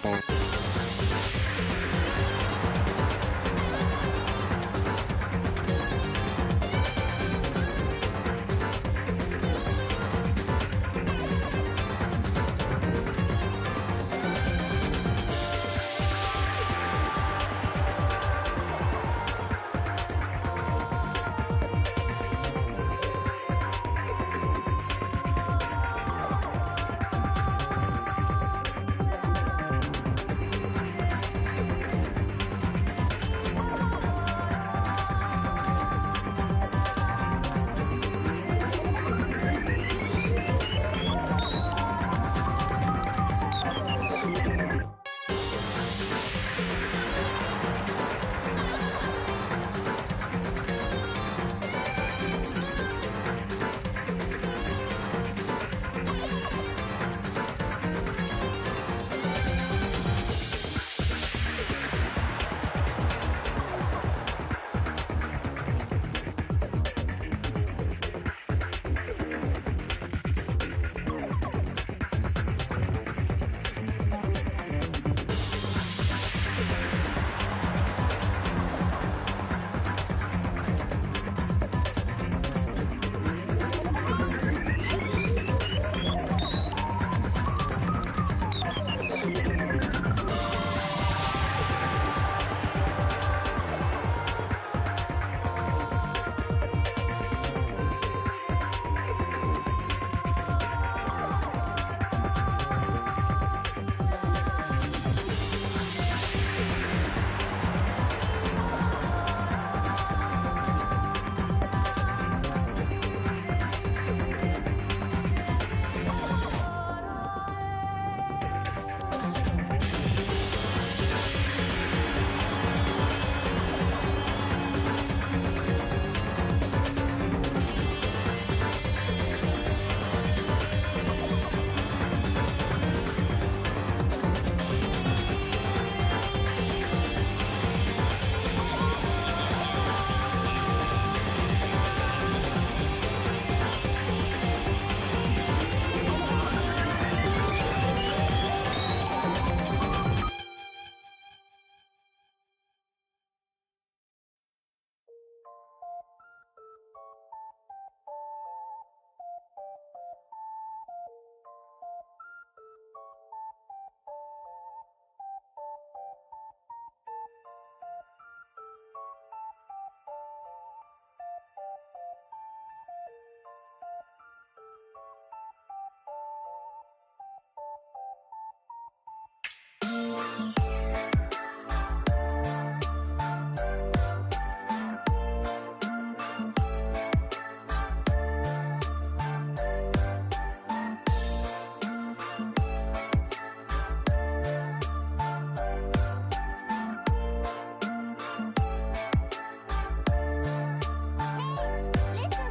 Bartender.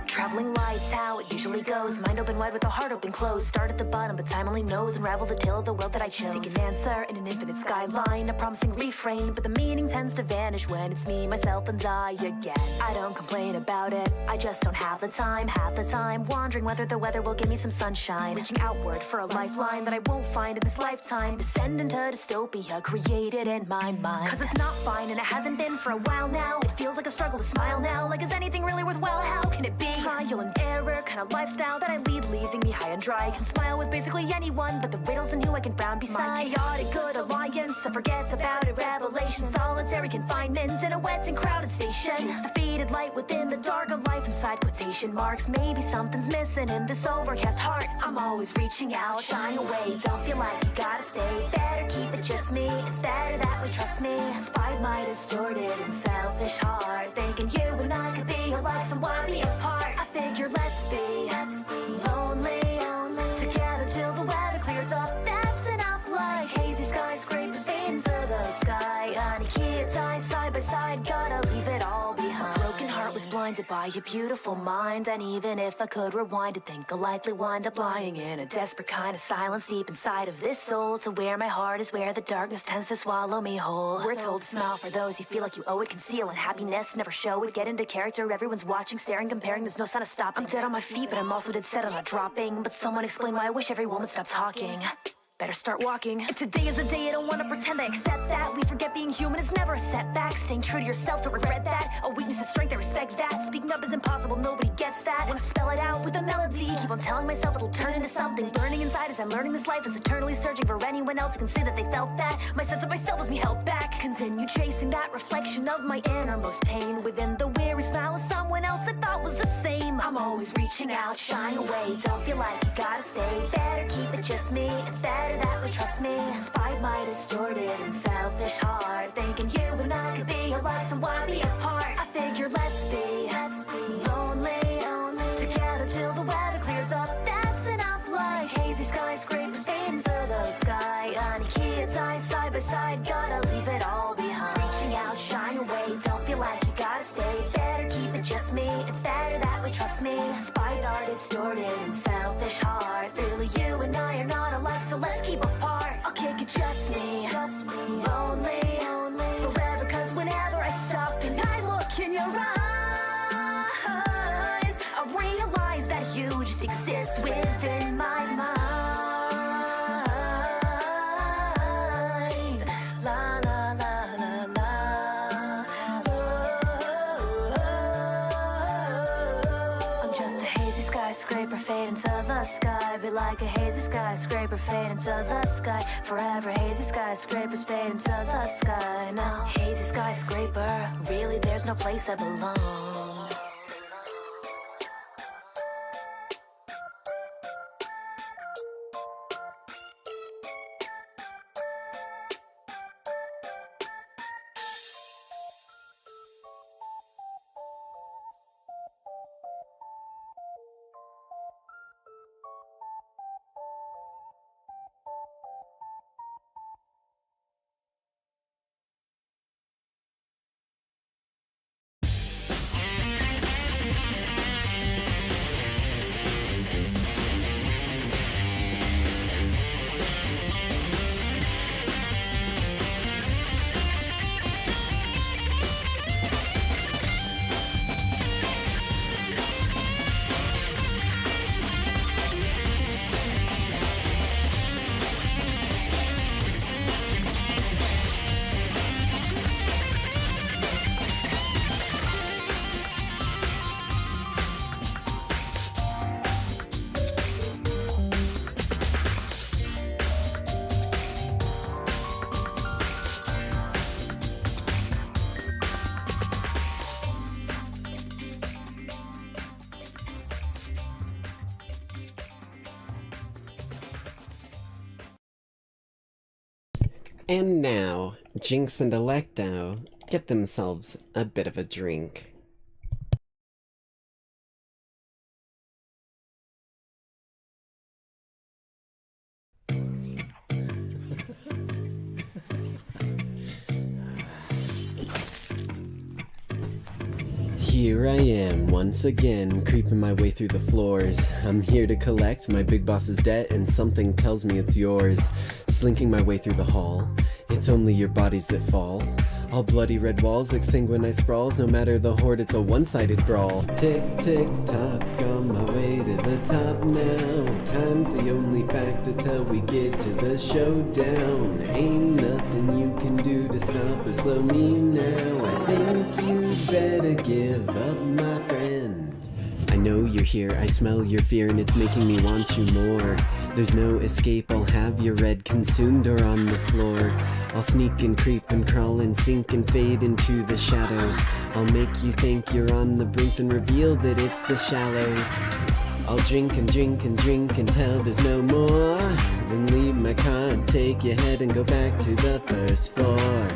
Traveling lights, how it usually goes. Mind open wide with a heart open closed. Start at the bottom, but time only knows. Unravel the tale of the world that I chose. Seek an answer in an infinite skyline. A promising refrain, but the meaning tends to vanish when it's me, myself, and I again. I don't complain about it, I just don't have the time. Half the time, wondering whether the weather will give me some sunshine. Reaching outward for a lifeline that I won't find in this lifetime. Descend into dystopia created in my mind. Cause it's not fine and it hasn't been for a while now. It feels like a struggle to smile now. Like is anything really worthwhile? How can it be? Trial and error, kind of lifestyle that I lead, leaving me high and dry. Can smile with basically anyone, but the riddles and who I can frown beside. My chaotic good alliance, I forgets about it. Revelation, solitary confinement in a wet and crowded station. Just defeated light within the dark of life inside quotation marks. Maybe something's missing in this overcast heart. I'm always reaching out, shine away. Don't feel like you gotta stay. Better keep it just me. It's better that way, trust me. Despite my distorted and selfish heart, thinking you and I could be like someone be apart. I figure let's be lonely together till the weather clears up. That's enough, like hazy skyscrapers into the sky. Honey kids, eyes side by side, gotta leave it all behind. A broken heart was blinded by a beautiful mind, and even if I could rewind to think I'll likely wind up lying in a desperate kind of silence deep inside of this soul, to where my heart is where the darkness tends to swallow me whole. We're told to smile for those you feel like you owe it, conceal, and happiness never show it. Get into character, everyone's watching, staring, comparing, there's no sign of stopping. I'm dead on my feet, but I'm also dead set on not dropping. But someone explain why I wish everyone would stop talking. better start walking. If today is a day, I don't wanna pretend I accept that. We forget being human is never a setback. Staying true to yourself, don't regret that. A weakness is strength, I respect that. Speaking up is impossible, nobody gets that. Wanna spell it out with a melody. Keep on telling myself it'll turn into something. Burning inside as I'm learning this life is eternally searching for anyone else who can say that they felt that. My sense of myself has me held back. Continue chasing that reflection of my innermost pain. Within the weary smile of someone else I thought was the same. I'm always reaching out, shine away. Don't feel like you gotta stay. Better keep it just me. It's better that way, trust me. Despite my distorted and selfish heart, thinking you and I could be alike, so why be apart? I figure let's be lonely together till the weather clears up. That's enough, like hazy skyscrapers fade into the sky. Unkids eyes side by side, gotta leave it all behind. Reaching out, shine away. Don't feel like you gotta stay. Better keep it just me. It's better that way, trust me. Despite our distorted and selfish heart, really you and I are not alike, so let's keep apart. I'll kick it just me, lonely forever, cause whenever I stop and I look in your eyes, I realize that you just exist within my mind. La la la la la. I'm just a hazy skyscraper fade into the sky. Be like a hazy skyscraper fade into the sky. Forever hazy skyscrapers fade into the sky. Now hazy skyscraper, really there's no place I belong. And now, Jinx and Electo get themselves a bit of a drink. Here I am, once again, creeping my way through the floors. I'm here to collect my big boss's debt, and something tells me it's yours. Slinking my way through the hall, it's only your bodies that fall. All bloody red walls, like sanguinite sprawls. No matter the horde, it's a one-sided brawl. Tick, tick, tock, on my way to the top now. Time's the only factor till we get to the showdown. Ain't nothing you can do to stop or slow me now. I think you better give up, my friend. I know you're here, I smell your fear, and it's making me want you more. There's no escape, I'll have your red consumed or on the floor. I'll sneak and creep and crawl and sink and fade into the shadows. I'll make you think you're on the brink, then reveal that it's the shallows. I'll drink and drink and drink until there's no more. Then leave my card, take your head and go back to the first floor.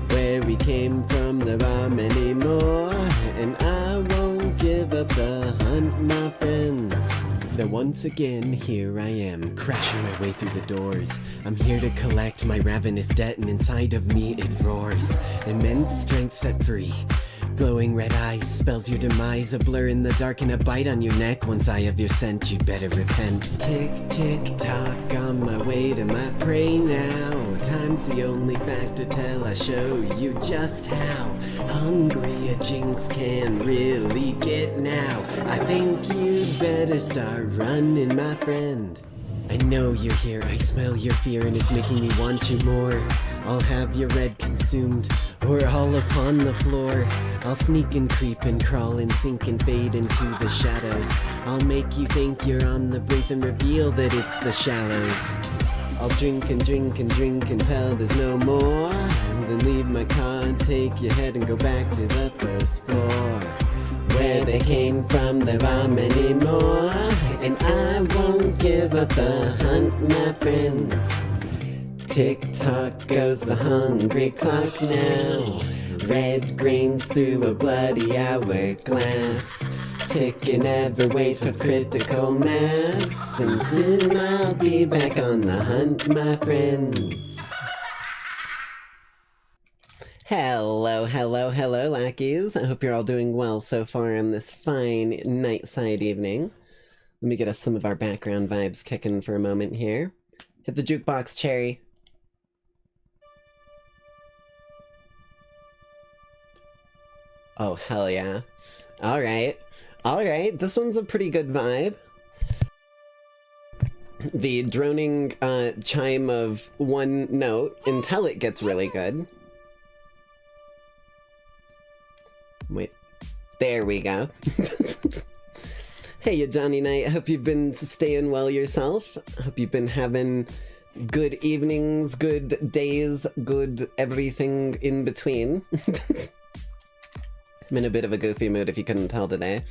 Where we came from, there are many more. And I won't give up the hunt, my friends. Then once again, here I am, crashing my way through the doors. I'm here to collect my ravenous debt, and inside of me it roars. Immense strength set free. Glowing red eyes spells your demise, a blur in the dark and a bite on your neck. Once I have your scent, you better repent. Tick, tick, tock, on my way to my prey now. Time's the only factor till I show you just how hungry a jinx can really get now. I think you better start running, my friend. I know you're here, I smell your fear and it's making me want you more. I'll have your red consumed, or all upon the floor. I'll sneak and creep and crawl and sink and fade into the shadows. I'll make you think you're on the brink and reveal that it's the shallows. I'll drink and drink and drink until there's no more, and then leave my car and take your head and go back to the first floor. Where they came from, there are many more, and I won't give up the hunt, my friends. Tick-tock goes the hungry clock now. Red grains through a bloody hourglass. Ticking every way towards critical mass. And soon I'll be back on the hunt, my friends. Hello, hello, hello, Lackeys. I hope you're all doing well so far on this fine night-side evening. Let me get us some of our background vibes kicking for a moment here. Hit the jukebox, Cherry. Oh, hell yeah. Alright. Alright, this one's a pretty good vibe. The droning chime of one note until it gets really good. Wait. There we go. Hey, you Johnny Knight. Hope you've been staying well yourself. Hope you've been having good evenings, good days, good everything in between. I'm in a bit of a goofy mood if you couldn't tell today.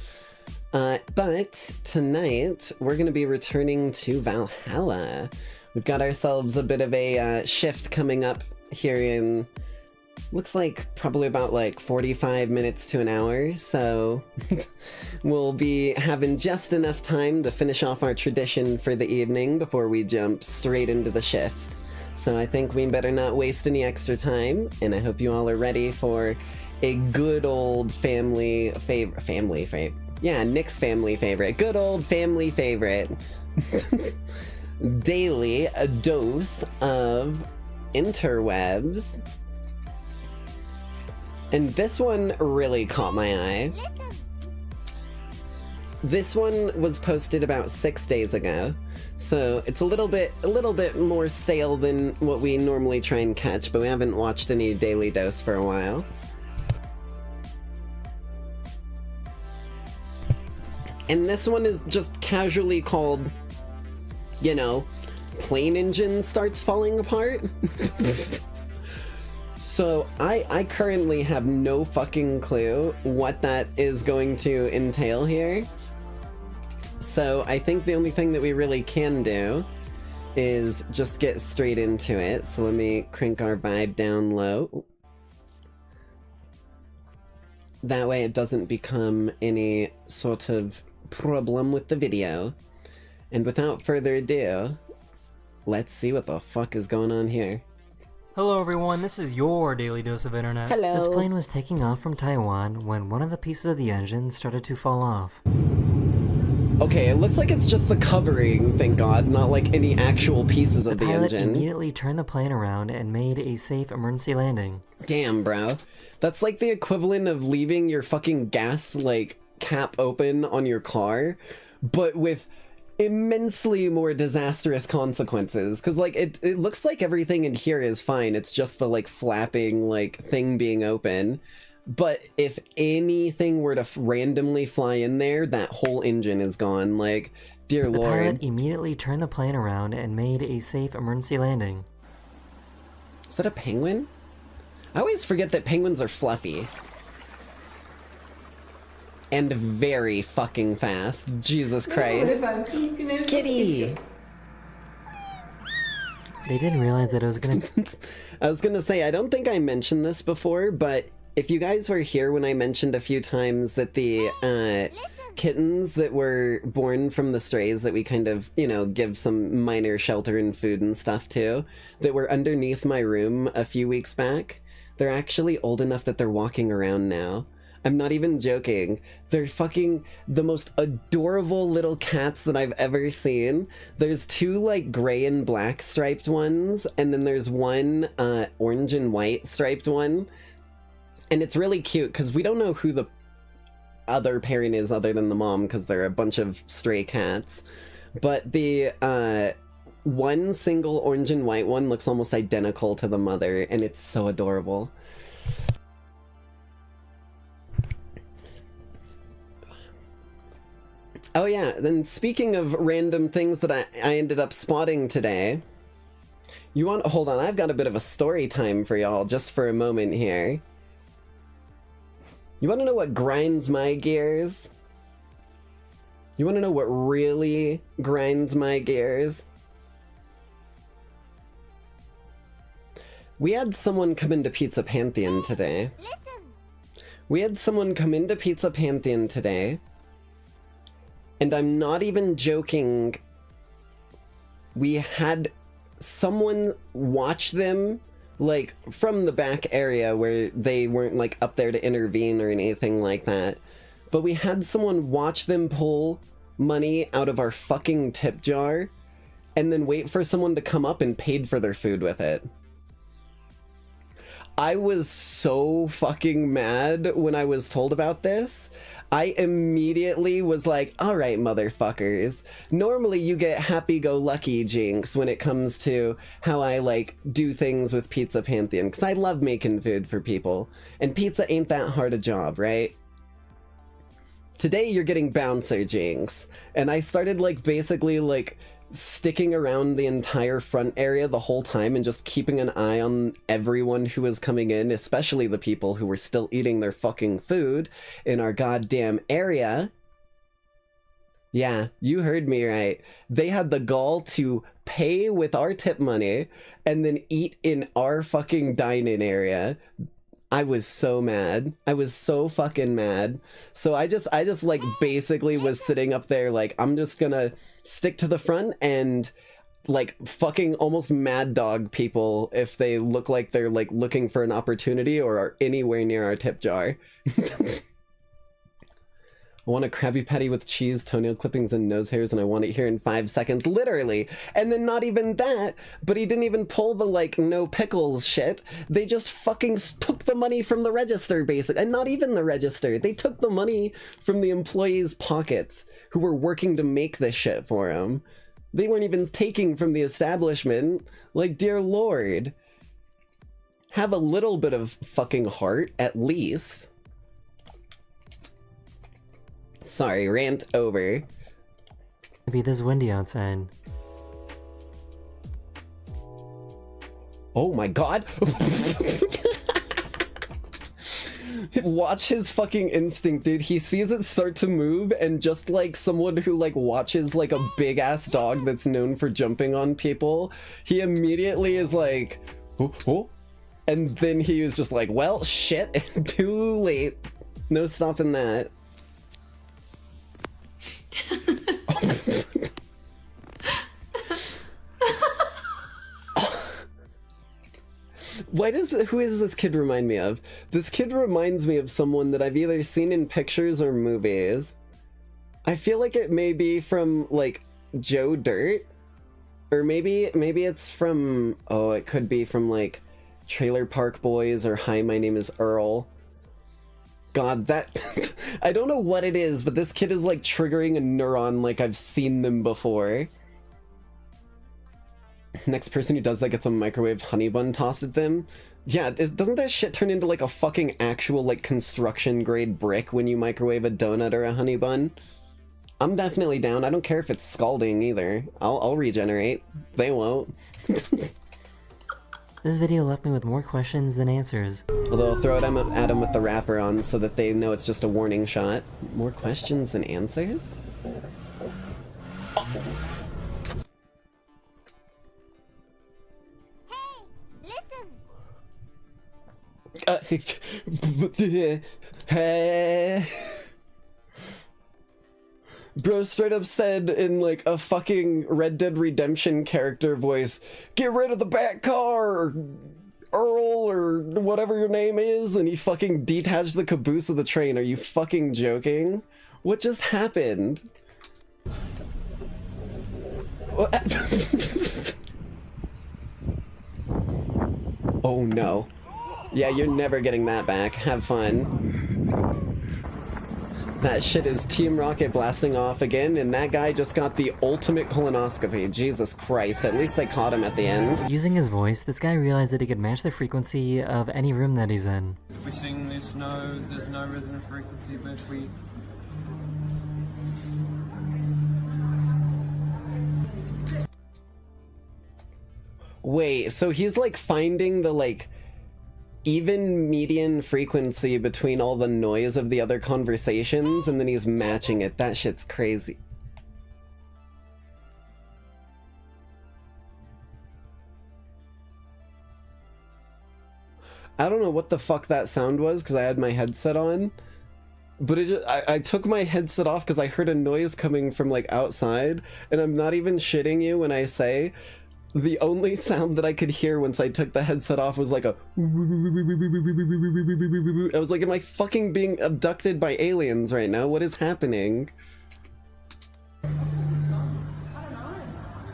But tonight, we're going to be returning to Valhalla. We've got ourselves a bit of a shift coming up here in, looks like probably about like 45 minutes to an hour, so we'll be having just enough time to finish off our tradition for the evening before we jump straight into the shift. So I think we better not waste any extra time, and I hope you all are ready for a good old family favorite. Yeah, Nick's family favorite. Good old family favorite. Daily a dose of interwebs. And this one really caught my eye. This one was posted about 6 days ago, so it's a little bit more stale than what we normally try and catch, but we haven't watched any Daily Dose for a while. And this one is just casually called, you know, plane engine starts falling apart. So I currently have no fucking clue what that is going to entail here. So I think the only thing that we really can do is just get straight into it. So let me crank our vibe down low. That way it doesn't become any sort of problem with the video. And without further ado, let's see what the fuck is going on here. Hello everyone, this is your Daily Dose of Internet. Hello. This plane was taking off from Taiwan when one of the pieces of the engine started to fall off. Okay, it looks like it's just the covering, thank God, not like any actual pieces of the engine. The pilot immediately turned the plane around and made a safe emergency landing. Damn, bro. That's like the equivalent of leaving your fucking gas, like, cap open on your car, but with immensely more disastrous consequences, because like it looks like everything in here is fine, it's just the like flapping like thing being open, but if anything were to randomly fly in there, that whole engine is gone. Like, dear Lord. The pilot immediately turned the plane around and made a safe emergency landing. Is that a penguin? I always forget that penguins are fluffy and very fucking fast. Jesus Christ. Kitty! They didn't realize that it was gonna... I was gonna say, I don't think I mentioned this before, but if you guys were here when I mentioned a few times that the kittens that were born from the strays that we kind of, you know, give some minor shelter and food and stuff to, that were underneath my room a few weeks back, they're actually old enough that they're walking around now. I'm not even joking. They're fucking the most adorable little cats that I've ever seen. There's two like gray and black striped ones, and then there's one orange and white striped one. And it's really cute because we don't know who the other parent is other than the mom because they're a bunch of stray cats. But the one single orange and white one looks almost identical to the mother, and it's so adorable. Oh yeah, then speaking of random things that I ended up spotting today, you want, hold on, I've got a bit of a story time for y'all just for a moment here. You want to know what grinds my gears? You want to know what really grinds my gears? We had someone come into Pizza Pantheon today. We had someone come into Pizza Pantheon today, and I'm not even joking. We had someone watch them, like, from the back area where they weren't, like, up there to intervene or anything like that. But we had someone watch them pull money out of our fucking tip jar and then wait for someone to come up and paid for their food with it. I was so fucking mad when I was told about this. I immediately was like, alright, motherfuckers. Normally you get happy-go-lucky jinx when it comes to how I, like, do things with Pizza Pantheon, because I love making food for people. And pizza ain't that hard a job, right? Today you're getting bouncer jinx. And I started, like, basically, like, sticking around the entire front area the whole time and just keeping an eye on everyone who was coming in, especially the people who were still eating their fucking food in our goddamn area. Yeah, you heard me right. They had the gall to pay with our tip money and then eat in our fucking dine-in area. I was so mad. I was so fucking mad. So I just like basically was sitting up there like, I'm just gonna stick to the front and like fucking almost mad dog people if they look like they're like looking for an opportunity or are anywhere near our tip jar. I want a Krabby Patty with cheese, toenail clippings, and nose hairs, and I want it here in 5 seconds, literally. And then not even that, but he didn't even pull the, like, no pickles shit. They just fucking took the money from the register, basically. And not even the register. They took the money from the employees' pockets who were working to make this shit for them. They weren't even taking from the establishment. Like, dear lord. Have a little bit of fucking heart, at least. Sorry, rant over. Maybe this windy outside. Oh my god! Watch his fucking instinct, dude. He sees it start to move, and just like someone who like watches like a big ass dog that's known for jumping on people, he immediately is like, oh, oh. And then he was just like, well, shit, too late. No stopping that. Who does this kid remind me of? This kid reminds me of someone that I've either seen in pictures or movies. I feel like it may be from, like, Joe Dirt? Or maybe it's from, oh, it could be from, like, Trailer Park Boys or Hi, My Name is Earl. God, that... I don't know what it is, but this kid is, like, triggering a neuron like I've seen them before. Next person who does that gets a microwaved honey bun tossed at them. Yeah, doesn't that shit turn into, like, a fucking actual, like, construction-grade brick when you microwave a donut or a honey bun? I'm definitely down. I don't care if it's scalding, either. I'll regenerate. They won't. This video left me with more questions than answers. Although I'll throw it at them with the wrapper on so that they know it's just a warning shot. More questions than answers? Hey. Bro straight up said in like a fucking Red Dead Redemption character voice, get rid of the back car, or Earl, or whatever your name is, and he fucking detached the caboose of the train. Are you fucking joking? What just happened? Oh no. Yeah, you're never getting that back. Have fun. That shit is Team Rocket blasting off again, and that guy just got the ultimate colonoscopy. Jesus Christ, at least they caught him at the end. Using his voice, this guy realized that he could match the frequency of any room that he's in. If we sing this note, there's no resonant frequency, but if we... Wait, so he's like finding the like even median frequency between all the noise of the other conversations, and then he's matching it. That shit's crazy. I don't know what the fuck that sound was because I had my headset on, but it just, I took my headset off because I heard a noise coming from like outside, and I'm not even shitting you when I say the only sound that I could hear once I took the headset off was like a... I was like, am I fucking being abducted by aliens right now? What is happening?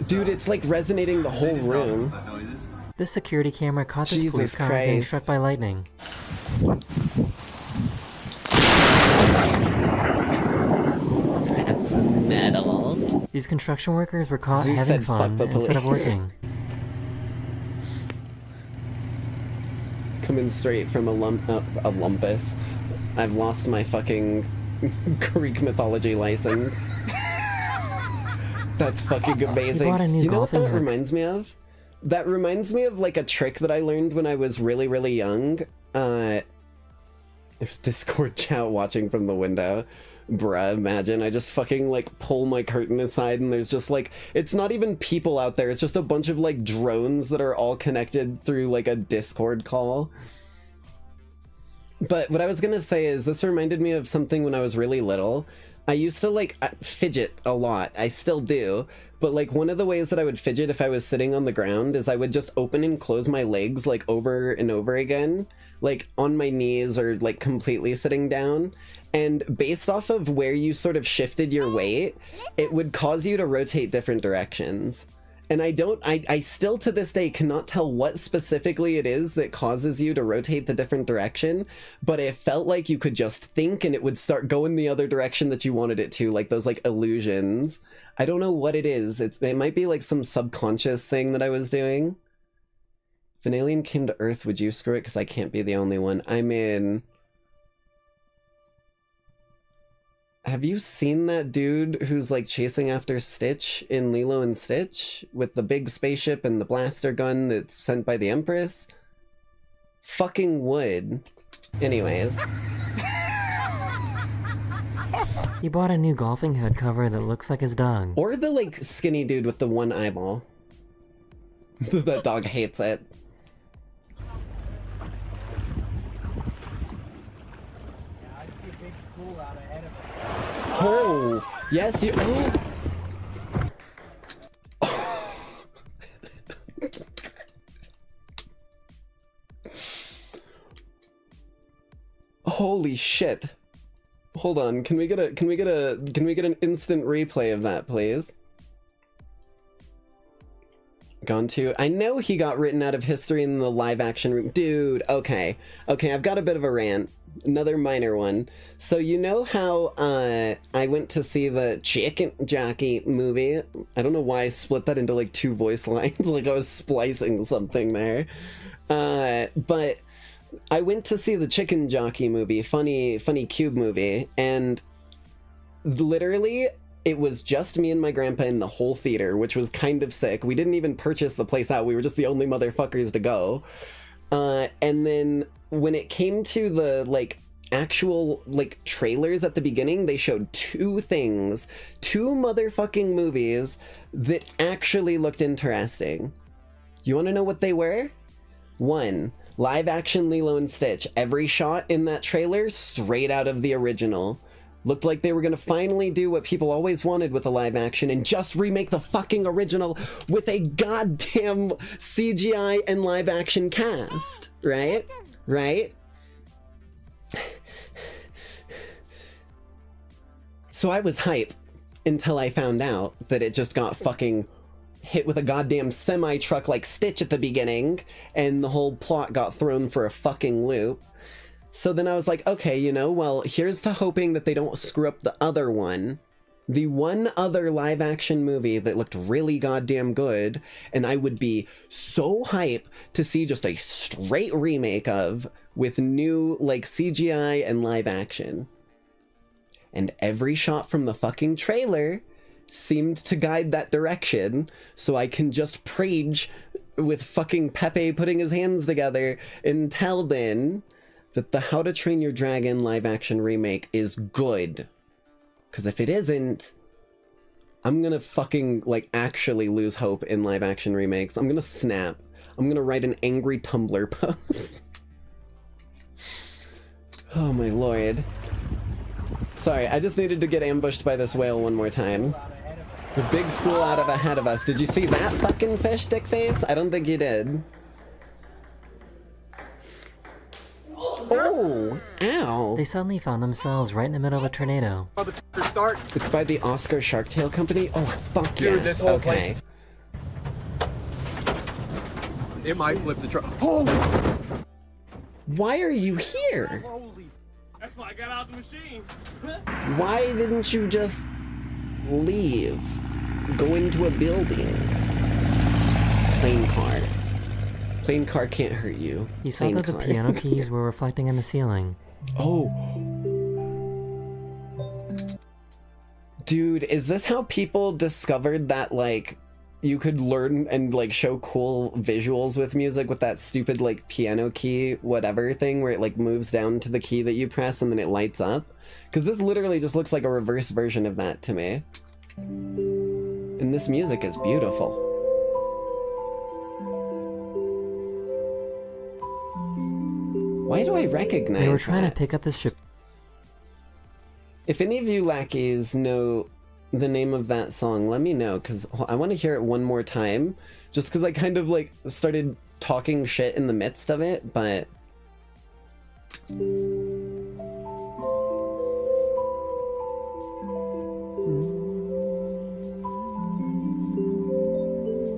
Dude, it's like resonating the whole room. This security camera caught this Jesus police car getting Christ. struck by lightning. That's metal. These construction workers were caught Zeus having said, "Fuck fun the instead of police." working. Coming straight from Olympus. I've lost my fucking Greek mythology license. That's fucking amazing. bought a new You know what golfing that hook. reminds me of? That reminds me of like a trick that I learned when I was really, really young. There's Discord chat watching from the window. Bruh, imagine I just fucking like pull my curtain aside and there's just like, it's not even people out there, it's just a bunch of like drones that are all connected through like a Discord call. But what I was gonna say is this reminded me of something when I was really little. I used to like fidget a lot. I still do. But like one of the ways that I would fidget if I was sitting on the ground is I would just open and close my legs like over and over again, like on my knees or like completely sitting down. And based off of where you sort of shifted your weight, it would cause you to rotate different directions. And I still to this day cannot tell what specifically it is that causes you to rotate the different direction, but it felt like you could just think and it would start going the other direction that you wanted it to, like those like illusions. I don't know what it is. It might be like some subconscious thing that I was doing. If an alien came to Earth, would you screw it? Because I can't be the only one. I'm in... Have you seen that dude who's like chasing after Stitch in Lilo and Stitch with the big spaceship and the blaster gun that's sent by the Empress? Fucking would. Anyways. He bought a new golfing hood cover that looks like his dog. Or the like skinny dude with the one eyeball. That dog hates it. Oh, yes, you... Holy shit. Hold on, can we get an instant replay of that, please? Gone to... I know he got written out of history in the live action room. Dude, okay. Okay, I've got a bit of a rant. Another minor one. So you know how I went to see the Chicken Jockey movie? I don't know why I split that into like two voice lines, like I was splicing something there. But I went to see the Chicken Jockey movie, funny cube movie, and literally it was just me and my grandpa in the whole theater, which was kind of sick. We didn't even purchase the place out. We were just the only motherfuckers to go. And then when it came to the like actual like trailers at the beginning, they showed two motherfucking movies that actually looked interesting. You want to know what they were? One, live action Lilo and Stitch. Every shot in that trailer straight out of the original. Looked like they were gonna finally do what people always wanted with a live action and just remake the fucking original with a goddamn CGI and live action cast. Right? Right? So I was hype until I found out that it just got fucking hit with a goddamn semi-truck like Stitch at the beginning and the whole plot got thrown for a fucking loop. So then I was like, okay, you know, well, here's to hoping that they don't screw up the other one. The one other live action movie that looked really goddamn good, and I would be so hype to see just a straight remake of, with new, like, CGI and live action. And every shot from the fucking trailer seemed to guide that direction, so I can just preach with fucking Pepe putting his hands together until then that the How to Train Your Dragon live action remake is good. Because if it isn't, I'm gonna fucking, like, actually lose hope in live action remakes. I'm gonna snap. I'm gonna write an angry Tumblr post. Oh my lord. Sorry, I just needed to get ambushed by this whale one more time. The big school out of ahead of us. Did you see that fucking fish, dick face? I don't think you did. Oh, ow. They suddenly found themselves right in the middle of a tornado. It's by the Oscar Sharktail Company? Oh, fuck Dude, yes. this whole Okay. place It might flip the truck. Oh! Why are you here? That's why I got out the machine. Why didn't you just leave? Go into a building. Plane car. Plane car can't hurt you. He saw Plane that the car. piano keys were reflecting in the ceiling. Oh. Dude, is this how people discovered that, like, you could learn and, like, show cool visuals with music with that stupid, like, piano key whatever thing where it, like, moves down to the key that you press and then it lights up? Because this literally just looks like a reverse version of that to me. And this music is beautiful. Why do I recognize They were trying that? to pick up this ship. If any of you lackeys know the name of that song, let me know, because I want to hear it one more time. Just because I kind of, like, started talking shit in the midst of it, but...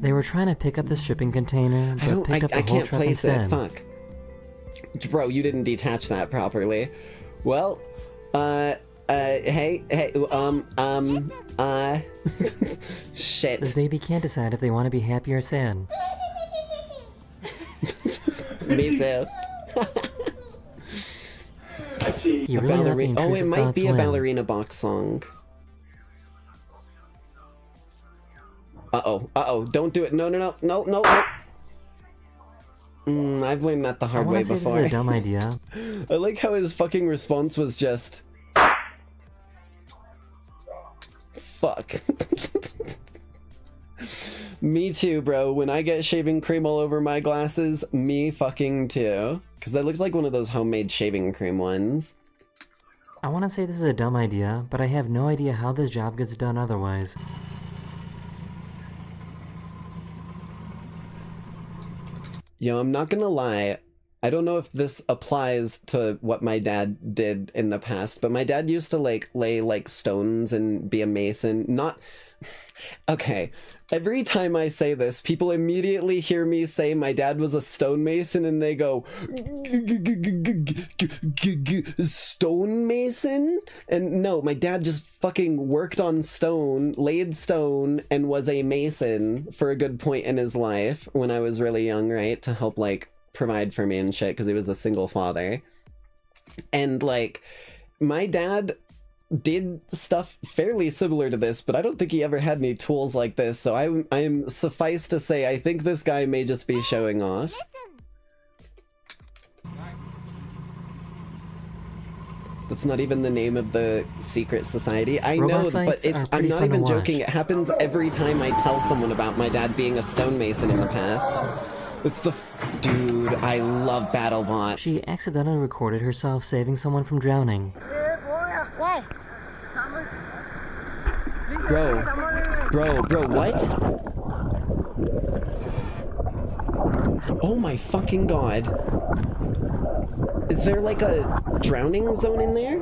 They were trying to pick up this shipping container, but picked up the I whole can't truck place instead. it, fuck. Bro, you didn't detach that properly. Well, hey, shit. This baby can't decide if they want to be happy or sad. Me too. He really let the Oh, it intrusive might thoughts be a win. ballerina box song. Uh-oh, don't do it. No. I've learned that the I hard want way to say before. this is a dumb idea. I like how his fucking response was just... Fuck. Me too, bro. When I get shaving cream all over my glasses, me fucking too. Because that looks like one of those homemade shaving cream ones. I want to say this is a dumb idea, but I have no idea how this job gets done otherwise. Yo, I'm not gonna lie. I don't know if this applies to what my dad did in the past, but my dad used to, like, lay, like, stones and be a mason. Not... Okay, every time I say this, people immediately hear me say my dad was a stonemason and they go, stonemason? And no, my dad just fucking worked on stone, laid stone, and was a mason for a good point in his life when I was really young, right? To help, like, provide for me and shit, because he was a single father. And, like, my dad did stuff fairly similar to this, but I don't think he ever had any tools like this, so I'm suffice to say, I think this guy may just be showing off. That's not even the name of the secret society. I Robot know, but fights are I'm pretty not fun to even watch. joking. It happens every time I tell someone about my dad being a stonemason in the past. It's the... Dude, I love BattleBots. She accidentally recorded herself saving someone from drowning. Bro, what? Oh my fucking god. Is there like a drowning zone in there?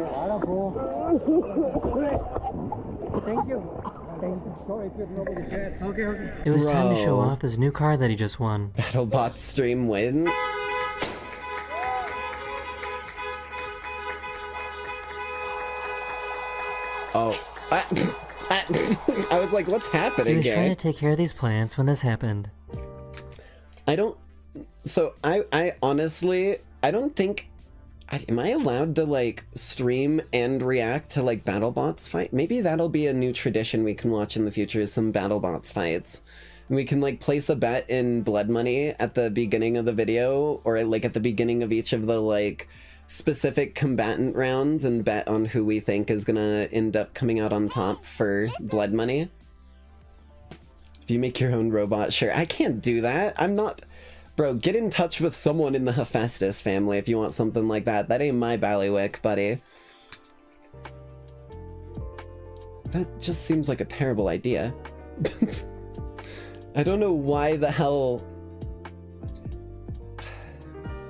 Thank you. Sorry, okay. It was time to show Bro. off this new car that he just won. BattleBots stream win? Oh. I was like, what's He happening was trying here? to take care of these plants when this happened. I don't... So, I honestly... I don't think... Am I allowed to, like, stream and react to, like, BattleBots fight? Maybe that'll be a new tradition we can watch in the future, is some BattleBots fights. We can, like, place a bet in blood money at the beginning of the video, or, like, at the beginning of each of the, like, specific combatant rounds, and bet on who we think is gonna end up coming out on top for blood money. If you make your own robot, sure. I can't do that. I'm not... Bro, get in touch with someone in the Hephaestus family if you want something like that. That ain't my ballywick, buddy. That just seems like a terrible idea. I don't know why the hell...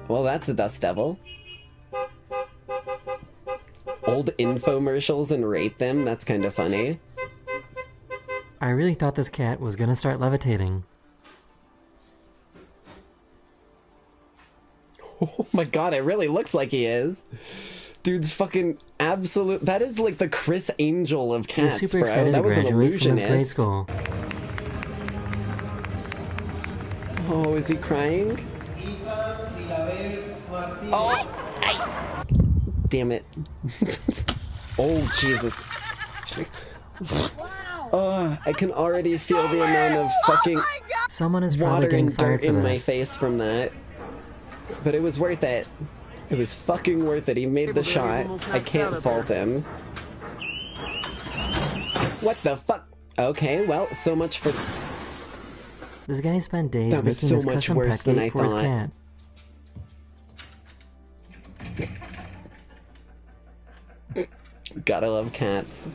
Well, that's a dust devil. Old infomercials and rate them? That's kind of funny. I really thought this cat was gonna start levitating. Oh my god, it really looks like he is. Dude's fucking absolute... That is like the Chris Angel of He was cats, super bro. excited That to was an graduate from his grade illusionist. school. Oh, is he crying? Oh! Damn it. Oh, Jesus. Oh, I can already feel the amount of fucking Someone is probably water getting and fired dirt for in my this. face from that. But it was worth it. It was fucking worth it. He made the shot. I can't fault him. What the fuck? Okay, well, so much for... This guy spent days That was making so this much custom worse pet than cake I for his thought. cat. Gotta love cats.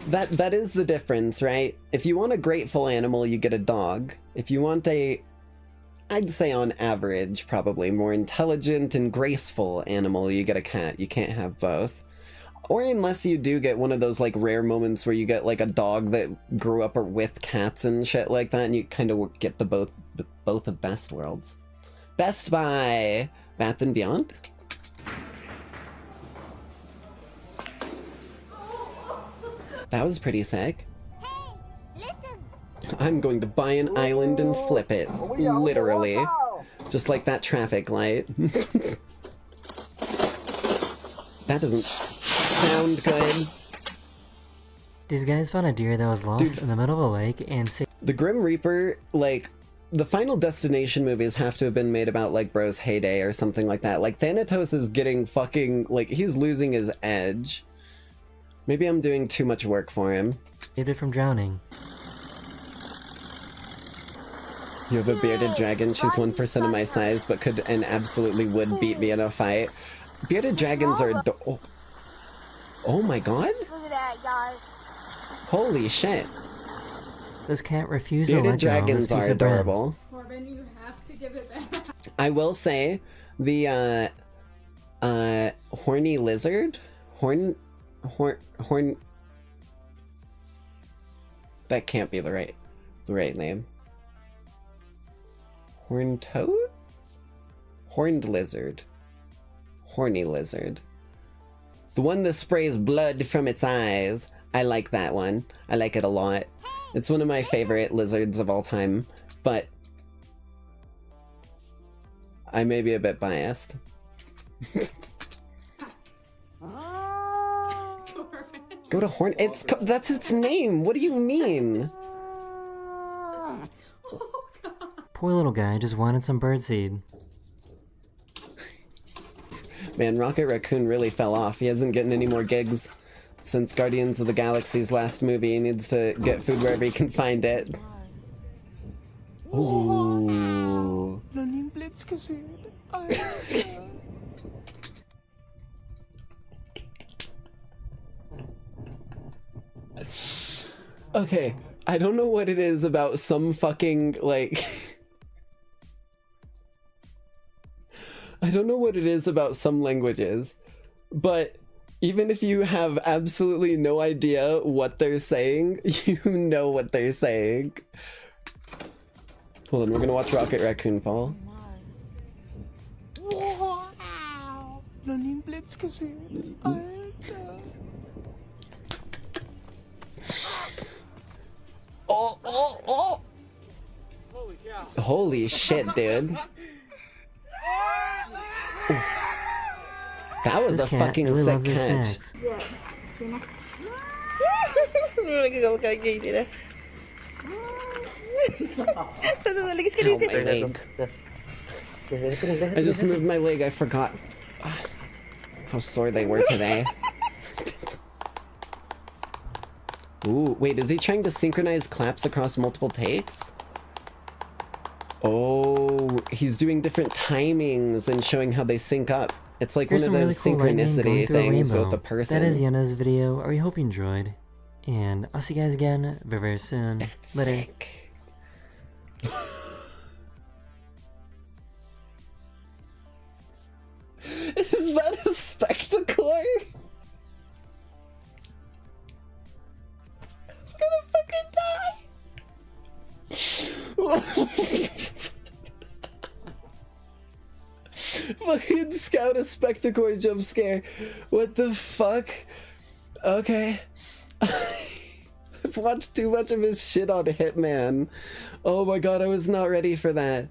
That is the difference, right? If you want a grateful animal, you get a dog. If you want a, I'd say on average, probably more intelligent and graceful animal, you get a cat. You can't have both. Or unless you do get one of those, like, rare moments where you get, like, a dog that grew up with cats and shit like that, and you kind of get the both of best worlds. Best Buy! Bath and Beyond? That was pretty sick. I'm going to buy an island and flip it. Literally. Just like that traffic light. That doesn't sound good. These guys found a deer that was lost Dude. in the middle of a lake and saved The Grim Reaper, like, the Final Destination movies have to have been made about, like, Bro's heyday or something like that. Like, Thanatos is getting fucking, like, he's losing his edge. Maybe I'm doing too much work for him. it from drowning. You have a bearded dragon, she's 1% of my size, but could and absolutely would beat me in a fight. Bearded dragons are oh my god? Look at that, guys. Holy shit. This cat refused to Bearded let go of this dragons piece are of bread. adorable. Corbin, you have to give it back. I will say, the, horny lizard? Horn... That can't be the right name. Horned toad? Horned lizard. Horny lizard. The one that sprays blood from its eyes. I like that one. I like it a lot. It's one of my favorite lizards of all time, but I may be a bit biased. Go to Horn. That's its name. What do you mean? Poor little guy just wanted some birdseed. Man, Rocket Raccoon really fell off. He hasn't gotten any more gigs since Guardians of the Galaxy's last movie. He needs to get food wherever he can find it. Ooh. Okay, I don't know what it is about some fucking, like... I don't know what it is about some languages, but even if you have absolutely no idea what they're saying, you know what they're saying. Hold on, we're gonna watch Rocket Raccoon fall. Oh, oh, oh! Holy cow. Holy shit, dude. That was This a cat fucking really sick loves her catch. snacks. Ow, my leg. I just moved my leg, I forgot how sore they were today. Ooh, wait, is he trying to synchronize claps across multiple takes? Oh, he's doing different timings and showing how they sync up. It's like Here's one some of really those cool lightning synchronicity going through a things rainbow. with a person. That is Yenna's video. I hope you enjoyed. And I'll see you guys again very, very soon. That's Later. sick. Is that a spectacle? I'm gonna fucking die. Fucking scout a spectacle jump scare. What the fuck? Okay. I've watched too much of his shit on Hitman. Oh my god, I was not ready for that.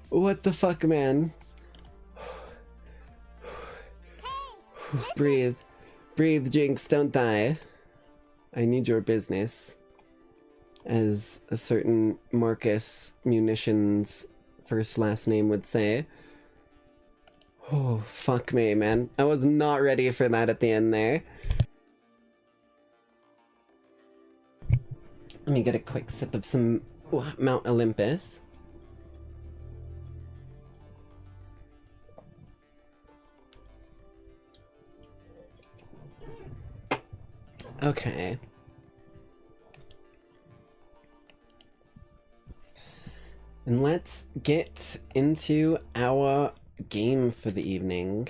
What the fuck, man? Breathe. Breathe, Jinx, don't die. I need your business. As a certain Marcus Munitions first last name would say. Oh, fuck me, man. I was not ready for that at the end there. Let me get a quick sip of some Mount Olympus. Okay. And let's get into our game for the evening.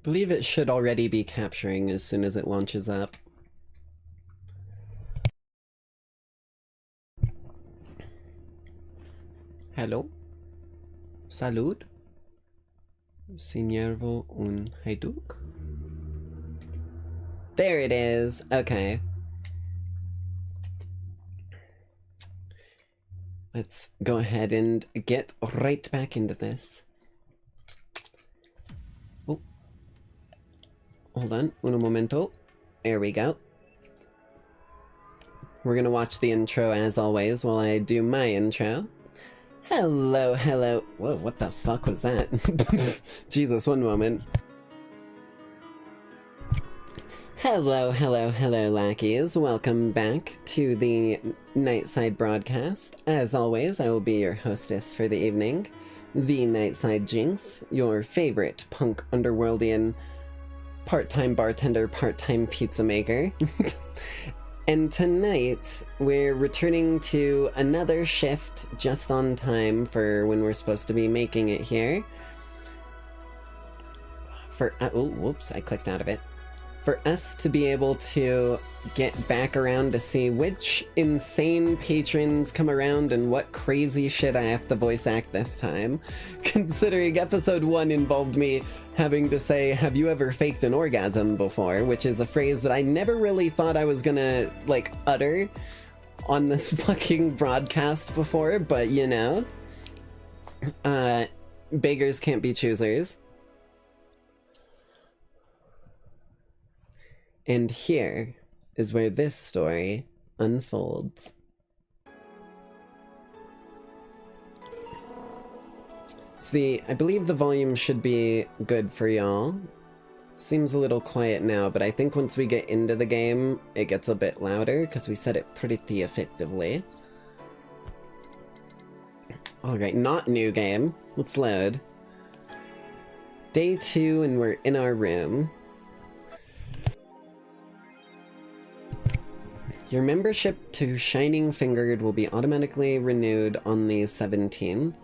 Believe it should already be capturing as soon as it launches up. Hello? Salud? Sinervo un hajduk? There it is. Okay. Let's go ahead and get right back into this. Oh. Hold on. Un momento. There we go. We're gonna watch the intro as always while I do my intro. Hello, hello. Whoa, what the fuck was that? Jesus, one moment. Hello, hello, hello, lackeys. Welcome back to the Nightside broadcast. As always, I will be your hostess for the evening, the Nightside Jinx, your favorite punk underworldian part-time bartender, part-time pizza maker. And tonight, we're returning to another shift just on time for when we're supposed to be making it here. For, oh, whoops, I clicked out of it. For us to be able to get back around to see which insane patrons come around and what crazy shit I have to voice act this time. Considering episode 1 involved me having to say, have you ever faked an orgasm before? Which is a phrase that I never really thought I was gonna, like, utter on this fucking broadcast before, but you know. Beggars can't be choosers. And here is where this story unfolds. See, I believe the volume should be good for y'all. Seems a little quiet now, but I think once we get into the game, it gets a bit louder, because we said it pretty effectively. Alright, not new game. Let's load. Day 2, and we're in our room. Your membership to Shining Fingered will be automatically renewed on the 17th.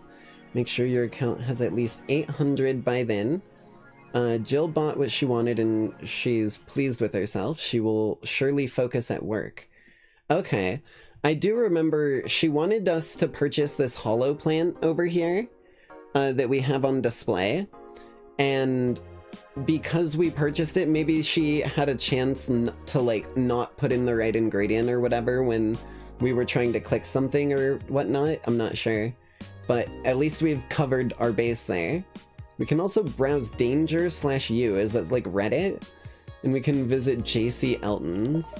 Make sure your account has at least 800 by then. Jill bought what she wanted and she's pleased with herself. She will surely focus at work. Okay. I do remember she wanted us to purchase this hollow plant over here that we have on display. And because we purchased it, maybe she had a chance to like not put in the right ingredient or whatever when we were trying to click something or whatnot. I'm not sure, but at least we've covered our base there. We can also browse danger/u, as that's like Reddit, and we can visit JC Elton's.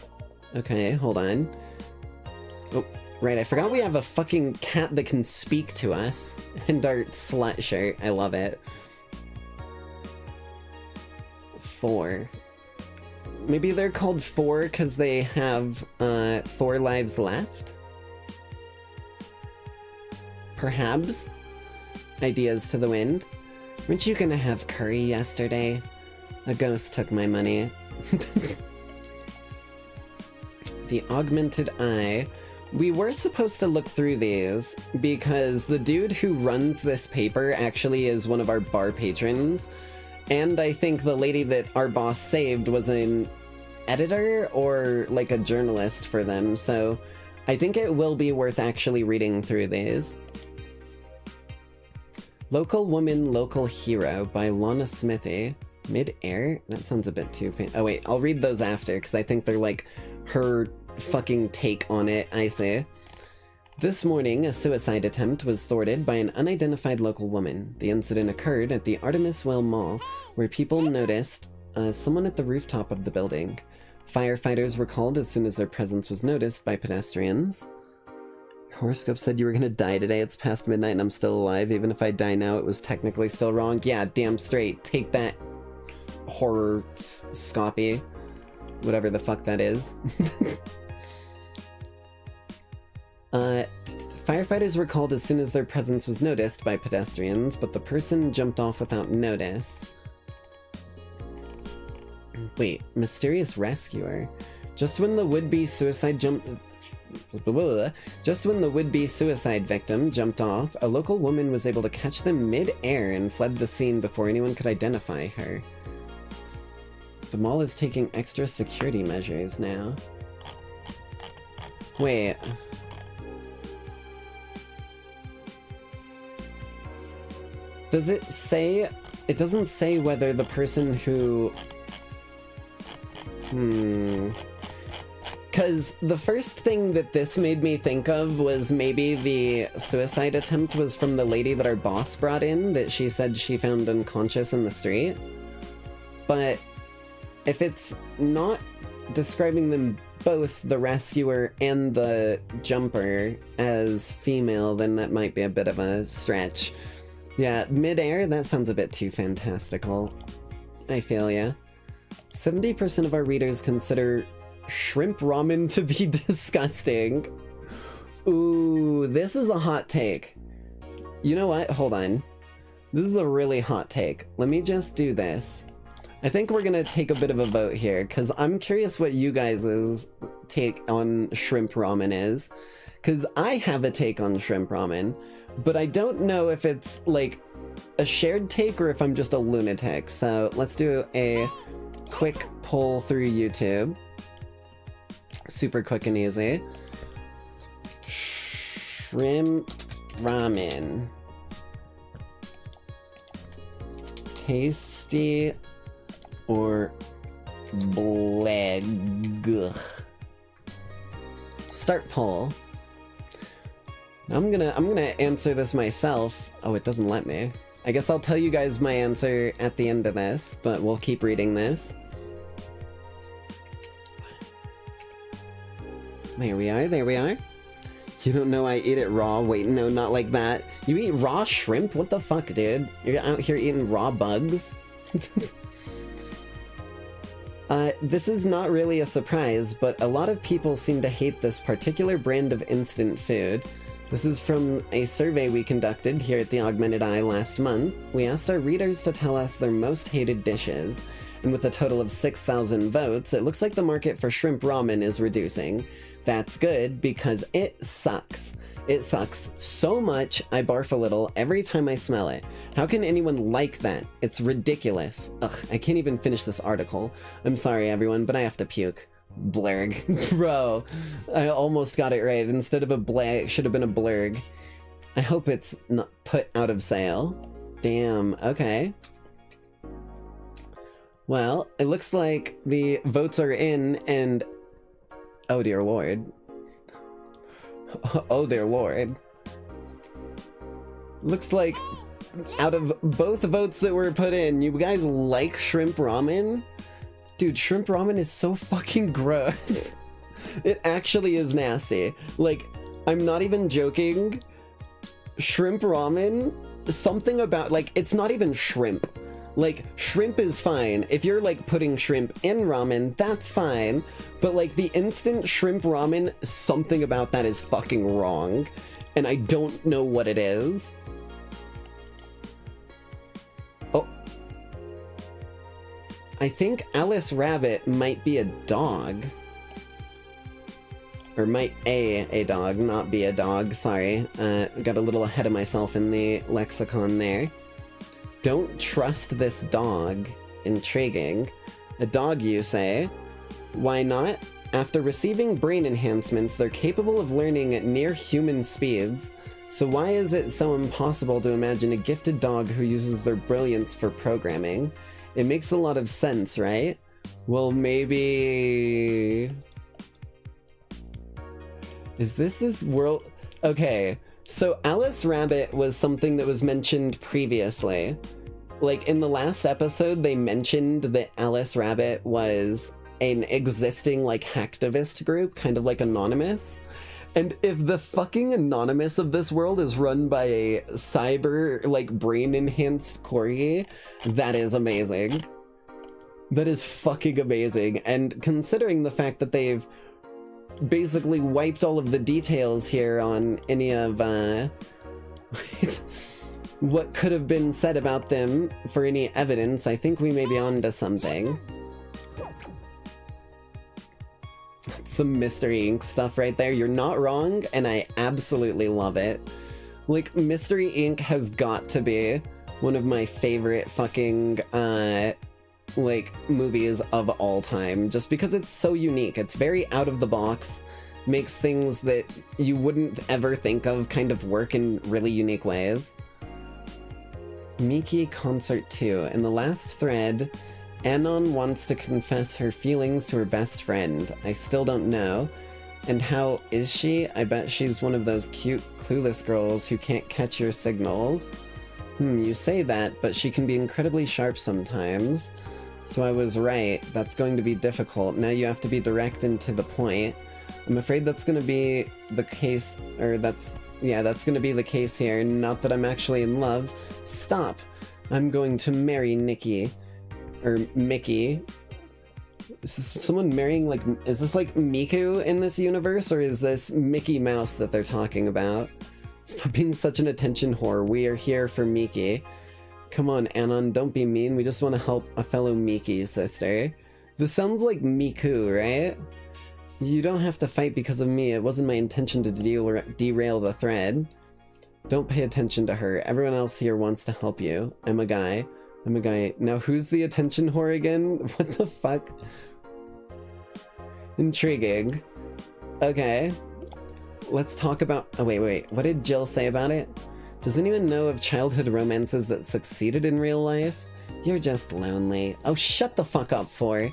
Okay, hold on. Oh, right, I forgot we have a fucking cat that can speak to us, and our slut shirt. I love it. 4. Maybe they're called 4 because they have 4 lives left? Perhaps? Ideas to the wind? Weren't you gonna have curry yesterday? A ghost took my money. The augmented eye. We were supposed to look through these because the dude who runs this paper actually is one of our bar patrons. And I think the lady that our boss saved was an editor or like a journalist for them, so I think it will be worth actually reading through these. Local Woman, Local Hero by Lana Smithy. Mid-air? That sounds a bit too Oh wait, I'll read those after because I think they're like her fucking take on it, I say. This morning, a suicide attempt was thwarted by an unidentified local woman. The incident occurred at the Artemis Well Mall, where people noticed someone at the rooftop of the building. Firefighters were called as soon as their presence was noticed by pedestrians. Horoscope said you were gonna die today. It's past midnight and I'm still alive. Even if I die now, it was technically still wrong. Yeah, damn straight. Take that, horror scopy. Whatever the fuck that is. Firefighters were called as soon as their presence was noticed by pedestrians, but the person jumped off without notice. Wait, mysterious rescuer. Just when the would-be suicide victim jumped off, a local woman was able to catch them mid-air and fled the scene before anyone could identify her. The mall is taking extra security measures now. Wait. Does it say... It doesn't say whether the person who... Because the first thing that this made me think of was maybe the suicide attempt was from the lady that our boss brought in, that she said she found unconscious in the street. But if it's not describing them both, the rescuer and the jumper, as female, then that might be a bit of a stretch. Yeah, mid-air, that sounds a bit too fantastical. I feel ya. 70% of our readers consider shrimp ramen to be disgusting. Ooh, this is a hot take. You know what? Hold on. This is a really hot take. Let me just do this. I think we're gonna take a bit of a vote here, because I'm curious what you guys' take on shrimp ramen is. Because I have a take on shrimp ramen, but I don't know if it's like a shared take or if I'm just a lunatic. So let's do a quick poll through YouTube. Super quick and easy. Shrimp ramen. Tasty or bleg? Start poll. I'm gonna answer this myself. Oh, it doesn't let me. I guess I'll tell you guys my answer at the end of this, but we'll keep reading this. There we are, there we are. You don't know I eat it raw? Wait, no, not like that. You eat raw shrimp? What the fuck, dude? You're out here eating raw bugs? This is not really a surprise, but a lot of people seem to hate this particular brand of instant food. This is from a survey we conducted here at the Augmented Eye last month. We asked our readers to tell us their most hated dishes, and with a total of 6,000 votes, it looks like the market for shrimp ramen is reducing. That's good, because it sucks. It sucks so much, I barf a little every time I smell it. How can anyone like that? It's ridiculous. Ugh, I can't even finish this article. I'm sorry, everyone, but I have to puke. Blurg. Bro, I almost got it right. Instead of a blag, it should have been a blurg. I hope it's not put out of sale. Damn, okay. Well, it looks like the votes are in, and oh dear lord. Oh dear lord. Looks like out of both votes that were put in, you guys like shrimp ramen? Dude, shrimp ramen is so fucking gross. It actually is nasty. Like, I'm not even joking. Shrimp ramen, something about, like, it's not even shrimp. Like, shrimp is fine. If you're, like, putting shrimp in ramen, that's fine. But, like, the instant shrimp ramen, something about that is fucking wrong. And I don't know what it is. Oh. I think Alice Rabbit might be a dog. Or might a dog, not be a dog, sorry. Got a little ahead of myself in the lexicon there. Don't trust this dog. Intriguing. A dog, you say? Why not? After receiving brain enhancements, they're capable of learning at near human speeds. So why is it so impossible to imagine a gifted dog who uses their brilliance for programming? It makes a lot of sense, right? Well, maybe... Is this world? Okay, so Alice Rabbit was something that was mentioned previously. Like, in the last episode, they mentioned that Alice Rabbit was an existing, like, hacktivist group, kind of like Anonymous. And if the fucking Anonymous of this world is run by a cyber, like, brain-enhanced corgi, that is amazing. That is fucking amazing. And considering the fact that they've basically wiped all of the details here on any of what could have been said about them for any evidence, I think we may be on to something. That's some Mystery Inc. stuff right there. You're not wrong, and I absolutely love it. Like, Mystery Inc. has got to be one of my favorite fucking like, movies of all time, just because it's so unique. It's very out of the box, makes things that you wouldn't ever think of kind of work in really unique ways. Miki Concert 2. In the last thread, Anon wants to confess her feelings to her best friend. I still don't know. And how is she? I bet she's one of those cute, clueless girls who can't catch your signals. You say that, but she can be incredibly sharp sometimes. So I was right, that's going to be difficult. Now you have to be direct and to the point. I'm afraid that's gonna be the case, or that's gonna be the case here. Not that I'm actually in love. Stop! I'm going to marry Nikki. Or Mickey. Is this someone marrying, like, is this like Miku in this universe, or is this Mickey Mouse that they're talking about? Stop being such an attention whore. We are here for Miki. Come on, Anon, don't be mean. We just want to help a fellow Miki, sister. This sounds like Miku, right? You don't have to fight because of me. It wasn't my intention to derail the thread. Don't pay attention to her. Everyone else here wants to help you. I'm a guy. I'm a guy. Now, who's the attention whore again? What the fuck? Intriguing. Okay. Let's talk about... Oh, wait. What did Jill say about it? Does anyone know of childhood romances that succeeded in real life? You're just lonely. Oh, shut the fuck up, before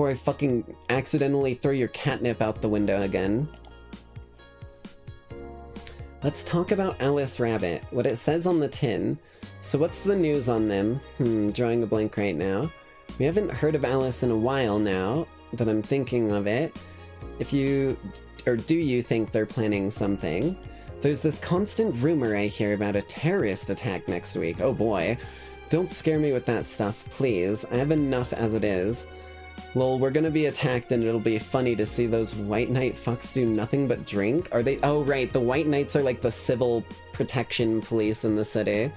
I fucking accidentally throw your catnip out the window again. Let's talk about Alice Rabbit, what it says on the tin. So what's the news on them? Drawing a blank right now. We haven't heard of Alice in a while now, that I'm thinking of it. Do you think they're planning something? There's this constant rumor I hear about a terrorist attack next week. Oh boy. Don't scare me with that stuff, please. I have enough as it is. Lol, we're gonna be attacked and it'll be funny to see those White Knight fucks do nothing but drink? Are they? Oh right, the White Knights are like the civil protection police in the city.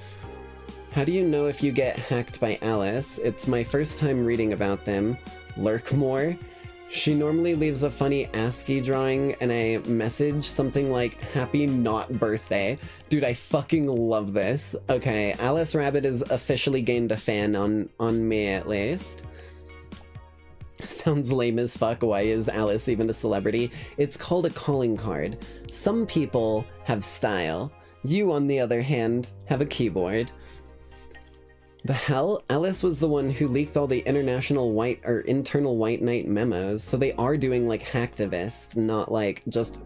How do you know if you get hacked by Alice? It's my first time reading about them. Lurk more? She normally leaves a funny ASCII drawing and a message, something like, happy not birthday. Dude, I fucking love this. Okay, Alice Rabbit has officially gained a fan on me, at least. Sounds lame as fuck. Why is Alice even a celebrity? It's called a calling card. Some people have style. You, on the other hand, have a keyboard. The hell? Alice was the one who leaked all the internal White Knight memos, so they are doing like hacktivist, not like just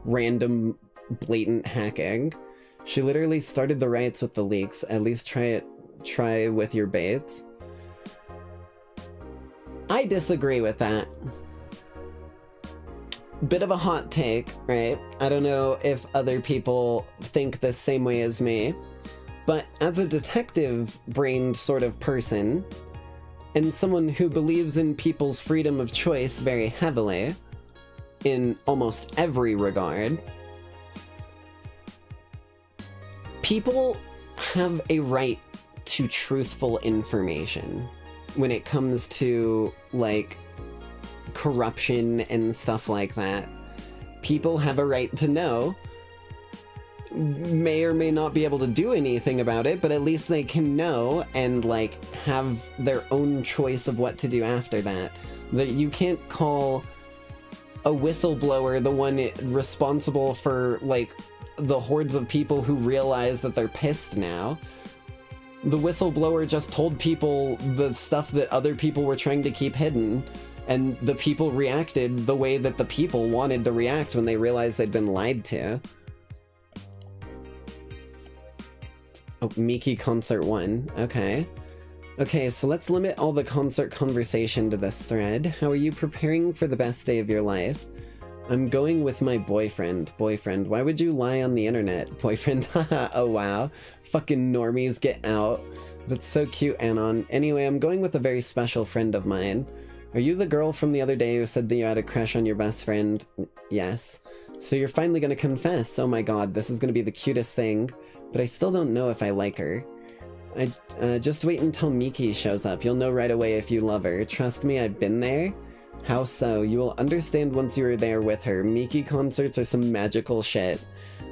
random blatant hacking. She literally started the riots with the leaks. At least try with your baits. I disagree with that. Bit of a hot take, right? I don't know if other people think the same way as me, but as a detective-brained sort of person, and someone who believes in people's freedom of choice very heavily, in almost every regard, people have a right to truthful information when it comes to, like, corruption and stuff like that. People have a right to know. May or may not be able to do anything about it, but at least they can know and, like, have their own choice of what to do after that. That you can't call a whistleblower the one responsible for, like, the hordes of people who realize that they're pissed now. The whistleblower just told people the stuff that other people were trying to keep hidden, and the people reacted the way that the people wanted to react when they realized they'd been lied to. Oh, Miki Concert 1. Okay. Okay, so let's limit all the concert conversation to this thread. How are you preparing for the best day of your life? I'm going with my boyfriend. Boyfriend. Why would you lie on the internet? Boyfriend. Haha. Oh wow. Fucking normies, get out. That's so cute, Anon. Anyway, I'm going with a very special friend of mine. Are you the girl from the other day who said that you had a crush on your best friend? Yes. So you're finally gonna confess. Oh my god, this is gonna be the cutest thing. But I still don't know if I like her. Just wait until Miki shows up. You'll know right away if you love her. Trust me, I've been there. How so? You will understand once you are there with her. Miki concerts are some magical shit.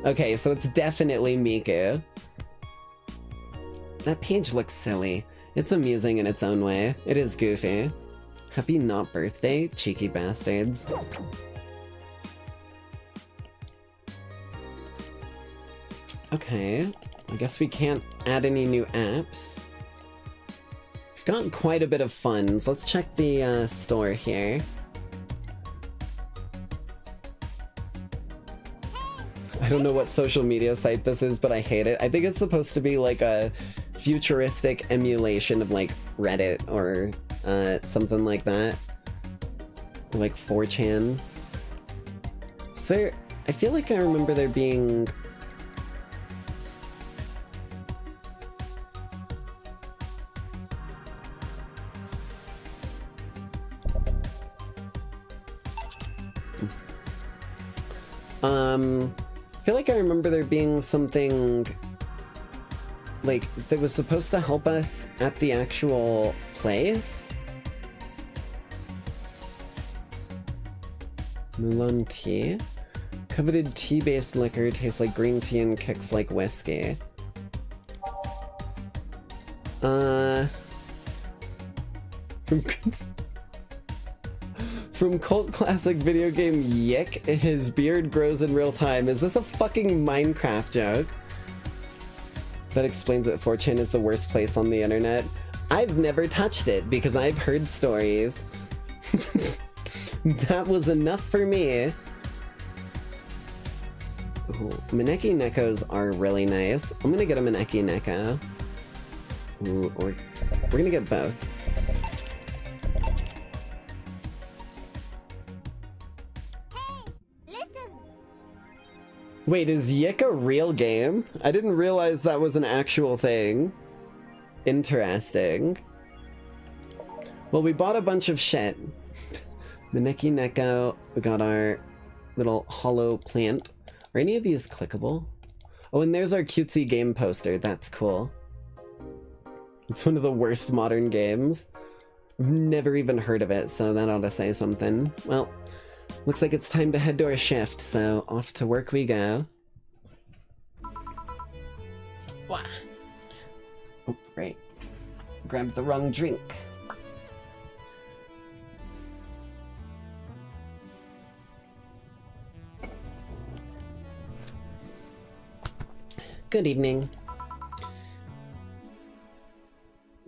Okay, so it's definitely Miku. That page looks silly. It's amusing in its own way. It is goofy. Happy not birthday, cheeky bastards. Okay, I guess we can't add any new apps. We've gotten quite a bit of funds. Let's check the store here. I don't know what social media site this is, but I hate it. I think it's supposed to be like a futuristic emulation of like Reddit or something like that. Like 4chan. Is there... I feel like I remember there being... I feel like I remember there being something like that was supposed to help us at the actual place. Mulan tea. Coveted tea-based liquor tastes like green tea and kicks like whiskey. From cult classic video game Yick, his beard grows in real time. Is this a fucking Minecraft joke? That explains that 4chan is the worst place on the internet. I've never touched it because I've heard stories. That was enough for me. Ooh, Maneki Nekos are really nice. I'm gonna get a Maneki Neko. Ooh, or we're gonna get both. Wait, is Yick a real game? I didn't realize that was an actual thing. Interesting. Well, we bought a bunch of shit. Maneki Neko, we got our little hollow plant. Are any of these clickable? Oh, and there's our cutesy game poster. That's cool. It's one of the worst modern games. I've never even heard of it, so that ought to say something. Well, looks like it's time to head to our shift, so off to work we go. Wah. Oh, right. Grabbed the wrong drink. Good evening.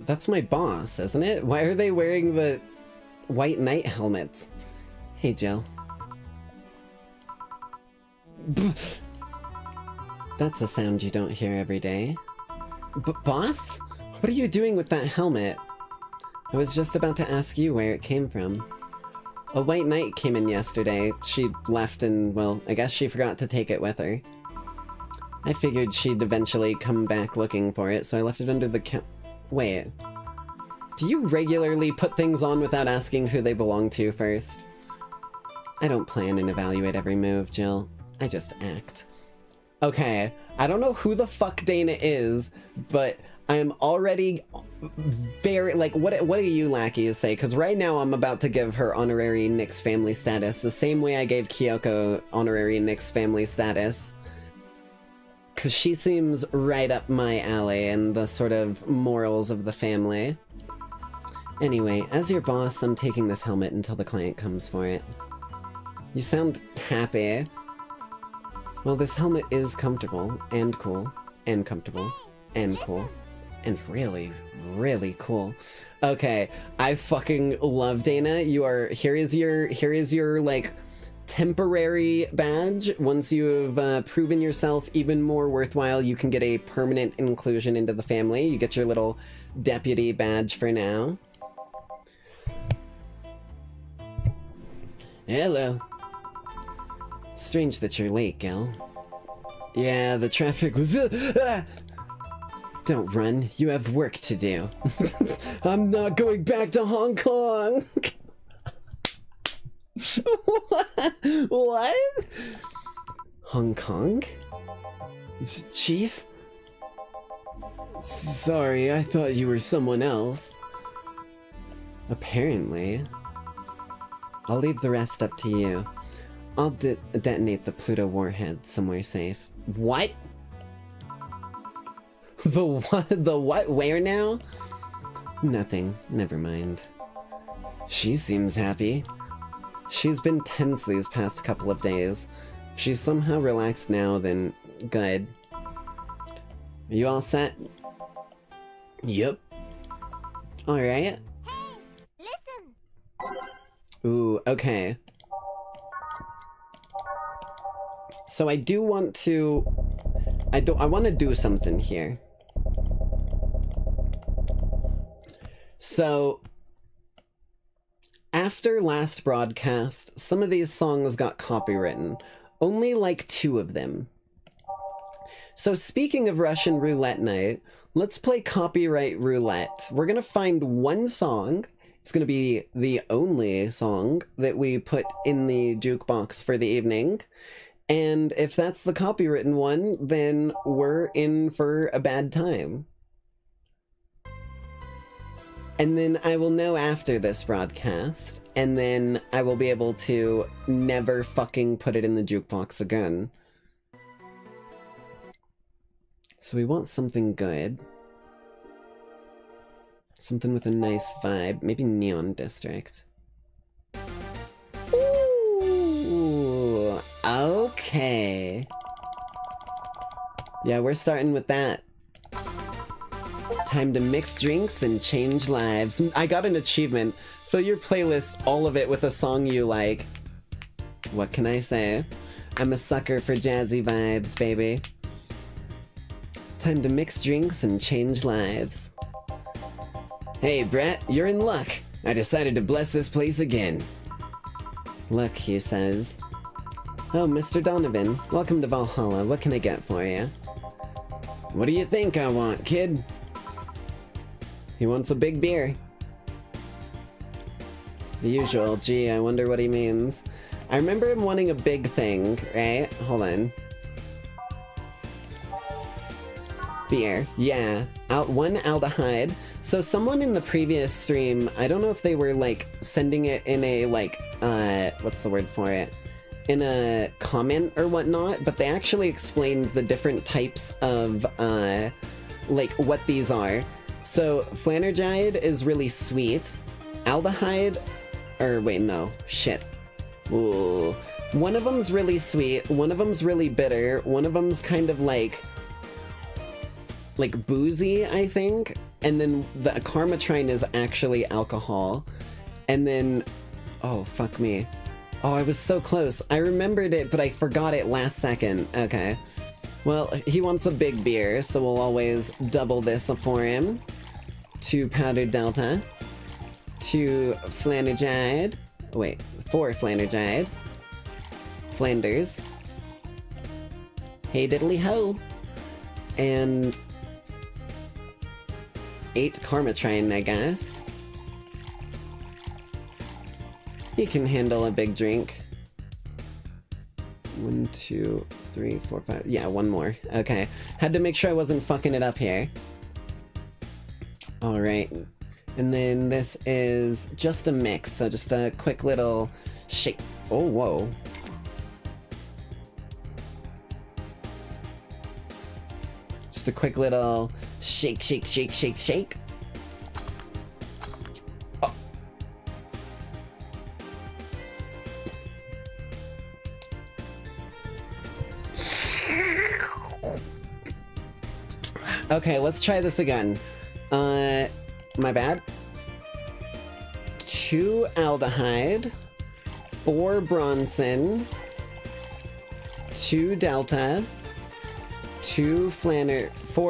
That's my boss, isn't it? Why are they wearing the white knight helmets? Hey, Jill. That's a sound you don't hear every day. Boss? What are you doing with that helmet? I was just about to ask you where it came from. A white knight came in yesterday. She left and, well, I guess she forgot to take it with her. I figured she'd eventually come back looking for it, so I left it under the Wait. Do you regularly put things on without asking who they belong to first? I don't plan and evaluate every move, Jill. I just act. Okay, I don't know who the fuck Dana is, but I'm already very, like, what do you Lackeys say? Because right now I'm about to give her honorary Nyx family status, the same way I gave Kyoko honorary Nyx family status. Because she seems right up my alley and the sort of morals of the family. Anyway, as your boss, I'm taking this helmet until the client comes for it. You sound happy. Well, this helmet is comfortable, and cool, and comfortable, and cool, and really, really cool. Okay, I fucking love Dana. Here is your, like, temporary badge. Once you've proven yourself even more worthwhile, you can get a permanent inclusion into the family. You get your little deputy badge for now. Hello. Strange that you're late, gal. Yeah, the traffic was... Don't run, you have work to do. I'm not going back to Hong Kong! What? Hong Kong? Chief? Sorry, I thought you were someone else. Apparently. I'll leave the rest up to you. I'll detonate the Pluto warhead somewhere safe. What? The what? The what? Where now? Nothing. Never mind. She seems happy. She's been tense these past couple of days. If she's somehow relaxed now, then good. Are you all set? Yep. Alright. Hey, listen! Ooh, okay. So I do want to... I want to do something here. So... After last broadcast, some of these songs got copywritten. Only like 2 of them. So speaking of Russian roulette night, let's play copyright roulette. We're gonna find one song. It's gonna be the only song that we put in the jukebox for the evening. And if that's the copywritten one, then we're in for a bad time. And then I will know after this broadcast, and then I will be able to never fucking put it in the jukebox again. So we want something good. Something with a nice vibe. Maybe Neon District. Ooh, okay. Yeah, we're starting with that. Time to mix drinks and change lives. I got an achievement. Fill your playlist, all of it, with a song you like. What can I say? I'm a sucker for jazzy vibes, baby. Time to mix drinks and change lives. Hey, Brett, you're in luck. I decided to bless this place again. Look, he says. Oh, Mr. Donovan, welcome to Valhalla. What can I get for you? What do you think I want, kid? He wants a big beer. The usual. Gee, I wonder what he means. I remember him wanting a big thing, right? Hold on. Beer. Yeah. One aldehyde. So someone in the previous stream, I don't know if they were, like, sending it in a, like, what's the word for it? In a comment or whatnot, but they actually explained the different types of, like, what these are. So, Flanergide is really sweet. Aldehyde... Or, wait, no. Shit. Ooh. One of them's really sweet, one of them's really bitter, one of them's kind of like boozy, I think. and then the Karmatrine is actually alcohol, and then, oh, fuck me. Oh, I was so close. I remembered it, but I forgot it last second. Okay. Well, he wants a big beer, so we'll always double this for him. 2 powdered Delta. 2 Flannergide. Wait, 4 Flannergide. Flanders. Hey diddly ho. And 8 Karmatrine, I guess. He can handle a big drink. 1, 2, 3, 4, 5. Yeah, one more. Okay. Had to make sure I wasn't fucking it up here. Alright. And then this is just a mix, so just a quick little shake. Oh, whoa. Just a quick little shake, shake, shake, shake, shake. Oh. Okay, let's try this again. My bad. 2 aldehyde, 4 Bronson, 2 Delta, 4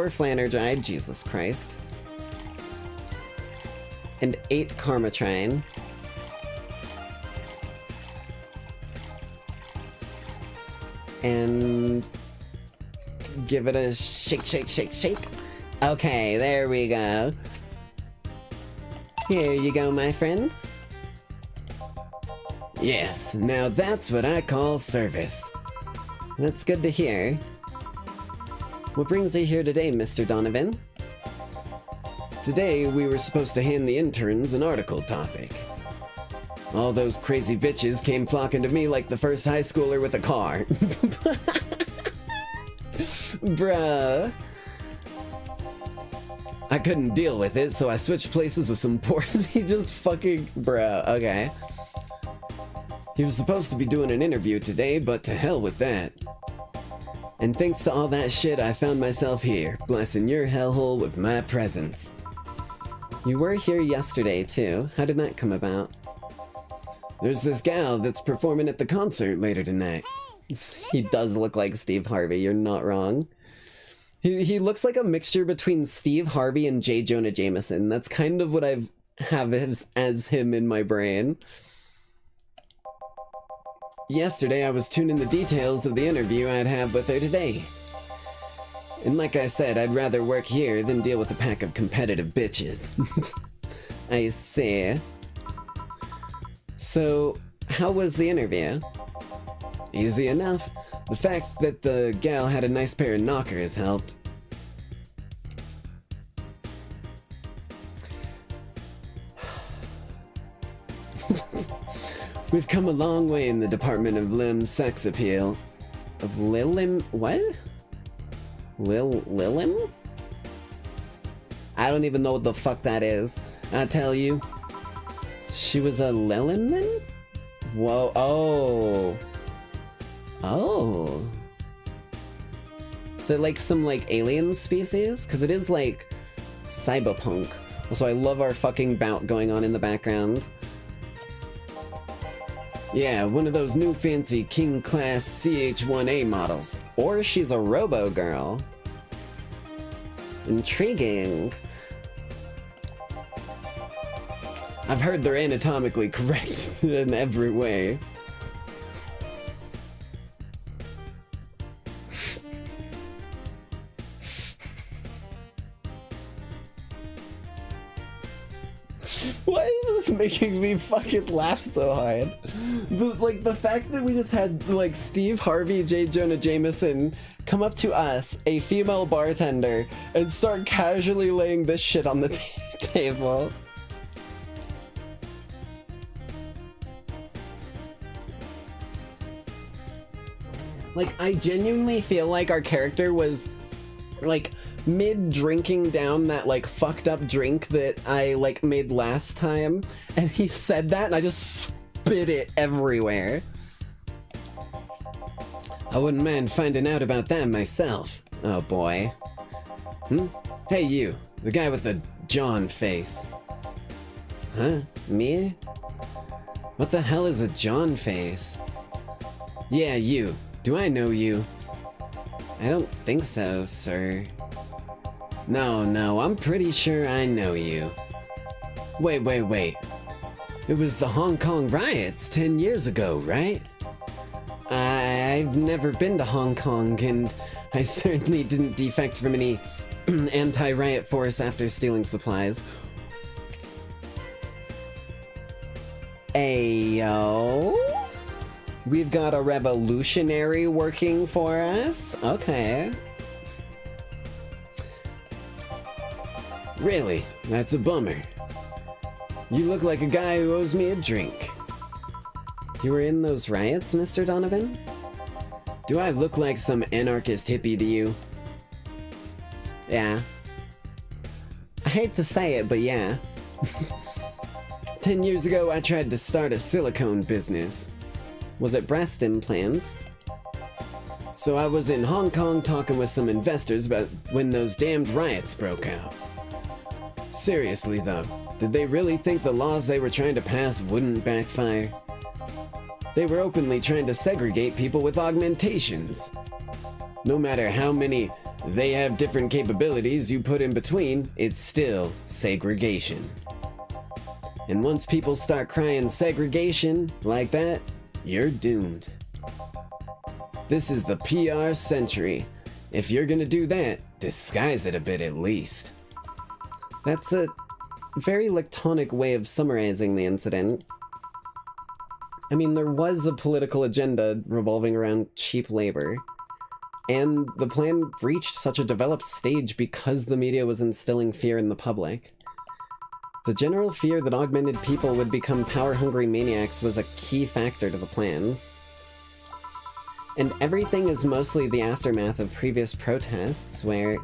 Flannergide, Jesus Christ, and 8 Karmatrine. And give it a shake, shake, shake, shake. Okay, there we go. Here you go, my friend. Yes, now that's what I call service. That's good to hear. What brings you here today, Mr. Donovan? Today, we were supposed to hand the interns an article topic. All those crazy bitches came flocking to me like the first high schooler with a car. Bruh. I couldn't deal with it, so I switched places with some poor... He just fucking... Bruh, okay. He was supposed to be doing an interview today, but to hell with that. And thanks to all that shit, I found myself here, blessing your hellhole with my presence. You were here yesterday, too. How did that come about? There's this gal that's performing at the concert later tonight. He does look like Steve Harvey, you're not wrong. He looks like a mixture between Steve Harvey and J. Jonah Jameson. That's kind of what I have as him in my brain. Yesterday I was tuning the details of the interview I'd have with her today. And like I said, I'd rather work here than deal with a pack of competitive bitches. I see. So, how was the interview? Easy enough. The fact that the gal had a nice pair of knockers helped. We've come a long way in the department of limb sex appeal. Of Lilim... what? Lilim? I don't even know what the fuck that is. I tell you. She was a Lilim then? Whoa, oh. Oh. Is it like some like alien species? Because it is like Cyberpunk. Also, I love our fucking bout going on in the background. Yeah, one of those new fancy King Class CH-1A models. Or she's a robo-girl. Intriguing. I've heard they're anatomically correct in every way. Why is this making me fucking laugh so hard? The fact that we just had, like, Steve Harvey, J. Jonah Jameson come up to us, a female bartender, and start casually laying this shit on the table. Like, I genuinely feel like our character was, like, mid-drinking down that, like, fucked up drink that I, like, made last time, and he said that, and I just spit it everywhere. I wouldn't mind finding out about that myself. Oh, boy. Hey, you. The guy with the John face. Huh? Me? What the hell is a John face? Yeah, you. Do I know you? I don't think so, sir. No, I'm pretty sure I know you. Wait. It was the Hong Kong riots 10 years ago, right? I've never been to Hong Kong, and I certainly didn't defect from any anti-riot force after stealing supplies. Ayo? We've got a revolutionary working for us? Okay. Really? That's a bummer. You look like a guy who owes me a drink. You were in those riots, Mr. Donovan? Do I look like some anarchist hippie to you? Yeah. I hate to say it, but yeah. 10 years ago, I tried to start a silicone business. Was it breast implants? So I was in Hong Kong talking with some investors about when those damned riots broke out. Seriously though, did they really think the laws they were trying to pass wouldn't backfire? They were openly trying to segregate people with augmentations. No matter how many they have different capabilities you put in between, it's still segregation. And once people start crying segregation like that, you're doomed. This is the PR century. If you're gonna do that, disguise it a bit at least. That's a very laconic way of summarizing the incident. I mean, there was a political agenda revolving around cheap labor, and the plan reached such a developed stage because the media was instilling fear in the public. The general fear that augmented people would become power-hungry maniacs was a key factor to the plans. And everything is mostly the aftermath of previous protests where,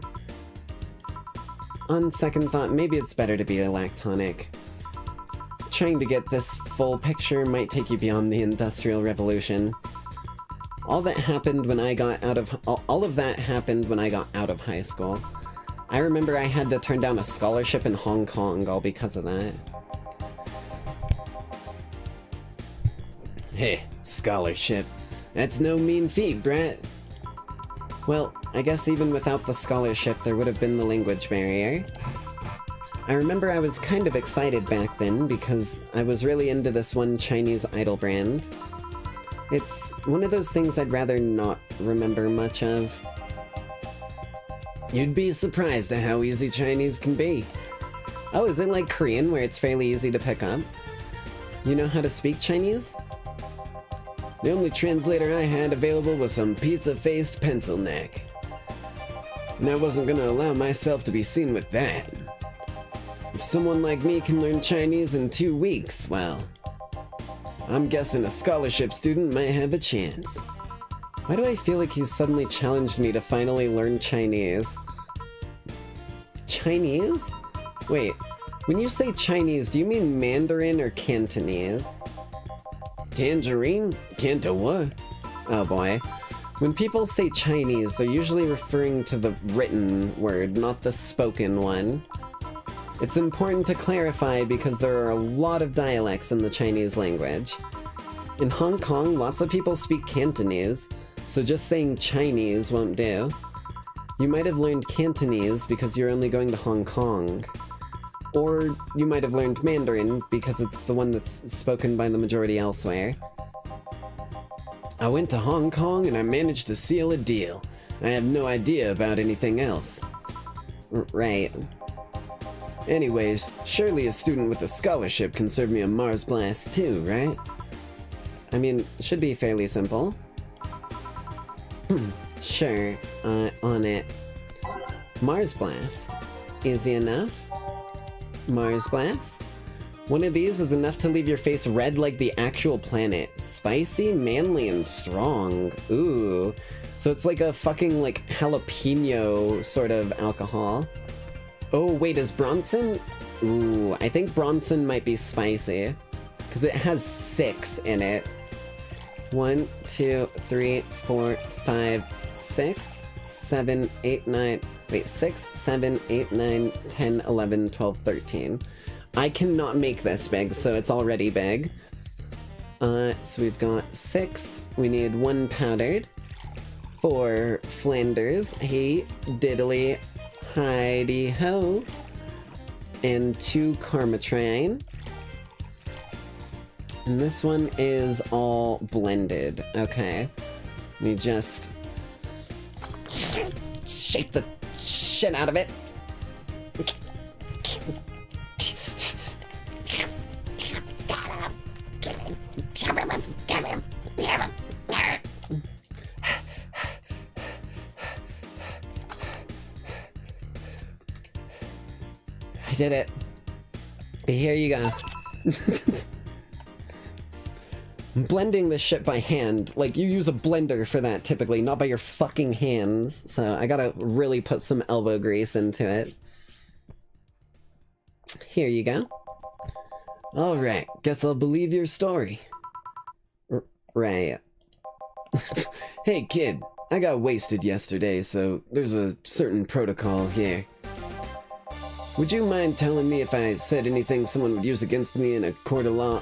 on second thought, maybe it's better to be laconic. Trying to get this full picture might take you beyond the Industrial Revolution. All of that happened when I got out of high school. I remember I had to turn down a scholarship in Hong Kong all because of that. Hey, scholarship. That's no mean feat, Brett. Well, I guess even without the scholarship, there would have been the language barrier. I remember I was kind of excited back then because I was really into this one Chinese idol brand. It's one of those things I'd rather not remember much of. You'd be surprised at how easy Chinese can be. Oh, is it like Korean where it's fairly easy to pick up? You know how to speak Chinese? The only translator I had available was some pizza-faced pencil neck. And I wasn't gonna allow myself to be seen with that. If someone like me can learn Chinese in 2 weeks, well, I'm guessing a scholarship student might have a chance. Why do I feel like he's suddenly challenged me to finally learn Chinese? Chinese? Wait, when you say Chinese, do you mean Mandarin or Cantonese? Tangerine? Canto what? Oh boy. When people say Chinese, they're usually referring to the written word, not the spoken one. It's important to clarify because there are a lot of dialects in the Chinese language. In Hong Kong, lots of people speak Cantonese, so just saying Chinese won't do. You might have learned Cantonese because you're only going to Hong Kong. Or you might have learned Mandarin because it's the one that's spoken by the majority elsewhere. I went to Hong Kong and I managed to seal a deal. I have no idea about anything else. Right. Anyways, surely a student with a scholarship can serve me a Mars Blast too, right? I mean, it should be fairly simple. Sure, on it. Mars Blast. Easy enough. Mars Blast. One of these is enough to leave your face red like the actual planet. Spicy, manly, and strong. Ooh. So it's like a fucking, like, jalapeno sort of alcohol. Oh, wait, is Bronson? Ooh, I think Bronson might be spicy. Because it has 6 in it. 1, 2, 3, 4, 5, 6. 7, 8, 9, wait, 6, 7, 8, 9, 10, 11, 12, 13. I cannot make this big, so it's already big. So we've got 6, we need 1 powdered. 4 Flanders, hey diddly, hidey ho. And 2 Karmatrine. And this one is all blended. Okay. Let me just shake the shit out of it. I did it. Here you go. I'm blending this shit by hand. Like, you use a blender for that typically, not by your fucking hands. So I gotta really put some elbow grease into it. Here you go. Alright, guess I'll believe your story. Right. Hey kid, I got wasted yesterday, so there's a certain protocol here. Would you mind telling me if I said anything someone would use against me in a court of law?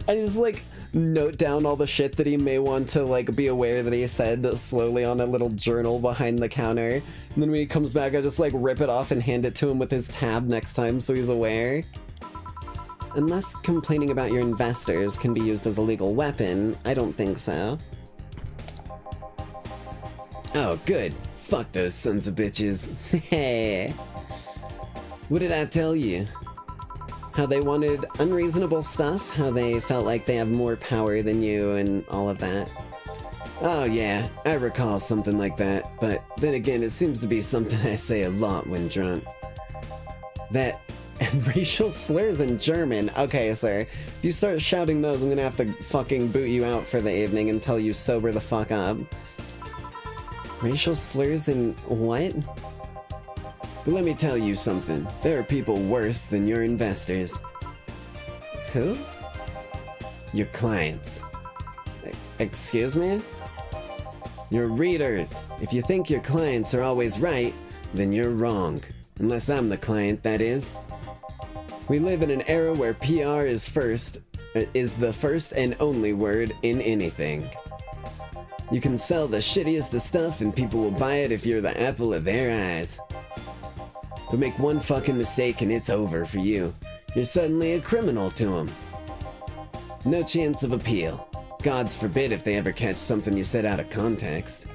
I just, like, note down all the shit that he may want to, like, be aware that he said slowly on a little journal behind the counter. And then when he comes back, I just, like, rip it off and hand it to him with his tab next time so he's aware. Unless complaining about your investors can be used as a legal weapon, I don't think so. Oh, good. Fuck those sons of bitches. Hey. What did I tell you? How they wanted unreasonable stuff, how they felt like they have more power than you, and all of that. Oh yeah, I recall something like that, but then again, it seems to be something I say a lot when drunk. That and racial slurs in German. Okay, sir. If you start shouting those, I'm gonna have to fucking boot you out for the evening until you sober the fuck up. Racial slurs in what? But let me tell you something. There are people worse than your investors. Who? Your clients. Excuse me? Your readers. If you think your clients are always right, then you're wrong. Unless I'm the client, that is. We live in an era where PR is the first and only word in anything. You can sell the shittiest of stuff and people will buy it if you're the apple of their eyes. But make one fucking mistake and it's over for you. You're suddenly a criminal to them. No chance of appeal. Gods forbid if they ever catch something you said out of context.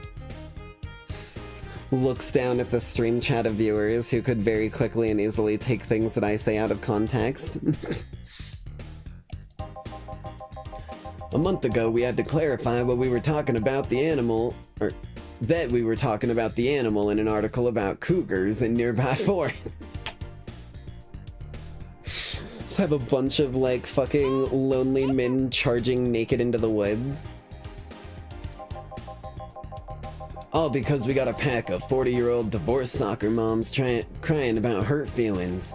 Looks down at the stream chat of viewers who could very quickly and easily take things that I say out of context. A month ago, we had to clarify what we were talking about the animal, or that we were talking about the animal in an article about cougars in nearby forests. Just have a bunch of, like, fucking lonely men charging naked into the woods. All because we got a pack of 40-year-old divorced soccer moms crying about hurt feelings.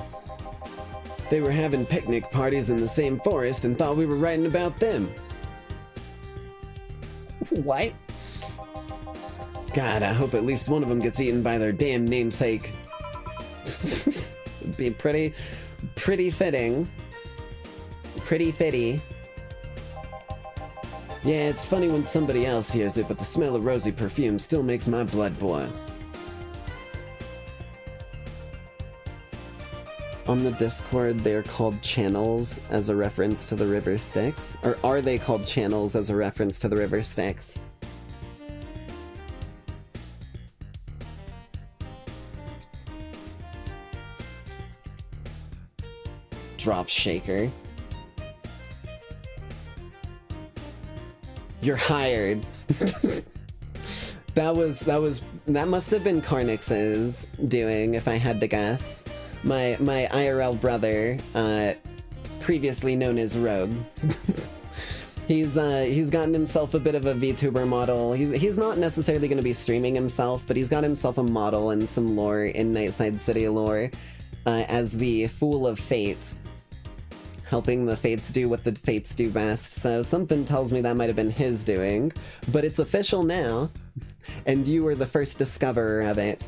They were having picnic parties in the same forest and thought we were writing about them. What? God, I hope at least one of them gets eaten by their damn namesake. It'd be pretty fitting. Pretty fitty. Yeah, it's funny when somebody else hears it, but the smell of rosy perfume still makes my blood boil. On the Discord, they're called channels as a reference to the river Styx? Or are they called channels as a reference to the river Styx? Drop shaker. You're hired. That must have been Carnix's doing, if I had to guess. My IRL brother, previously known as Rogue. He's gotten himself a bit of a VTuber model. He's not necessarily going to be streaming himself, but he's got himself a model and some lore in Nightside City lore, as the Fool of Fate. helping the Fates do what the Fates do best, so something tells me that might have been his doing. But it's official now, and you were the first discoverer of it.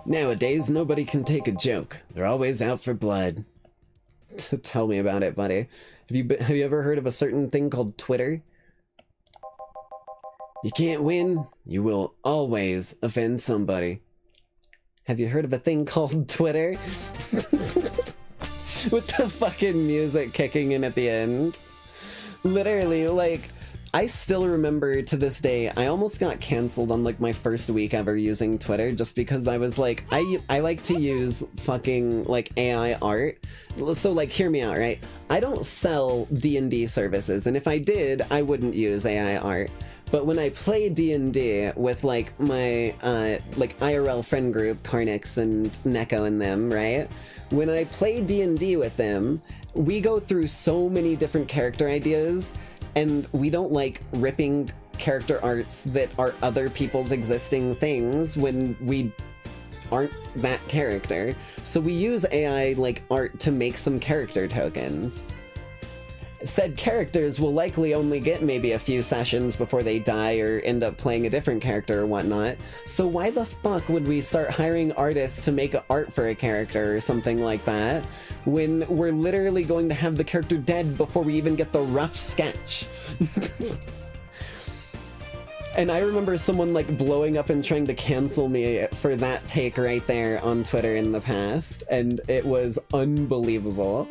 Nowadays, nobody can take a joke. They're always out for blood. Tell me about it, buddy. Have you ever heard of a certain thing called Twitter? You can't win, you will always offend somebody. Have you heard of a thing called Twitter? With the fucking music kicking in at the end. Literally, like, I still remember to this day, I almost got canceled on like my first week ever using Twitter just because I was like, I like to use fucking like AI art. So like, hear me out, right? I don't sell D&D services, and if I did, I wouldn't use AI art. But when I play D&D with like my like IRL friend group, Carnix and Neko and them, right? When I play D&D with them, we go through so many different character ideas, and we don't like ripping character arts that are other people's existing things when we aren't that character. So we use AI like art to make some character tokens. Said characters will likely only get maybe a few sessions before they die or end up playing a different character or whatnot. So why the fuck would we start hiring artists to make art for a character or something like that when we're literally going to have the character dead before we even get the rough sketch? And I remember someone like blowing up and trying to cancel me for that take right there on Twitter in the past, and it was unbelievable.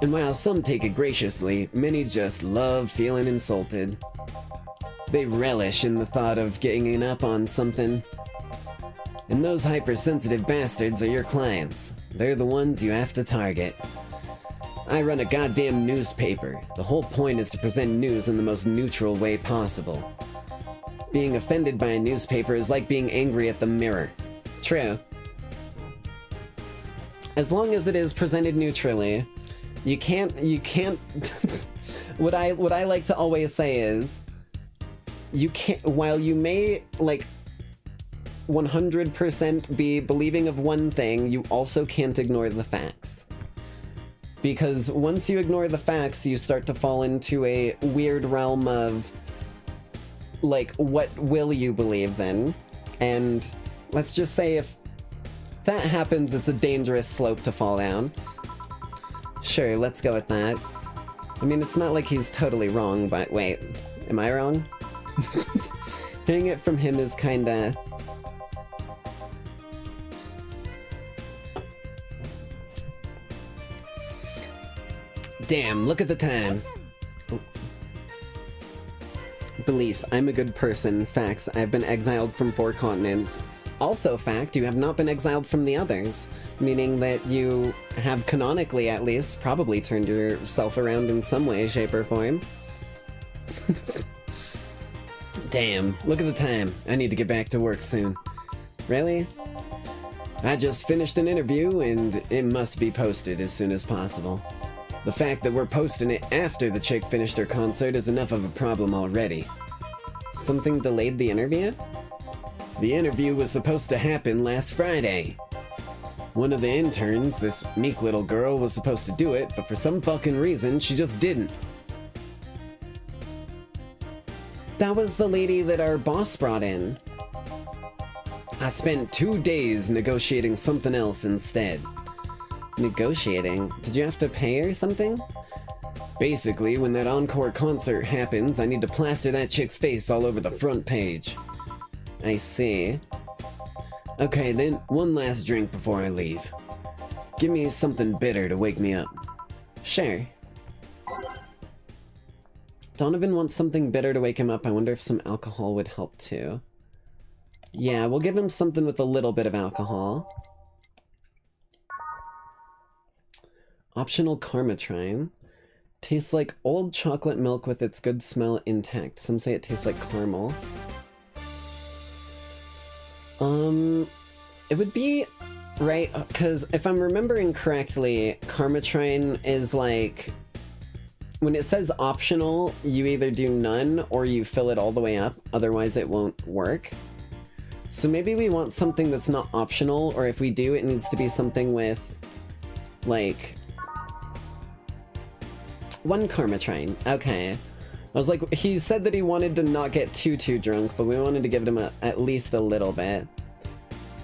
And while some take it graciously, many just love feeling insulted. They relish in the thought of getting up on something. And those hypersensitive bastards are your clients. They're the ones you have to target. I run a goddamn newspaper. The whole point is to present news in the most neutral way possible. Being offended by a newspaper is like being angry at the mirror. True. As long as it is presented neutrally, you can't what I like to always say is, you can't, while you may like 100% be believing of one thing, you also can't ignore the facts. Because once you ignore the facts, you start to fall into a weird realm of like, what will you believe then? And let's just say if that happens, it's a dangerous slope to fall down. Sure, let's go with that. I mean, it's not like he's totally wrong, but wait, am I wrong? Hearing it from him is kinda... Damn, look at the time. Belief, I'm a good person. Facts, I've been exiled from 4 continents. Also fact, you have not been exiled from the others, meaning that you have canonically, at least, probably turned yourself around in some way, shape, or form. Damn, look at the time. I need to get back to work soon. Really? I just finished an interview, and it must be posted as soon as possible. The fact that we're posting it after the chick finished her concert is enough of a problem already. Something delayed the interview? The interview was supposed to happen last Friday. One of the interns, this meek little girl, was supposed to do it, but for some fucking reason, she just didn't. That was the lady that our boss brought in. I spent 2 days negotiating something else instead. Negotiating? Did you have to pay or something? Basically, when that encore concert happens, I need to plaster that chick's face all over the front page. I see. Okay then, one last drink before I leave. Give me something bitter to wake me up. Sure. Donovan wants something bitter to wake him up. I wonder if some alcohol would help too. Yeah, we'll give him something with a little bit of alcohol. Optional Karmatrine. Tastes like old chocolate milk with its good smell intact. Some say it tastes like caramel. It would be right, because if I'm remembering correctly, Karmatrine is like, when it says optional, you either do none or you fill it all the way up, otherwise it won't work. So maybe we want something that's not optional, or if we do, it needs to be something with, like, 1 karma train. Okay. I was like, he said that he wanted to not get too drunk, but we wanted to give him at least a little bit.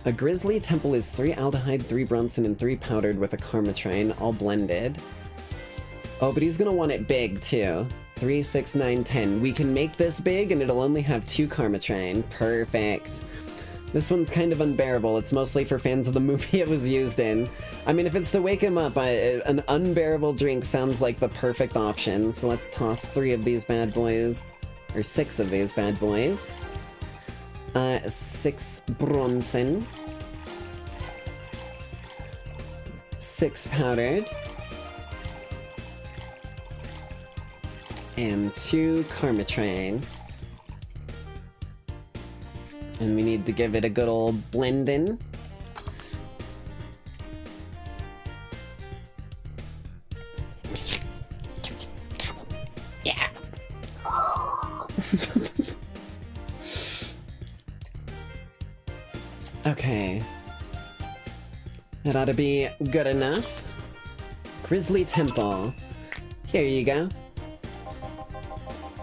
A grizzly temple is 3 aldehyde, 3 Bronson, and 3 powdered with a karma train, all blended. Oh, but he's gonna want it big, too. 3, 6, 9, 10. We can make this big, and it'll only have 2 karma train. Perfect. This one's kind of unbearable. It's mostly for fans of the movie it was used in. I mean, if it's to wake him up, an unbearable drink sounds like the perfect option. So let's toss 3 of these bad boys. Or 6 of these bad boys. 6 Bronson. 6 powdered. And 2 karma train. And we need to give it a good old blending. Yeah. Okay. That ought to be good enough. Grizzly Temple. Here you go.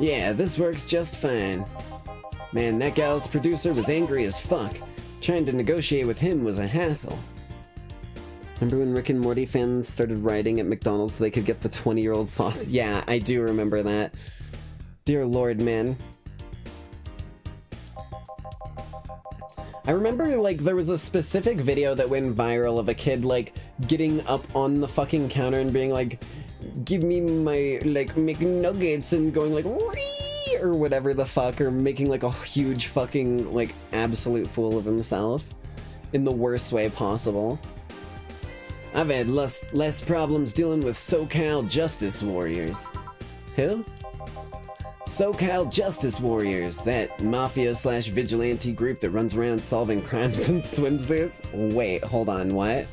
Yeah, this works just fine. Man, that gal's producer was angry as fuck. Trying to negotiate with him was a hassle. Remember when Rick and Morty fans started rioting at McDonald's so they could get the 20-year-old sauce? Yeah, I do remember that. Dear Lord, man. I remember, like, there was a specific video that went viral of a kid, like, getting up on the fucking counter and being like, give me my, like, McNuggets, and going like, whee! Or whatever the fuck, or making like a huge fucking, like, absolute fool of himself in the worst way possible. I've had less problems dealing with SoCal Justice Warriors. Who? SoCal Justice Warriors, that mafia/vigilante group that runs around solving crimes in swimsuits. Wait, hold on, what?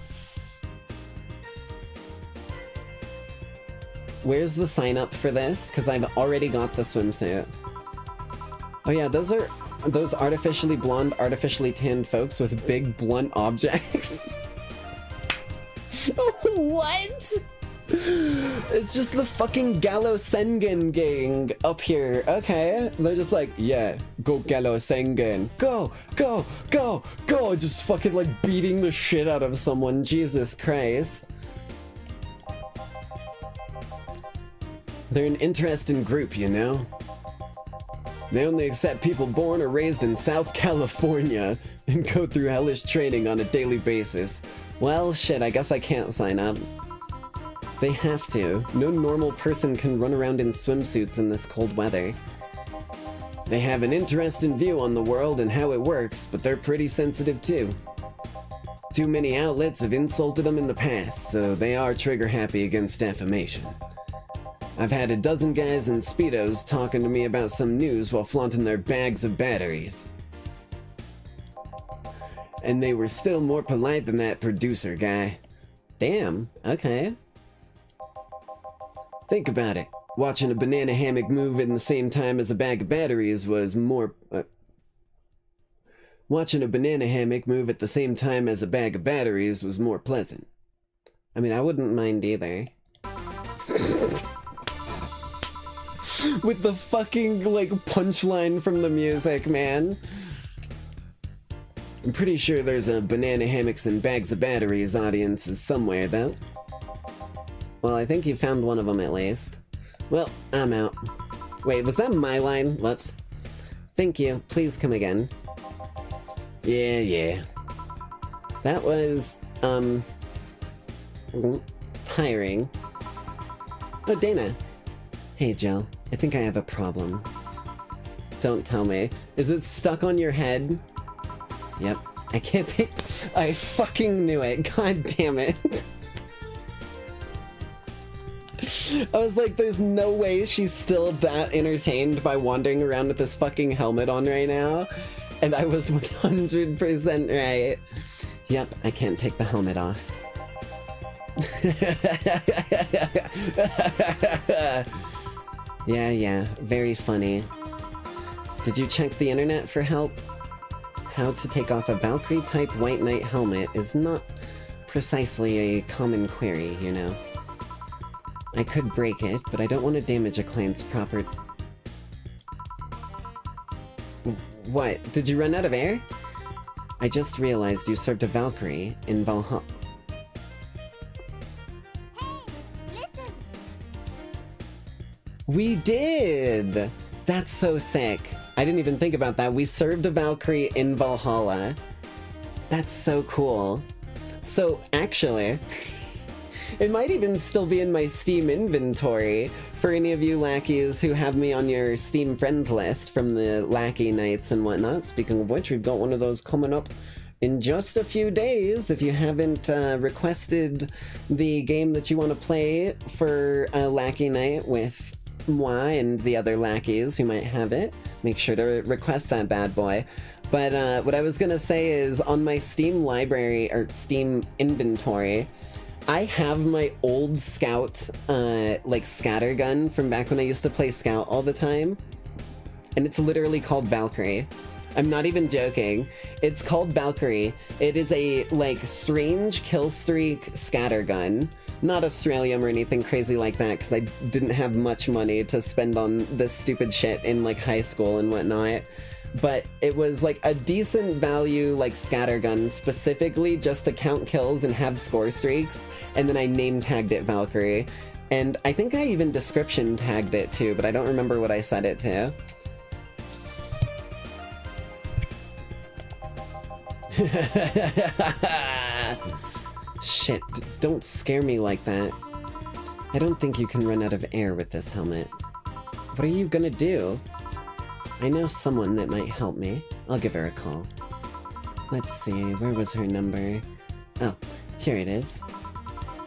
Where's the sign up for this? Because I've already got the swimsuit. Oh yeah, those are those artificially blonde, artificially tanned folks with big blunt objects. What? It's just the fucking Gallo Sengen gang up here. Okay, they're just like, yeah, go Gallo Sengen, go, go, go, go, just fucking like beating the shit out of someone. Jesus Christ. They're an interesting group, you know? They only accept people born or raised in South California and go through hellish training on a daily basis. Well, shit, I guess I can't sign up. They have to. No normal person can run around in swimsuits in this cold weather. They have an interesting view on the world and how it works, but they're pretty sensitive too. Too many outlets have insulted them in the past, so they are trigger-happy against defamation. I've had a dozen guys in Speedos talking to me about some news while flaunting their bags of batteries. And they were still more polite than that producer guy. Damn, okay. Think about it. Watching a banana hammock move in the same time as a bag of batteries was more... Watching a banana hammock move at the same time as a bag of batteries was more pleasant. I mean, I wouldn't mind either. With the fucking, like, punchline from the music, man. I'm pretty sure there's a banana hammocks and bags of batteries audience somewhere, though. Well, I think you found one of them at least. Well, I'm out. Wait, was that my line? Whoops. Thank you. Please come again. Yeah. That was, tiring. Oh, Dana. Hey, Jill. I think I have a problem. Don't tell me. Is it stuck on your head? Yep. I can't think. I fucking knew it. God damn it. I was like, there's no way she's still that entertained by wandering around with this fucking helmet on right now. And I was 100% right. Yep, I can't take the helmet off. Yeah, very funny. Did you check the internet for help? how to take off a Valkyrie-type White Knight helmet is not precisely a common query, you know. I could break it, but I don't want to damage a client's proper... What? Did you run out of air? I just realized you served a Valkyrie in Valhalla. Listen. We did! That's so sick. I didn't even think about that. We served a Valkyrie in Valhalla. That's so cool. So, actually, it might even still be in my Steam inventory for any of you Lackeys who have me on your Steam friends list from the Lackey nights and whatnot. Speaking of which, we've got one of those coming up in just a few days. If you haven't requested the game that you want to play for a Lackey night with moi and the other Lackeys who might have it, make sure to request that bad boy. But what I was gonna say is, on my Steam library, or Steam inventory, I have my old Scout, like, scattergun from back when I used to play Scout all the time. And it's literally called Valkyrie. I'm not even joking. It's called Valkyrie. It is a, like, strange killstreak scattergun. Not Australium or anything crazy like that, because I didn't have much money to spend on this stupid shit in, like, high school and whatnot. But it was, like, a decent value, like, scattergun, specifically just to count kills and have score streaks, and then I name tagged it Valkyrie. And I think I even description tagged it too, but I don't remember what I set it to. Shit, don't scare me like that. I don't think you can run out of air with this helmet. What are you gonna do? I know someone that might help me. I'll give her a call. Let's see, where was her number? Oh, here it is.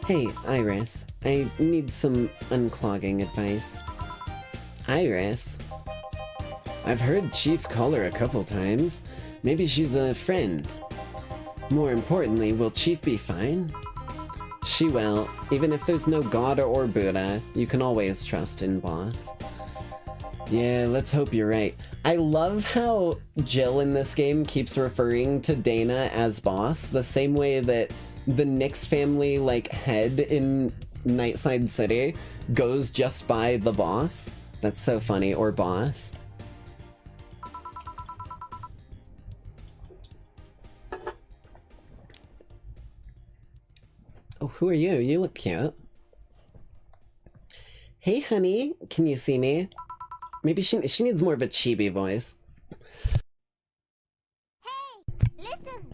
Hey, Iris. I need some unclogging advice. Iris? I've heard Chief call her a couple times. Maybe she's a friend. More importantly, will Chief be fine? She will. Even if there's no God or Buddha, you can always trust in Boss. Yeah, let's hope you're right. I love how Jill in this game keeps referring to Dana as Boss, the same way that the Nix family, like, head in Nightside City goes just by the Boss. That's so funny. Or Boss. Oh, who are you? You look cute. Hey, honey, can you see me? Maybe she needs more of a chibi voice. Listen.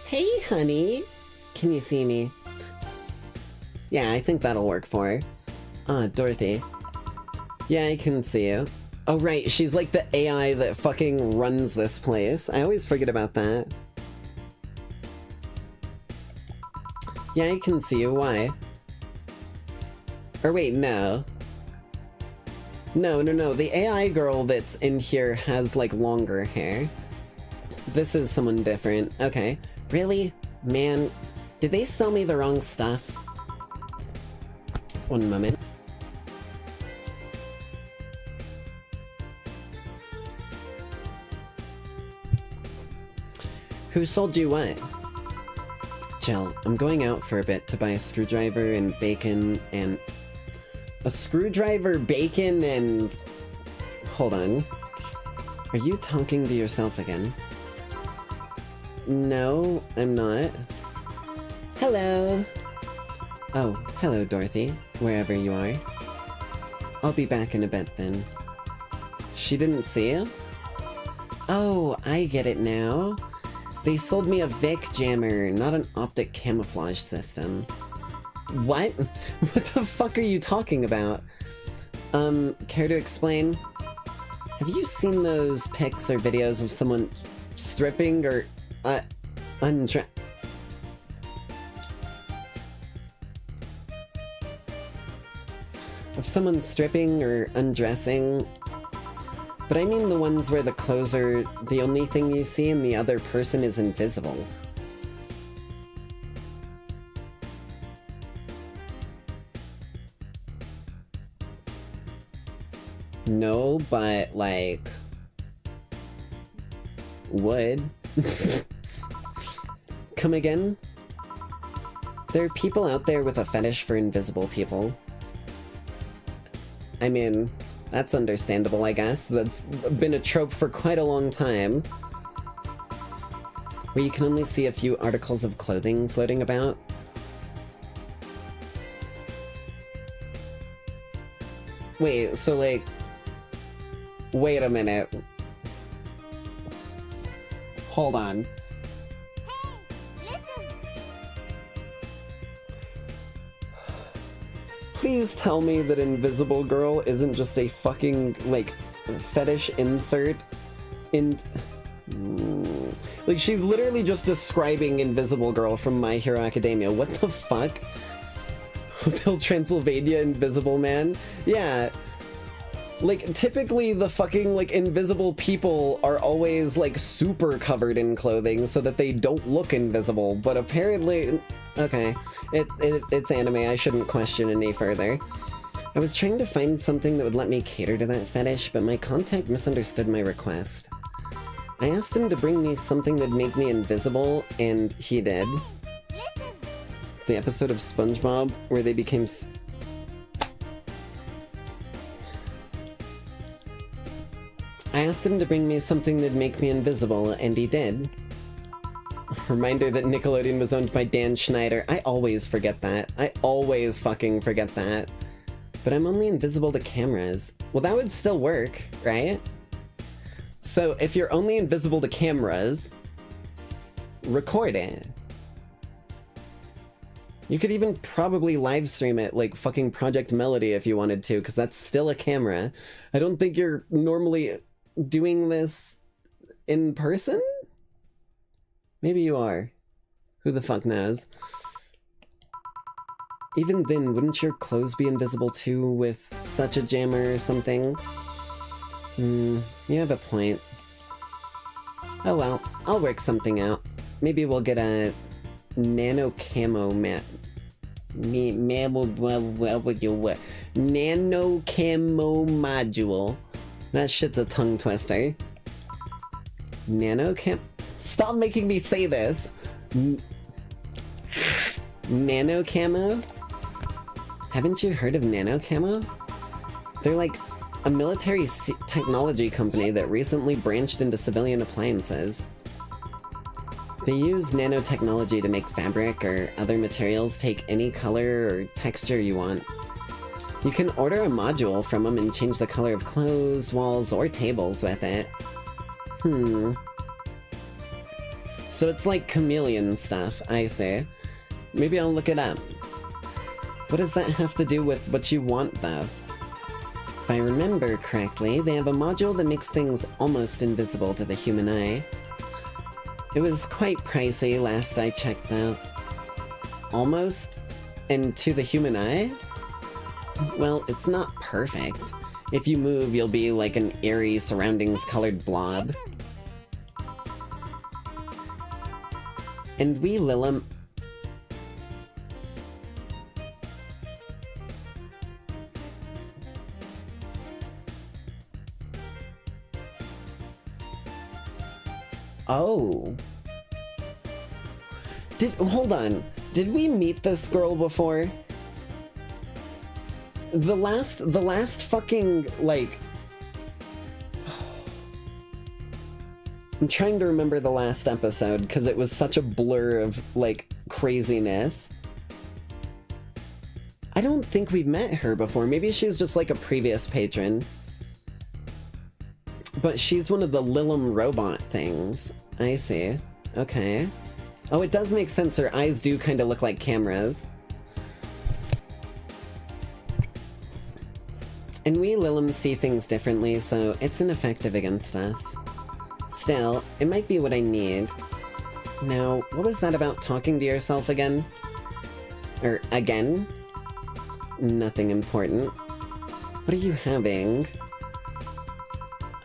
Hey, honey, can you see me? Yeah, I think that'll work for her. Dorothy. Yeah, I can see you. Oh, right, she's like the AI that fucking runs this place. I always forget about that. Yeah, I can see you. Why? Or wait, no. No. The AI girl that's in here has, like, longer hair. This is someone different. Okay. Really? Man, did they sell me the wrong stuff? One moment. Who sold you what? Jill, I'm going out for a bit to buy a screwdriver and bacon and... A screwdriver, bacon, and... Hold on. Are you talking to yourself again? No, I'm not. Hello! Oh, hello, Dorothy, wherever you are. I'll be back in a bit, then. She didn't see you? Oh, I get it now. They sold me a Vic jammer, not an optic camouflage system. What? What the fuck are you talking about? Care to explain? Have you seen those pics or videos of someone stripping or, of someone stripping or undressing? But I mean the ones where the clothes are the only thing you see and the other person is invisible. No, but, like, Would. Come again? There are people out there with a fetish for invisible people. I mean, that's understandable, I guess. That's been a trope for quite a long time. Where you can only see a few articles of clothing floating about. Wait, so like... Wait a minute. Hold on. Please tell me that Invisible Girl isn't just a fucking, like, fetish insert in... Like, she's literally just describing Invisible Girl from My Hero Academia. What the fuck? Hotel Transylvania Invisible Man? Yeah. Like, typically the fucking, like, invisible people are always, like, super covered in clothing so that they don't look invisible, but apparently... Okay, it's anime, I shouldn't question any further. I was trying to find something that would let me cater to that fetish, but my contact misunderstood my request. I asked him to bring me something that'd make me invisible, and he did. The episode of SpongeBob where they became I asked him to bring me something that'd make me invisible, and he did. Reminder that Nickelodeon was owned by Dan Schneider. I always forget that. I always fucking forget that. But I'm only invisible to cameras. Well, that would still work, right? So if you're only invisible to cameras, record it. You could even probably live stream it like fucking Project Melody if you wanted to, because that's still a camera. I don't think you're normally doing this in person? Maybe you are. Who the fuck knows? Even then, wouldn't your clothes be invisible too with such a jammer or something? You have a point. Oh well, I'll work something out. Maybe we'll get a nano camo nano camo module. That shit's a tongue twister. Nano cam. Stop making me say this. Nano camo? Haven't you heard of nano camo? They're like a military technology company that recently branched into civilian appliances. They use nanotechnology to make fabric or other materials take any color or texture you want. You can order a module from them and change the color of clothes, walls, or tables with it. So it's like chameleon stuff, I see. Maybe I'll look it up. What does that have to do with what you want, though? If I remember correctly, they have a module that makes things almost invisible to the human eye. It was quite pricey last I checked, though. Almost? And to the human eye? Well, it's not perfect. If you move, you'll be like an eerie surroundings-colored blob. And we Lilum... Oh. Hold on. Did we meet this girl before? The last fucking, like... I'm trying to remember the last episode, because it was such a blur of, like, craziness. I don't think we've met her before. Maybe she's just, like, a previous patron. But she's one of the Lilum robot things. I see. Okay. Oh, it does make sense. Her eyes do kind of look like cameras. And we Lilum see things differently, so it's ineffective against us. Still, it might be what I need. Now, what was that about talking to yourself again? Or again? Nothing important. What are you having?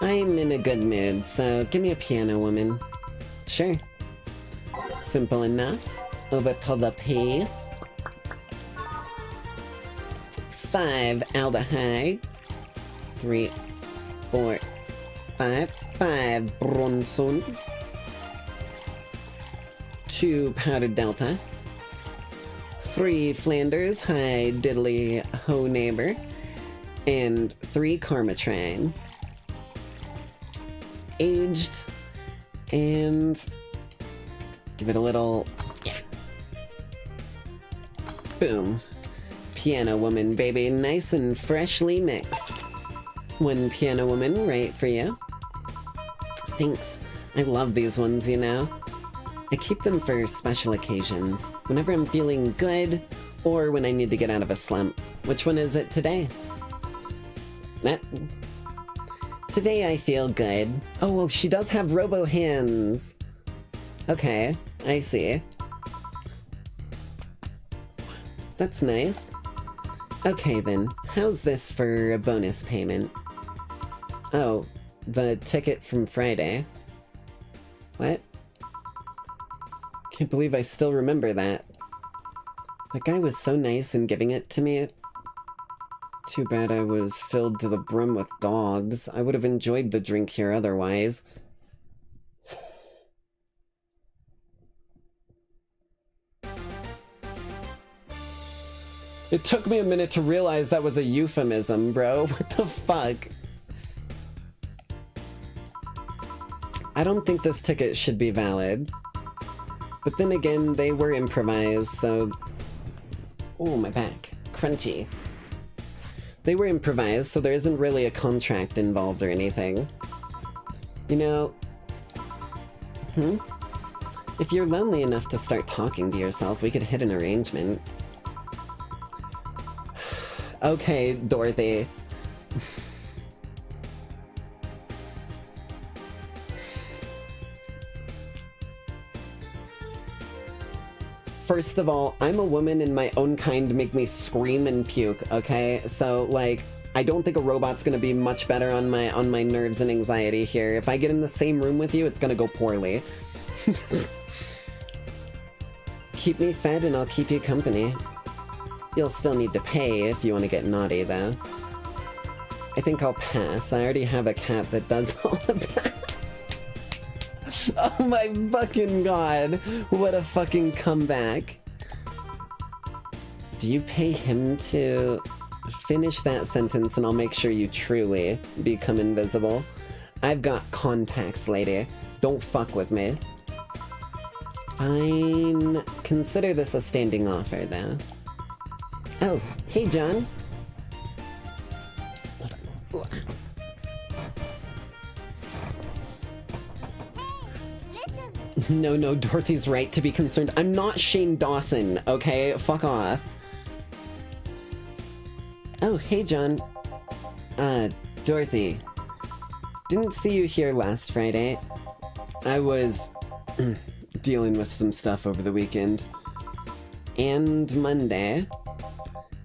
I'm in a good mood, so give me a piano, woman. Sure. Simple enough. Over to the P. 5 aldehyde. 3, 4, 5. 5 Bronson. 2 Powdered Delta, 3 Flanders, hi diddly ho neighbor, and 3 Karmatrain. Aged, and give it a little, yeah. Boom. Piano Woman, baby, nice and freshly mixed. 1 Piano Woman, right for you. Thanks. I love these ones, you know. I keep them for special occasions, whenever I'm feeling good, or when I need to get out of a slump. Which one is it today? Today I feel good. Oh, she does have robo hands. Okay, I see. That's nice. Okay then, how's this for a bonus payment? Oh, the ticket from Friday. What? Can't believe I still remember that. That guy was so nice in giving it to me. Too bad I was filled to the brim with dogs. I would have enjoyed the drink here otherwise. It took me a minute to realize that was a euphemism, bro. What the fuck? I don't think this ticket should be valid. But then again, they were improvised, so... Oh, my back. Crunchy. They were improvised, so there isn't really a contract involved or anything. You know... If you're lonely enough to start talking to yourself, we could hit an arrangement. Okay, Dorothy. First of all, I'm a woman and my own kind make me scream and puke, okay? So, like, I don't think a robot's gonna be much better on my nerves and anxiety here. If I get in the same room with you, it's gonna go poorly. Keep me fed and I'll keep you company. You'll still need to pay if you want to get naughty, though. I think I'll pass. I already have a cat that does all of that. Oh my fucking god. What a fucking comeback. Do you pay him to finish that sentence and I'll make sure you truly become invisible? I've got contacts, lady. Don't fuck with me. Fine. Consider this a standing offer, though. Oh, hey, John. No, Dorothy's right to be concerned. I'm not Shane Dawson, okay? Fuck off. Oh, hey, John. Dorothy. Didn't see you here last Friday. I was dealing with some stuff over the weekend. And Monday.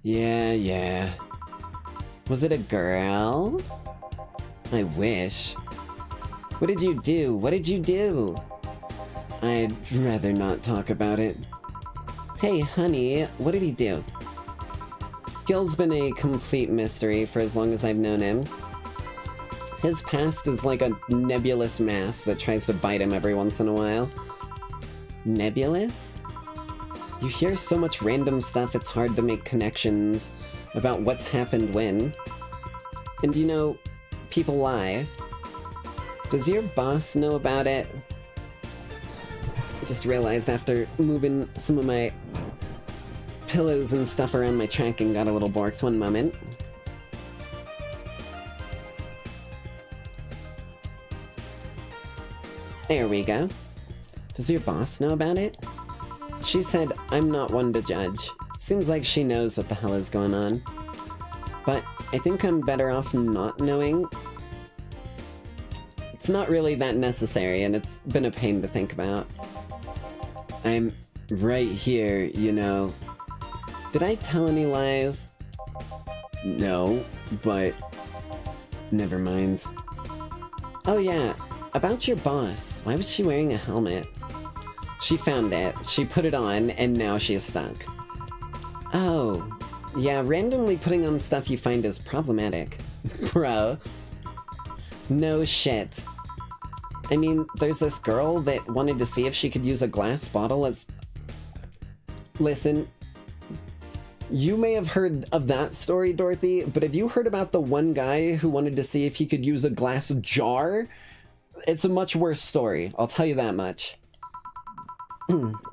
Yeah. Was it a girl? I wish. What did you do? I'd rather not talk about it. Hey, honey, what did he do? Gil's been a complete mystery for as long as I've known him. His past is like a nebulous mass that tries to bite him every once in a while. Nebulous? You hear so much random stuff, it's hard to make connections about what's happened when. And you know, people lie. Does your boss know about it? I just realized after moving some of my pillows and stuff around my tracking got a little borked. One moment. There we go. Does your boss know about it? She said, I'm not one to judge. Seems like she knows what the hell is going on. But I think I'm better off not knowing. It's not really that necessary, and it's been a pain to think about. I'm right here, you know. Did I tell any lies? No, but never mind. Oh yeah, about your boss. Why was she wearing a helmet? She found it, she put it on, and now she's stuck. Oh, yeah, randomly putting on stuff you find is problematic. Bro. No shit. I mean, there's this girl that wanted to see if she could use a glass bottle as... Listen, you may have heard of that story, Dorothy, but have you heard about the one guy who wanted to see if he could use a glass jar? It's a much worse story, I'll tell you that much.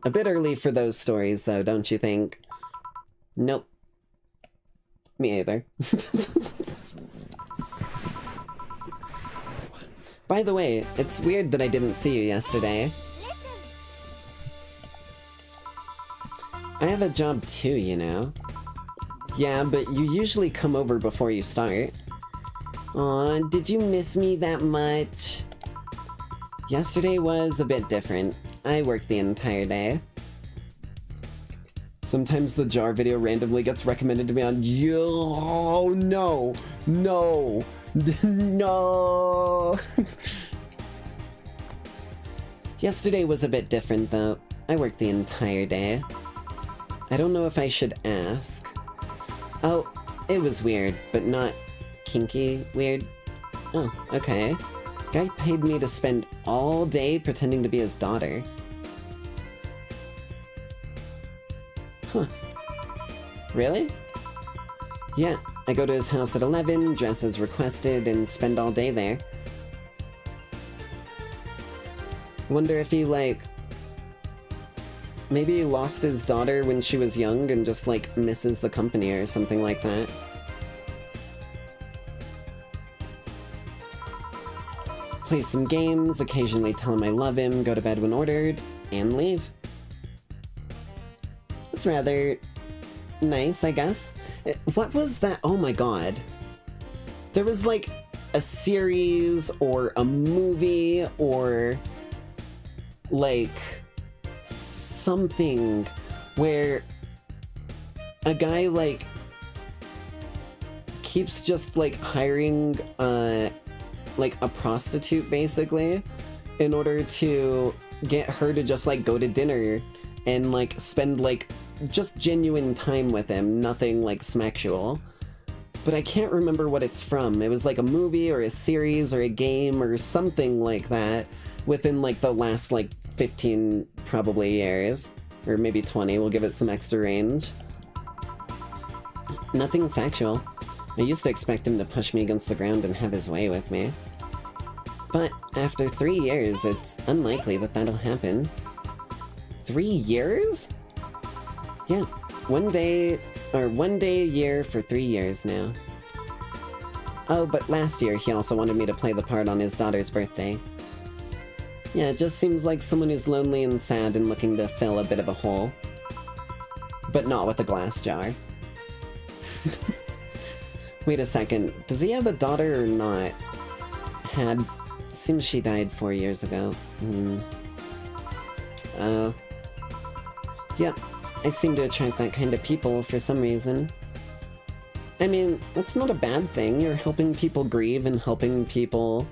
A bit early for those stories, though, don't you think? Nope. Me either. By the way, it's weird that I didn't see you yesterday. I have a job too, you know. Yeah, but you usually come over before you start. Aw, did you miss me that much? Yesterday was a bit different. I worked the entire day. Sometimes the jar video randomly gets recommended to me on oh no, no, no. Yesterday was a bit different though. I worked the entire day. I don't know if I should ask. Oh, it was weird, but not kinky weird. Oh, okay. Guy paid me to spend all day pretending to be his daughter. Huh. Really? Yeah, I go to his house at 11, dress as requested, and spend all day there. Wonder if he, like... Maybe he lost his daughter when she was young and just, like, misses the company or something like that. Play some games, occasionally tell him I love him, go to bed when ordered, and leave. That's rather nice, I guess. What was that? Oh my god. There was like a series or a movie or like something where a guy like keeps just like hiring like a prostitute basically in order to get her to just like go to dinner and like spend like just genuine time with him, nothing like sexual. But I can't remember what it's from. It was like a movie or a series or a game or something like that within like the last like 15 probably years, or maybe 20. We'll give it some extra range. Nothing sexual. I used to expect him to push me against the ground and have his way with me. But after 3 years, it's unlikely that that'll happen. 3 years? Yeah, one day a year for 3 years now. Oh, but last year he also wanted me to play the part on his daughter's birthday. Yeah, it just seems like someone who's lonely and sad and looking to fill a bit of a hole. But not with a glass jar. Wait a second, does he have a daughter or not? Had. Seems she died 4 years ago. Oh. Yep, I seem to attract that kind of people for some reason. I mean, that's not a bad thing. You're helping people grieve and helping people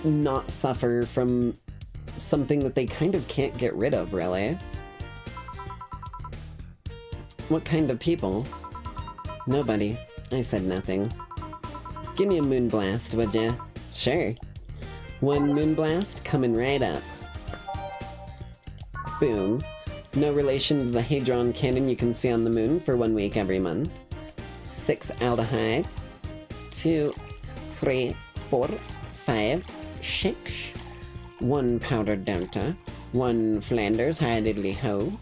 not suffer from something that they kind of can't get rid of, really. What kind of people? Nobody. I said nothing. Give me a moonblast, would ya? Sure. One moonblast coming right up. Boom. No relation to the Hadron cannon you can see on the moon for 1 week every month. 6 aldehyde. 2, 3, 4, 5, 6. 1 powder delta. 1 Flanders high diddly ho.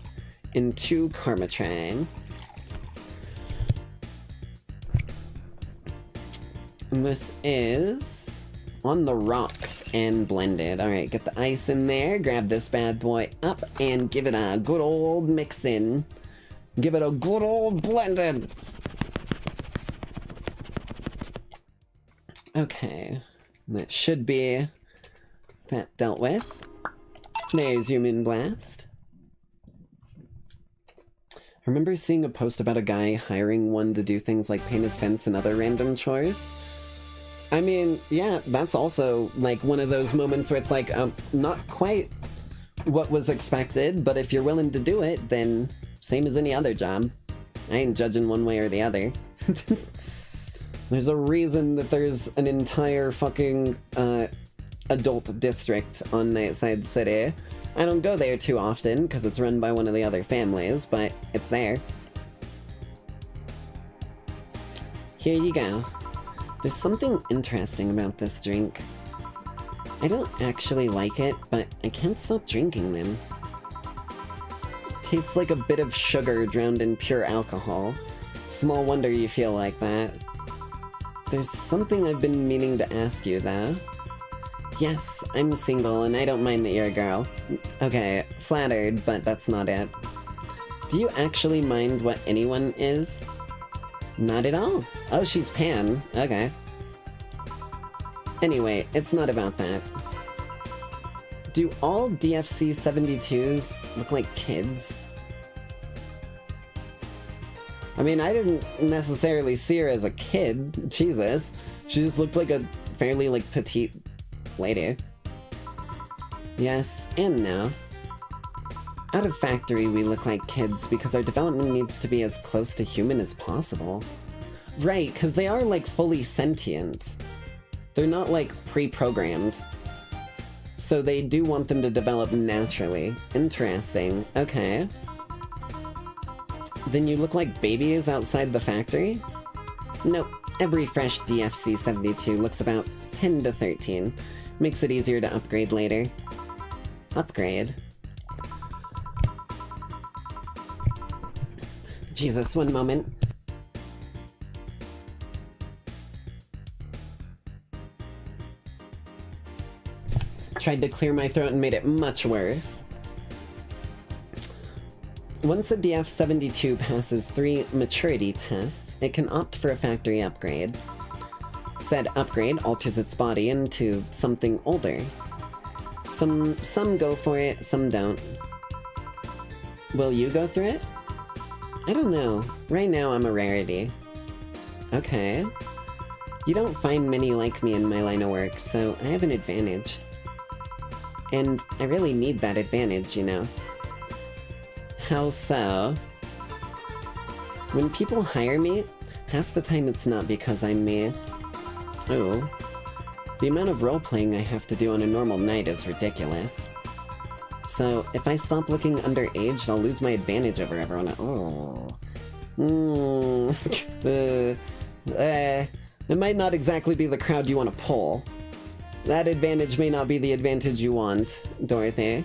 And 2 carbotrine. And this is on the rocks and blended. Alright, get the ice in there, grab this bad boy up, and give it a good old mix in. Give it a good old blended. Okay, that should be that dealt with. There's your moonblast. I remember seeing a post about a guy hiring one to do things like paint his fence and other random chores. I mean, yeah, that's also, like, one of those moments where it's like, not quite what was expected, but if you're willing to do it, then same as any other job. I ain't judging one way or the other. There's a reason that there's an entire fucking, adult district on Nightside City. I don't go there too often because it's run by one of the other families, but it's there. Here you go. There's something interesting about this drink. I don't actually like it, but I can't stop drinking them. Tastes like a bit of sugar drowned in pure alcohol. Small wonder you feel like that. There's something I've been meaning to ask you, though. Yes, I'm single, and I don't mind that you're a girl. Okay, flattered, but that's not it. Do you actually mind what anyone is? Not at all. Oh, she's pan. Okay. Anyway, it's not about that. Do all DFC 72s look like kids? I mean, I didn't necessarily see her as a kid. Jesus. She just looked like a fairly, like, petite lady. Yes, and no. Out of factory, we look like kids because our development needs to be as close to human as possible. Right, because they are, like, fully sentient. They're not, like, pre-programmed. So they do want them to develop naturally. Interesting. Okay. Then you look like babies outside the factory? Nope. Every fresh DFC 72 looks about 10 to 13. Makes it easier to upgrade later. Upgrade? Jesus, one moment. Tried to clear my throat and made it much worse. Once a DF-72 passes 3 maturity tests, it can opt for a factory upgrade. Said upgrade alters its body into something older. Some go for it, some don't. Will you go through it? I don't know. Right now I'm a rarity. Okay. You don't find many like me in my line of work, so I have an advantage. And I really need that advantage, you know. How so? When people hire me, half the time it's not because I'm me. Ooh. The amount of role-playing I have to do on a normal night is ridiculous. So, if I stop looking underage, I'll lose my advantage over everyone. Oh. It might not exactly be the crowd you want to pull. That advantage may not be the advantage you want, Dorothy.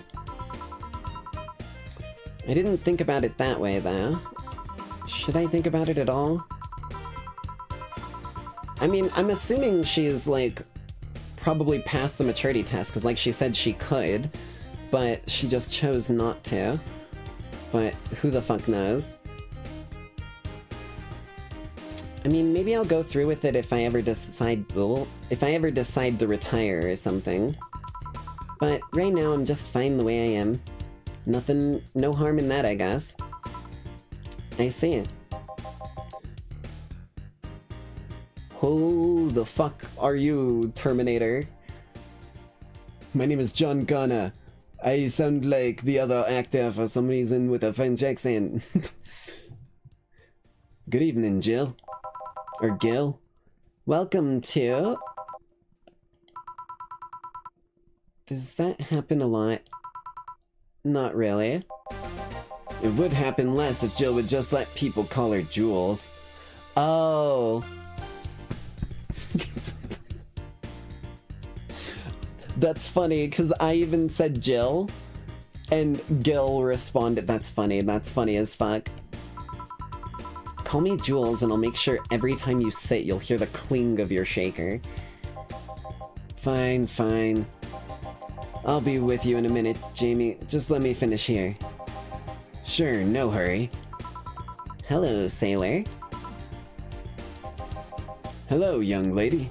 I didn't think about it that way, though. Should I think about it at all? I mean, I'm assuming she's, like, probably passed the maturity test, because, like, she said she could, but she just chose not to. But who the fuck knows? I mean, maybe I'll go through with it if I ever decide, well, if I ever decide to retire or something. But right now, I'm just fine the way I am. Nothing, no harm in that, I guess. I see. Who the fuck are you, Terminator? My name is John Connor. I sound like the other actor for some reason with a French accent. Good evening, Jill. Or Gil. Welcome to... Does that happen a lot? Not really. It would happen less if Jill would just let people call her Jules. Oh. That's funny, because I even said Jill, and Gil responded, that's funny as fuck. Call me Jules, and I'll make sure every time you sit, you'll hear the cling of your shaker. Fine, fine. I'll be with you in a minute, Jamie. Just let me finish here. Sure, no hurry. Hello, sailor. Hello, young lady.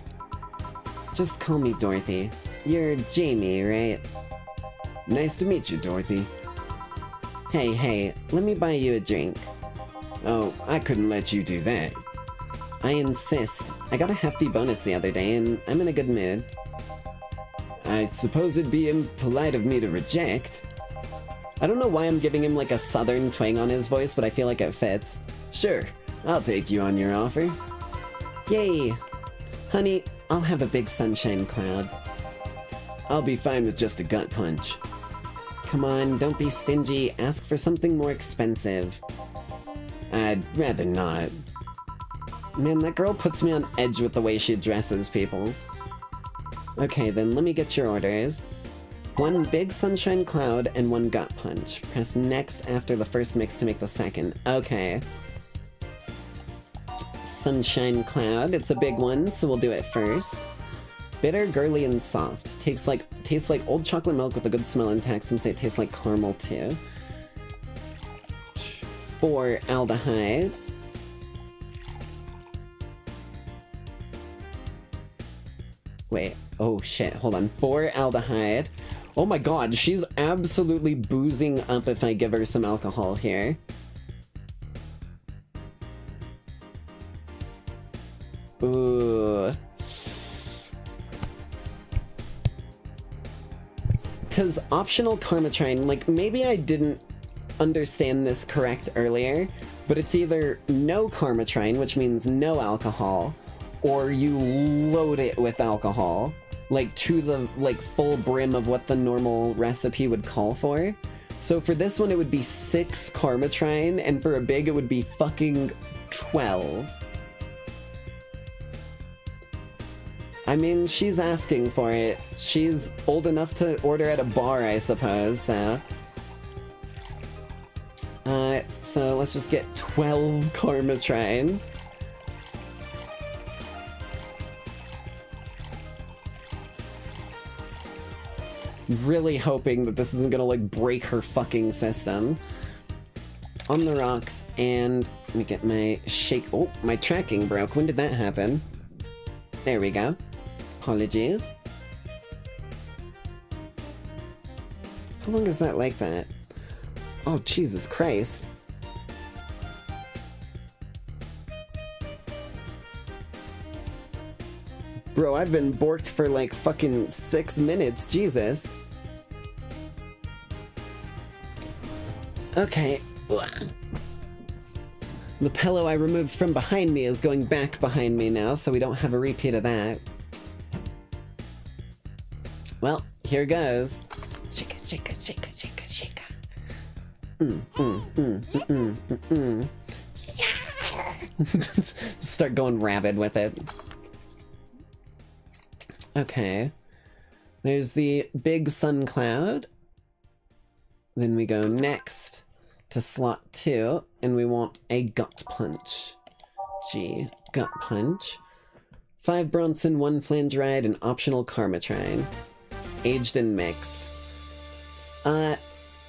Just call me Dorothy. You're Jamie, right? Nice to meet you, Dorothy. Hey, let me buy you a drink. Oh, I couldn't let you do that. I insist. I got a hefty bonus the other day, and I'm in a good mood. I suppose it'd be impolite of me to reject. I don't know why I'm giving him like a southern twang on his voice, but I feel like it fits. Sure, I'll take you on your offer. Yay! Honey, I'll have a big sunshine cloud. I'll be fine with just a gut punch. Come on, don't be stingy. Ask for something more expensive. I'd rather not. Man, that girl puts me on edge with the way she addresses people. Okay, then let me get your orders. 1 big sunshine cloud and 1 gut punch. Press next after the first mix to make the second. Okay. Sunshine cloud. It's a big one, so we'll do it first. Bitter, girly, and soft. Tastes like old chocolate milk with a good smell intact. Some say it tastes like caramel too. 4 aldehyde. Wait, oh shit, hold on. 4 aldehyde. Oh my god, she's absolutely boozing up if I give her some alcohol here. Ooh. Because optional Karmatrine, like, maybe I didn't understand this correct earlier, but it's either no Karmatrine, which means no alcohol, or you load it with alcohol, like, to the, like, full brim of what the normal recipe would call for. So for this one, it would be 6 Karmatrine, and for a big, it would be fucking 12. I mean, she's asking for it. She's old enough to order at a bar, I suppose, so... so let's just get 12 Karmatrine. Really hoping that this isn't gonna, like, break her fucking system. On the rocks, and let me get my shake... Oh, my tracking broke. When did that happen? There we go. Apologies. How long is that like that? Oh, Jesus Christ. Bro, I've been borked for like fucking 6 minutes, Jesus. Okay. Ugh. The pillow I removed from behind me is going back behind me now, so we don't have a repeat of that. Well, here goes. Shaka, shaka, shaka, shaka, shaka. Yeah! Just start going rabid with it. Okay. There's the big sun cloud. Then we go next to slot 2, and we want a gut punch. G, gut punch. 5 Bronson, 1 Flangeride, and optional Karmatrine. Aged and mixed.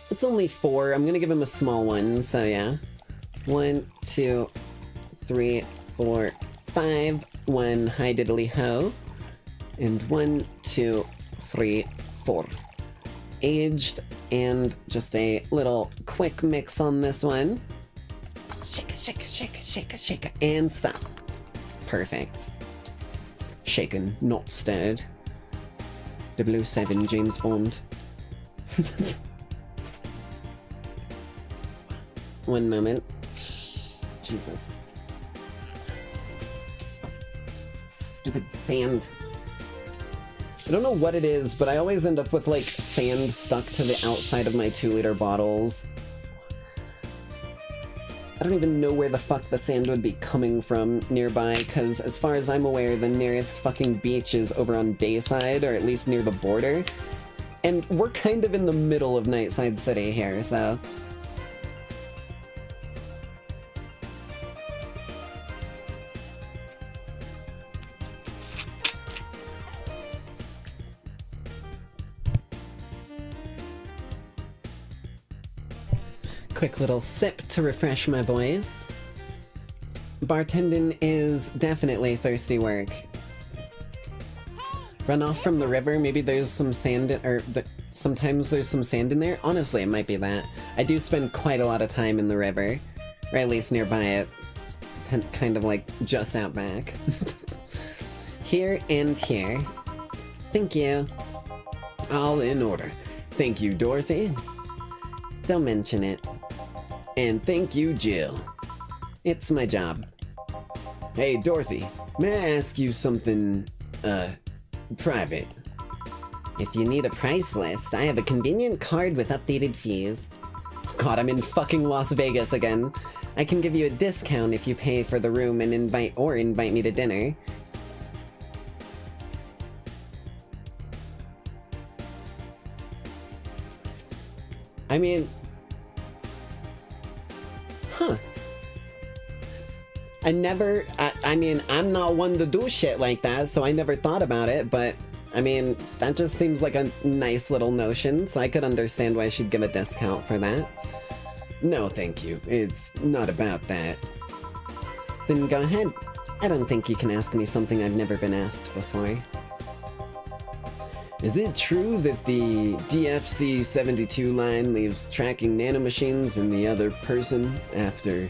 It's only 4. I'm gonna give him a small one, so yeah. 1, 2, 3, 4, 5. 1 high diddly ho. And 1, 2, 3, 4. Aged, and just a little quick mix on this one. Shake it, shake it, shake it, shake it, shake it, and stop. Perfect. Shaken, not stirred. 007 James Bond. One moment. Jesus. Stupid sand. I don't know what it is, but I always end up with, like, sand stuck to the outside of my 2-liter bottles. I don't even know where the fuck the sand would be coming from nearby, because as far as I'm aware, the nearest fucking beach is over on Dayside, or at least near the border. And we're kind of in the middle of Nightside City here, so... Quick little sip to refresh my boys. Bartending is definitely thirsty work. Run off from the river, maybe there's some sand, sometimes there's some sand in there. Honestly, it might be that. I do spend quite a lot of time in the river, or at least nearby it. It's kind of like just out back. Here and here. Thank you. All in order. Thank you, Dorothy. Don't mention it. And thank you, Jill. It's my job. Hey, Dorothy, may I ask you something, private? If you need a price list, I have a convenient card with updated fees. God, I'm in fucking Las Vegas again. I can give you a discount if you pay for the room and invite me to dinner. I mean... Huh. I mean, I'm not one to do shit like that, so I never thought about it, but... I mean, that just seems like a nice little notion, so I could understand why she'd give a discount for that. No, thank you. It's not about that. Then go ahead. I don't think you can ask me something I've never been asked before. Is it true that the DFC-72 line leaves tracking nanomachines in the other person after,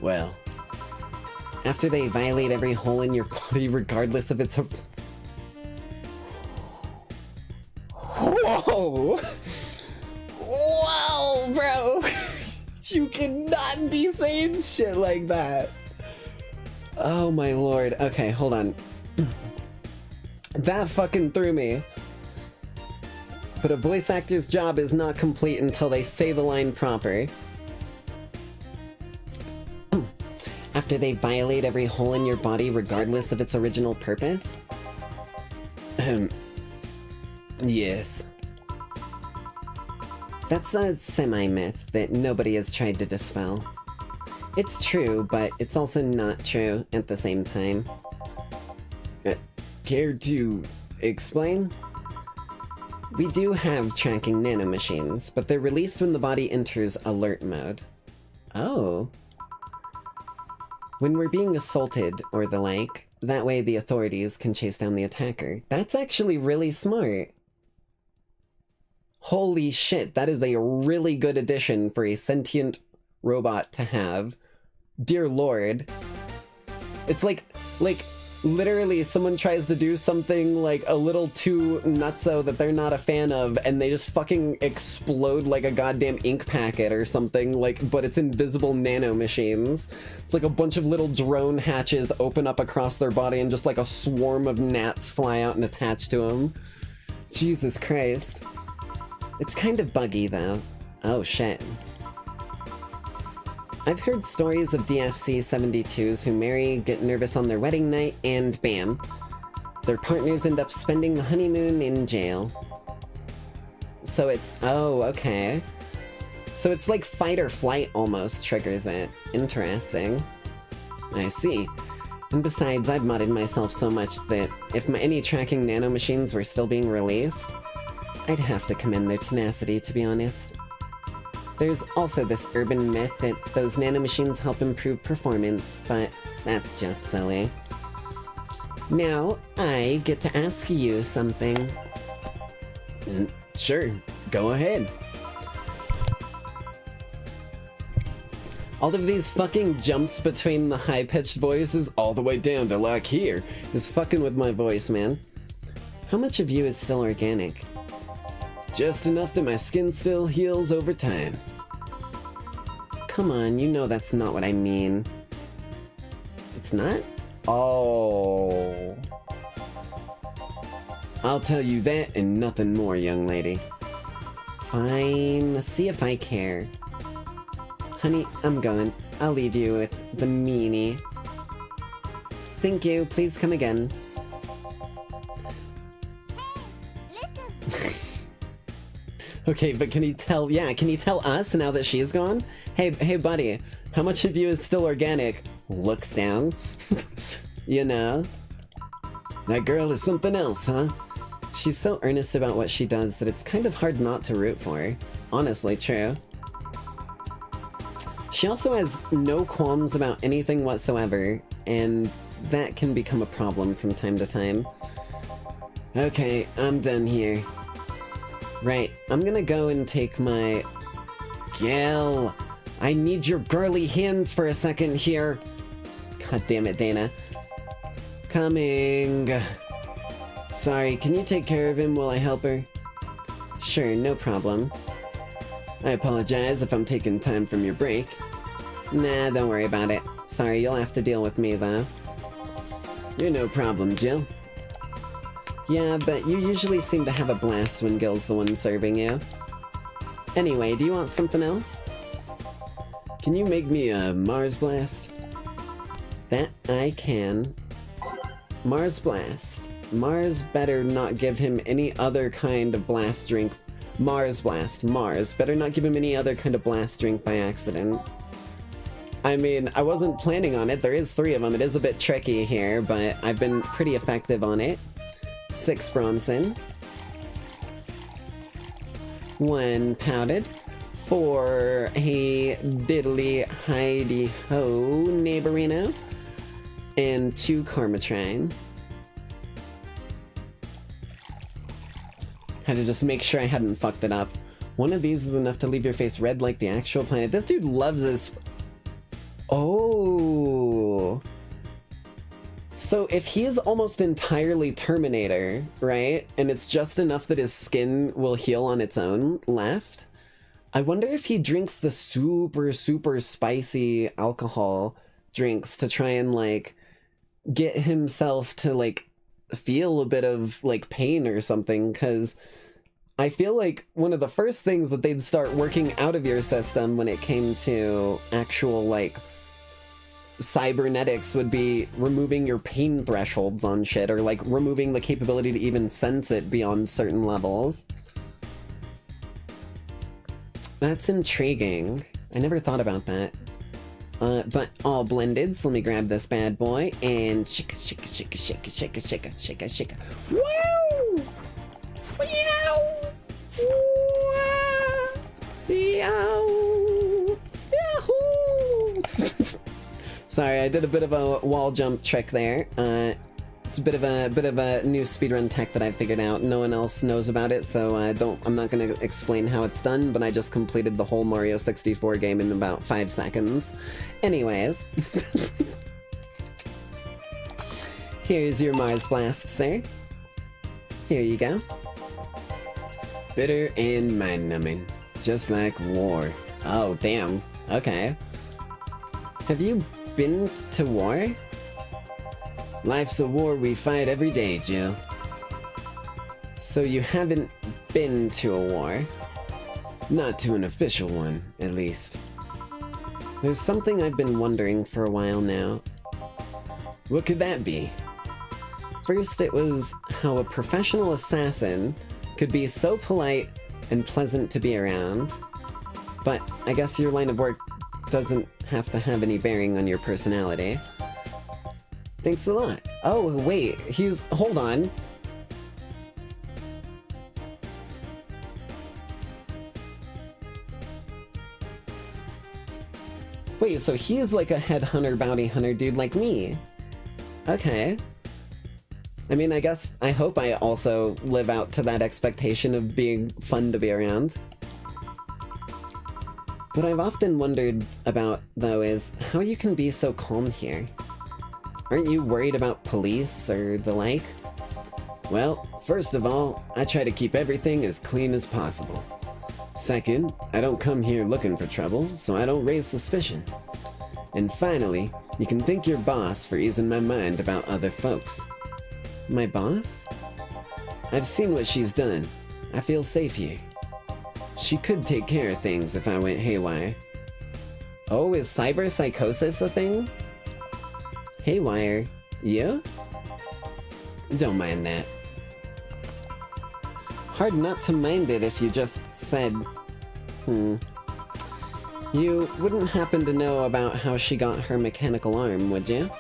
well... after they violate every hole in your body regardless of its... Whoa! Whoa, bro! You cannot be saying shit like that! Oh my lord. Okay, hold on. That fucking threw me. But a voice actor's job is not complete until they say the line proper. After they violate every hole in your body regardless of its original purpose? Yes. That's a semi-myth that nobody has tried to dispel. It's true, but it's also not true at the same time. Care to explain? We do have tracking nanomachines, but they're released when the body enters alert mode. Oh. When we're being assaulted or the like, that way the authorities can chase down the attacker. That's actually really smart. Holy shit, that is a really good addition for a sentient robot to have. Dear lord. It's like, literally someone tries to do something like a little too nutso that they're not a fan of, and they just fucking explode like a goddamn ink packet or something, like, but it's invisible nanomachines. It's like a bunch of little drone hatches open up across their body and just like a swarm of gnats fly out and attach to them. Jesus Christ. It's kind of buggy though. Oh shit. I've heard stories of DFC-72s who marry, get nervous on their wedding night, and bam. Their partners end up spending the honeymoon in jail. So it's... oh, okay. So it's like fight or flight almost triggers it. Interesting. I see. And besides, I've modded myself so much that if any tracking nanomachines were still being released, I'd have to commend their tenacity, to be honest. There's also this urban myth that those nanomachines help improve performance, but that's just silly. Now, I get to ask you something. Sure, go ahead. All of these fucking jumps between the high-pitched voices all the way down to like here is fucking with my voice, man. How much of you is still organic? Just enough that my skin still heals over time. Come on, you know that's not what I mean. It's not? Oh. I'll tell you that and nothing more, young lady. Fine, let's see if I care. Honey, I'm going. I'll leave you with the meanie. Thank you, please come again. Okay, but can you tell, yeah, can you tell us now that she's gone? Hey buddy, how much of you is still organic? Looks down. You know? That girl is something else, huh? She's so earnest about what she does that it's kind of hard not to root for her. Honestly, true. She also has no qualms about anything whatsoever, and that can become a problem from time to time. Okay, I'm done here. Right, I'm gonna go and take my... Gil! I need your girly hands for a second here! God damn it, Dana. Coming! Sorry, can you take care of him while I help her? Sure, no problem. I apologize if I'm taking time from your break. Nah, don't worry about it. Sorry, you'll have to deal with me, though. You're no problem, Jill. Yeah, but you usually seem to have a blast when Gil's the one serving you. Anyway, do you want something else? Can you make me a Mars Blast? That I can. Mars Blast. Mars better not give him any other kind of blast drink. Mars Blast. Mars better not give him any other kind of blast drink by accident. I mean, I wasn't planning on it. There is 3 of them. It is a bit tricky here, but I've been pretty effective on it. 6 Bronson. 1 Powdered. 4 Hey Diddly Heidi Ho Neighborino. And 2 Karmatrine. Had to just make sure I hadn't fucked it up. One of these is enough to leave your face red like the actual planet. This dude loves his... Oh. So if he's almost entirely Terminator, right? And it's just enough that his skin will heal on its own left. I wonder if he drinks the super, super spicy alcohol drinks to try and, like, get himself to, like, feel a bit of, like, pain or something, because I feel like one of the first things that they'd start working out of your system when it came to actual, like, cybernetics would be removing your pain thresholds on shit, or, like, removing the capability to even sense it beyond certain levels. That's intriguing. I never thought about that. But all blended, so let me grab this bad boy and shika shika shika shika shika shika shika shika. Woo! Meow! Meow! Yahoo! Sorry, I did a bit of a wall jump trick there. It's a bit of a new speedrun tech that I figured out. No one else knows about it, so I'm not gonna explain how it's done, but I just completed the whole Mario 64 game in about 5 seconds. Anyways. Here's your Mars Blast, sir. Here you go. Bitter and mind-numbing. Just like war. Oh, damn. Okay. Have you been to war? Life's a war we fight every day, Jill. So you haven't been to a war? Not to an official one, at least. There's something I've been wondering for a while now. What could that be? First, it was how a professional assassin could be so polite and pleasant to be around. But I guess your line of work doesn't have to have any bearing on your personality. Thanks a lot. Oh, wait, hold on. Wait, so he's like a headhunter, bounty hunter dude like me. Okay. I mean, I hope I also live out to that expectation of being fun to be around. What I've often wondered about, though, is how you can be so calm here. Aren't you worried about police or the like? Well, first of all, I try to keep everything as clean as possible. Second, I don't come here looking for trouble, so I don't raise suspicion. And finally, you can thank your boss for easing my mind about other folks. My boss? I've seen what she's done. I feel safe here. She could take care of things if I went haywire. Oh, is cyberpsychosis a thing? Haywire. You? Don't mind that. Hard not to mind it if you just said, You wouldn't happen to know about how she got her mechanical arm, would you?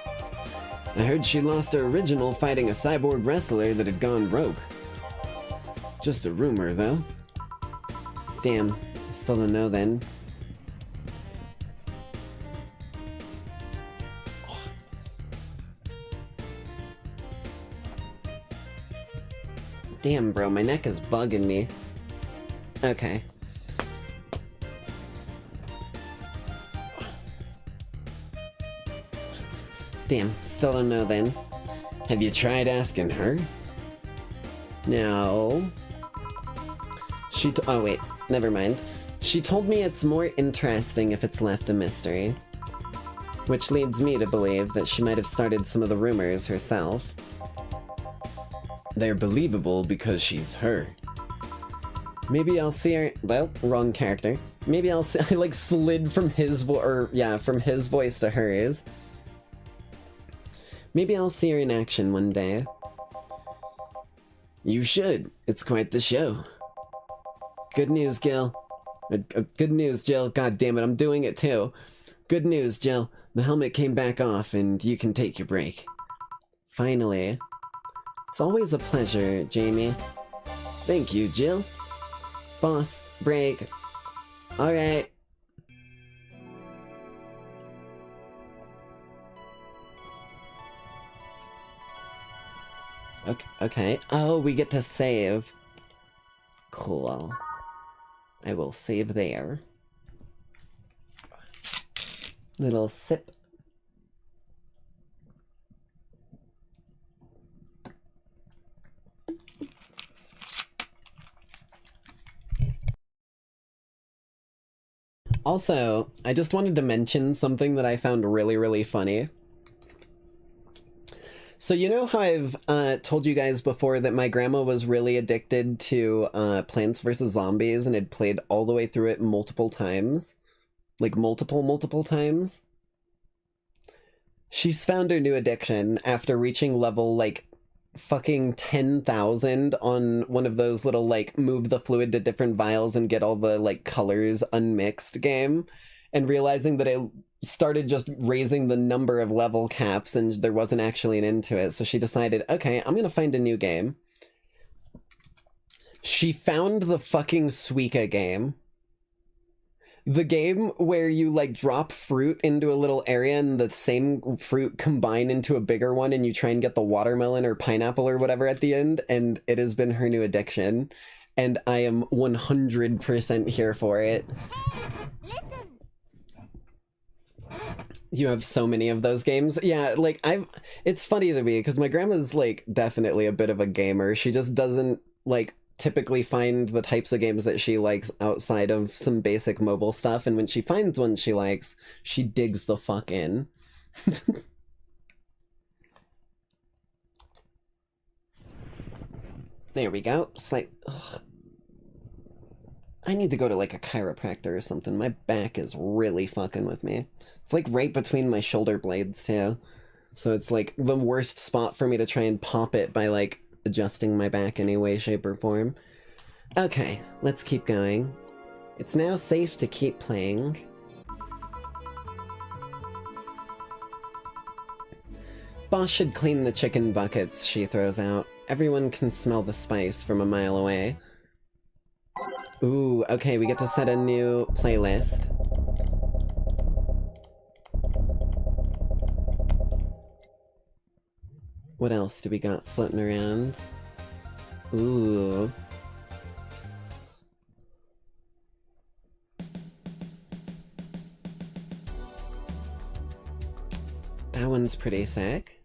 I heard she lost her original fighting a cyborg wrestler that had gone rogue. Just a rumor, though. Damn, I still don't know then. Damn, bro, my neck is bugging me. Okay. Damn, still don't know then. Have you tried asking her? No. Oh wait, never mind. She told me it's more interesting if it's left a mystery. Which leads me to believe that she might have started some of the rumors herself. They're believable because she's her. Maybe I'll see her. Well, wrong character. Maybe I'll see. I like slid from his from his voice to hers. Maybe I'll see her in action one day. You should. It's quite the show. Good news, Gil. Good news, Jill. God damn it, I'm doing it too. Good news, Jill. The helmet came back off and you can take your break. Finally. It's always a pleasure, Jamie. Thank you, Jill. Boss, break. Alright. Okay. Oh, we get to save. Cool. I will save there. Little sip. Also, I just wanted to mention something that I found really, really funny. So you know how I've told you guys before that my grandma was really addicted to Plants vs. Zombies and had played all the way through it multiple times? Like multiple times? She's found her new addiction after reaching level, like, fucking 10,000 on one of those little, like, move the fluid to different vials and get all the, like, colors unmixed game, and realizing that it started just raising the number of level caps and there wasn't actually an end to it, so she decided, okay, I'm gonna find a new game. She found the fucking Suika game. The game where you, like, drop fruit into a little area and the same fruit combine into a bigger one and you try and get the watermelon or pineapple or whatever at the end, and it has been her new addiction. And I am 100% here for it. Listen. You have so many of those games. Yeah, like, it's funny to me, because my grandma's, like, definitely a bit of a gamer. She just doesn't, like, typically find the types of games that she likes outside of some basic mobile stuff, and when she finds one she likes, she digs the fuck in. There we go. Ugh. I need to go to, like, a chiropractor or something. My back is really fucking with me. It's, like, right between my shoulder blades, too. So it's, like, the worst spot for me to try and pop it by, like, adjusting my back any way, shape, or form. Okay, let's keep going. It's now safe to keep playing. Boss should clean the chicken buckets she throws out. Everyone can smell the spice from a mile away. Ooh, okay, we get to set a new playlist. What else do we got floating around? Ooh. That one's pretty sick.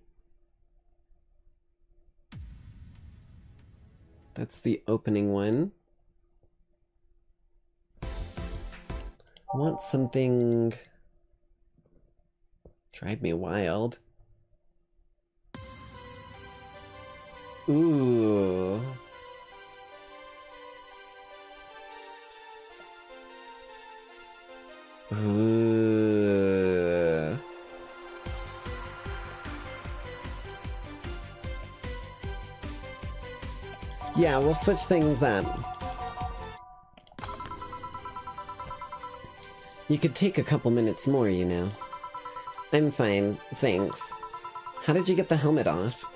That's the opening one. Want something... Drive me wild. Ooh. Ooh. Yeah, we'll switch things up. You could take a couple minutes more, you know. I'm fine, thanks. How did you get the helmet off?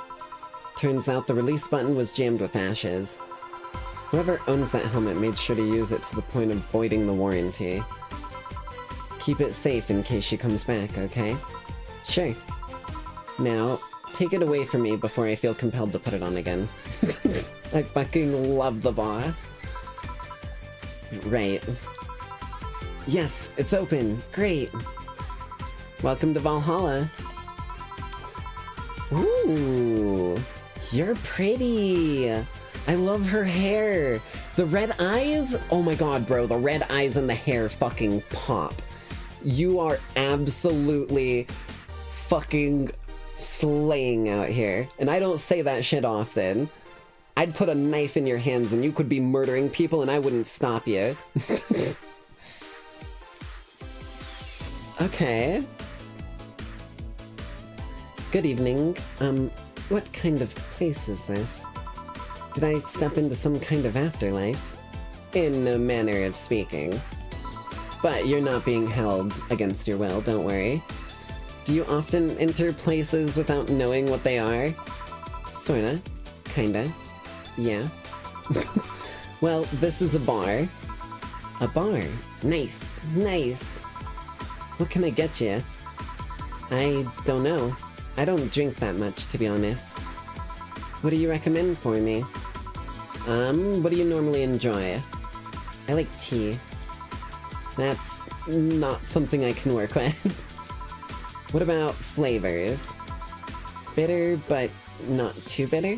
Turns out the release button was jammed with ashes. Whoever owns that helmet made sure to use it to the point of voiding the warranty. Keep it safe in case she comes back, okay? Sure. Now, take it away from me before I feel compelled to put it on again. I fucking love the boss. Right. Yes, it's open. Great. Welcome to Valhalla. Ooh, you're pretty. I love her hair. The red eyes? Oh my god, bro, the red eyes and the hair fucking pop. You are absolutely fucking slaying out here. And I don't say that shit often. I'd put a knife in your hands and you could be murdering people and I wouldn't stop you. Okay. Good evening. What kind of place is this? Did I step into some kind of afterlife? In a manner of speaking. But you're not being held against your will, don't worry. Do you often enter places without knowing what they are? Sorta. Kinda. Yeah. Well, this is a bar. A bar. Nice. Nice. What can I get you? I don't know. I don't drink that much, to be honest. What do you recommend for me? What do you normally enjoy? I like tea. That's not something I can work with. What about flavors? Bitter, but not too bitter?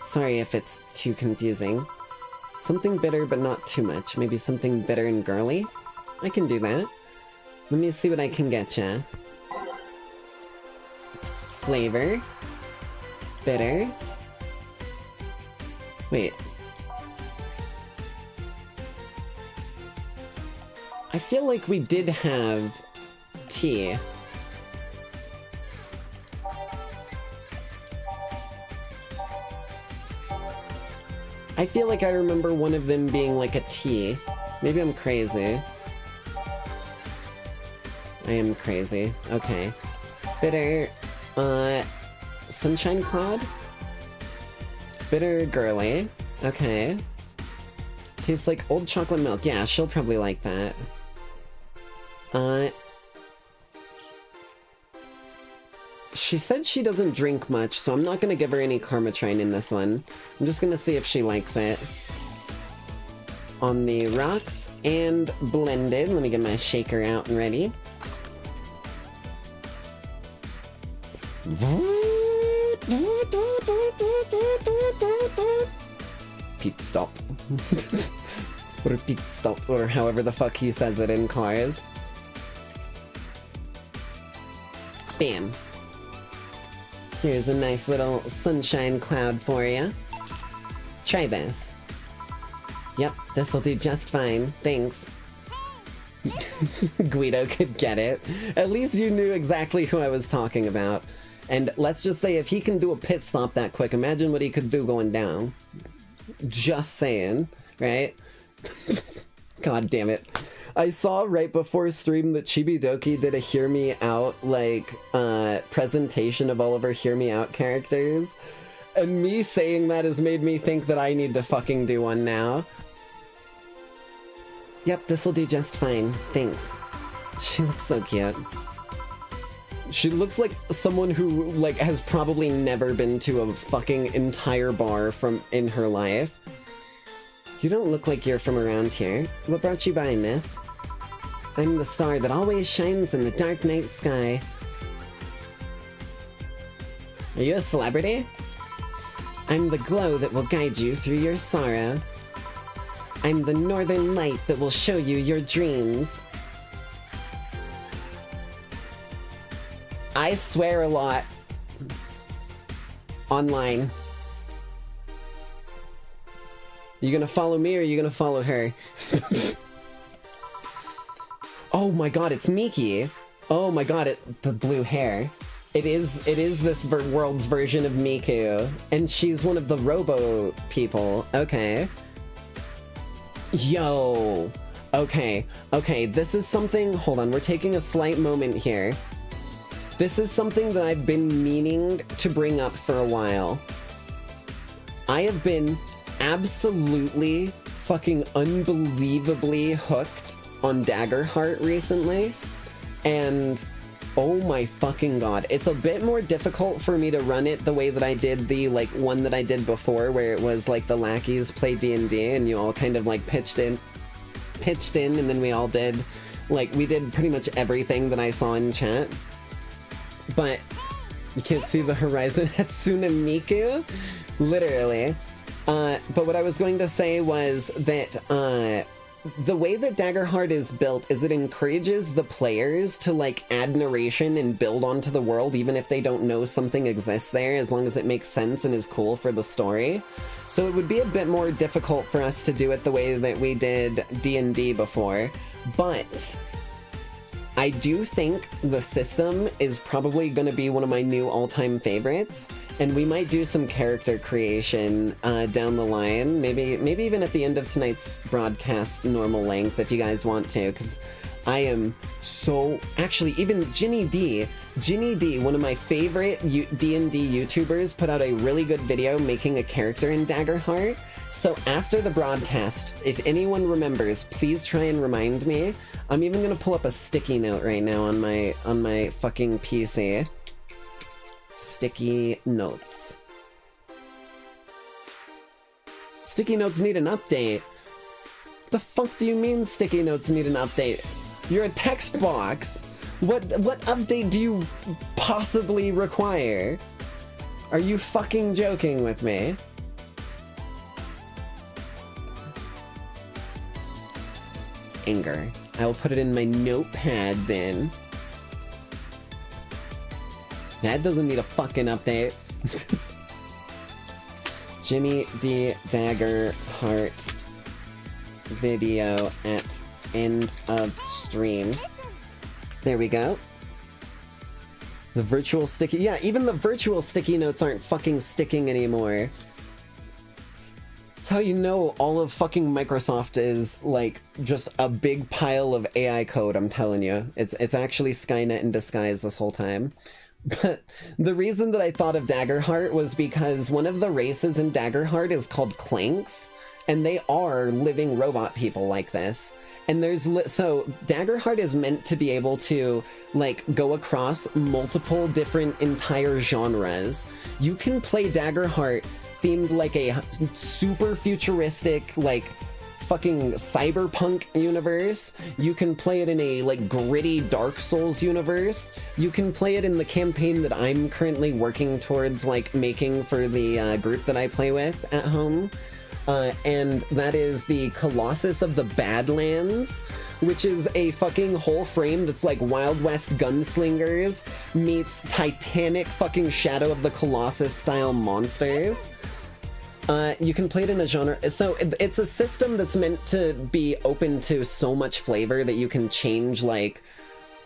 Sorry if it's too confusing. Something bitter, but not too much. Maybe something bitter and girly? I can do that. Let me see what I can get ya. Flavor. Bitter. Wait. I feel like we did have tea. I feel like I remember one of them being like a tea. Maybe I'm crazy. I am crazy. Okay. Bitter, Sunshine Cloud? Bitter girly. Okay. Tastes like old chocolate milk. Yeah, she'll probably like that. She said she doesn't drink much, so I'm not gonna give her any Karmatrine in this one. I'm just gonna see if she likes it. On the rocks and blended. Let me get my shaker out and ready. Pit stop. Or pit stop, or however the fuck he says it in cars. Bam. Here's a nice little sunshine cloud for you. Try this. Yep, this'll do just fine. Thanks. Guido could get it. At least you knew exactly who I was talking about. And let's just say if he can do a pit stop that quick, imagine what he could do going down. Just saying, right? God damn it. I saw right before stream that Chibidoki did a Hear Me Out, like, presentation of all of her Hear Me Out characters. And me saying that has made me think that I need to fucking do one now. Yep, this'll do just fine. Thanks. She looks so cute. She looks like someone who, like, has probably never been to a fucking entire bar in her life. You don't look like you're from around here. What brought you by, miss? I'm the star that always shines in the dark night sky. Are you a celebrity? I'm the glow that will guide you through your sorrow. I'm the northern light that will show you your dreams. I swear a lot. Online. You gonna follow me or are you gonna follow her? Oh my god, it's Miki! Oh my god, the blue hair. It is this world's version of Miku. And she's one of the Robo people. Okay. Yo. Okay, this is something... Hold on, we're taking a slight moment here. This is something that I've been meaning to bring up for a while. I have been absolutely fucking unbelievably hooked on Daggerheart recently, and oh my fucking god, it's a bit more difficult for me to run it the way that I did the, like, one that I did before, where it was, like, the Lackeys play D&D, and you all kind of, like, pitched in, and then we all did, like, we did pretty much everything that I saw in chat. But you can't see the horizon. Hatsune Miku? Literally. But what I was going to say was that, the way that Daggerheart is built is it encourages the players to like add narration and build onto the world even if they don't know something exists there, as long as it makes sense and is cool for the story. So it would be a bit more difficult for us to do it the way that we did D&D before, but I do think the system is probably going to be one of my new all-time favorites, and we might do some character creation down the line, maybe even at the end of tonight's broadcast normal length if you guys want to, because I am so... Actually, even Ginny D, one of my favorite D&D YouTubers, put out a really good video making a character in Daggerheart. So after the broadcast, if anyone remembers, please try and remind me. I'm even gonna pull up a sticky note right now on my fucking PC. Sticky notes. Sticky notes need an update. The fuck do you mean sticky notes need an update? You're a text box. What update do you possibly require? Are you fucking joking with me? Anger. I will put it in my notepad then. That doesn't need a fucking update. Ginny D. Daggerheart video at end of stream. There we go. The virtual sticky... Yeah, even the virtual sticky notes aren't fucking sticking anymore. That's how you know all of fucking Microsoft is, like, just a big pile of AI code, I'm telling you. It's actually Skynet in disguise this whole time. But the reason that I thought of Daggerheart was because one of the races in Daggerheart is called Clanks, and they are living robot people like this. And there's... So, Daggerheart is meant to be able to, like, go across multiple different entire genres. You can play Daggerheart themed like a super futuristic, like, fucking Cyberpunk universe. You can play it in a, like, gritty Dark Souls universe. You can play it in the campaign that I'm currently working towards, like, making for the group that I play with at home. And that is the Colossus of the Badlands, which is a fucking whole frame that's like Wild West Gunslingers meets Titanic fucking Shadow of the Colossus style monsters. You can play it in a genre, so it's a system that's meant to be open to so much flavor that you can change, like,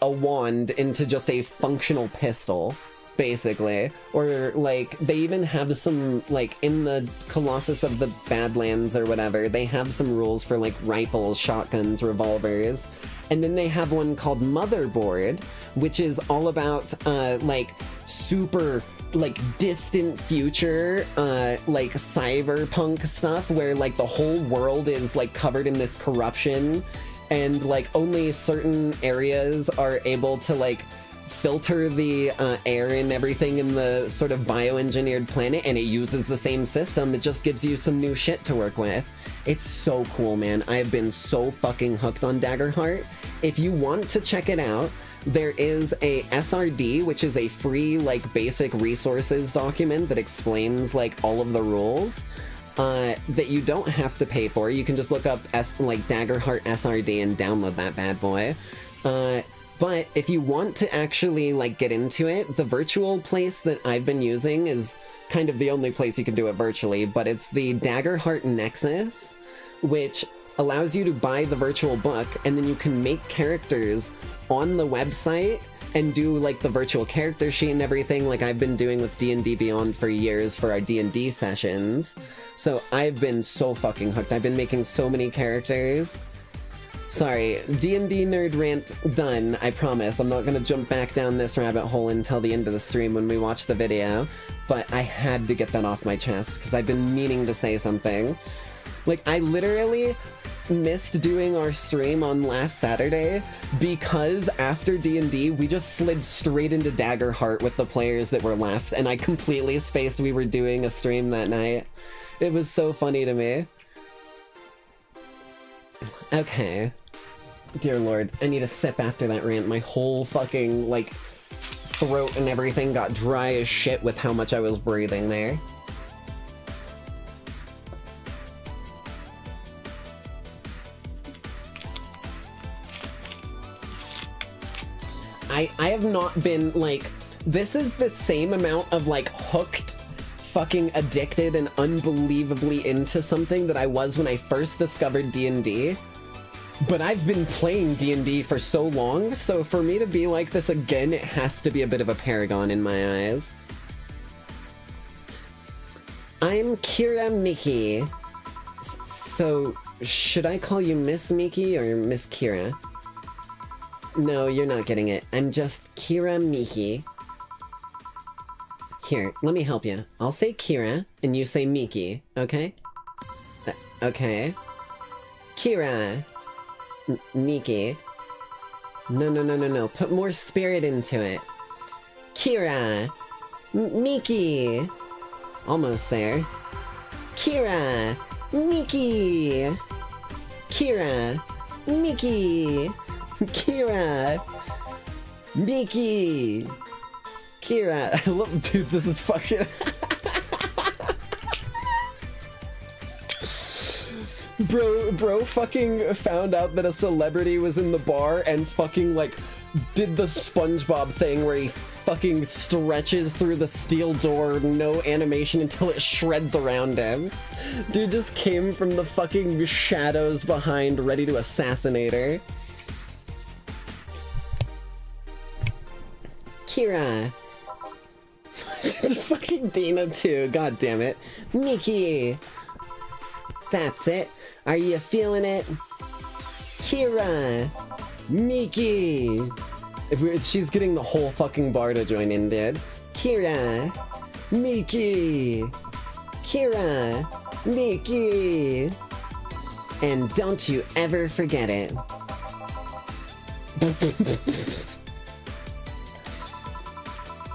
a wand into just a functional pistol, basically. Or, like, they even have some, like, in the Colossus of the Badlands or whatever, they have some rules for, like, rifles, shotguns, revolvers. And then they have one called Motherboard, which is all about, like, super... like distant future, like cyberpunk stuff where like the whole world is like covered in this corruption and like only certain areas are able to like filter the air and everything in the sort of bioengineered planet, and it uses the same system. It just gives you some new shit to work with. It's so cool, man. I have been so fucking hooked on Daggerheart. If you want to check it out, there is a SRD, which is a free, like, basic resources document that explains, like, all of the rules that you don't have to pay for. You can just look up, Daggerheart SRD and download that bad boy. But if you want to actually, like, get into it, the virtual place that I've been using is kind of the only place you can do it virtually, but it's the Daggerheart Nexus, which allows you to buy the virtual book, and then you can make characters on the website and do like the virtual character sheet and everything, like I've been doing with D&D Beyond for years for our D&D sessions. So I've been so fucking hooked. I've been making so many characters. Sorry, D&D nerd rant done, I promise. I'm not gonna jump back down this rabbit hole until the end of the stream when we watch the video, but I had to get that off my chest because I've been meaning to say something. Like, I literally missed doing our stream on last Saturday because after D&D we just slid straight into Daggerheart with the players that were left, and I completely spaced we were doing a stream that night. It was so funny to me. Okay. Dear Lord, I need a sip after that rant. My whole fucking, like, throat and everything got dry as shit with how much I was breathing there. I have not been, like, this is the same amount of, like, hooked, fucking addicted, and unbelievably into something that I was when I first discovered D&D. But I've been playing D&D for so long, so for me to be like this again, it has to be a bit of a paragon in my eyes. I'm Kira Miki. So, should I call you Miss Miki or Miss Kira? No, you're not getting it. I'm just Kira Miki. Here, let me help you. I'll say Kira, and you say Miki, okay? Okay. Kira. Miki. No. Put more spirit into it. Kira. Miki. Almost there. Kira. Miki. Kira. Miki. Kira. Miki. Kira. I love, dude, this is fucking... Bro fucking found out that a celebrity was in the bar and fucking, like, did the SpongeBob thing where he fucking stretches through the steel door, no animation until it shreds around him. Dude just came from the fucking shadows behind, ready to assassinate her. Kira. Fucking Dina too, god damn it. Mickey. That's it. Are you feeling it? Kira! Miki! She's getting the whole fucking bar to join in, dude. Kira! Miki! Kira! Miki! And don't you ever forget it.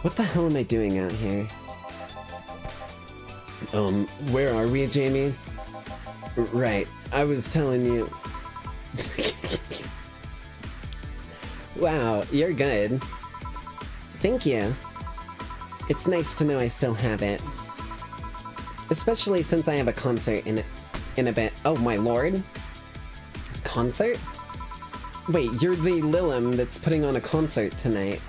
What the hell am I doing out here? Where are we, Jamie? Right, I was telling you. Wow, you're good. Thank you. It's nice to know I still have it. Especially since I have a concert in a bit. Oh my lord. Concert? Wait, you're the Lilim that's putting on a concert tonight.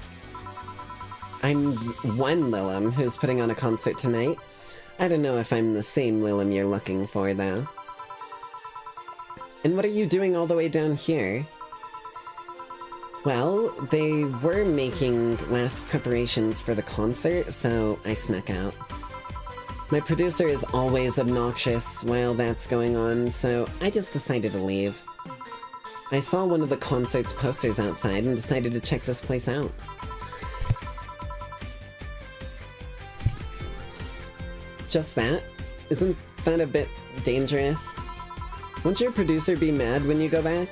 I'm one Lilim who's putting on a concert tonight. I don't know if I'm the same Lilim you're looking for, though. And what are you doing all the way down here? Well, they were making last preparations for the concert, so I snuck out. My producer is always obnoxious while that's going on, so I just decided to leave. I saw one of the concert's posters outside and decided to check this place out. Just that? Isn't that a bit dangerous? Won't your producer be mad when you go back?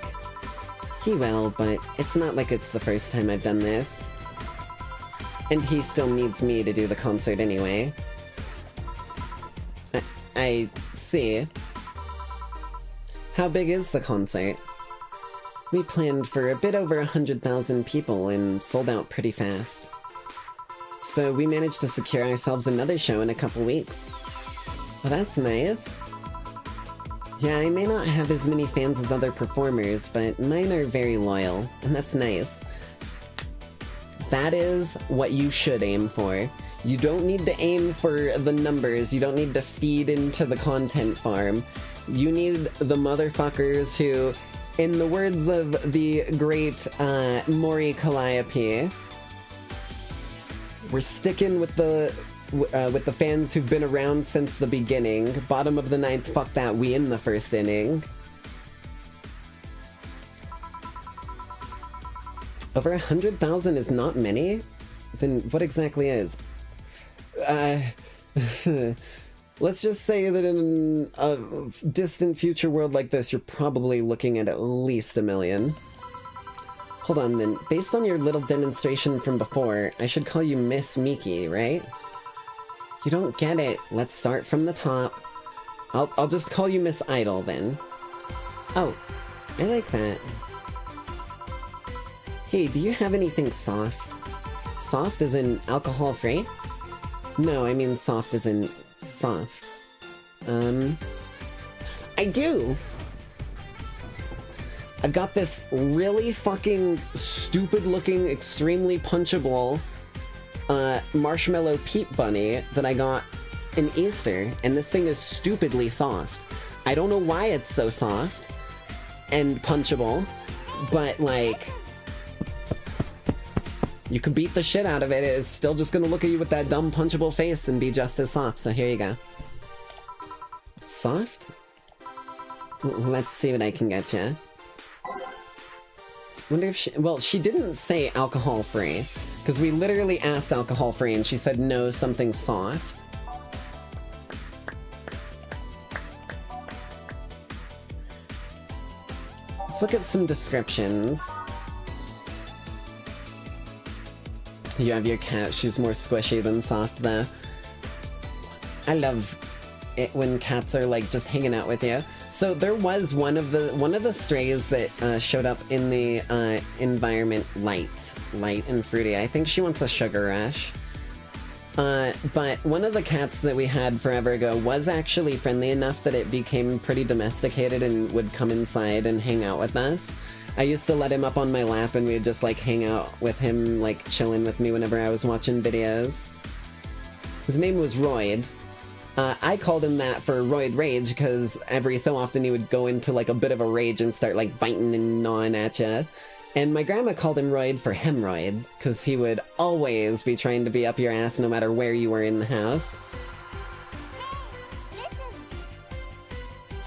He will, but it's not like it's the first time I've done this. And he still needs me to do the concert anyway. I see. How big is the concert? We planned for a bit over 100,000 people and sold out pretty fast. So we managed to secure ourselves another show in a couple weeks. Well, that's nice. Yeah, I may not have as many fans as other performers, but mine are very loyal, and that's nice. That is what you should aim for. You don't need to aim for the numbers, you don't need to feed into the content farm. You need the motherfuckers who, in the words of the great Maury Calliope, we're sticking with the fans who've been around since the beginning. Bottom of the ninth, fuck that, we in the first inning. Over 100,000 is not many? Then what exactly is? Let's just say that in a distant future world like this, you're probably looking at least 1 million. Hold on then, based on your little demonstration from before, I should call you Miss Miki, right? You don't get it. Let's start from the top. I'll just call you Miss Idol then. Oh, I like that. Hey, do you have anything soft? Soft as in alcohol-free? No, I mean soft as in soft. I do! I've got this really fucking stupid looking, extremely punchable marshmallow peep bunny that I got in Easter, and this thing is stupidly soft. I don't know why it's so soft and punchable, but like, you could beat the shit out of it. It is still just gonna look at you with that dumb punchable face and be just as soft, so here you go. Soft? Let's see what I can get you. Wonder if she... Well, she didn't say alcohol-free, because we literally asked alcohol-free and she said no, something soft. Let's look at some descriptions. You have your cat, she's more squishy than soft though. I love it when cats are like just hanging out with you. So there was one of the strays that showed up in the environment light and fruity. I think she wants a sugar rush. But one of the cats that we had forever ago was actually friendly enough that it became pretty domesticated and would come inside and hang out with us. I used to let him up on my lap and we'd just like hang out with him, like chilling with me whenever I was watching videos. His name was Royd. I called him that for Royd Rage because every so often he would go into like a bit of a rage and start like biting and gnawing at you. And my grandma called him Royd for hemorrhoid because he would always be trying to be up your ass no matter where you were in the house.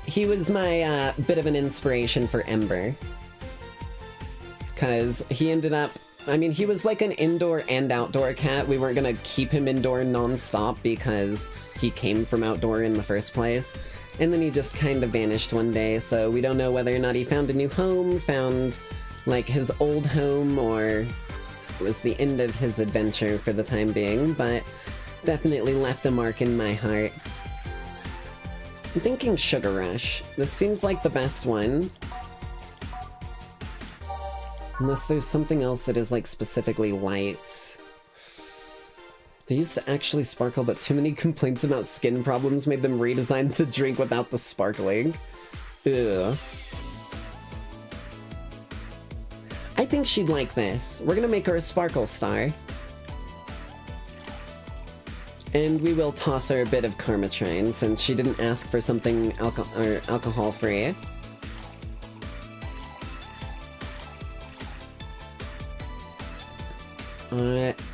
He was my bit of an inspiration for Ember. Because he ended up... I mean, he was like an indoor and outdoor cat. We weren't gonna keep him indoor non-stop because he came from outdoor in the first place. And then he just kind of vanished one day, so we don't know whether or not he found a new home, found like his old home, or it was the end of his adventure for the time being, but definitely left a mark in my heart. I'm thinking Sugar Rush. This seems like the best one. Unless there's something else that is like specifically white. They used to actually sparkle, but too many complaints about skin problems made them redesign the drink without the sparkling. Ugh. I think she'd like this. We're gonna make her a Sparkle Star. And we will toss her a bit of Karmatrine since she didn't ask for something alcohol-free.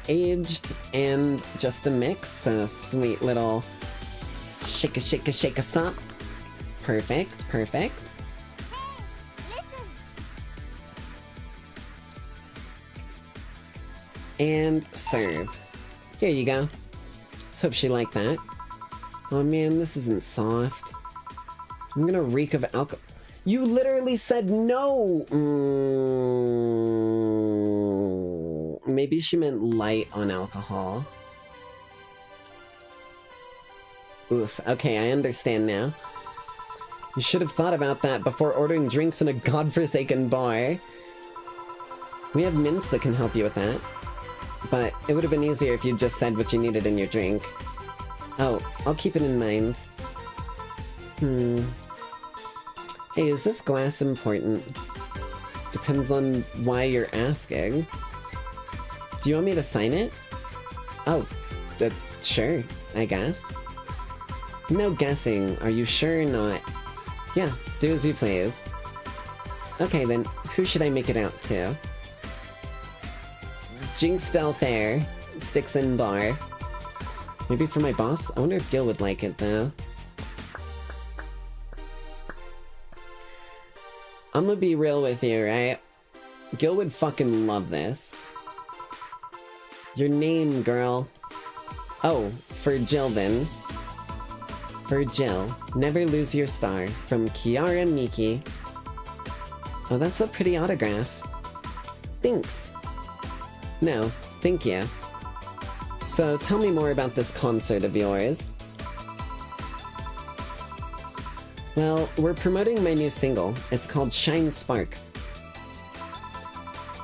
Aged and just a mix, so sweet little shake a sop. Perfect, perfect. And serve. Here you go. Let's hope she liked that. Oh man, this isn't soft. I'm gonna reek of alcohol. You literally said no! Maybe she meant light on alcohol. Oof, okay, I understand now. You should have thought about that before ordering drinks in a godforsaken bar. We have mints that can help you with that. But it would have been easier if you just said what you needed in your drink. Oh, I'll keep it in mind. Hey, is this glass important? Depends on why you're asking. Do you want me to sign it? Oh, sure, I guess. No guessing, are you sure or not? Yeah, do as you please. Okay then, who should I make it out to? Jinx Stealth Air, Sticks in Bar. Maybe for my boss? I wonder if Gil would like it though. I'm gonna be real with you, right? Gil would fucking love this. Your name, girl. Oh, for Jill then. For Jill, never lose your star. From Kiara Miki. Oh, that's a pretty autograph. Thanks. No, thank you. So, tell me more about this concert of yours. Well, we're promoting my new single. It's called Shine Spark.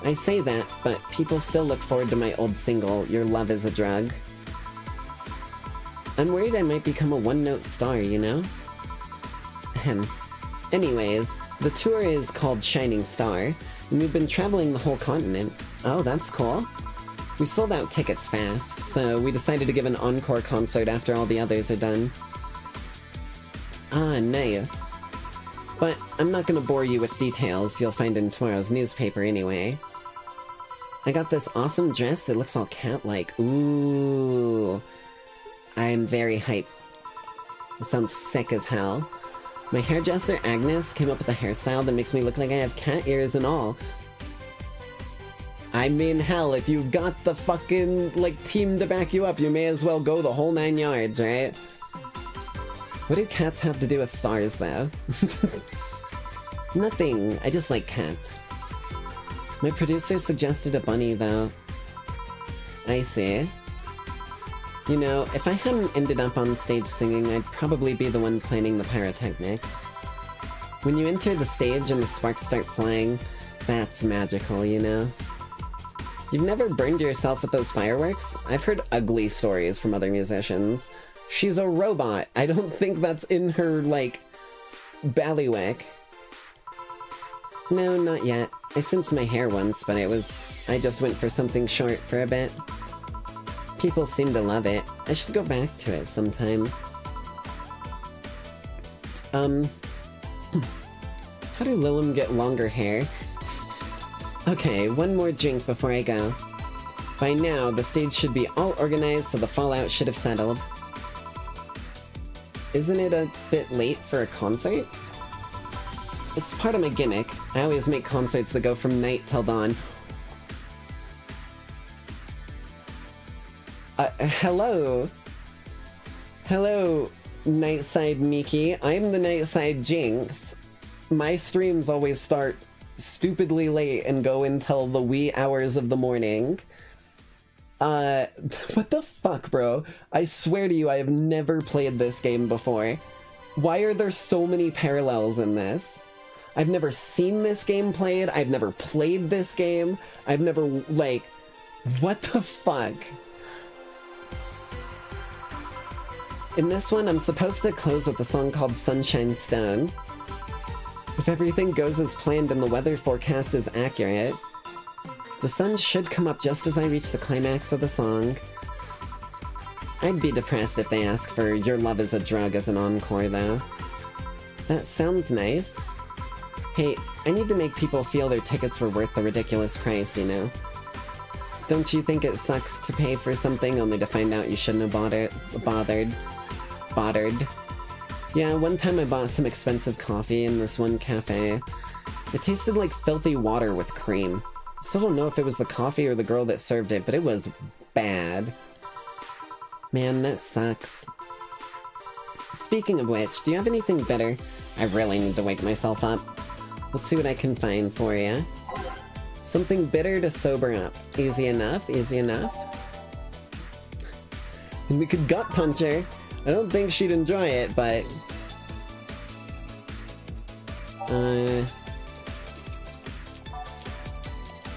I say that, but people still look forward to my old single, Your Love is a Drug. I'm worried I might become a one-note star, you know? Ahem. Anyways, The tour is called Shining Star, and we've been traveling the whole continent. Oh, that's cool. We sold out tickets fast, so we decided to give an encore concert after all the others are done. Ah, nice. But I'm not gonna bore you with details you'll find in tomorrow's newspaper anyway. I got this awesome dress that looks all cat-like. Ooh. I'm very hype. It sounds sick as hell. My hairdresser, Agnes, came up with a hairstyle that makes me look like I have cat ears and all. I mean, hell, if you've got the fucking, like, team to back you up, you may as well go the whole 9 yards, right? What do cats have to do with stars, though? Nothing. I just like cats. My producer suggested a bunny, though. I see. You know, if I hadn't ended up on stage singing, I'd probably be the one planning the pyrotechnics. When you enter the stage and the sparks start flying, that's magical, you know? You've never burned yourself with those fireworks? I've heard ugly stories from other musicians. She's a robot. I don't think that's in her, like, ballywick. No, not yet. I cinched my hair once, but I just went for something short for a bit. People seem to love it. I should go back to it sometime. How do Lilum get longer hair? Okay, one more drink before I go. By now, the stage should be all organized, so the fallout should have settled. Isn't it a bit late for a concert? It's part of my gimmick. I always make concerts that go from night till dawn. Hello? Hello, Nightside Miki. I'm the Nightside Jinx. My streams always start stupidly late and go until the wee hours of the morning. What the fuck, bro? I swear to you, I have never played this game before. Why are there so many parallels in this? I've never seen this game played, I've never played this game, I've never, like, what the fuck? In this one, I'm supposed to close with a song called Sunshine Stone. If everything goes as planned and the weather forecast is accurate, the sun should come up just as I reach the climax of the song. I'd be depressed if they ask for Your Love is a Drug as an encore, though. That sounds nice. Hey, I need to make people feel their tickets were worth the ridiculous price, you know? Don't you think it sucks to pay for something only to find out you shouldn't have bothered? Yeah, one time I bought some expensive coffee in this one cafe. It tasted like filthy water with cream. Still don't know if it was the coffee or the girl that served it, but it was bad. Man, that sucks. Speaking of which, do you have anything better? I really need to wake myself up. Let's see what I can find for you. Something bitter to sober up. Easy enough, easy enough. And we could gut punch her. I don't think she'd enjoy it, but...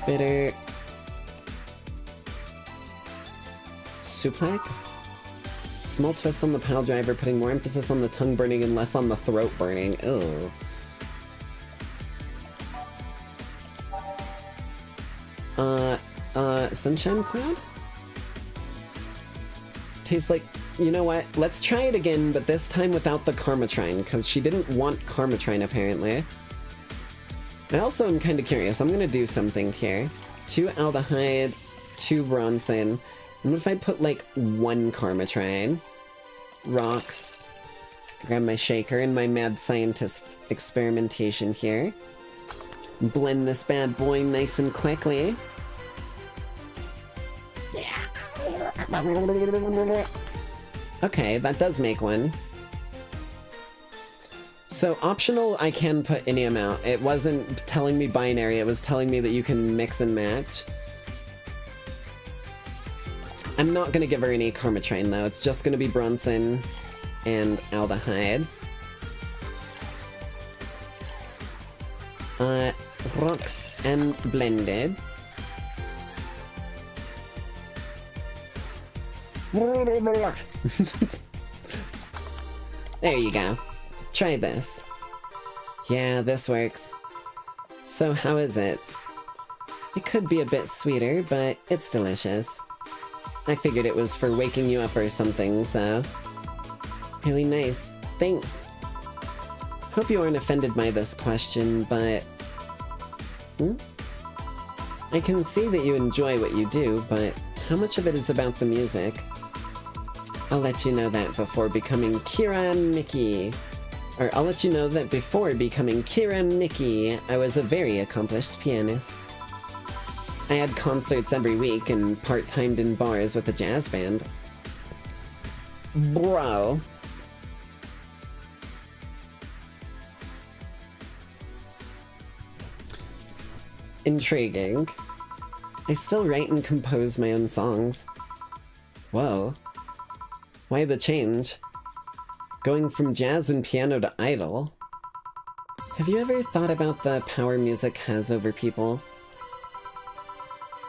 bitter... suplex? Small twist on the pile driver, putting more emphasis on the tongue burning and less on the throat burning. Ew. Sunshine Cloud? Tastes like... You know what? Let's try it again, but this time without the Karmatrine, because she didn't want Karmatrine, apparently. I also am kind of curious. I'm gonna do something here. 2 aldehyde, 2 bronson. And what if I put, like, 1 Karmatrine? Rocks. Grab my shaker and my mad scientist experimentation here. Blend this bad boy nice and quickly. Okay, that does make one. So, optional, I can put any amount. It wasn't telling me binary, it was telling me that you can mix and match. I'm not gonna give her any Karmatrine, though. It's just gonna be Bronson and aldehyde. Rocks and blended. There you go. Try this. Yeah, this works. So how is it? It could be a bit sweeter, but it's delicious. I figured it was for waking you up or something, so... Really nice. Thanks. Hope you aren't offended by this question, but... I can see that you enjoy what you do, but how much of it is about the music? I'll let you know that before becoming Kira Mickey. Or I'll let you know that before becoming Kira Mickey, I was a very accomplished pianist. I had concerts every week and part-timed in bars with a jazz band. Bro. Intriguing. I still write and compose my own songs. Whoa. Why the change? Going from jazz and piano to idol? Have you ever thought about the power music has over people?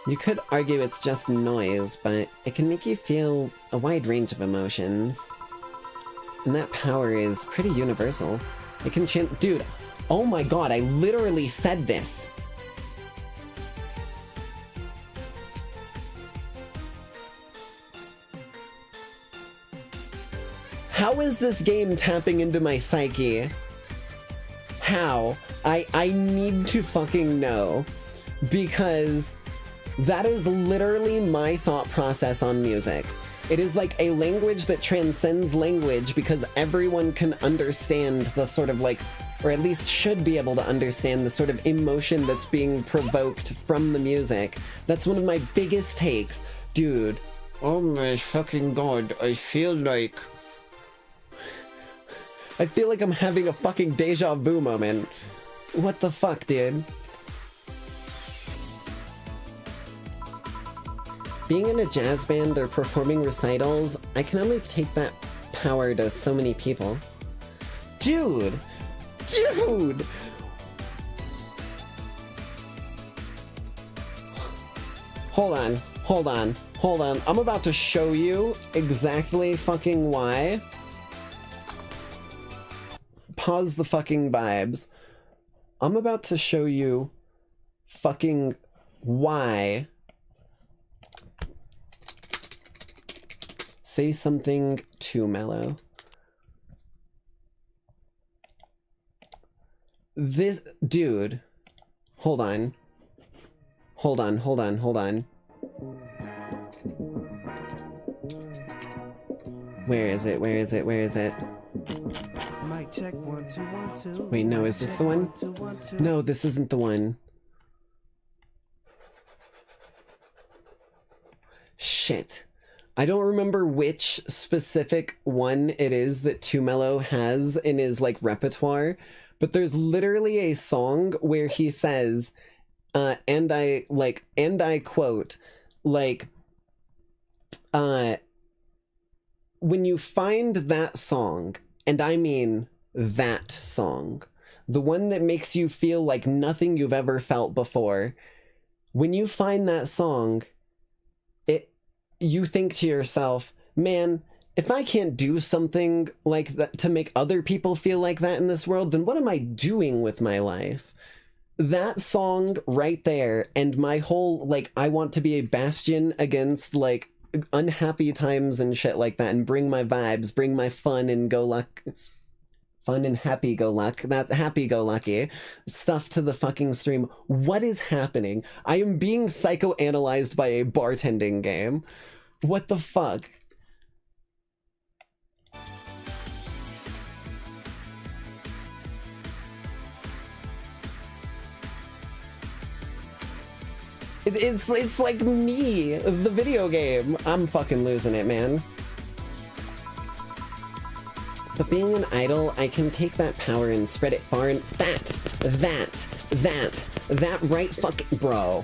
You could argue it's just noise, but it can make you feel a wide range of emotions. And that power is pretty universal. It can Dude, oh my god, I literally said this! How is this game tapping into my psyche? How? I need to fucking know. Because that is literally my thought process on music. It is like a language that transcends language because everyone can understand the sort of like, or at least should be able to understand the sort of emotion that's being provoked from the music. That's one of my biggest takes. Dude. Oh my fucking god, I feel like I'm having a fucking deja vu moment. What the fuck, dude? Being in a jazz band or performing recitals, I can only take that power to so many people. Dude! Dude! Hold on, hold on, hold on. I'm about to show you exactly fucking why. Pause the fucking vibes. I'm about to show you fucking why. Say something too mellow. This dude. Hold on. Hold on, hold on, hold on. Where is it? Where is it? Where is it? Mic check 1 2 1 2. Wait, no, is this the one? No, this isn't the one. Shit. I don't remember which specific one it is that Too Mellow has in his like repertoire, but there's literally a song where he says, and I quote, like, when you find that song, and I mean that song, the one that makes you feel like nothing you've ever felt before, when you find that song, you think to yourself, man, if I can't do something like that to make other people feel like that in this world, then what am I doing with my life? That song right there, and my whole, like, I want to be a bastion against, like, unhappy times and shit like that, and bring my vibes, bring my fun and go luck. Fun and happy-go-luck. That's happy-go-lucky stuff to the fucking stream. What is happening? I am being psychoanalyzed by a bartending game. What the fuck? It's like me, the video game. I'm fucking losing it, man. But being an idol, I can take that power and spread it far and that right fucking bro.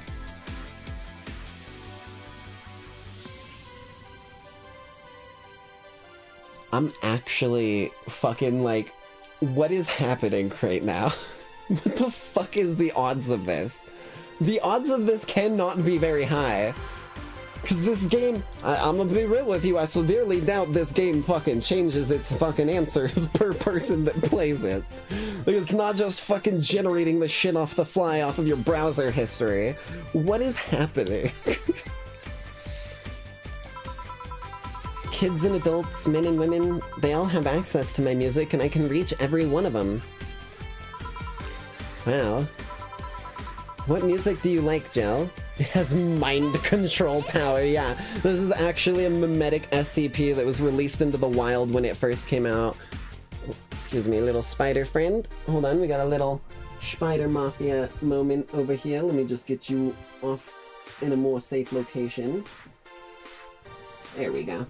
I'm actually fucking like, what is happening right now? What the fuck is the odds of this? The odds of this cannot be very high. Because this game, I'm gonna be real with you, I severely doubt this game fucking changes its fucking answers per person that plays it. Like, it's not just fucking generating the shit off the fly off of your browser history. What is happening? Kids and adults, men and women, they all have access to my music and I can reach every one of them. Wow. What music do you like, Jill? It has mind control power, yeah. This is actually a mimetic SCP that was released into the wild when it first came out. Excuse me, little spider friend. Hold on, we got a little spider mafia moment over here. Let me just get you off in a more safe location. There we go.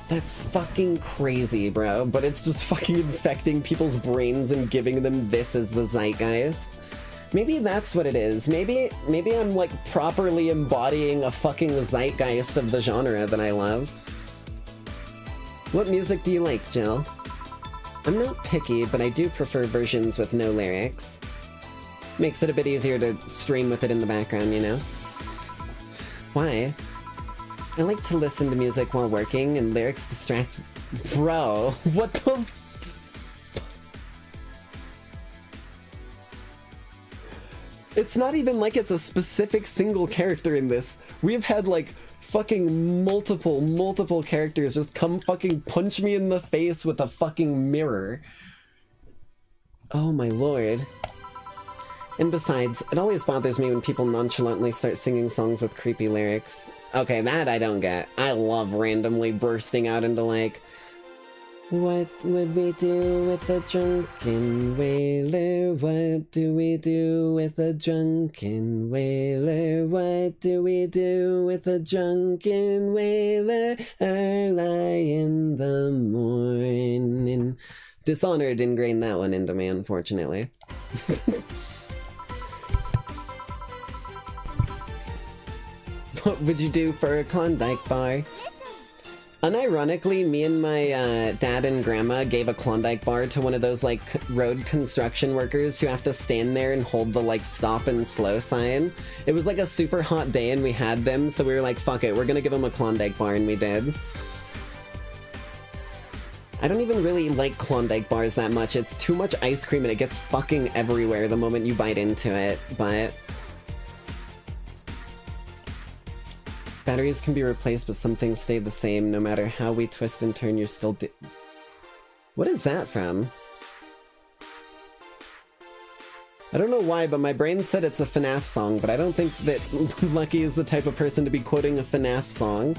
That's fucking crazy, bro. But it's just fucking infecting people's brains and giving them this as the zeitgeist. Maybe that's what it is. Maybe I'm like properly embodying a fucking zeitgeist of the genre that I love. What music do you like, Jill? I'm not picky, but I do prefer versions with no lyrics. Makes it a bit easier to stream with it in the background, you know? Why? I like to listen to music while working, and lyrics distract... Bro, what the... It's not even like it's a specific single character in this. We've had, like, fucking multiple characters just come fucking punch me in the face with a fucking mirror. Oh my lord. And besides, it always bothers me when people nonchalantly start singing songs with creepy lyrics. Okay, that I don't get. I love randomly bursting out into, like, what would we do with a drunken whaler? What do we do with a drunken whaler? What do we do with a drunken whaler? Early in the morning. Dishonored ingrained that one into me, unfortunately. What would you do for a Klondike bar? Unironically, me and my dad and grandma gave a Klondike bar to one of those, like, road construction workers who have to stand there and hold the, like, stop and slow sign. It was, like, a super hot day and we had them, so we were like, fuck it, we're gonna give them a Klondike bar, and we did. I don't even really like Klondike bars that much. It's too much ice cream and it gets fucking everywhere the moment you bite into it, but... Batteries can be replaced, but some things stay the same. No matter how we twist and turn, you're still What is that from? I don't know why, but my brain said it's a FNAF song, but I don't think that Lucky is the type of person to be quoting a FNAF song.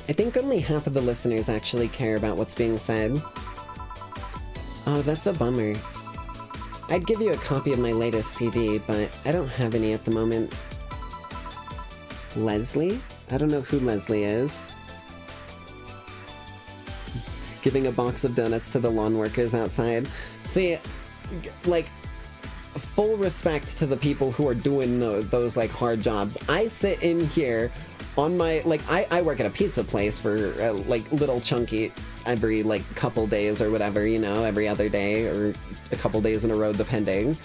I think only half of the listeners actually care about what's being said. Oh, that's a bummer. I'd give you a copy of my latest CD, but I don't have any at the moment. Leslie? I don't know who Leslie is. Giving a box of donuts to the lawn workers outside. See, like, full respect to the people who are doing those, like, hard jobs. I sit in here on my, like, I work at a pizza place for, like, little chunky every, like, couple days or whatever, you know, every other day or a couple days in a row, depending.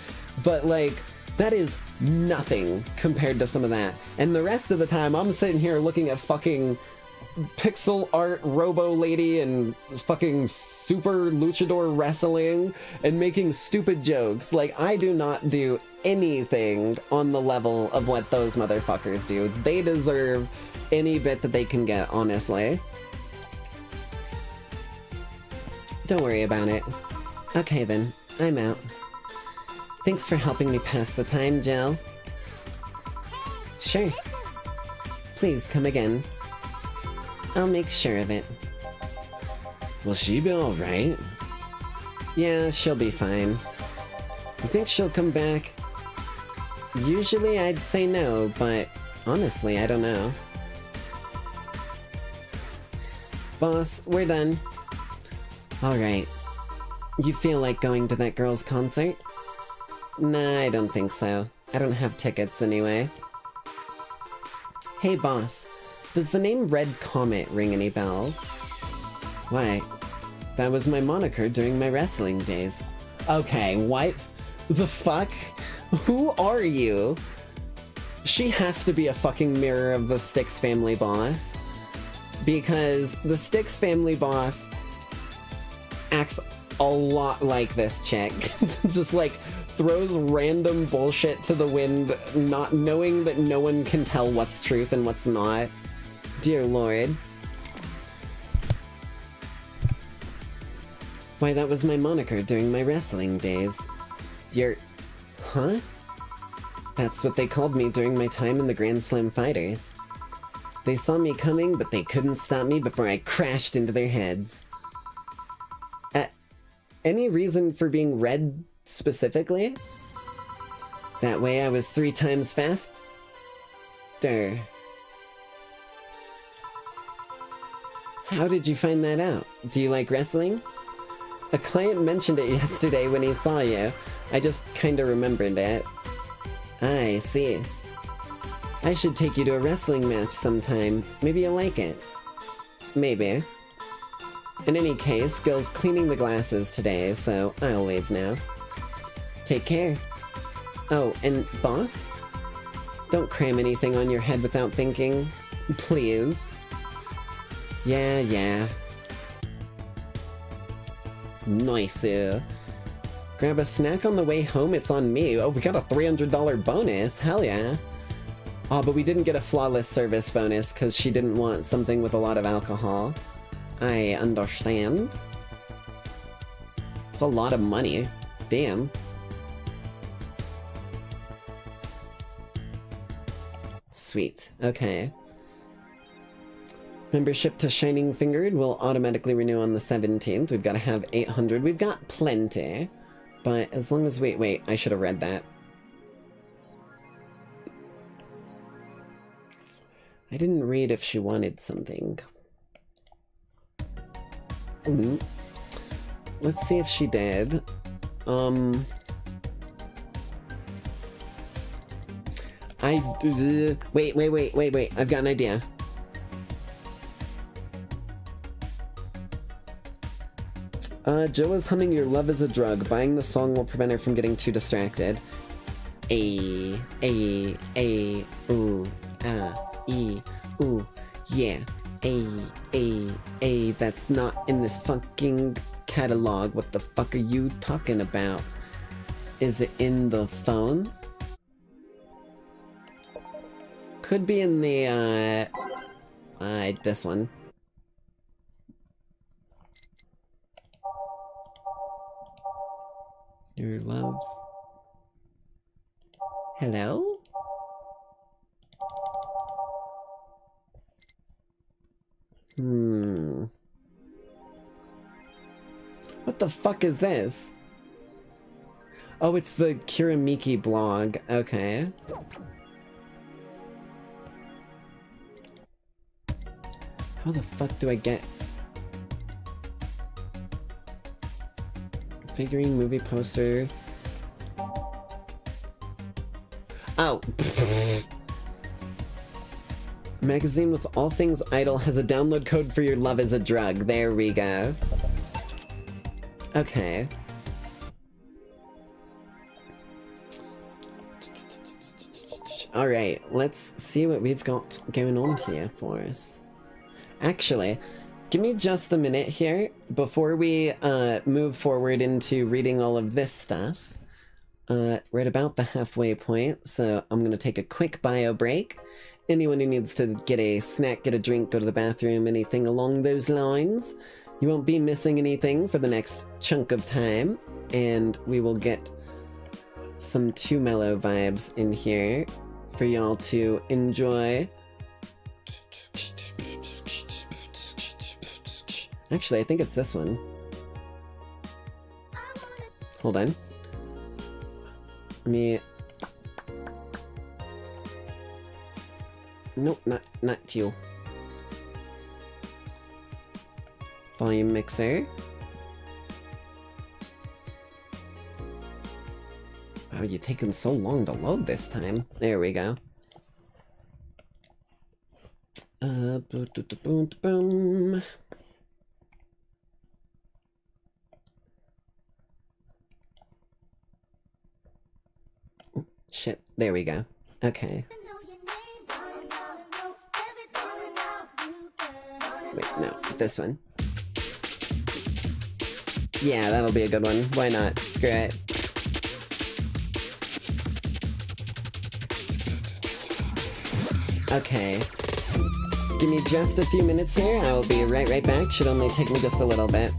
But, like, that is nothing compared to some of that. And the rest of the time, I'm sitting here looking at fucking pixel art robo lady and fucking super luchador wrestling and making stupid jokes. Like, I do not do anything on the level of what those motherfuckers do. They deserve any bit that they can get, honestly. Don't worry about it. Okay then, I'm out. Thanks for helping me pass the time, Jill. Sure. Please come again. I'll make sure of it. Will she be alright? Yeah, she'll be fine. You think she'll come back? Usually I'd say no, but honestly, I don't know. Boss, we're done. Alright. You feel like going to that girl's concert? Nah, I don't think so. I don't have tickets anyway. Hey boss, does the name Red Comet ring any bells? Why? That was my moniker during my wrestling days. Okay, what? The fuck? Who are you? She has to be a fucking mirror of the Styx family boss. Because the Styx family boss acts a lot like this chick. Just like throws random bullshit to the wind, not knowing that no one can tell what's truth and what's not. Dear Lord. Why, that was my moniker during my wrestling days. Huh? That's what they called me during my time in the Grand Slam Fighters. They saw me coming, but they couldn't stop me before I crashed into their heads. Any reason for being red specifically? That way I was 3 times faster. How did you find that out? Do you like wrestling? A client mentioned it yesterday when he saw you. I just kinda remembered it. I see. I should take you to a wrestling match sometime. Maybe you'll like it. Maybe. In any case, Gil's cleaning the glasses today, so I'll leave now. Take care. Oh, and boss? Don't cram anything on your head without thinking. Please. Yeah. Nice. Grab a snack on the way home, it's on me. Oh, we got a $300 bonus. Hell yeah. Oh, but we didn't get a flawless service bonus because she didn't want something with a lot of alcohol. I understand. It's a lot of money. Damn. Sweet. Okay. Membership to Shining Fingered will automatically renew on the 17th. We've got to have 800. We've got plenty. But as long as wait, I should have read that. I didn't read if she wanted something. Let's see if she did. Wait, I've got an idea. Jill is humming Your Love is a Drug. Buying the song will prevent her from getting too distracted. Ooh, yeah. That's not in this fucking catalog. What the fuck are you talking about? Is it in the phone? Could be in the, this one. Your love. Hello? What the fuck is this? Oh, it's the Kiramiki blog. Okay. How the fuck do I get... Figurine, movie poster... Oh! Magazine with all things idol has a download code for Your Love is a Drug. There we go. Okay. Alright, let's see what we've got going on here for us. Actually, give me just a minute here before we move forward into reading all of this stuff. We're at about the halfway point, so I'm gonna take a quick bio break. Anyone who needs to get a snack, get a drink, go to the bathroom, anything along those lines, you won't be missing anything for the next chunk of time, and we will get some Too Mellow vibes in here for y'all to enjoy. Actually, I think it's this one. Hold on. Let me... Nope, not you. Volume mixer. Wow, you're taking so long to load this time. There we go. Boom. Shit, there we go. Okay. Wait, no, this one. Yeah, that'll be a good one. Why not? Screw it. Okay. Give me just a few minutes here. I'll be right back. Should only take me just a little bit.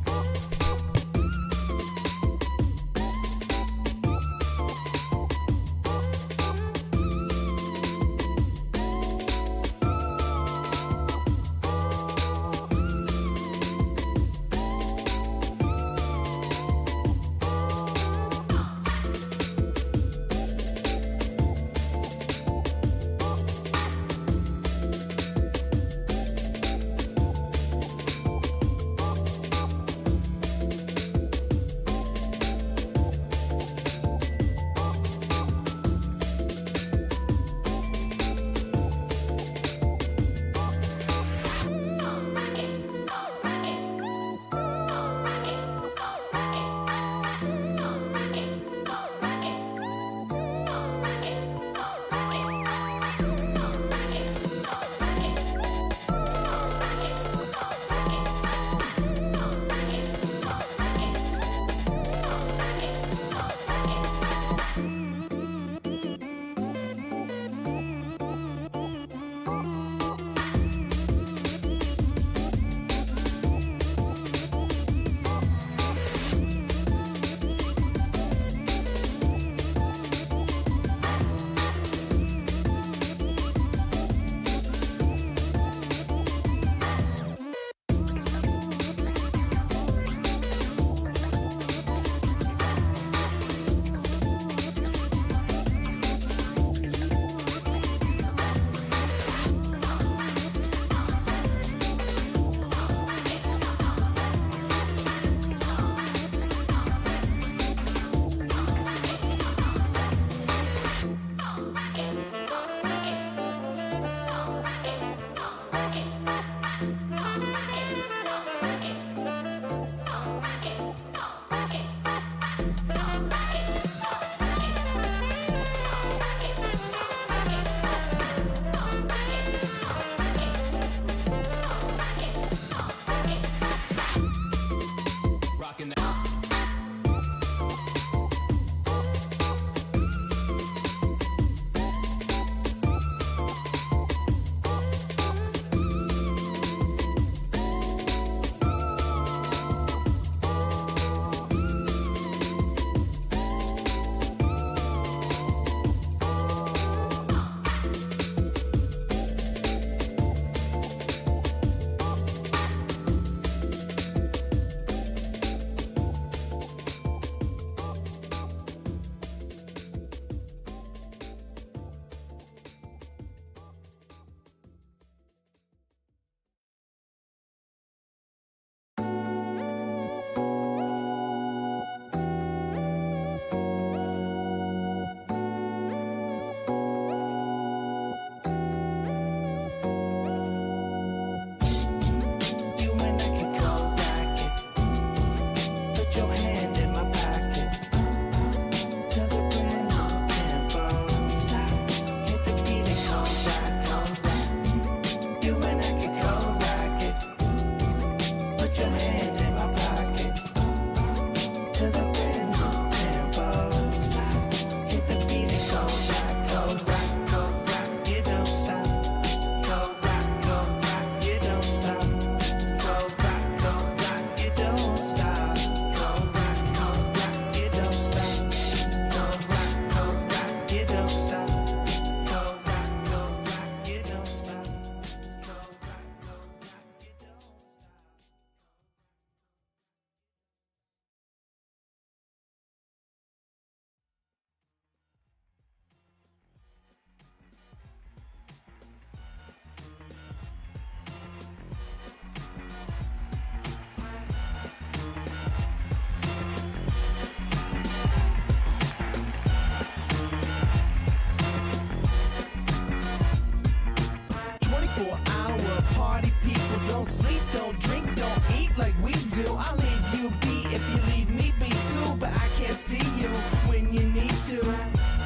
see you when you need to.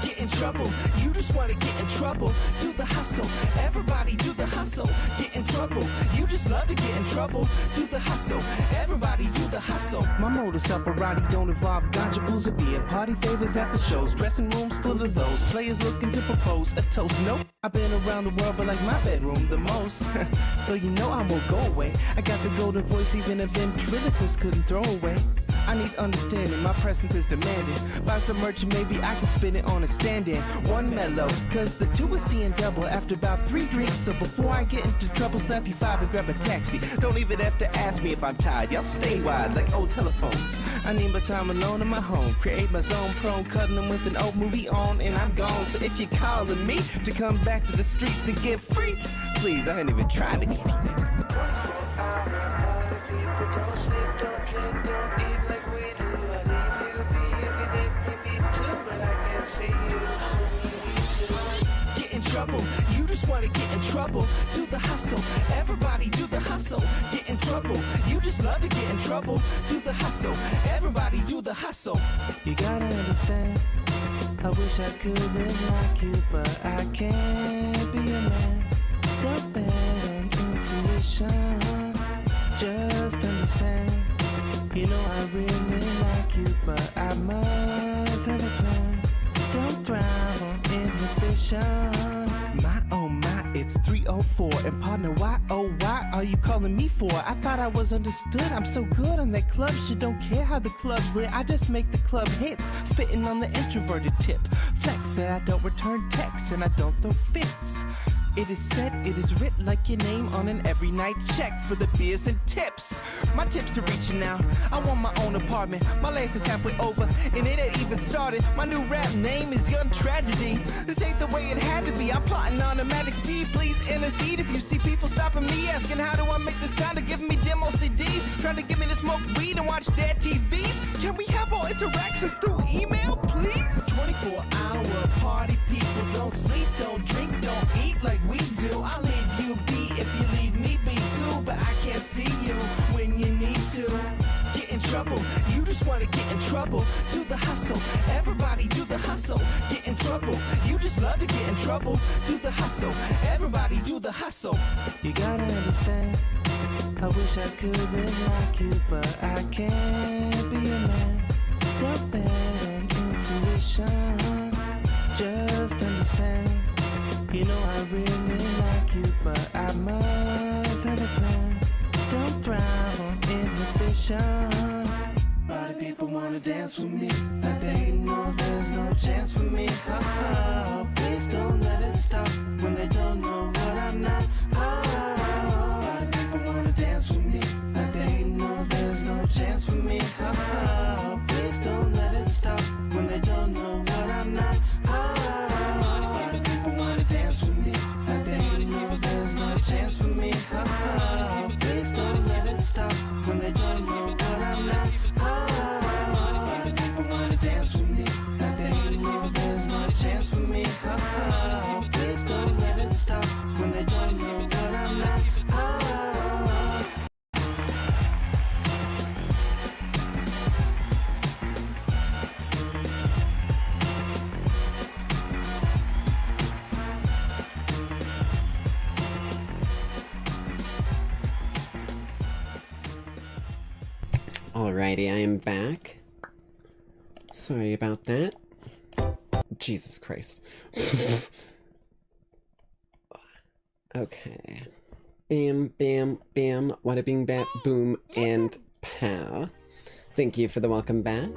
Getting trouble. You just wanna get in trouble. Do the hustle. Everybody do the hustle. Get in trouble. You just love to get in trouble. Do the hustle. Everybody do the hustle. My modus operandi don't involve ganja, booze, or beer. Party favors after shows. Dressing rooms full of those. Players looking to propose a toast. Nope. I've been around the world, but like my bedroom the most. So you know I won't go away. I got the golden voice even a ventriloquist couldn't throw away. I need understanding, my presence is demanded. Buy some merch and maybe I can spin it on a stand-in. One mellow, cause the two is seeing double after about 3 drinks. So before I get into trouble, slap you 5 and grab a taxi. Don't even have to ask me if I'm tired, y'all stay wide like old telephones. I need my time alone in my home. Create my zone, prone, cuddling with an old movie on, and I'm gone. So if you're calling me to come back to the streets and get freaked, please, I ain't even trying to get 24-hour party, people don't sleep, don't drink, don't eat like we do. I leave you be if you leave me be too, but I can't see you when you need to. Get in trouble, you just wanna get in trouble. Do the hustle, everybody do the hustle. Get in trouble, you just love to get in trouble. Do the hustle, everybody do the hustle. You gotta understand, I wish I could live like you, but I can't be a man. Don't bet on intuition, just understand. You know I really like you, but I must have a plan. Don't thrive on inhibition. My oh my, it's 3:04, and partner, why oh why are you calling me for? I thought I was understood. I'm so good on that club shit. Don't care how the club's lit. I just make the club hits, spitting on the introverted tip. Flex that I don't return texts and I don't throw fits. It is said, it is writ like your name on an every night check for the beers and tips. My tips are reaching out. I want my own apartment. My life is halfway over, and it ain't even started. My new rap name is Young Tragedy. This ain't the way it had to be. I'm plotting on a magic seed. Please intercede if you see people stopping me, asking how do I make the sound of giving me demo CDs, trying to get me to smoke weed and watch their TVs. Can we have all interactions through email, please? 24-hour party, people don't sleep, don't drink, don't eat like we do. I'll leave you be if you leave me be too, but I can't see you when you need to. Get in trouble, you just wanna get in trouble. Do the hustle, everybody do the hustle. Get in trouble, you just love to get in trouble. Do the hustle, everybody do the hustle. You gotta understand, I wish I could live like you, but I can't be a man. Don't bet on intuition, just understand. You know I really like you, but I must have a plan. Don't thrive on inhibition. Body people wanna dance with me, like they know there's no chance for me. Please don't let it stop when they don't know what I'm not. Body people wanna dance with me, like they know there's no chance for me. Please don't let it stop when they don't know what I'm not. Body people wanna dance with me, like they know there's no chance for me. Please don't let it stop when they don't know what I'm not. Body people wanna dance with me, like they know there's no chance for me. Please don't let it stop when they don't know what I'm not. Alrighty, I am back. Sorry about that. Jesus Christ. Okay. Bam, bam, bam, wada bing, bam, boom, and pow. Thank you for the welcome back.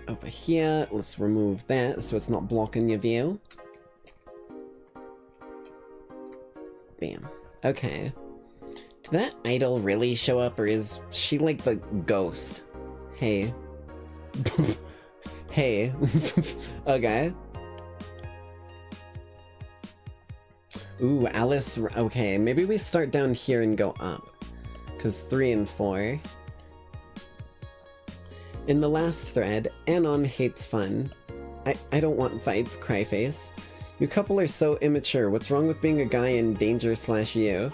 Over here, let's remove that so it's not blocking your view. Bam. Okay. Did that idol really show up, or is she like the ghost? Hey. Hey. Okay. Ooh, Alice. Okay, maybe we start down here and go up. Because 3 and 4. In the last thread, Anon hates fun. I don't want fights, Cryface. You couple are so immature. What's wrong with being a guy in danger/you?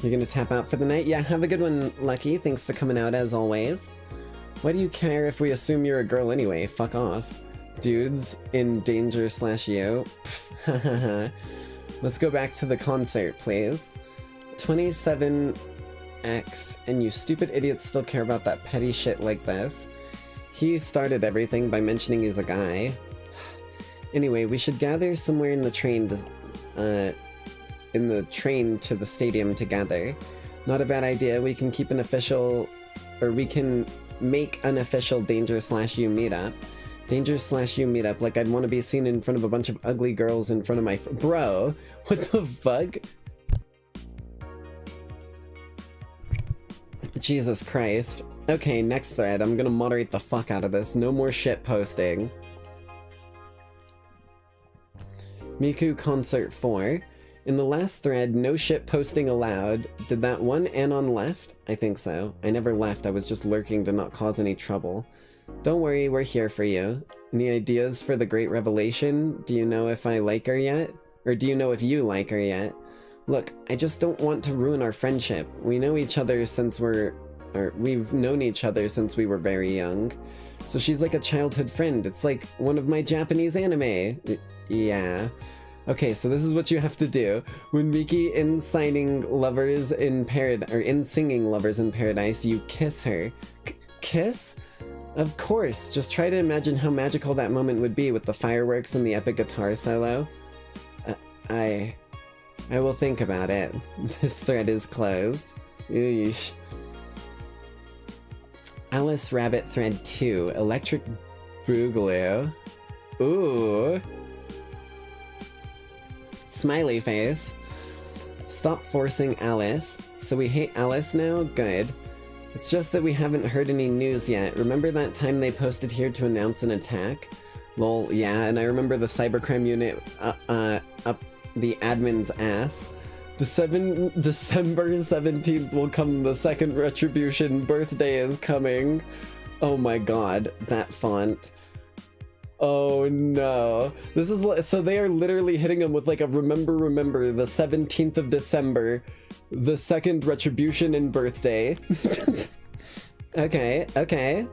You're gonna tap out for the night? Yeah, have a good one, Lucky. Thanks for coming out as always. Why do you care if we assume you're a girl anyway? Fuck off. Dudes in danger / you. Let's go back to the concert, please. 27X, and you stupid idiots still care about that petty shit like this. He started everything by mentioning he's a guy. Anyway, we should gather somewhere in the train to the stadium together. Not a bad idea. We can keep an official, or we can make an official danger / you meetup. Danger / you meetup, like I'd want to be seen in front of a bunch of ugly girls in front of my bro, what the fuck? Jesus Christ. Okay, next thread. I'm gonna moderate the fuck out of this. No more shit posting. Miku Concert 4. In the last thread, no shit posting allowed. Did that one Anon left? I think so. I never left, I was just lurking to not cause any trouble. Don't worry, we're here for you. Any ideas for the great revelation? Do you know if I like her yet? Or do you know if you like her yet? Look, I just don't want to ruin our friendship. We know each other since we've known each other since we were very young. So she's like a childhood friend. It's like one of my Japanese anime. Yeah. Okay, so this is what you have to do. When Miki in singing Lovers in Paradise, you kiss her. Kiss? Of course, just try to imagine how magical that moment would be with the fireworks and the epic guitar solo. I will think about it. This thread is closed. Eesh. Alice Rabbit thread 2, Electric Boogaloo. Ooh. Smiley face. Stop forcing Alice. So we hate Alice now? Good. It's just that we haven't heard any news yet. Remember that time they posted here to announce an attack? Lol, yeah, and I remember the cybercrime unit up the admin's ass. December 17th will come, the second retribution. Birthday is coming. Oh my god, that font. Oh no. This is so they are literally hitting him with like a remember the 17th of December, the second retribution and birthday. Okay.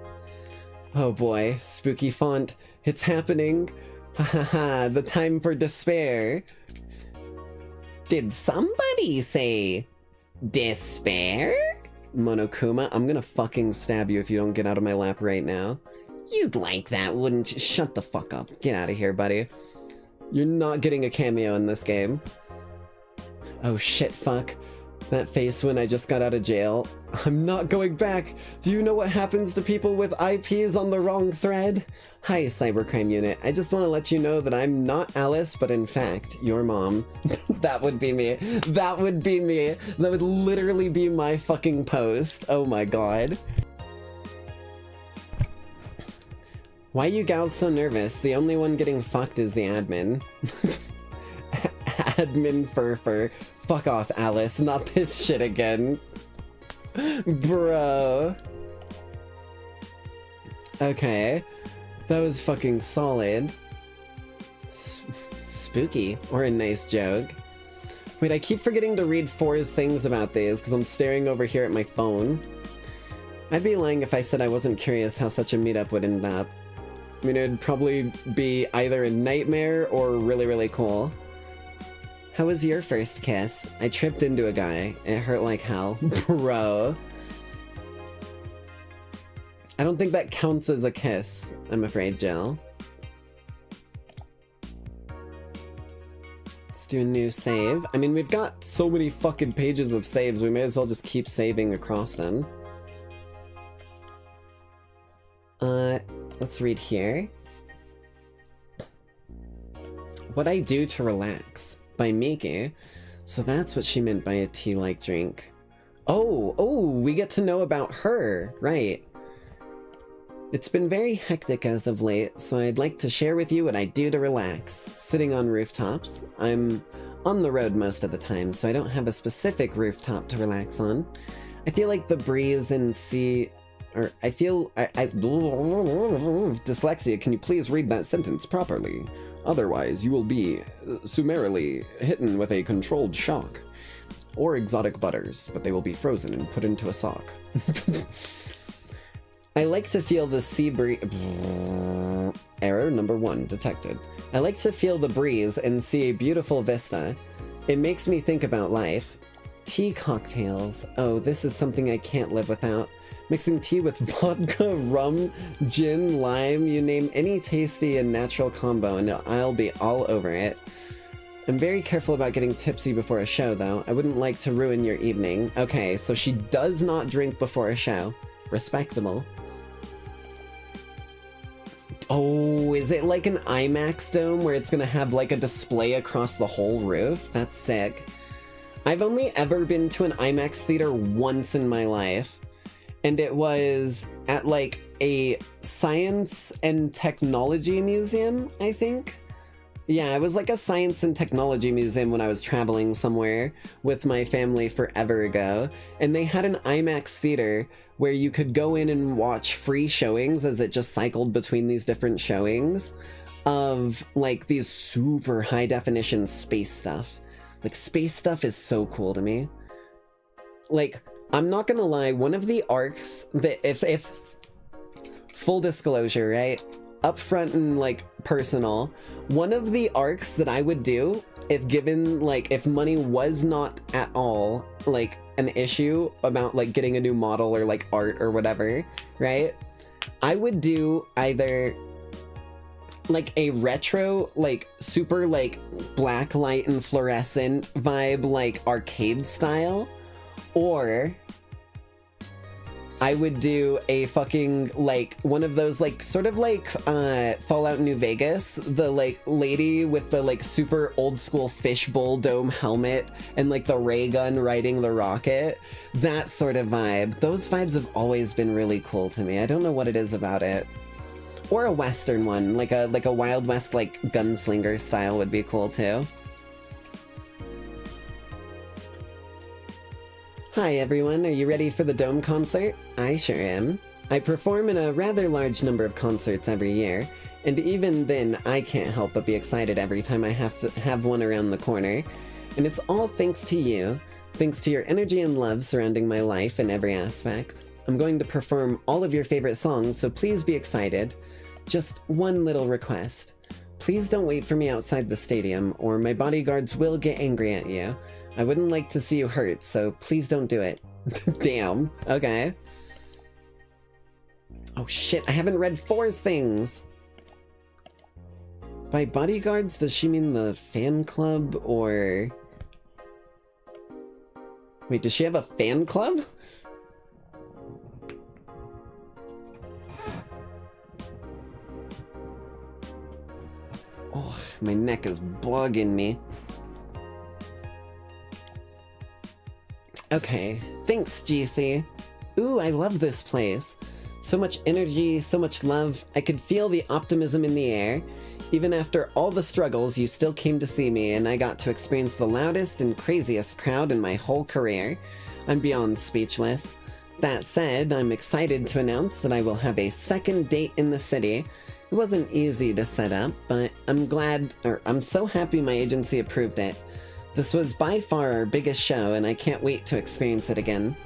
Oh boy, spooky font. It's happening. Ha ha ha, the time for despair. Did somebody say despair? Monokuma, I'm gonna fucking stab you if you don't get out of my lap right now. You'd like that, wouldn't you? Shut the fuck up. Get out of here, buddy. You're not getting a cameo in this game. Oh shit, fuck. That face when I just got out of jail. I'm not going back. Do you know what happens to people with IPs on the wrong thread? Hi, Cybercrime Unit. I just want to let you know that I'm not Alice, but in fact, your mom. That would be me. That would be me. That would literally be my fucking post. Oh my god. Why you gals so nervous? The only one getting fucked is the admin. Admin fur. Fuck off, Alice. Not this shit again. Bro. Okay. That was fucking solid. Spooky. Or a nice joke. Wait, I keep forgetting to read 4's things about these because I'm staring over here at my phone. I'd be lying if I said I wasn't curious how such a meetup would end up. I mean, it'd probably be either a nightmare or really, really cool. How was your first kiss? I tripped into a guy. It hurt like hell. Bro. I don't think that counts as a kiss, I'm afraid, Jill. Let's do a new save. I mean, we've got so many fucking pages of saves, we may as well just keep saving across them. Let's read here. What I Do to Relax by Miki. So that's what she meant by a tea-like drink. Oh, we get to know about her, right. It's been very hectic as of late, so I'd like to share with you what I do to relax. Sitting on rooftops. I'm on the road most of the time, so I don't have a specific rooftop to relax on. I feel like the breeze and sea... Or I feel... Dyslexia, can you please read that sentence properly? Otherwise, you will be summarily hitten with a controlled shock. Or exotic butters, but they will be frozen and put into a sock. I like to feel the sea breeze. Error number 1 detected. I like to feel the breeze and see a beautiful vista. It makes me think about life. Tea cocktails. Oh, this is something I can't live without. Mixing tea with vodka, rum, gin, lime, you name any tasty and natural combo and I'll be all over it. I'm very careful about getting tipsy before a show, though. I wouldn't like to ruin your evening. Okay, so she does not drink before a show. Respectable. Oh, is it like an IMAX dome where it's gonna have like a display across the whole roof? That's sick. I've only ever been to an IMAX theater once in my life, and it was at like a science and technology museum, I think. Yeah, it was like a science and technology museum when I was traveling somewhere with my family forever ago, and they had an IMAX theater where you could go in and watch free showings as it just cycled between these different showings of like these super high definition space stuff. Like space stuff is so cool to me. Like, I'm not gonna lie, one of the arcs that if full disclosure, right? Upfront and like personal, one of the arcs that I would do if given like if money was not at all like an issue about like getting a new model or like art or whatever, right? I would do either like a retro, like super like black light and fluorescent vibe, like arcade style, or I would do a fucking, like, one of those, like, sort of like, Fallout New Vegas, the, like, lady with the, like, super old-school fishbowl dome helmet and, like, the ray gun riding the rocket. That sort of vibe. Those vibes have always been really cool to me. I don't know what it is about it. Or a Western one, like a Wild West, like, gunslinger style would be cool, too. Hi everyone, are you ready for the Dome concert? I sure am. I perform in a rather large number of concerts every year, and even then I can't help but be excited every time I have to have one around the corner. And it's all thanks to you, thanks to your energy and love surrounding my life in every aspect. I'm going to perform all of your favorite songs, so please be excited. Just one little request. Please don't wait for me outside the stadium, or my bodyguards will get angry at you. I wouldn't like to see you hurt, so please don't do it. Damn. Okay. Oh shit, I haven't read 4's things! By bodyguards, does she mean the fan club, or... Wait, does she have a fan club? Oh, my neck is bugging me. Okay, thanks, GC. Ooh, I love this place. So much energy, so much love. I could feel the optimism in the air. Even after all the struggles, you still came to see me, and I got to experience the loudest and craziest crowd in my whole career. I'm beyond speechless. That said, I'm excited to announce that I will have a second date in the city. It wasn't easy to set up, but I'm so happy my agency approved it. This was by far our biggest show, and I can't wait to experience it again.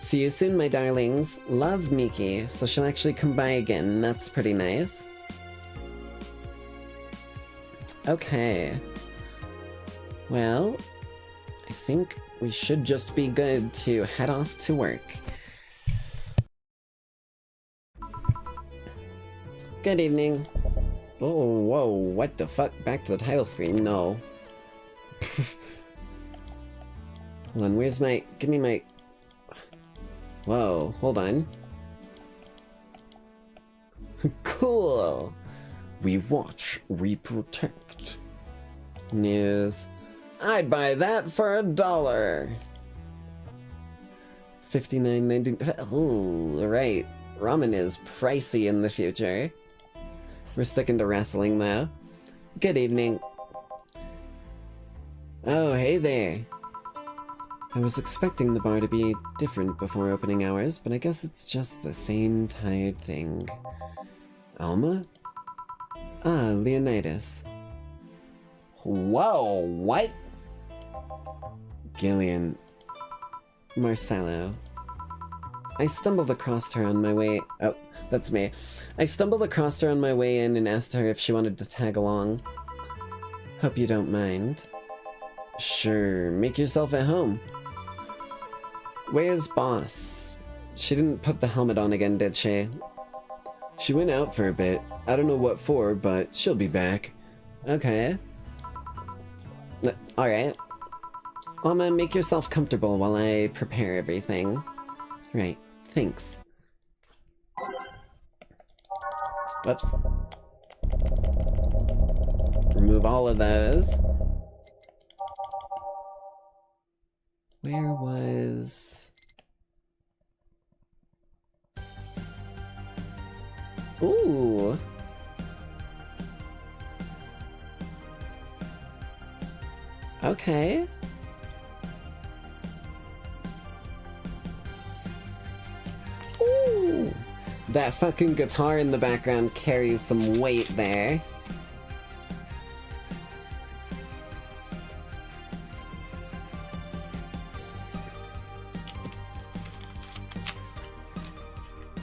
See you soon, my darlings. Love, Miki. So she'll actually come by again. That's pretty nice. Okay. Well, I think we should just be good to head off to work. Good evening. Oh, whoa, what the fuck? Back to the title screen? No. Hold on, where's my... Give me my... Whoa, hold on. Cool! We watch, we protect. News. I'd buy that for $1. $59.90. Oh, right. Ramen is pricey in the future. We're sticking to wrestling, though. Good evening. Oh, hey there. I was expecting the bar to be different before opening hours, but I guess it's just the same tired thing. Alma? Ah, Leonidas. Whoa, what? Gillian. Marcello. I stumbled across her on my way... Oh, that's me. I stumbled across her on my way in and asked her if she wanted to tag along. Hope you don't mind. Sure, make yourself at home. Where's Boss? She didn't put the helmet on again, did she? She went out for a bit. I don't know what for, but she'll be back. Okay. Alright. Alma, make yourself comfortable while I prepare everything. Right, thanks. Whoops. Remove all of those. Where was... Ooh! Okay. Ooh! That fucking guitar in the background carries some weight there.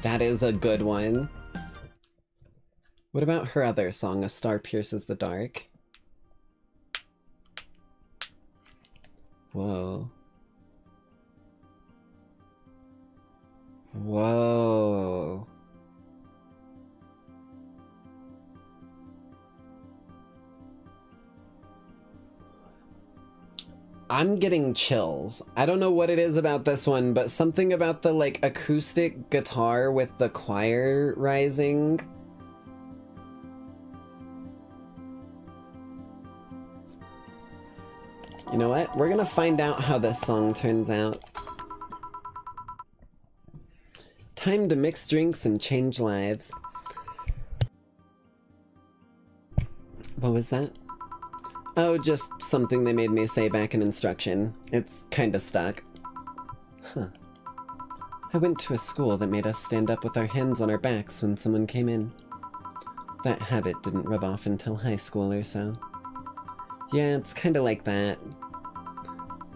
That is a good one. What about her other song, A Star Pierces the Dark? Whoa. Whoa. I'm getting chills. I don't know what it is about this one, but something about the, like, acoustic guitar with the choir rising. You know what? We're gonna find out how this song turns out. Time to mix drinks and change lives. What was that? Oh, just something they made me say back in instruction. It's kinda stuck. Huh. I went to a school that made us stand up with our hands on our backs when someone came in. That habit didn't rub off until high school or so. Yeah, it's kinda like that.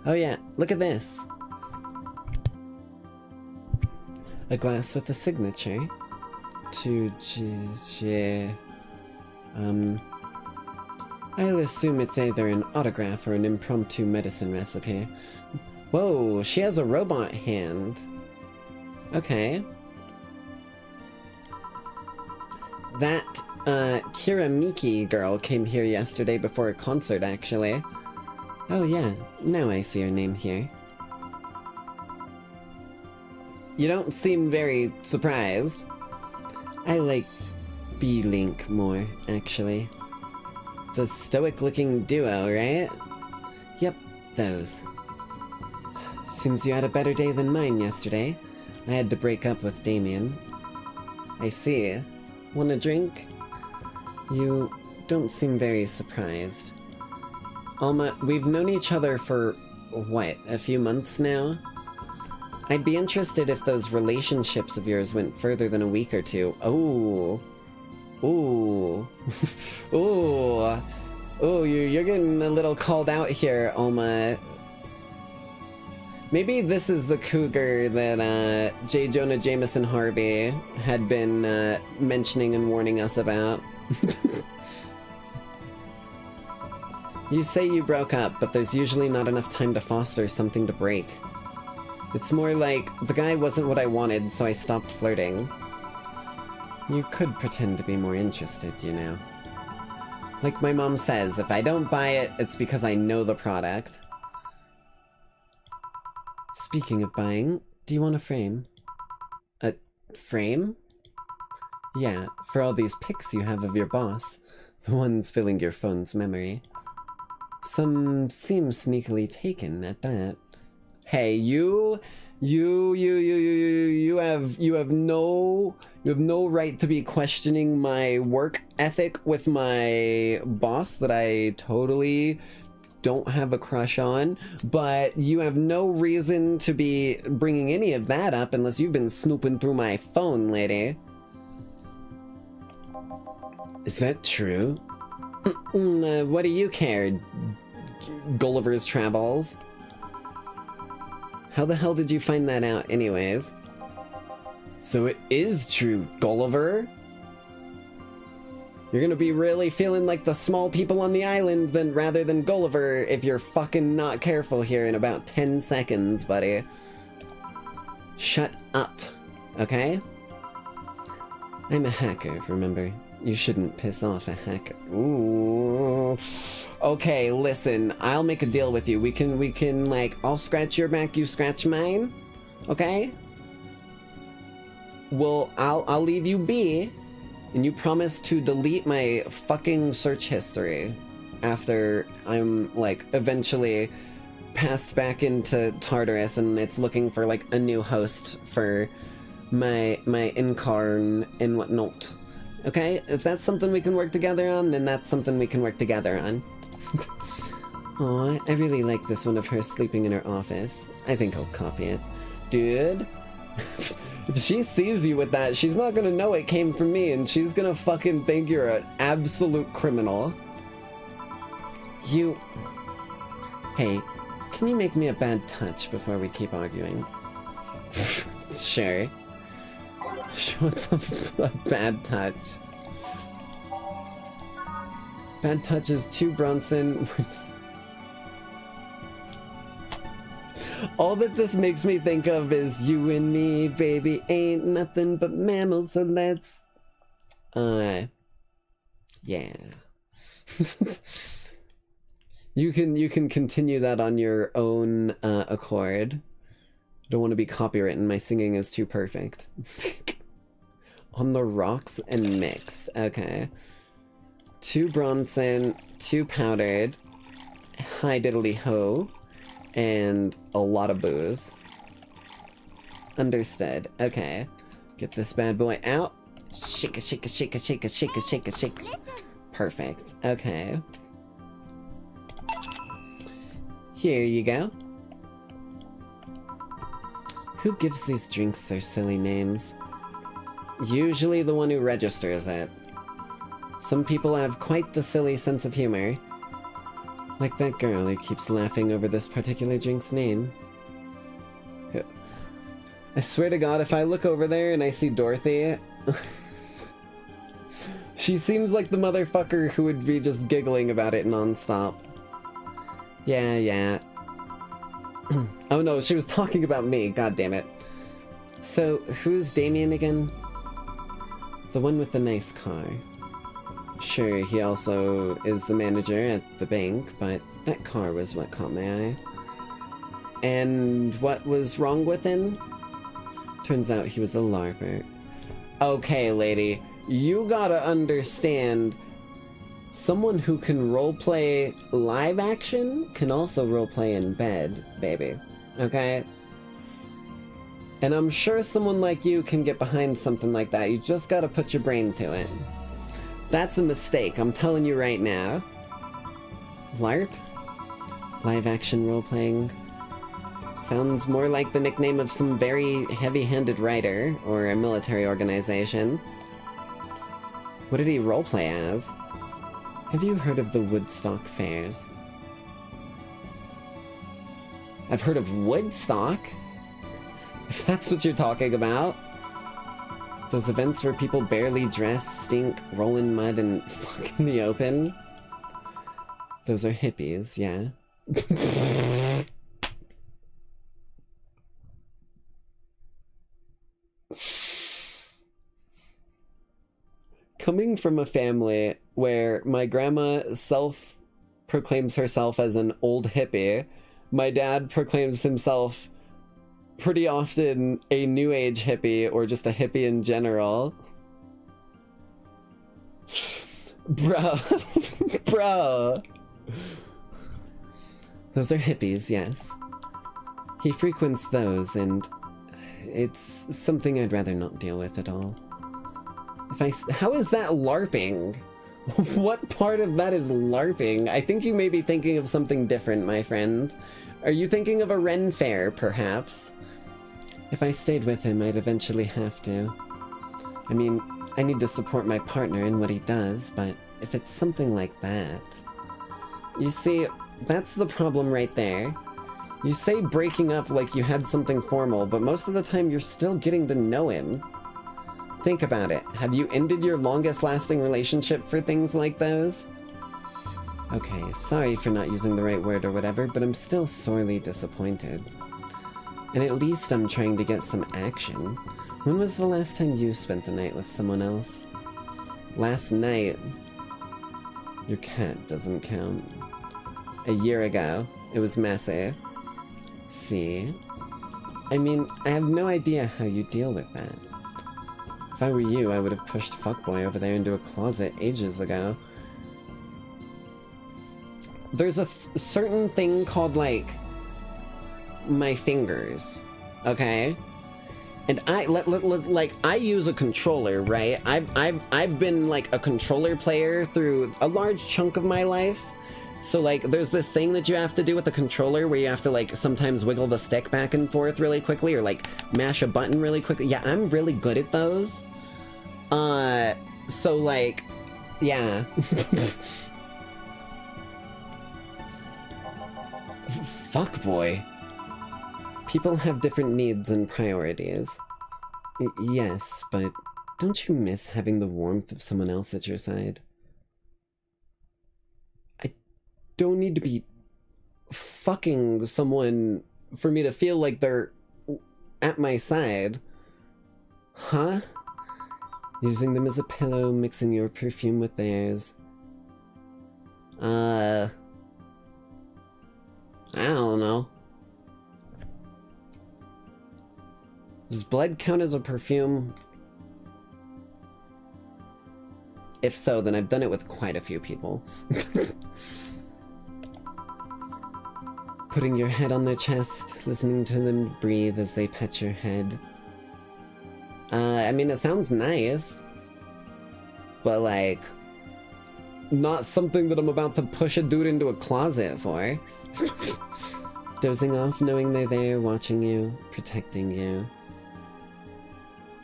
Oh yeah, look at this! A glass with a signature. To I'll assume it's either an autograph or an impromptu medicine recipe. Whoa, she has a robot hand. Okay. That, Kira Miki girl came here yesterday before a concert, actually. Oh yeah, now I see her name here. You don't seem very surprised. I like B-Link more, actually. The stoic-looking duo, right? Yep, those. Seems you had a better day than mine yesterday. I had to break up with Damien. I see. Want a drink? You don't seem very surprised. Alma, we've known each other for, what, a few months now? I'd be interested if those relationships of yours went further than a week or two. Oh. Ooh. Ooh. Ooh, you're getting a little called out here, Alma. Maybe this is the cougar that J. Jonah Jameson Harvey had been mentioning and warning us about. You say you broke up, but there's usually not enough time to foster something to break. It's more like, the guy wasn't what I wanted, so I stopped flirting. You could pretend to be more interested, you know. Like my mom says, if I don't buy it, it's because I know the product. Speaking of buying, do you want a frame? A frame? Yeah, for all these pics you have of your boss. The ones filling your phone's memory. Some seem sneakily taken at that. Hey, you have no right to be questioning my work ethic with my boss that I totally don't have a crush on, but you have no reason to be bringing any of that up unless you've been snooping through my phone, lady. Is that true? What do you care, Gulliver's Travels? How the hell did you find that out anyways? So it is true, Gulliver. You're gonna be really feeling like the small people on the island then rather than Gulliver if you're fucking not careful here in about 10 seconds, buddy. Shut up, okay? I'm a hacker, remember? You shouldn't piss off a hacker. Ooh. Okay, listen, I'll make a deal with you. We can like, I'll scratch your back, you scratch mine, okay? Well, I'll leave you be. And you promise to delete my fucking search history after I'm, like, eventually passed back into Tartarus and it's looking for, like, a new host for my incarn and whatnot. Okay? If that's something we can work together on, then that's something we can work together on. Aw, I really like this one of her sleeping in her office. I think I'll copy it. Dude? If she sees you with that, she's not gonna know it came from me, and she's gonna fucking think you're an absolute criminal. You... Hey, can you make me a bad touch before we keep arguing? Sure. What's a bad touch? Bad touch is 2 Bronson... All that this makes me think of is you and me, baby, ain't nothing but mammals, so let's... yeah. You can continue that on your own accord. Don't want to be copywritten, my singing is too perfect. On the rocks and mixed, okay. 2 Bronson, 2 powdered, hi diddly ho. And a lot of booze. Understood. Okay. Get this bad boy out. Shake it, shake it, shake it, shake it, shake it, shake it, shake it. Perfect. Okay. Here you go. Who gives these drinks their silly names? Usually the one who registers it. Some people have quite the silly sense of humor. Like that girl who keeps laughing over this particular drink's name. I swear to God, if I look over there and I see Dorothy... she seems like the motherfucker who would be just giggling about it non-stop. Yeah. Oh no, she was talking about me, god damn it. So, who's Damien again? The one with the nice car. Sure, he also is the manager at the bank, but that car was what caught my eye. And what was wrong with him? Turns out he was a LARPer. Okay, lady, you gotta understand, someone who can roleplay live action can also roleplay in bed, baby. Okay? And I'm sure someone like you can get behind something like that, you just gotta put your brain to it. That's a mistake, I'm telling you right now. LARP? Live action role-playing? Sounds more like the nickname of some very heavy-handed writer, or a military organization. What did he roleplay as? Have you heard of the Woodstock Fairs? I've heard of Woodstock? If that's what you're talking about. Those events where people barely dress, stink, roll in mud, and fuck in the open. Those are hippies, yeah. Coming from a family where my grandma proclaims herself as an old hippie, my dad proclaims himself pretty often a new age hippie or just a hippie in general. Bro. Bro. Those are hippies, yes. He frequents those, and it's something I'd rather not deal with at all. How is that LARPing? What part of that is LARPing? I think you may be thinking of something different, my friend. Are you thinking of a Ren Fair, perhaps? If I stayed with him, I'd eventually have to. I mean, I need to support my partner in what he does, but if it's something like that... You see, that's the problem right there. You say breaking up like you had something formal, but most of the time you're still getting to know him. Think about it. Have you ended your longest lasting relationship for things like those? Okay, sorry for not using the right word or whatever, but I'm still sorely disappointed. And at least I'm trying to get some action. When was the last time you spent the night with someone else? Last night? Your cat doesn't count. A year ago, it was messy. See? I mean, I have no idea how you deal with that. If I were you, I would have pushed fuckboy over there into a closet ages ago. There's a certain thing called, like, my fingers, okay? And I use a controller, right? I've been, like, a controller player through a large chunk of my life. So, like, there's this thing that you have to do with the controller where you have to, like, sometimes wiggle the stick back and forth really quickly or, like, mash a button really quickly. Yeah, I'm really good at those. So, like, yeah. Fuck, boy. People have different needs and priorities. Yes, but don't you miss having the warmth of someone else at your side? Don't need to be fucking someone for me to feel like they're at my side. Huh? Using them as a pillow, mixing your perfume with theirs. I don't know. Does blood count as a perfume? If so, then I've done it with quite a few people. Putting your head on their chest, listening to them breathe as they pet your head. I mean, it sounds nice, but, like, not something that I'm about to push a dude into a closet for. Dozing off, knowing they're there, watching you, protecting you.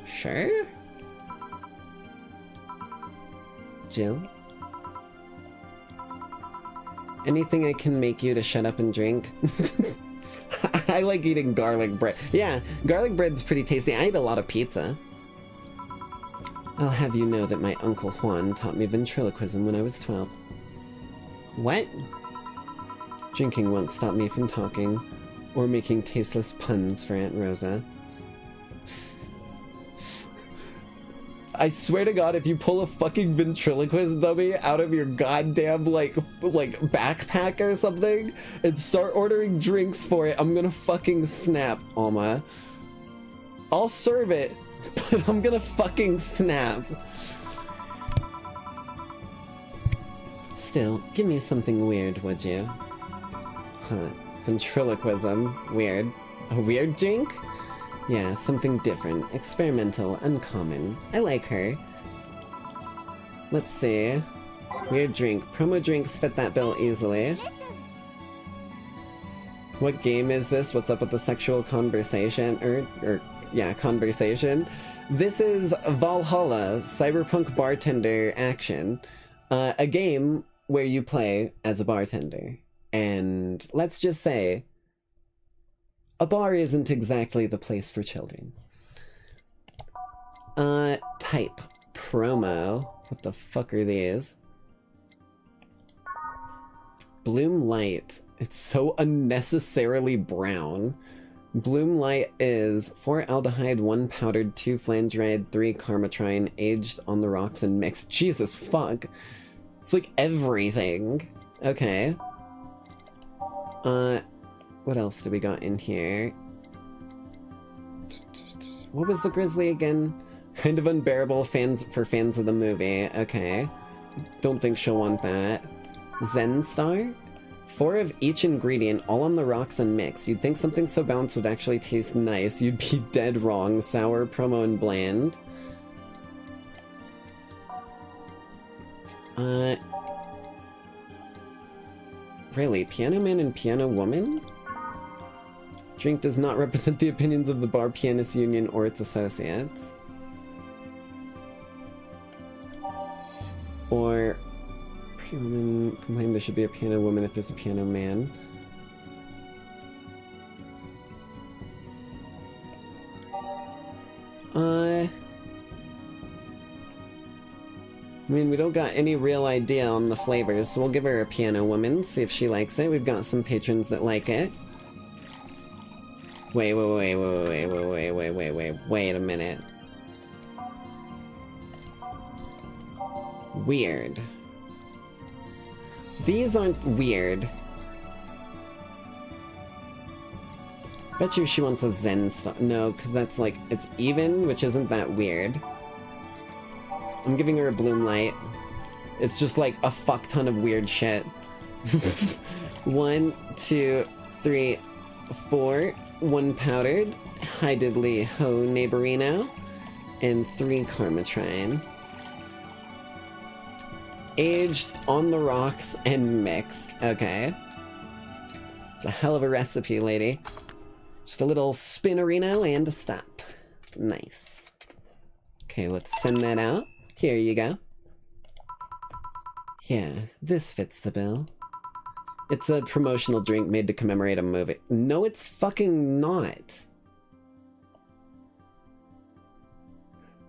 Sure? Jill? Anything I can make you to shut up and drink? I like eating garlic bread. Yeah, garlic bread's pretty tasty. I eat a lot of pizza. I'll have you know that my Uncle Juan taught me ventriloquism when I was 12. What? Drinking won't stop me from talking, or making tasteless puns for Aunt Rosa. I swear to God, if you pull a fucking ventriloquist dummy out of your goddamn, like backpack or something, and start ordering drinks for it, I'm gonna fucking snap, Alma. I'll serve it, but I'm gonna fucking snap. Still, give me something weird, would you? Huh. Ventriloquism. Weird. A weird drink? Yeah, something different, experimental, uncommon. I like her. Let's see. Weird drink. Promo drinks fit that bill easily. What game is this? What's up with the sexual conversation? Yeah, conversation. This is Valhalla, Cyberpunk Bartender Action. A game where you play as a bartender. And let's just say, a bar isn't exactly the place for children. Type. Promo. What the fuck are these? Bloom Light. It's so unnecessarily brown. Bloom Light is 4 aldehyde, 1 powdered, 2 flangeride, 3 carmatrine, aged on the rocks and mixed. Jesus fuck. It's like everything. Okay. What else do we got in here? What was the grizzly again? Kind of unbearable for fans of the movie. Okay. Don't think she'll want that. Zen Star? 4 of each ingredient, all on the rocks and mixed. You'd think something so balanced would actually taste nice. You'd be dead wrong. Sour, promo, and bland. Really? Piano Man and Piano Woman? Drink does not represent the opinions of the Bar Pianists Union or its associates. Or... Pretty woman complained there should be a piano woman if there's a piano man. I mean, we don't got any real idea on the flavors, so we'll give her a Piano Woman, see if she likes it. We've got some patrons that like it. Wait a minute. Weird. These aren't weird. Bet you she wants a Zen star. No, because that's like, it's even, which isn't that weird. I'm giving her a Bloom Light. It's just like a fuck ton of weird shit. 1, 2, 3, 4. 1 powdered. Hi diddly ho neighborino. And 3 Karmatrine. Aged on the rocks and mixed. Okay. It's a hell of a recipe, lady. Just a little spinnerino and a stop. Nice. Okay, let's send that out. Here you go. Yeah, this fits the bill. It's a promotional drink made to commemorate a movie. No, it's fucking not.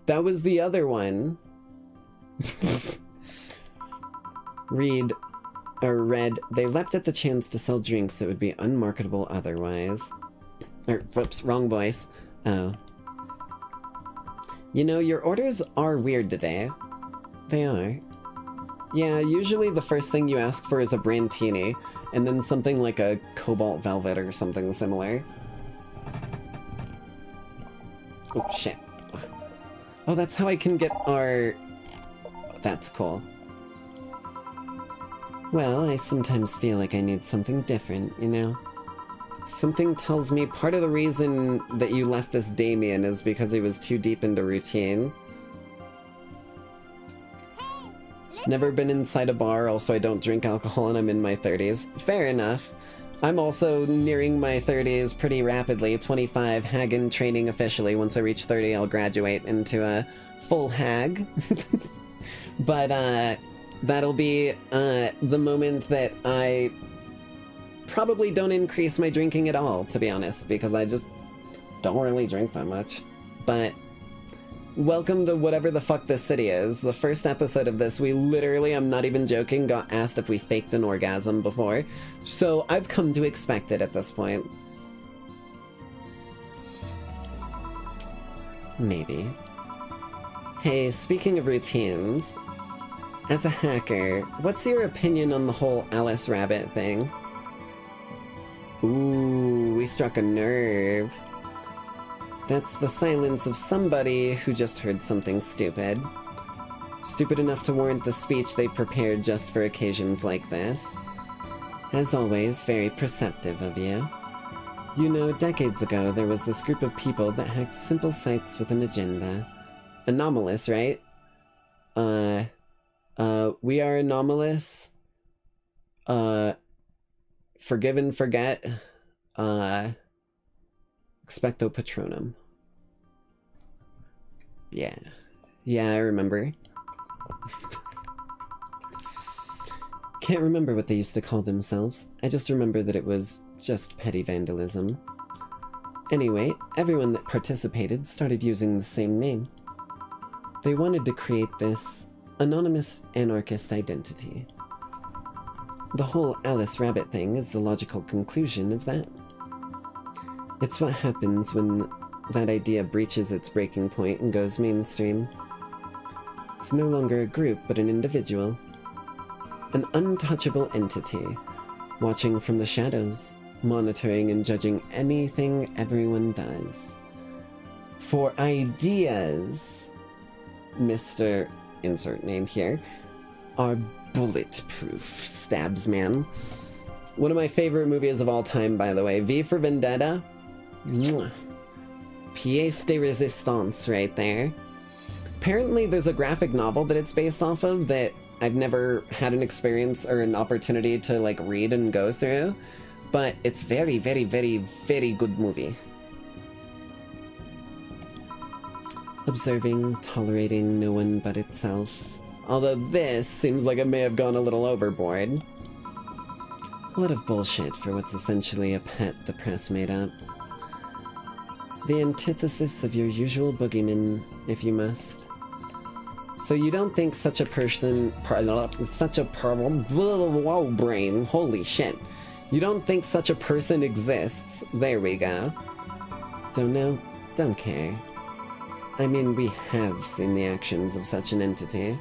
That was the other one. Read they leapt at the chance to sell drinks that would be unmarketable otherwise. Whoops, wrong voice. Oh. You know, your orders are weird today. They are. Yeah, usually the first thing you ask for is a Brandtini, and then something like a Cobalt Velvet or something similar. Oh, shit. Oh, that's how I can get our... That's cool. Well, I sometimes feel like I need something different, you know? Something tells me part of the reason that you left this Damien is because he was too deep into routine. Never been inside a bar, also I don't drink alcohol and I'm in my 30s. Fair enough. I'm also nearing my 30s pretty rapidly. 25, hag in training officially. Once I reach 30, I'll graduate into a full hag. But, that'll be, the moment that I probably don't increase my drinking at all, to be honest, because I just don't really drink that much. But welcome to whatever the fuck this city is. The first episode of this, we literally, I'm not even joking, got asked if we faked an orgasm before. So I've come to expect it at this point. Maybe. Hey, speaking of routines, as a hacker, what's your opinion on the whole Alice Rabbit thing? Ooh, we struck a nerve. That's the silence of somebody who just heard something stupid. Stupid enough to warrant the speech they prepared just for occasions like this. As always, very perceptive of you. You know, decades ago, there was this group of people that hacked simple sites with an agenda. Anomalous, right? We are anomalous. Forgive and forget. Expecto Patronum. Yeah. Yeah, I remember. Can't remember what they used to call themselves. I just remember that it was just petty vandalism. Anyway, everyone that participated started using the same name. They wanted to create this anonymous anarchist identity. The whole Alice Rabbit thing is the logical conclusion of that. It's what happens when that idea breaches its breaking point and goes mainstream. It's no longer a group, but an individual. An untouchable entity, watching from the shadows, monitoring and judging anything everyone does. For ideas, Mr. Insert name here, are bulletproof, stabs man. One of my favorite movies of all time, by the way. V for Vendetta. Mwah. Pièce de résistance right there. Apparently there's a graphic novel that it's based off of that I've never had an experience or an opportunity to like read and go through, but it's very, very, very, very good movie. Observing, tolerating no one but itself. Although this seems like it may have gone a little overboard. A lot of bullshit for what's essentially a pet the press made up. The antithesis of your usual boogeyman, if you must. So you don't think such a person, whoa, brain, holy shit. You don't think such a person exists. There we go. Don't know, don't care. I mean, we have seen the actions of such an entity.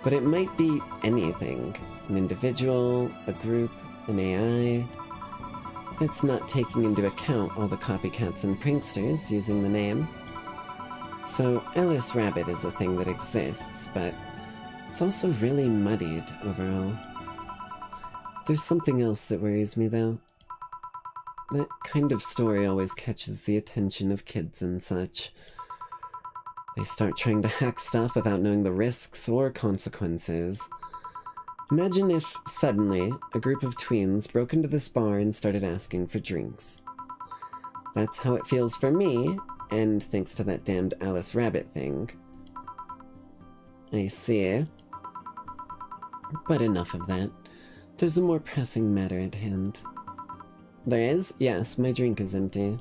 But it might be anything. An individual, a group, an AI. That's not taking into account all the copycats and pranksters using the name. So, Alice Rabbit is a thing that exists, but it's also really muddied overall. There's something else that worries me, though. That kind of story always catches the attention of kids and such. They start trying to hack stuff without knowing the risks or consequences. Imagine if, suddenly, a group of tweens broke into this bar and started asking for drinks. That's how it feels for me, and thanks to that damned Alice Rabbit thing. I see. But enough of that. There's a more pressing matter at hand. There is? Yes, my drink is empty.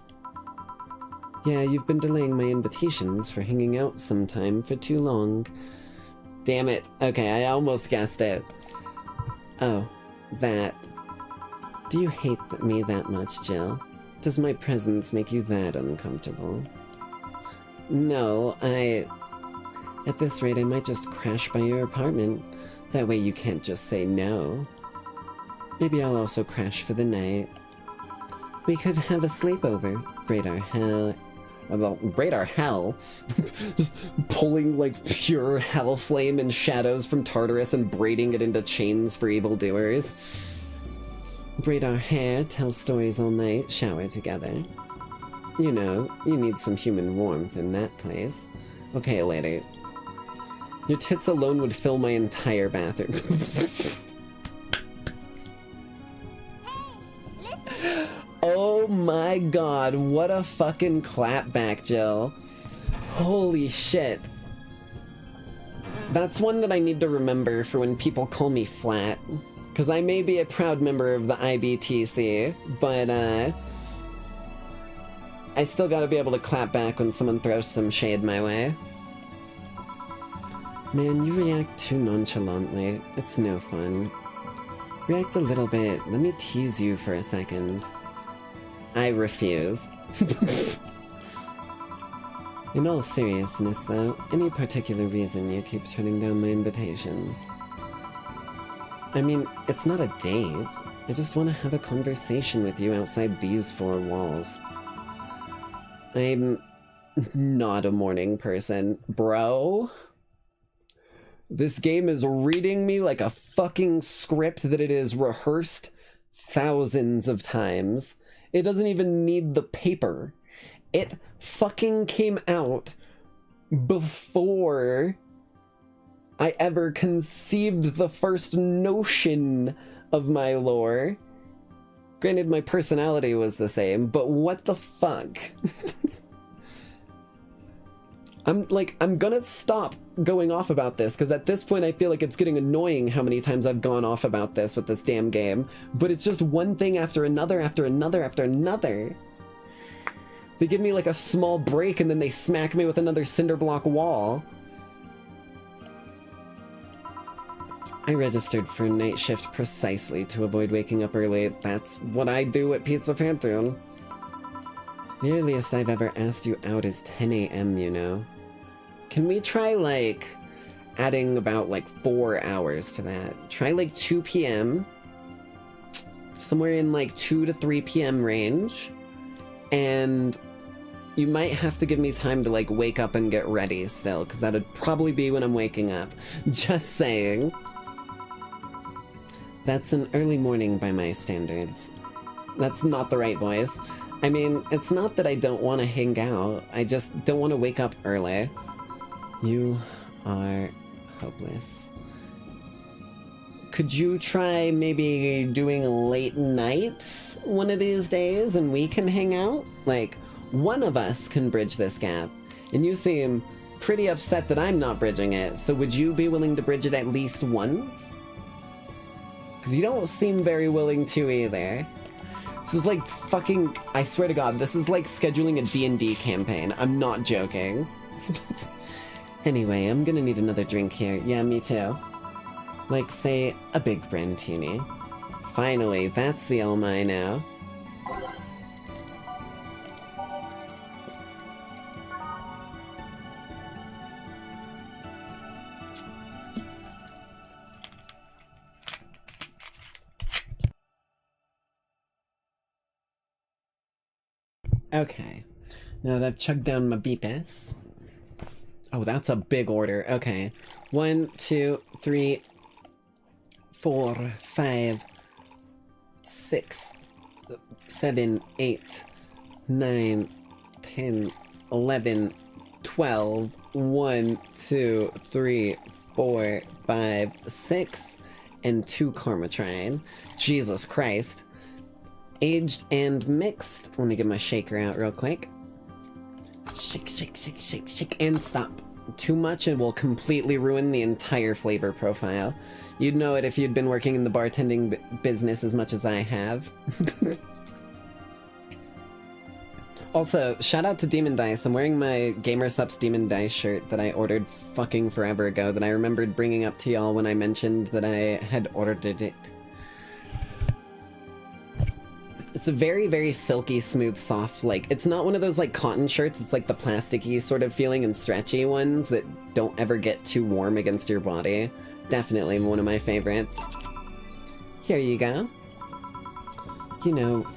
Yeah, you've been delaying my invitations for hanging out sometime for too long. Damn it. Okay, I almost guessed it. Oh, that. Do you hate me that much, Jill? Does my presence make you that uncomfortable? No, At this rate, I might just crash by your apartment. That way you can't just say no. Maybe I'll also crash for the night. We could have a sleepover. Braid our hell. Well, braid our hell? Just pulling, like, pure hell flame and shadows from Tartarus and braiding it into chains for evildoers. Braid our hair, tell stories all night, shower together. You know, you need some human warmth in that place. Okay, lady. Your tits alone would fill my entire bathroom. Oh my god, what a fucking clapback, Jill. Holy shit. That's one that I need to remember for when people call me flat. Because I may be a proud member of the IBTC, but I still gotta be able to clap back when someone throws some shade my way. Man, you react too nonchalantly. It's no fun. React a little bit. Let me tease you for a second. I refuse. In all seriousness, though, any particular reason you keep turning down my invitations? I mean, it's not a date. I just want to have a conversation with you outside these four walls. I'm not a morning person, bro. This game is reading me like a fucking script that it is rehearsed thousands of times. It doesn't even need the paper. It fucking came out before I ever conceived the first notion of my lore. Granted, my personality was the same, but what the fuck? I'm gonna stop going off about this, because at this point I feel like it's getting annoying how many times I've gone off about this with this damn game. But it's just one thing after another, after another, after another. They give me like a small break and then they smack me with another cinder block wall. I registered for a night shift precisely to avoid waking up early. That's what I do at Pizza Pantheon. The earliest I've ever asked you out is 10 a.m., you know. Can we try, like, adding about, like, 4 hours to that? Try, like, 2 p.m. Somewhere in, like, 2 to 3 p.m. range. And you might have to give me time to, like, wake up and get ready still, because that'd probably be when I'm waking up. Just saying. That's an early morning by my standards. That's not the right voice. I mean, it's not that I don't want to hang out, I just don't want to wake up early. You are hopeless. Could you try maybe doing a late night one of these days and we can hang out? Like, one of us can bridge this gap. And you seem pretty upset that I'm not bridging it, so would you be willing to bridge it at least once? Because you don't seem very willing to either. This is like fucking, I swear to God, this is like scheduling a D&D campaign. I'm not joking. Anyway, I'm gonna need another drink here. Yeah, me too. Like, say, a big Brandtini. Finally, that's the all my now. Okay. Now that I've chugged down my beepis. Oh, that's a big order. Okay. 1, 2, 3, 4, 5, 6, 7, 8, 9, 10, 11, 12. 1, 2, 3, 4, 5, 6, and 2 Karmatrine. Jesus Christ. Aged and mixed. Let me get my shaker out real quick. Shake, shake, shake, shake, shake, and stop. Too much and will completely ruin the entire flavor profile. You'd know it if you'd been working in the bartending business as much as I have. Also, shout out to Demon Dice. I'm wearing my GamerSupps Demon Dice shirt that I ordered fucking forever ago that I remembered bringing up to y'all when I mentioned that I had ordered it. It's a very, very silky, smooth, soft, like, it's not one of those, like, cotton shirts, it's like the plasticky sort of feeling and stretchy ones that don't ever get too warm against your body. Definitely one of my favorites. Here you go. You know...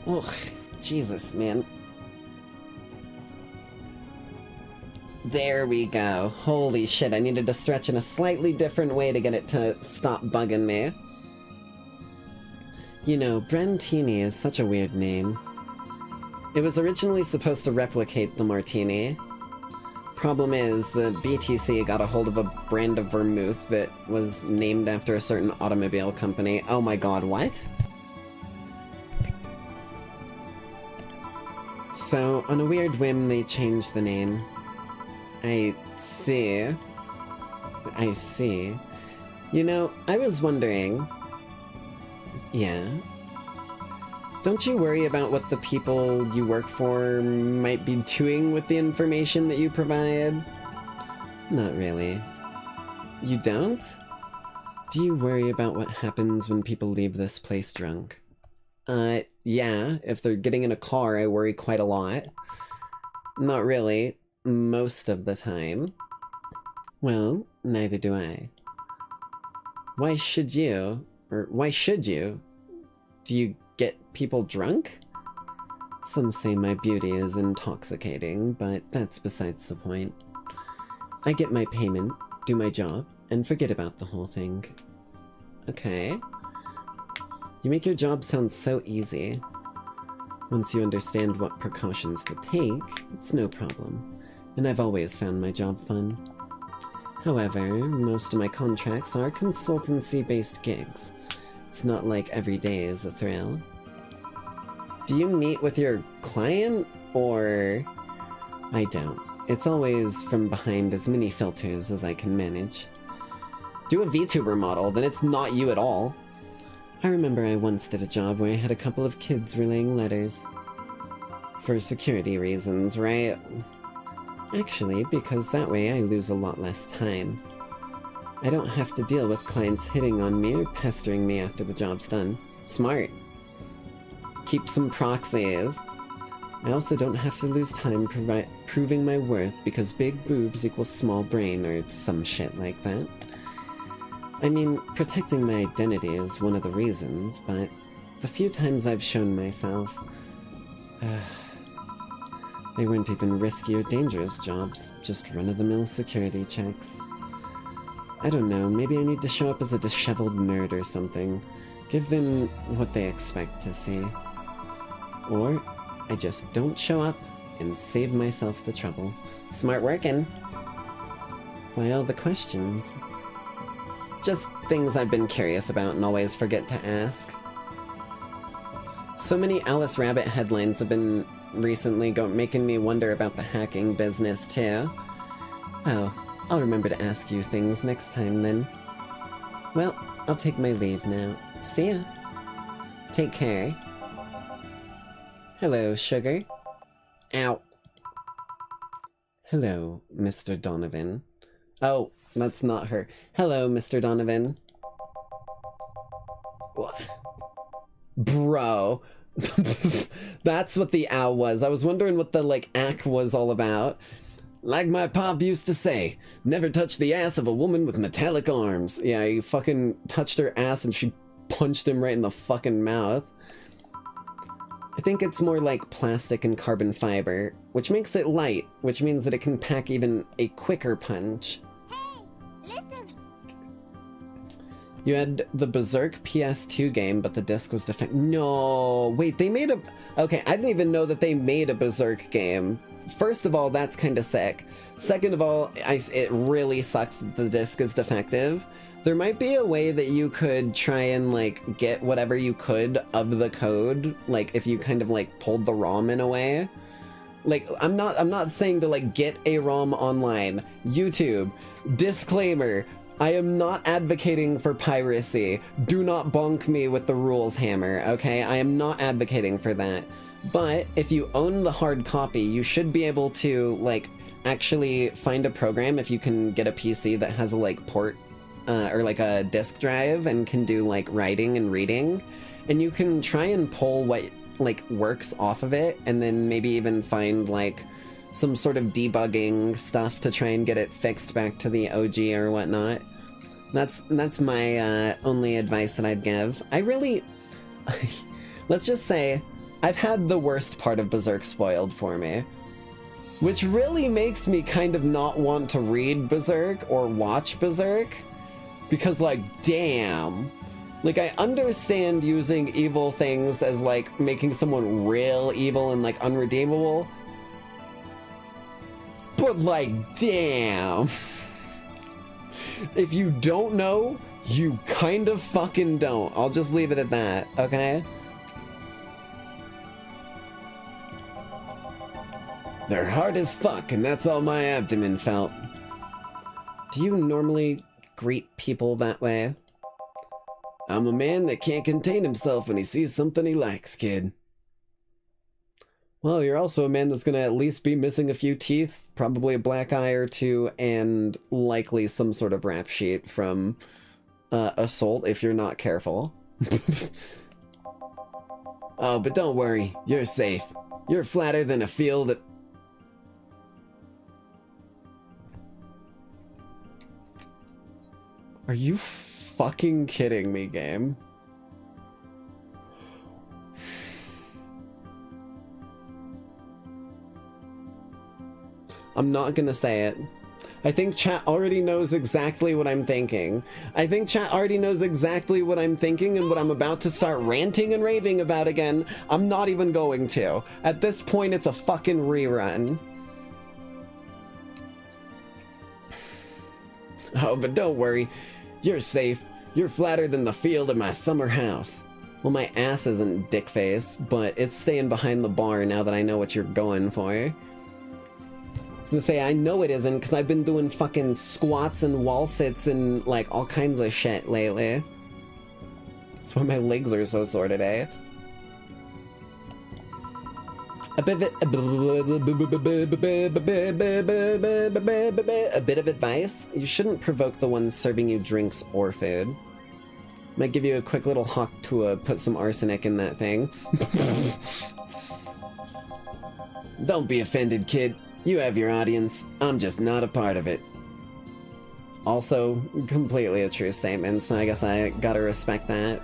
Ugh, Jesus, man. There we go. Holy shit, I needed to stretch in a slightly different way to get it to stop bugging me. You know, Brandtini is such a weird name. It was originally supposed to replicate the martini. Problem is, the BTC got a hold of a brand of vermouth that was named after a certain automobile company. Oh my god, what? So, on a weird whim, they changed the name. I see. I see. You know, I was wondering... Yeah? Don't you worry about what the people you work for might be doing with the information that you provide? Not really. You don't? Do you worry about what happens when people leave this place drunk? Yeah. If they're getting in a car, I worry quite a lot. Not really. Most of the time. Well, neither do I. Why should you? Or why should you? Do you get people drunk? Some say my beauty is intoxicating, but that's besides the point. I get my payment, do my job, and forget about the whole thing. Okay. You make your job sound so easy. Once you understand what precautions to take, it's no problem. And I've always found my job fun. However, most of my contracts are consultancy-based gigs. It's not like every day is a thrill. Do you meet with your client, or... I don't. It's always from behind as many filters as I can manage. Do a VTuber model, then it's not you at all. I remember I once did a job where I had a couple of kids relaying letters. For security reasons, right? Actually, because that way I lose a lot less time. I don't have to deal with clients hitting on me or pestering me after the job's done. Smart. Keep some proxies. I also don't have to lose time proving my worth because big boobs equals small brain or some shit like that. I mean, protecting my identity is one of the reasons, but the few times I've shown myself... They weren't even risky or dangerous jobs, just run-of-the-mill security checks. I don't know, maybe I need to show up as a disheveled nerd or something. Give them what they expect to see. Or, I just don't show up and save myself the trouble. Smart workin'! Why all the questions? Just things I've been curious about and always forget to ask. So many Alice Rabbit headlines have been recently making me wonder about the hacking business, too. Oh, I'll remember to ask you things next time, then. Well, I'll take my leave now. See ya. Take care. Hello, sugar. Ow. Hello, Mr. Donovan. Oh, that's not her. Hello, Mr. Donovan. What? Bro. That's what the ow was. I was wondering what the, like, ack was all about. Like my pop used to say, never touch the ass of a woman with metallic arms. Yeah, he fucking touched her ass and she punched him right in the fucking mouth. I think it's more like plastic and carbon fiber, which makes it light, which means that it can pack even a quicker punch. Hey, listen. You had the Berserk PS2 game, but the disc was defective. No, wait, they made a... Okay, I didn't even know that they made a Berserk game. First of all, that's kind of sick. Second of all, it really sucks that the disc is defective. There might be a way that you could try and, like, get whatever you could of the code, like, if you kind of, like, pulled the ROM in a way. Like, I'm not saying to, like, get a ROM online. YouTube. Disclaimer. I am not advocating for piracy. Do not bonk me with the rules hammer, okay? I am not advocating for that. But if you own the hard copy, you should be able to, like, actually find a program if you can get a PC that has a, like, port, or, like, a disk drive and can do, like, writing and reading. And you can try and pull what, like, works off of it, and then maybe even find, like, some sort of debugging stuff to try and get it fixed back to the OG or whatnot. That's my, only advice that I'd give. I really... Let's just say... I've had the worst part of Berserk spoiled for me. Which really makes me kind of not want to read Berserk or watch Berserk. Because, like, damn. Like, I understand using evil things as, like, making someone real evil and, like, unredeemable. But, like, damn. If you don't know, you kind of fucking don't. I'll just leave it at that, okay? They're hard as fuck, and that's all my abdomen felt. Do you normally greet people that way? I'm a man that can't contain himself when he sees something he likes, kid. Well, you're also a man that's gonna at least be missing a few teeth, probably a black eye or two, and likely some sort of rap sheet from assault if you're not careful. Oh, but don't worry, you're safe. You're flatter than a field at... Are you fucking kidding me, game? I'm not gonna say it. I think chat already knows exactly what I'm thinking. I think chat already knows exactly what I'm thinking and what I'm about to start ranting and raving about again. I'm not even going to. At this point, it's a fucking rerun. Oh, but don't worry. You're safe. You're flatter than the field of my summer house. Well, my ass isn't dickface, but it's staying behind the bar now that I know what you're going for. I was gonna say, I know it isn't, because I've been doing fucking squats and wall sits and, like, all kinds of shit lately. That's why my legs are so sore today. A bit of advice, you shouldn't provoke the ones serving you drinks or food. Might give you a quick little hawk to put some arsenic in that thing. Don't be offended, kid. You have your audience. I'm just not a part of it. Also, completely a true statement, so I guess I gotta respect that.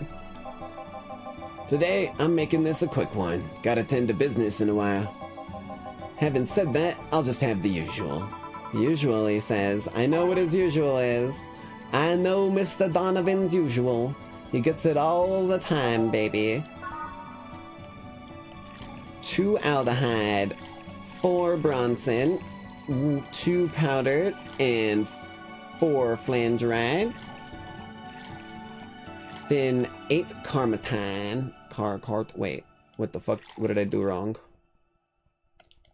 Today, I'm making this a quick one. Gotta tend to business in a while. Having said that, I'll just have the usual. Usual, he says. I know what his usual is. I know Mr. Donovan's usual. He gets it all the time, baby. 2 aldehyde, 4 Bronson, 2 powdered, and 4 flangeride. Then 8 Carmatine. Wait, what the fuck? What did I do wrong?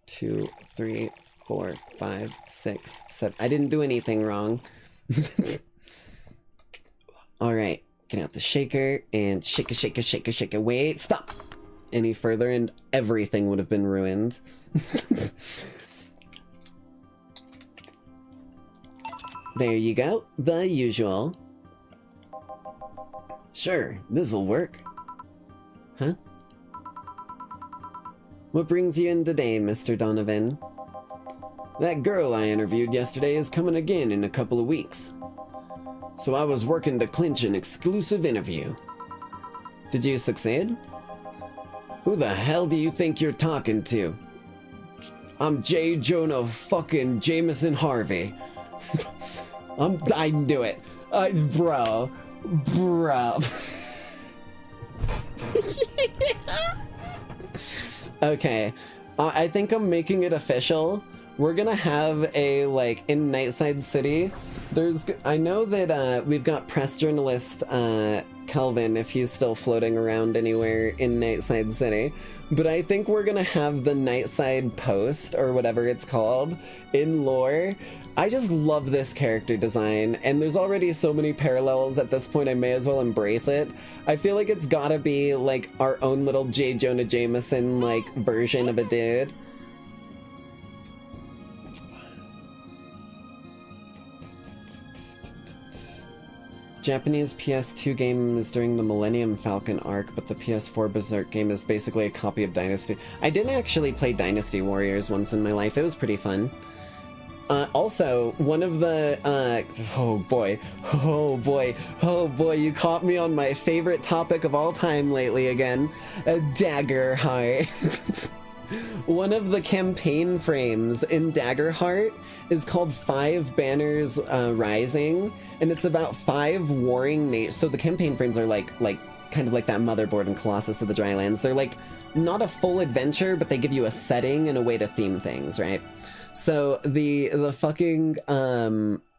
2, 3, 4, 5, 6, 7. I didn't do anything wrong. Alright, get out the shaker and shake it, shake it, shake it, shake it. Wait, stop! any further and everything would have been ruined. There you go. The usual. Sure, this'll work. Huh? What brings you in today, Mr. Donovan? That girl I interviewed yesterday is coming again in a couple of weeks. So I was working to clinch an exclusive interview. Did you succeed? Who the hell do you think you're talking to? I'm J. Jonah fucking Jameson Harvey. I knew it. Bro. Okay, I think I'm making it official. We're gonna have a, like, in Nightside City, I know that, we've got press journalist, Kelvin, if he's still floating around anywhere in Nightside City, but I think we're gonna have the Nightside Post, or whatever it's called, in lore. I just love this character design, and there's already so many parallels at this point I may as well embrace it. I feel like it's gotta be, like, our own little J. Jonah Jameson, like, version of a dude. Japanese PS2 game is during the Millennium Falcon arc, but the PS4 Berserk game is basically a copy of Dynasty. I did actually play Dynasty Warriors once in my life. It was pretty fun. Also, one of the, oh boy, you caught me on my favorite topic of all time lately again, Daggerheart. One of the campaign frames in Daggerheart is called 5 Banners Rising, and it's about 5 warring nations. So the campaign frames are like kind of like that Motherboard and Colossus of the Drylands. They're like not a full adventure, but they give you a setting and a way to theme things, right? So the fucking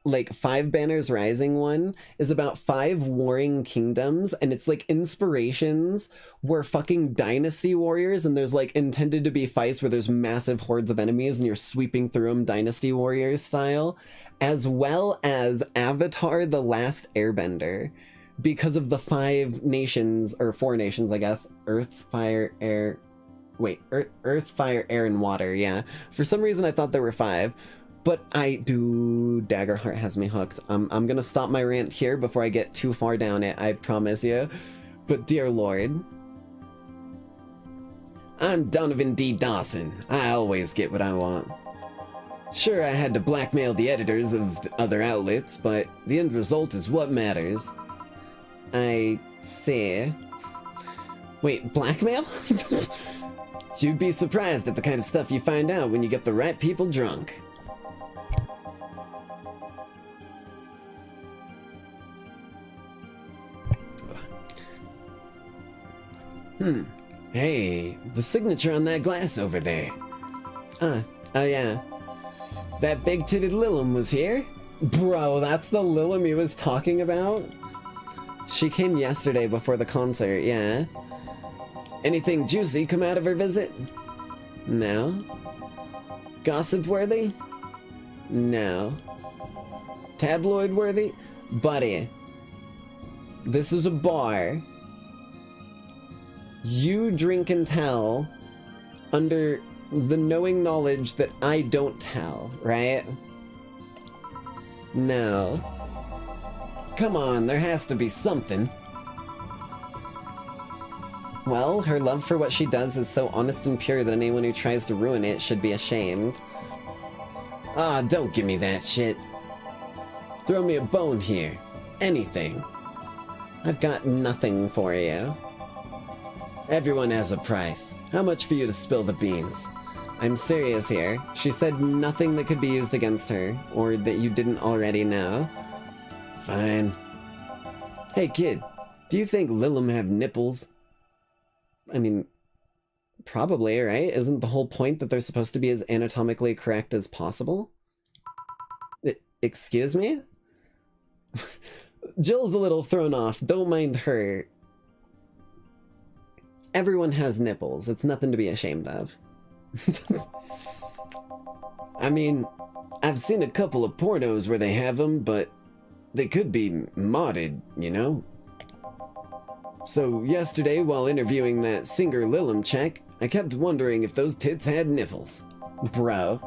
like 5 Banners Rising one is about 5 warring kingdoms, and it's like inspirations were fucking dynasty warriors, and there's like intended to be fights where there's massive hordes of enemies and you're sweeping through them dynasty warriors style, as well as Avatar: The Last Airbender, because of the 5 nations, or 4 nations I guess, Earth, Fire, Air, Earth, Fire, Air, and Water, yeah. For some reason I thought there were 5. But Daggerheart has me hooked. I'm gonna stop my rant here before I get too far down it, I promise you. But dear lord. I'm Donovan D. Dawson. I always get what I want. Sure, I had to blackmail the editors of other outlets, but the end result is what matters. I see. Wait, blackmail? You'd be surprised at the kind of stuff you find out when you get the right people drunk. Hey, the signature on that glass over there. Oh yeah. That big-titted Lilum was here? Bro, that's the Lilum he was talking about? She came yesterday before the concert, yeah. Anything juicy come out of her visit? No. Gossip-worthy? No. Tabloid-worthy? Buddy. This is a bar. You drink and tell under the knowing knowledge that I don't tell, right? No. Come on, there has to be something. Well, her love for what she does is so honest and pure that anyone who tries to ruin it should be ashamed. Ah, don't give me that shit. Throw me a bone here. Anything. I've got nothing for you. Everyone has a price. How much for you to spill the beans? I'm serious here. She said nothing that could be used against her, or that you didn't already know. Fine. Hey kid, do you think Lilum have nipples? I mean, probably, right? Isn't the whole point that they're supposed to be as anatomically correct as possible? Excuse me? Jill's a little thrown off. Don't mind her. Everyone has nipples. It's nothing to be ashamed of. I mean, I've seen a couple of pornos where they have them, but they could be modded, you know? So yesterday, while interviewing that singer Lilum chick, I kept wondering if those tits had nipples. Bro.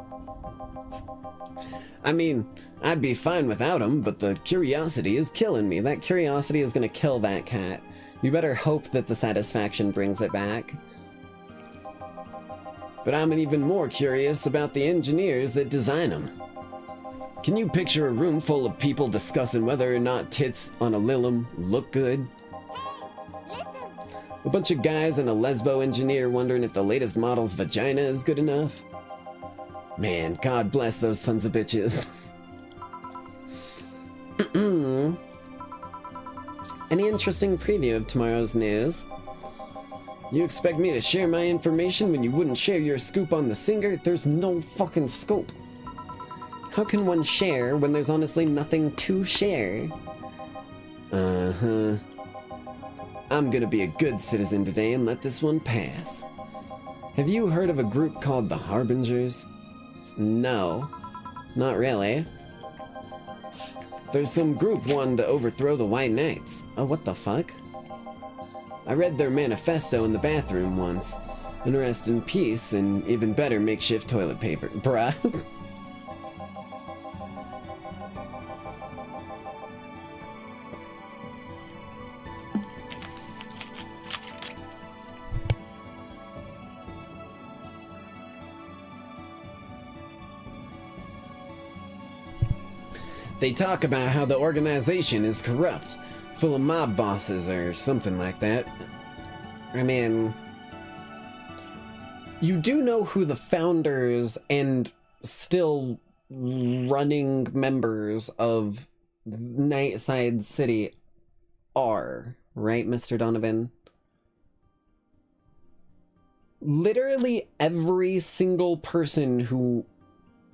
I mean, I'd be fine without them, but the curiosity is killing me. That curiosity is gonna kill that cat. You better hope that the satisfaction brings it back. But I'm even more curious about the engineers that design them. Can you picture a room full of people discussing whether or not tits on a Lilum look good? A bunch of guys and a lesbo engineer wondering if the latest model's vagina is good enough? Man, God bless those sons of bitches. Any interesting preview of tomorrow's news? You expect me to share my information when you wouldn't share your scoop on the singer? There's no fucking scoop. How can one share when there's honestly nothing to share? Uh-huh. I'm gonna be a good citizen today and let this one pass. Have you heard of a group called the Harbingers? No. Not really. There's some group wanting to overthrow the White Knights. Oh, what the fuck? I read their manifesto in the bathroom once. And rest in peace, and even better makeshift toilet paper. Bruh. They talk about how the organization is corrupt, full of mob bosses or something like that. I mean, you do know who the founders and still running members of Nightside City are, right, Mr. Donovan? Literally every single person who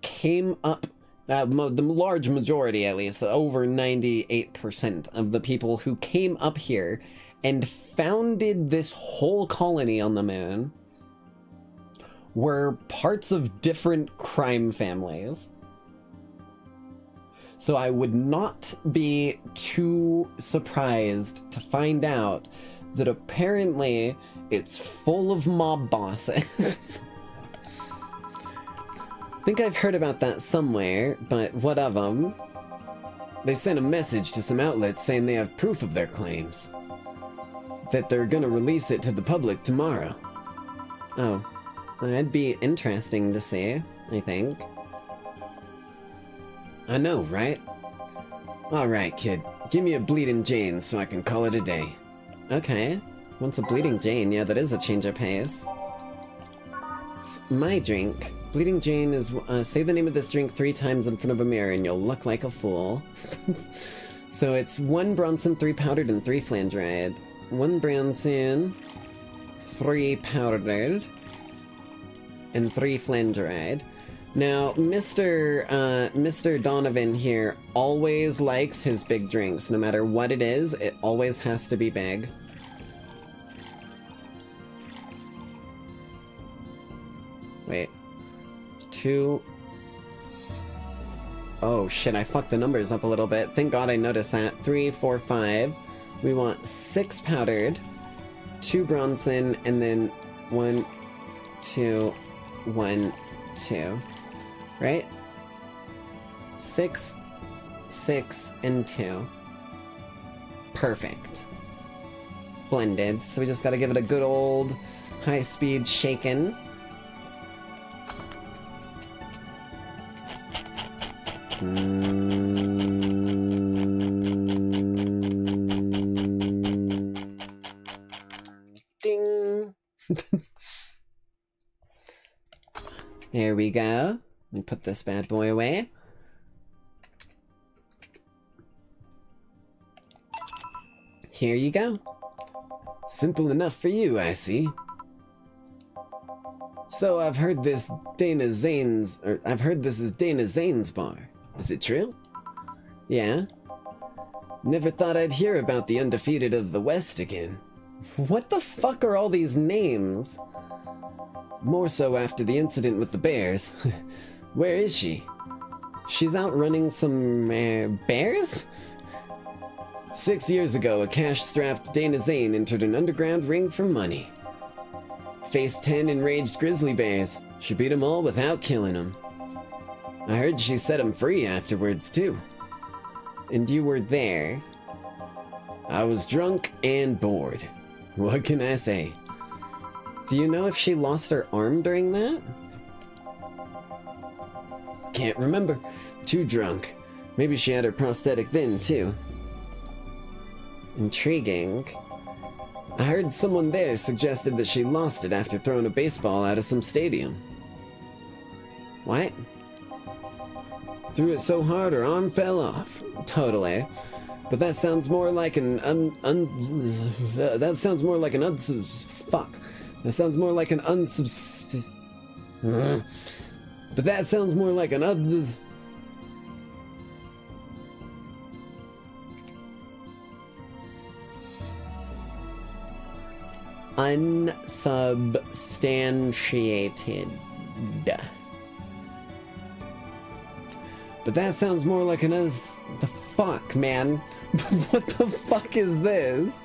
came up, the large majority at least, over 98% of the people who came up here and founded this whole colony on the moon were parts of different crime families. So I would not be too surprised to find out that apparently it's full of mob bosses. I think I've heard about that somewhere, but what of them? They sent a message to some outlets saying they have proof of their claims. That they're gonna release it to the public tomorrow. Oh, that'd be interesting to see, I think. I know, right? Alright, kid. Give me a Bleeding Jane so I can call it a day. Okay. What's a Bleeding Jane? Yeah, that is a change of pace. It's my drink. Bleeding Jane is, say the name of this drink 3 times in front of a mirror and you'll look like a fool. So it's 1 Bronson, 3 powdered, and 3 flange-dried. 1 Bronson, 3 powdered, and 3 flange-dried. Now, Mr. Donovan here always likes his big drinks. No matter what it is, it always has to be big. Wait. 2. Oh shit, I fucked the numbers up a little bit. Thank God I noticed that. 3, 4, 5. We want 6 powdered, 2 Bronson, and then 1, 2, 1, 2. Right? 6, 6, and 2. Perfect. Blended. So we just gotta give it a good old high-speed shaken. Ding. There we go. Let me put this bad boy away. Here you go. Simple enough for you, I see. So I've heard this Dana Zane's, or I've heard this is Dana Zane's bar. Is it true? Yeah. Never thought I'd hear about the undefeated of the West again. What the fuck are all these names? More so after the incident with the bears. Where is she? She's out running some bears? 6 years ago, a cash-strapped Dana Zane entered an underground ring for money. Faced 10 enraged grizzly bears. She beat them all without killing them. I heard she set him free afterwards, too. And you were there? I was drunk and bored. What can I say? Do you know if she lost her arm during that? Can't remember. Too drunk. Maybe she had her prosthetic then, too. Intriguing. I heard someone there suggested that she lost it after throwing a baseball out of some stadium. What? Threw it so hard her arm fell off. Totally. But that sounds more like an that sounds more like an fuck. That sounds more like an but that sounds more like an unsubstantiated. But that sounds more like an the fuck, man. What the fuck is this?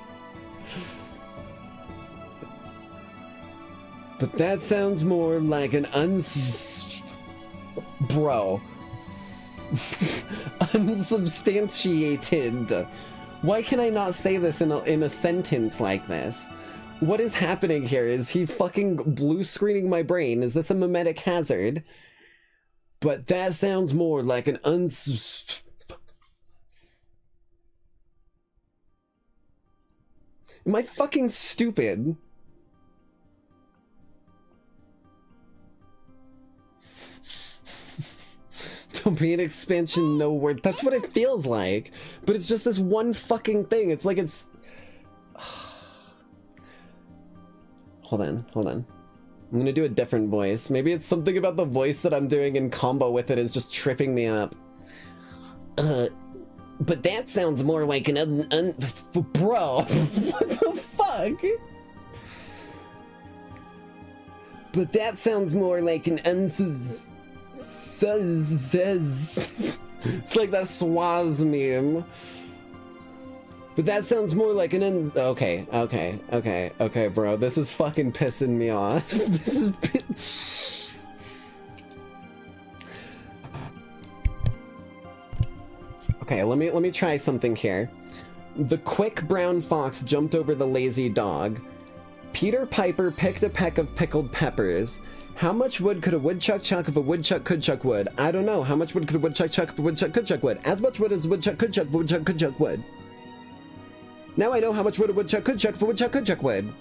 But that sounds more like an bro. Unsubstantiated. Why can I not say this in a sentence like this? What is happening here? Is he fucking blue screening my brain? Is this a mimetic hazard? But that sounds more like an Am I fucking stupid? Domain expansion, no word. That's what it feels like. But it's just this one fucking thing. It's like it's... Hold on. I'm gonna do a different voice. Maybe it's something about the voice that I'm doing in combo with it is just tripping me up. But that sounds more like an bro. What the fuck? But that sounds more like an it's like that Swaz meme. But that sounds more like an okay, bro. This is fucking pissing me off. This is okay, let me try something here. The quick brown fox jumped over the lazy dog. Peter Piper picked a peck of pickled peppers. How much wood could a woodchuck chuck if a woodchuck could chuck wood? I don't know. How much wood could a woodchuck chuck if a woodchuck could chuck wood? As much wood as a woodchuck could chuck if a woodchuck could chuck wood. Now I know how much wood a woodchuck could chuck if a woodchuck could chuck wood.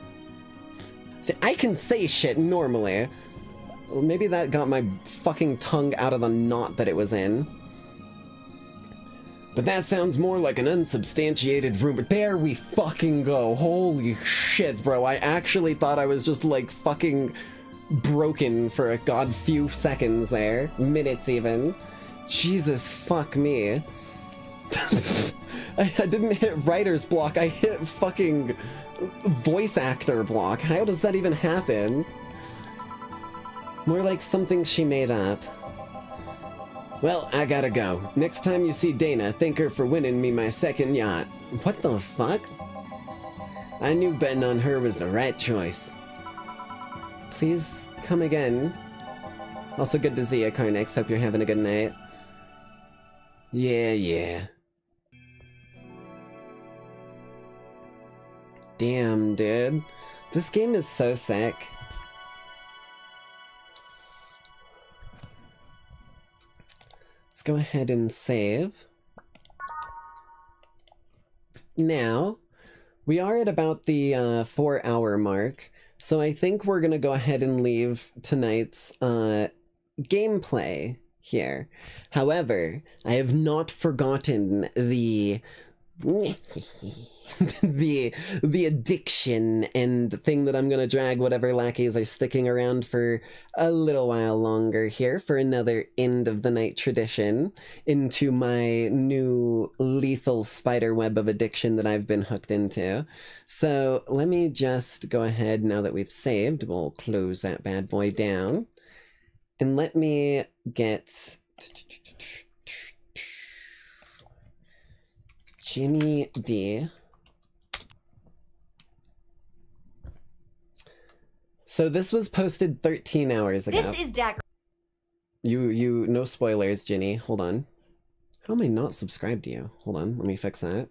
See, I can say shit normally. Well, maybe that got my fucking tongue out of the knot that it was in. But that sounds more like an unsubstantiated rumor. There we fucking go. Holy shit, bro. I actually thought I was just like fucking broken for a god few seconds there. Minutes even. Jesus fuck me. I didn't hit writer's block, I hit fucking voice actor block. How does that even happen? More like something she made up. Well, I gotta go. Next time you see Dana, thank her for winning me my second yacht. What the fuck? I knew betting on her was the right choice. Please come again. Also good to see you, Carnix. Hope you're having a good night. Yeah. Damn, dude. This game is so sick. Let's go ahead and save. Now, we are at about the 4-hour mark, so I think we're gonna go ahead and leave tonight's gameplay here. However, I have not forgotten the the addiction and thing that I'm gonna drag whatever lackeys are sticking around for a little while longer here for another end of the night tradition into my new lethal spider web of addiction that I've been hooked into. So let me just go ahead, now that we've saved, we'll close that bad boy down, and let me get Ginny D. So this was posted 13 hours ago. This is Dagger. You, no spoilers, Ginny. Hold on. How am I not subscribed to you? Hold on, let me fix that.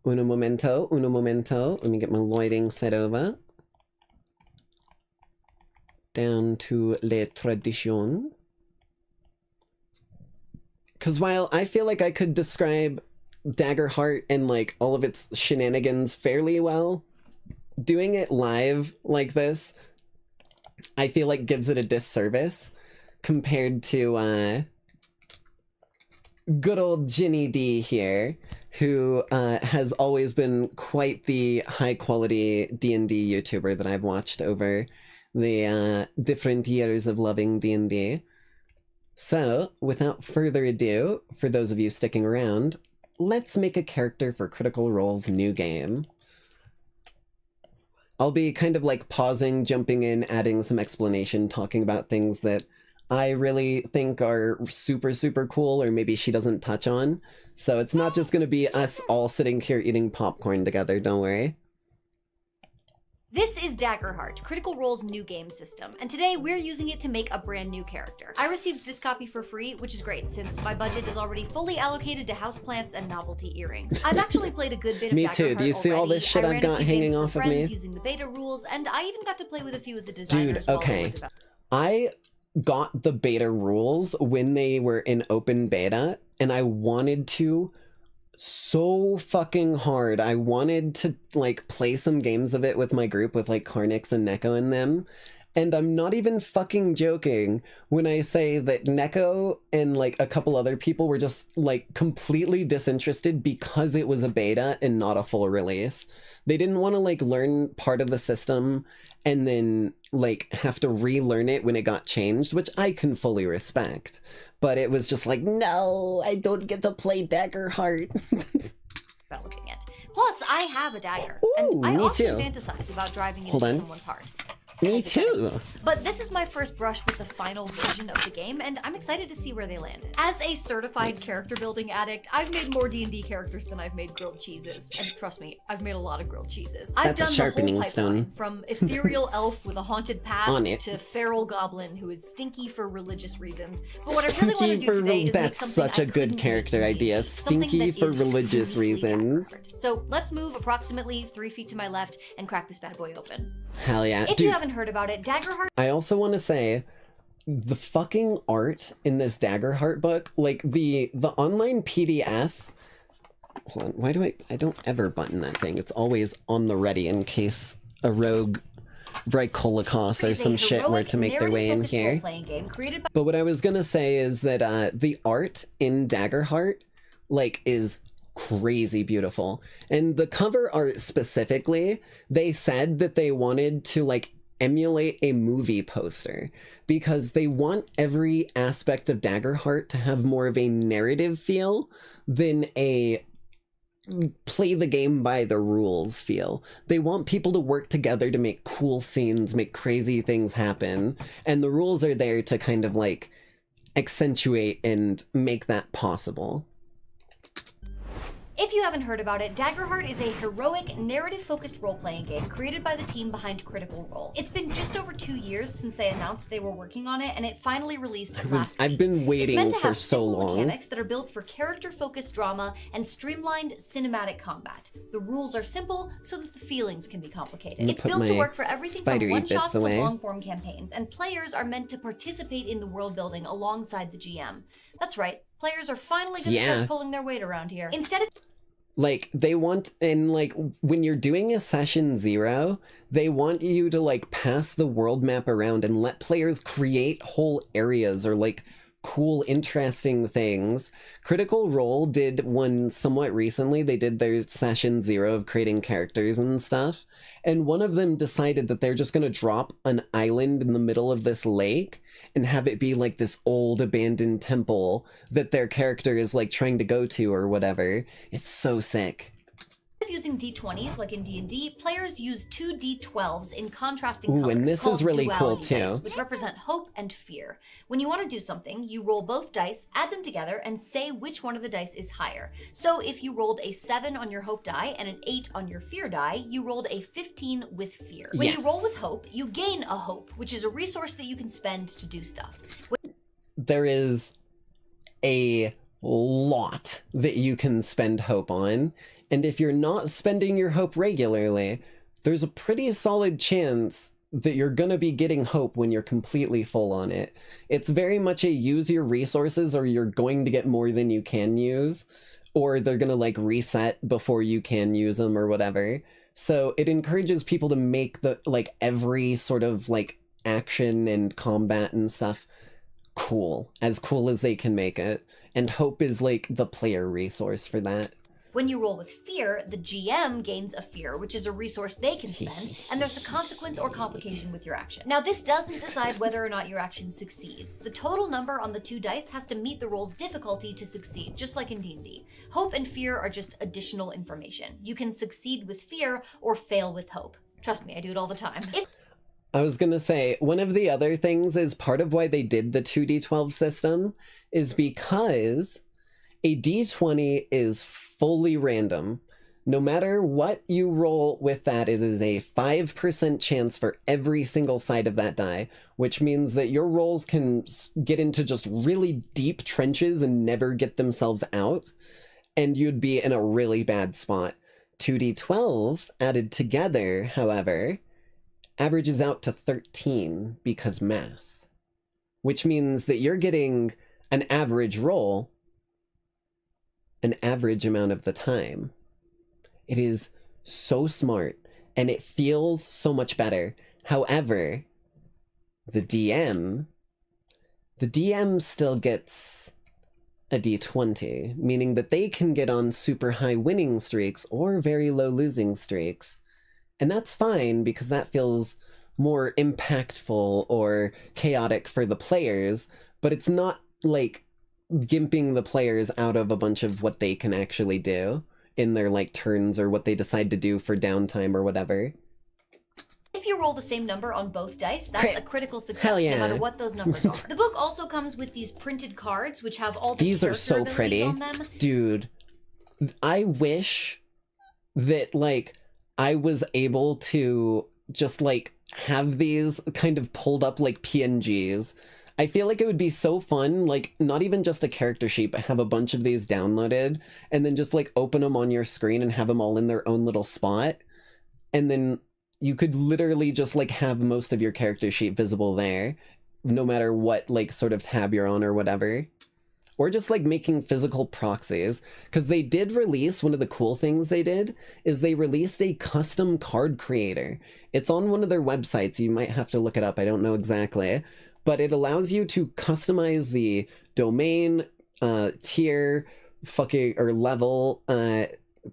Uno momento, uno momento. Let me get my lighting set over. Down to le tradition. Because while I feel like I could describe Daggerheart and like all of its shenanigans fairly well, doing it live like this, I feel like gives it a disservice compared to good old Ginny D here, who has always been quite the high-quality D&D YouTuber that I've watched over the different years of loving D&D. So, without further ado, for those of you sticking around, let's make a character for Critical Role's new game. I'll be kind of like pausing, jumping in, adding some explanation, talking about things that I really think are super, super cool, or maybe she doesn't touch on. So it's not just going to be us all sitting here eating popcorn together, don't worry. This is Daggerheart, Critical Role's new game system, and today we're using it to make a brand new character. I received this copy for free, which is great since my budget is already fully allocated to houseplants and novelty earrings. I've actually played a good bit of Me Daggerheart too. Do you see all this shit I've got hanging off of me? Using the beta rules, and I even got to play with a few of the designers. Dude, okay. I got the beta rules when they were in open beta, and I wanted to so fucking hard. I wanted to like play some games of it with my group with like Carnix and Neko in them. And I'm not even fucking joking when I say that Neko and like a couple other people were just like completely disinterested because it was a beta and not a full release. They didn't want to like learn part of the system and then like have to relearn it when it got changed, which I can fully respect. But it was just like, no, I don't get to play Daggerheart. Developing it. Plus, I have a dagger, Ooh, and I me often too. fantasize about driving it Hold into on. someone's heart. Me too. But this is my first brush with the final version of the game, and I'm excited to see where they landed. As a certified character building addict, I've made more D&D characters than I've made grilled cheeses. And trust me, I've made a lot of grilled cheeses. I've That's a done sharpening the whole pipeline, stone. from ethereal elf with a haunted On past it. to feral goblin who is stinky for religious reasons. But what I really want to do today is make That's something such I a good couldn't character make idea. something Stinky that for is religious uniquely reasons. Daggerheart. So let's move approximately 3 feet to my left and crack this bad boy open. Hell yeah. If Dude, you haven't heard about it, Daggerheart. I also want to say the fucking art in this Daggerheart book, like the online PDF. Hold on, why do I don't ever button that thing. It's always on the ready in case a rogue Vrykolokas or some shit were to make their way in here. But what I was gonna say is that the art in Daggerheart like is crazy beautiful. And the cover art specifically, they said that they wanted to like emulate a movie poster because they want every aspect of Daggerheart to have more of a narrative feel than a play the game by the rules feel. They want people to work together to make cool scenes, make crazy things happen, and the rules are there to kind of like accentuate and make that possible. If you haven't heard about it, Daggerheart is a heroic, narrative-focused role-playing game created by the team behind Critical Role. It's been just over 2 years since they announced they were working on it, and it finally released last week. I've been waiting it's meant to for have so simple long. mechanics that are built for character-focused drama and streamlined cinematic combat. The rules are simple so that the feelings can be complicated. It's built to work for everything from spidery one-shots bits to away. long-form campaigns, and players are meant to participate in the world-building alongside the GM. That's right, players are finally going to Yeah. start pulling their weight around here. Instead of Like, they want, and like, when you're doing a session 0, they want you to like pass the world map around and let players create whole areas or like cool, interesting things. Critical Role did one somewhat recently. They did their session 0 of creating characters and stuff. And one of them decided that they're just going to drop an island in the middle of this lake and have it be like this old abandoned temple that their character is like trying to go to or whatever. It's so sick. of using d20s like in D&D, players use 2 d12s in contrasting Ooh, colors and this called is really cool duality too. dice, which represent hope and fear. When you want to do something, you roll both dice, add them together, and say which one of the dice is higher. So if you rolled a 7 on your hope die and an 8 on your fear die, you rolled a 15 with fear. When you roll with hope, you gain a hope, which is a resource that you can spend to do stuff. There is a lot that you can spend hope on, and if you're not spending your hope regularly, there's a pretty solid chance that you're gonna be getting hope when you're completely full on it. It's very much a use your resources or you're going to get more than you can use, or they're gonna like reset before you can use them or whatever. So it encourages people to make the like every sort of like action and combat and stuff cool as they can make it. And hope is like the player resource for that. When you roll with fear, the GM gains a fear, which is a resource they can spend, and there's a consequence or complication with your action. Now, this doesn't decide whether or not your action succeeds. The total number on the 2 dice has to meet the roll's difficulty to succeed, just like in D&D. Hope and fear are just additional information. You can succeed with fear or fail with hope. Trust me, I do it all the time. I was gonna say, one of the other things is part of why they did the 2d12 system is because a d20 is fully random. No matter what you roll with that, it is a 5% chance for every single side of that die, which means that your rolls can get into just really deep trenches and never get themselves out, and you'd be in a really bad spot. 2d12 added together, however, averages out to 13 because math, which means that you're getting an average roll an average amount of the time. It is so smart and it feels so much better. However, the DM still gets a d20, meaning that they can get on super high winning streaks or very low losing streaks. And that's fine because that feels more impactful or chaotic for the players, but it's not like gimping the players out of a bunch of what they can actually do in their like turns or what they decide to do for downtime or whatever. If you roll the same number on both dice, that's a critical success, Hell yeah. no matter what those numbers are. The book also comes with these printed cards, which have all the These are so character pretty. abilities on them. Dude, I wish that like I was able to just like have these kind of pulled up like PNGs. I feel like it would be so fun, like not even just a character sheet, but have a bunch of these downloaded and then just like open them on your screen and have them all in their own little spot. And then you could literally just like have most of your character sheet visible there, no matter what like sort of tab you're on or whatever. Or just like making physical proxies, because they did release, one of the cool things they did is they released a custom card creator. It's on one of their websites, you might have to look it up, I don't know exactly, but it allows you to customize the domain, tier, fucking, or level,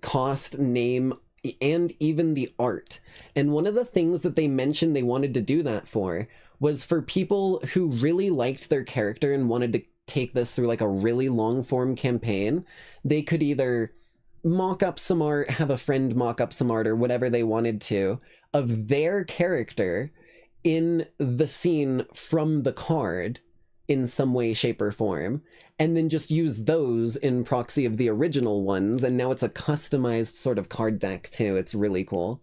cost, name, and even the art. And one of the things that they mentioned they wanted to do that for was for people who really liked their character and wanted to take this through like a really long form campaign. They could either mock up some art, have a friend mock up some art, or whatever they wanted to of their character in the scene from the card in some way, shape, or form, and then just use those in proxy of the original ones, and now it's a customized sort of card deck too. It's really cool.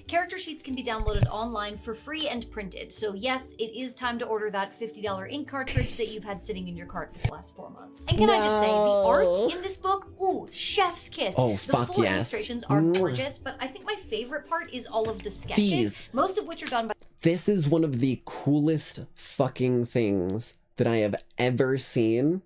Character sheets can be downloaded online for free and printed, so yes, it is time to order that $50 ink cartridge that you've had sitting in your cart for the last 4 months. And can I just say, the art in this book, ooh, chef's kiss. Oh, the fuck full yes. illustrations are gorgeous, but I think my favorite part is all of the sketches, most of which are done by... This is one of the coolest fucking things that I have ever seen.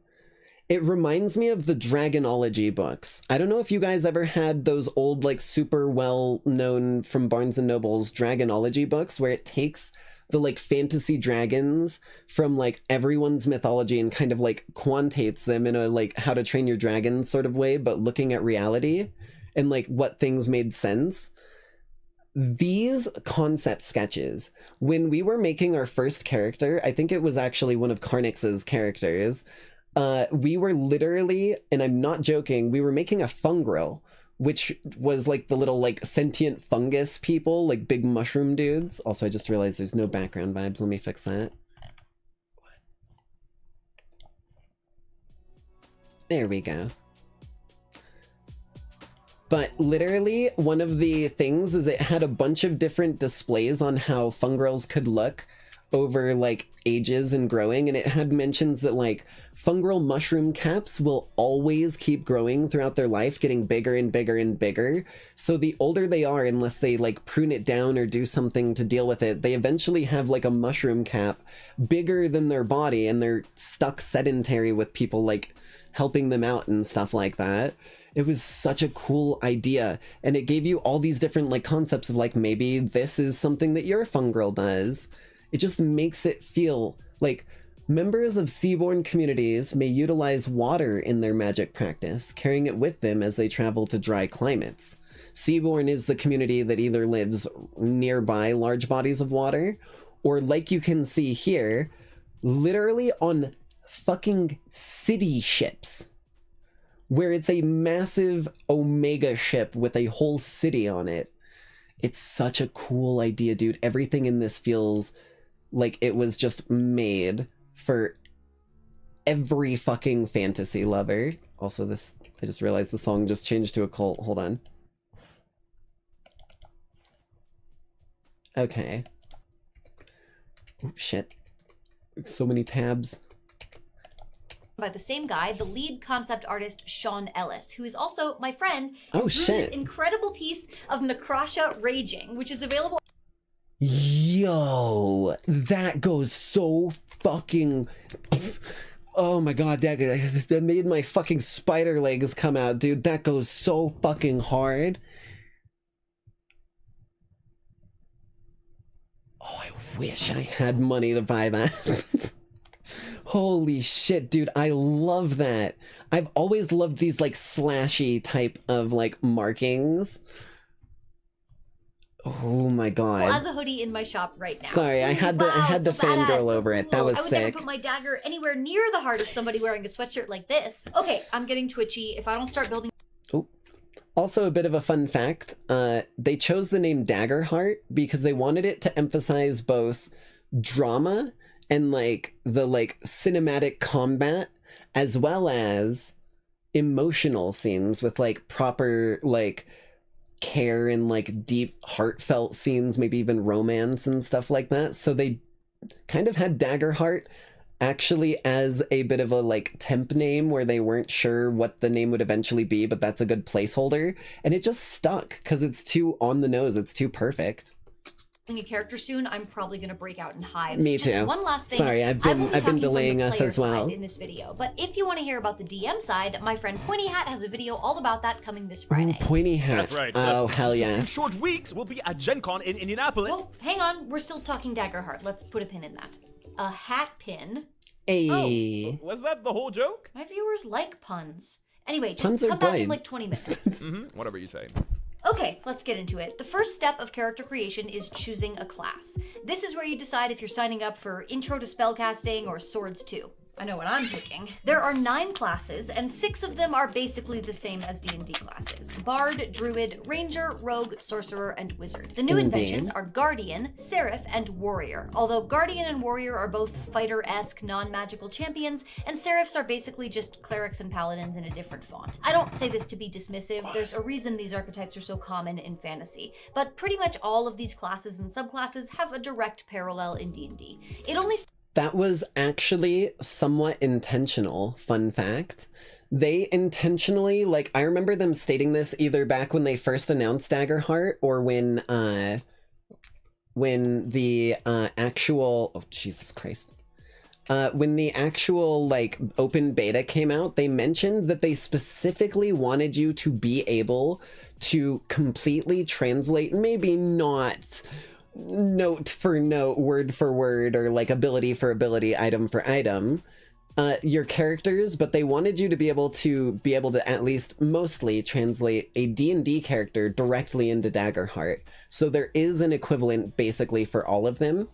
It reminds me of the Dragonology books. I don't know if you guys ever had those old, like, super well-known from Barnes & Noble's Dragonology books, where it takes the, like, fantasy dragons from, like, everyone's mythology and kind of, like, quantates them in a, like, How to Train Your Dragon sort of way, but looking at reality and, like, what things made sense. These concept sketches, when we were making our first character, I think it was actually one of Carnix's characters, we were literally, and I'm not joking, we were making a fungrel which was like the little like sentient fungus people, like big mushroom dudes. Also, I just realized there's no background vibes. Let me fix that. There we go. But literally, one of the things is it had a bunch of different displays on how fungirls could look over like ages and growing, and it had mentions that like fungal mushroom caps will always keep growing throughout their life, getting bigger and bigger and bigger. So the older they are, unless they like prune it down or do something to deal with it, they eventually have like a mushroom cap bigger than their body, and they're stuck sedentary with people like helping them out and stuff like that. It was such a cool idea, and it gave you all these different like concepts of like, maybe this is something that your fungirl does. It just makes it feel like members of seaborne communities may utilize water in their magic practice, carrying it with them as they travel to dry climates. Seaborne is the community that either lives nearby large bodies of water, or like you can see here, literally on fucking city ships, where it's a massive Omega ship with a whole city on it. It's such a cool idea, dude. Everything in this feels like it was just made for every fucking fantasy lover. Also, this, I just realized the song just changed to a cult. Hold on. Okay. Oh, shit. So many tabs. By the same guy, the lead concept artist Sean Ellis, who is also my friend. Oh, drew shit. This incredible piece of Necrosha Raging, which is available. Yo, that goes so fucking... Oh my god, that made my fucking spider legs come out, dude. That goes so fucking hard. Oh, I wish I had money to buy that. Holy shit, dude, I love that. I've always loved these like slashy type of like markings. Oh my god. Well, as a hoodie in my shop right now. Sorry, I had to so fangirl badass, over it. That cool. was I would sick. never put my dagger anywhere near the heart of somebody wearing a sweatshirt like this. Okay, I'm getting twitchy. If I don't start building... Oh. Also, a bit of a fun fact. They chose the name Daggerheart because they wanted it to emphasize both drama and like the like cinematic combat, as well as emotional scenes with like proper like care and like deep heartfelt scenes, maybe even romance and stuff like that. So they kind of had Daggerheart actually as a bit of a like temp name where they weren't sure what the name would eventually be, but that's a good placeholder, and it just stuck because it's too on the nose. It's too perfect. A character soon, I'm probably gonna break out in hives. Me Just too. One last thing. Sorry, I've been delaying us as well in this video. But if you want to hear about the DM side, my friend Pointy Hat has a video all about that coming this Friday. Ooh, Pointy Hat. That's right. Oh, Just hell a few yes. short weeks, we'll be at Gen Con in Indianapolis. Well, hang on. We're still talking Daggerheart. Let's put a pin in that. A hat pin. Hey. Was that the whole joke? My viewers like puns. Anyway, just Puns are come back in good. like 20 minutes. Whatever you say. Okay, let's get into it. The first step of character creation is choosing a class. This is where you decide if you're signing up for Intro to Spellcasting or Swords 2. I know what I'm picking. There are 9 classes, and 6 of them are basically the same as D&D classes. Bard, Druid, Ranger, Rogue, Sorcerer, and Wizard. The new inventions are Guardian, Seraph, and Warrior. Although Guardian and Warrior are both fighter-esque, non-magical champions, and Seraphs are basically just clerics and paladins in a different font. I don't say this to be dismissive, there's a reason these archetypes are so common in fantasy, but pretty much all of these classes and subclasses have a direct parallel in D&D. It only... That was actually somewhat intentional, fun fact. They intentionally, like, I remember them stating this either back when they first announced Daggerheart or when the actual, oh, Jesus Christ. When the actual, like, open beta came out, they mentioned that they specifically wanted you to be able to completely translate, maybe not note for note, word for word, or like ability for ability, item for item, your characters, but they wanted you to be able to at least mostly translate a D&D character directly into Daggerheart. So there is an equivalent basically for all of them.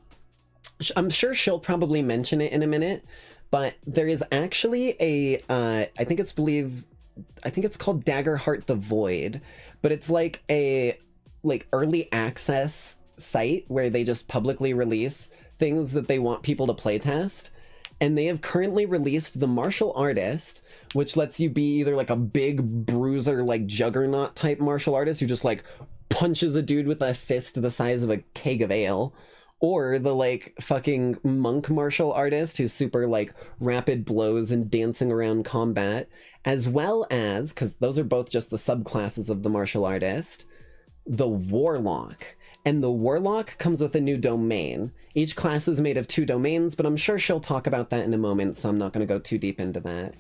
I'm sure she'll probably mention it in a minute, but there is actually a, I think it's I think it's called Daggerheart the Void, but it's like a early access site where they just publicly release things that they want people to playtest. And they have currently released the Martial Artist, which lets you be either like a big bruiser, like juggernaut type martial artist who just like punches a dude with a fist the size of a keg of ale, or the like fucking monk martial artist who's super like rapid blows and dancing around combat, as well as, because those are both just the subclasses of the martial artist, the Warlock. And the Warlock comes with a new domain. Each class is made of 2 domains, but I'm sure she'll talk about that in a moment, so I'm not going to go too deep into that.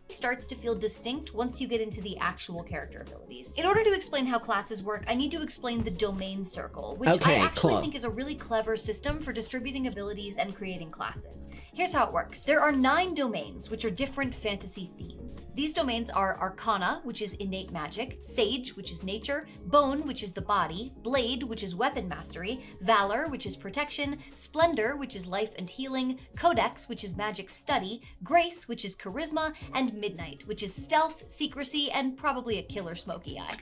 Starts to feel distinct once you get into the actual character abilities. In order to explain how classes work, I need to explain the domain circle, which I actually think is a really clever system for distributing abilities and creating classes. Here's how it works. There are 9 domains, which are different fantasy themes. These domains are Arcana, which is innate magic, Sage, which is nature, Bone, which is the body, Blade, which is weapon mastery, Valor, which is protection, Splendor, which is life and healing, Codex, which is magic study, Grace, which is charisma, and Midnight, which is stealth, secrecy, and probably a killer smoky eye.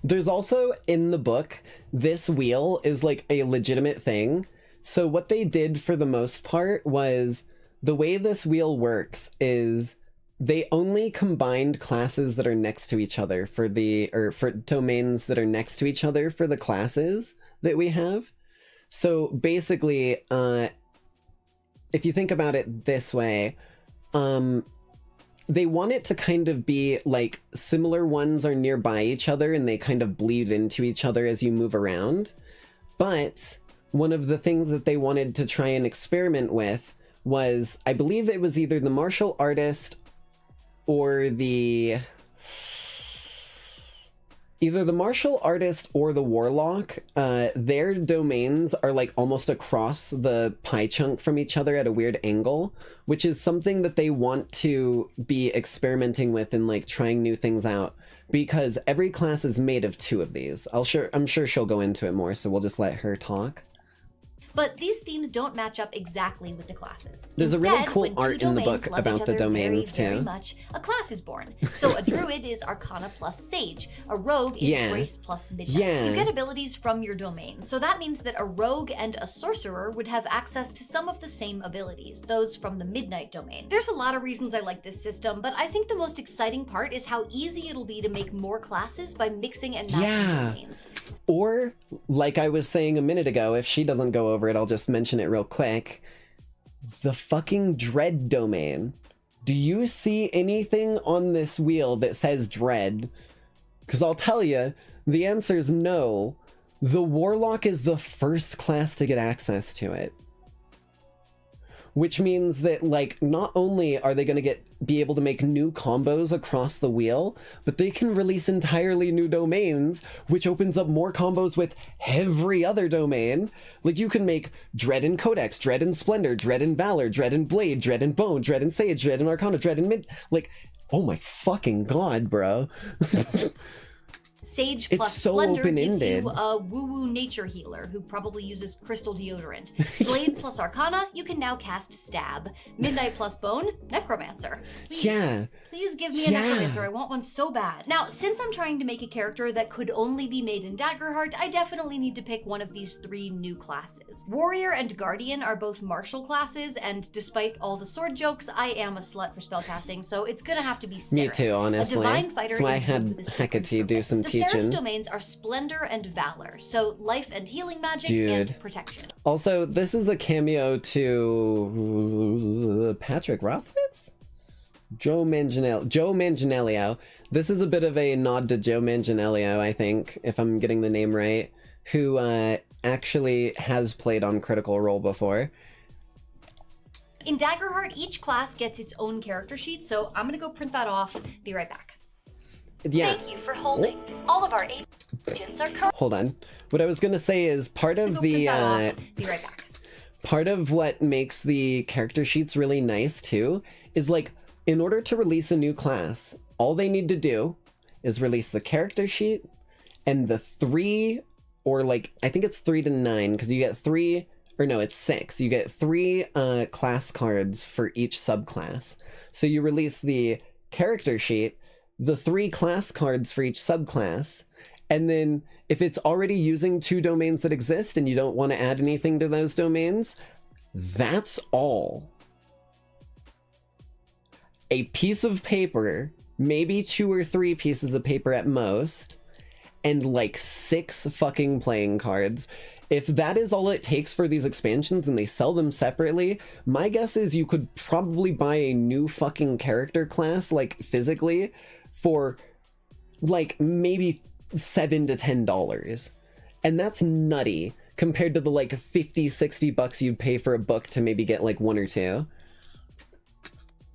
There's also, in the book, this wheel is like a legitimate thing. So what they did for the most part was, the way this wheel works is they only combined classes that are next to each other for domains that are next to each other for the classes that we have. So basically, if you think about it this way, they want it to kind of be like similar ones are nearby each other and they kind of bleed into each other as you move around. But one of the things that they wanted to try and experiment with was, I believe it was either the martial artist or the warlock. Their domains are like almost across the pie chunk from each other at a weird angle, which is something that they want to be experimenting with and like trying new things out, because every class is made of 2 of these. I'm sure she'll go into it more, so we'll just let her talk. But these themes don't match up exactly with the classes. There's Instead, a really cool when 2 art in the domains book love about each the other domains very too. Much, a class is born. So a druid is Arcana plus Sage. A rogue is Grace plus Midnight. You get abilities from your domain. So that means that a rogue and a sorcerer would have access to some of the same abilities, those from the Midnight domain. There's a lot of reasons I like this system, but I think the most exciting part is how easy it'll be to make more classes by mixing and matching domains. Or, like I was saying a minute ago, if she doesn't go over it, I'll just mention it real quick. The fucking Dread domain. Do you see anything on this wheel that says Dread? Because I'll tell you, the answer is no. The Warlock is the first class to get access to it. Which means that, like, not only are they going to be able to make new combos across the wheel, but they can release entirely new domains, which opens up more combos with every other domain. Like, you can make Dread and Codex, Dread and Splendor, Dread and Valor, Dread and Blade, Dread and Bone, Dread and Sage, Dread and Arcana, Dread and like, oh my fucking god, bro. Sage It's plus so Splendor gives open-ended. you a woo-woo nature healer who probably uses crystal deodorant. Blade plus Arcana, you can now cast Stab. Midnight plus Bone, Necromancer. Please give me a Necromancer, I want one so bad. Now, since I'm trying to make a character that could only be made in Daggerheart, I definitely need to pick one of these 3 new classes. Warrior and Guardian are both martial classes, and despite all the sword jokes, I am a slut for spellcasting, so it's gonna have to be Saren. Me too, honestly. A divine fighter. That's why I had Hecate do some The teaching. Seraph's domains are Splendor and Valor, so life and healing magic and protection. Also, this is a cameo to Patrick Rothfuss? Joe Manganiello. This is a bit of a nod to Joe Manganiello, I think, if I'm getting the name right, who actually has played on Critical Role before. In Daggerheart, each class gets its own character sheet, so I'm gonna go print that off. Be right back. Thank you for holding. All of our agents are current. Hold on. What I was gonna say is part of the Be right back. part of what makes the character sheets really nice too is, like, in order to release a new class, all they need to do is release the character sheet and the 3, or like, I think it's 3 to 9, because you get 3, or no, it's 6. You get 3 class cards for each subclass. So you release the character sheet, the 3 class cards for each subclass, and then if it's already using 2 domains that exist and you don't want to add anything to those domains, that's all. A piece of paper, maybe 2 or 3 pieces of paper at most, and like 6 fucking playing cards. If that is all it takes for these expansions and they sell them separately, my guess is you could probably buy a new fucking character class, like physically, for like maybe $7 to $10. And that's nutty compared to the like 50, 60 bucks you'd pay for a book to maybe get like 1 or 2.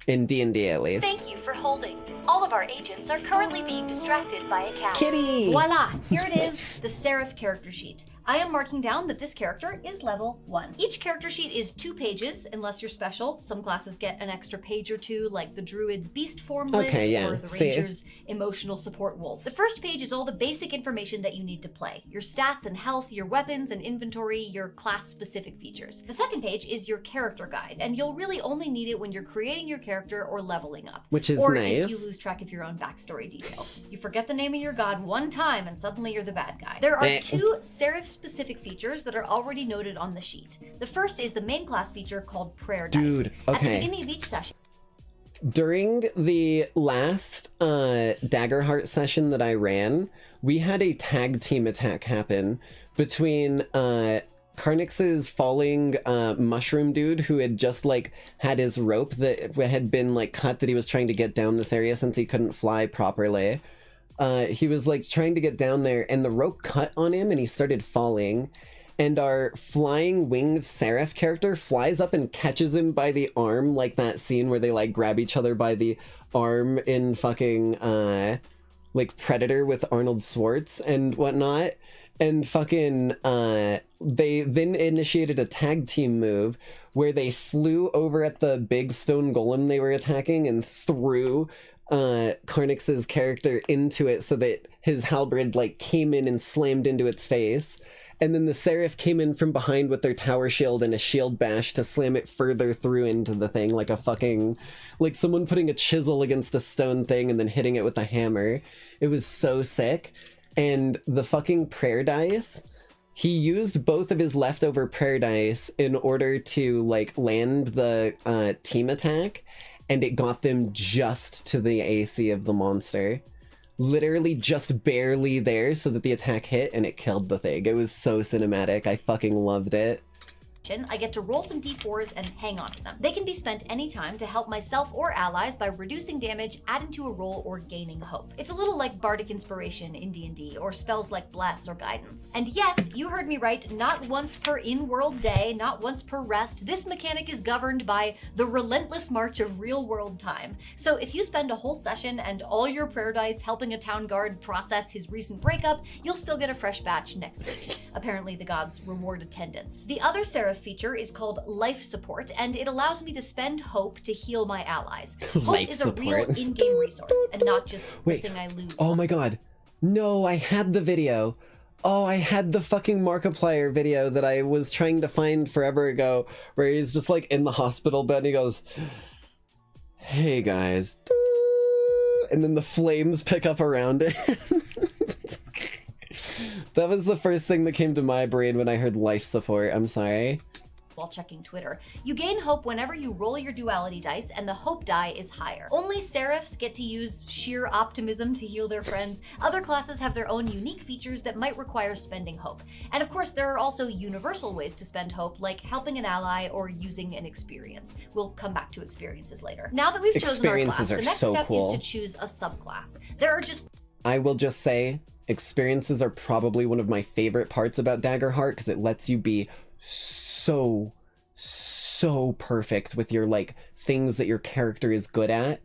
In D&D at least. Thank you for holding. All of our agents are currently being distracted by a cat. Kitty! Voila! Here it is, the Seraph character sheet. I am marking down that this character is level 1. Each character sheet is 2 pages, unless you're special. Some classes get an extra page or 2, like the Druid's Beast Form list or the Ranger's Emotional Support Wolf. The first page is all the basic information that you need to play. Your stats and health, your weapons and inventory, your class-specific features. The second page is your character guide, and you'll really only need it when you're creating your character or leveling up. Which is or nice. If you lose track of your own backstory details. You forget the name of your god one time and suddenly you're the bad guy. There are 2 Seraph-specific features that are already noted on the sheet. The first is the main class feature called Prayer Dice. Dude, okay. At the beginning of each session, During the last Daggerheart session that I ran, we had a tag team attack happen between Carnix's falling mushroom dude who had just like had his rope that had been like cut that he was trying to get down this area since he couldn't fly properly. He was like trying to get down there and the rope cut on him and he started falling. And our flying winged Seraph character flies up and catches him by the arm, like that scene where they like grab each other by the arm in fucking like Predator with Arnold Schwartz and whatnot. And fucking they then initiated a tag team move where they flew over at the big stone golem they were attacking and threw Carnix's character into it so that his halberd like came in and slammed into its face. And then the Seraph came in from behind with their tower shield and a shield bash to slam it further through into the thing, like a fucking, like someone putting a chisel against a stone thing and then hitting it with a hammer. It was so sick. And the fucking prayer dice, he used both of his leftover prayer dice in order to like land the team attack, and it got them just to the AC of the monster. Literally just barely there so that the attack hit and it killed the thing. It was so cinematic. I fucking loved it. I get to roll some d4s and hang on to them. They can be spent anytime to help myself or allies by reducing damage, adding to a roll, or gaining hope. It's a little like Bardic Inspiration in D&D, or spells like Bless or Guidance. And yes, you heard me right, not once per in-world day, not once per rest. This mechanic is governed by the relentless march of real-world time. So if you spend a whole session and all your prayer dice helping a town guard process his recent breakup, you'll still get a fresh batch next week. Apparently the gods reward attendance. The other Seraph feature is called Life Support, and it allows me to spend hope to heal my allies. Hope is a real in-game resource, and not just the thing I lose. Oh my god. No, I had the video. Oh, I had the fucking Markiplier video that I was trying to find forever ago, where he's just like in the hospital bed and he goes, "Hey guys." And then the flames pick up around it. That was the first thing that came to my brain when I heard life support. I'm sorry. While checking Twitter. You gain hope whenever you roll your duality dice, and the hope die is higher. Only Seraphs get to use sheer optimism to heal their friends. Other classes have their own unique features that might require spending hope. And of course, there are also universal ways to spend hope, like helping an ally or using an experience. We'll come back to experiences later. Now that we've chosen our class, the next step is to choose a subclass. There are just... I will just say, experiences are probably one of my favorite parts about Daggerheart, because it lets you be so perfect with your like things that your character is good at,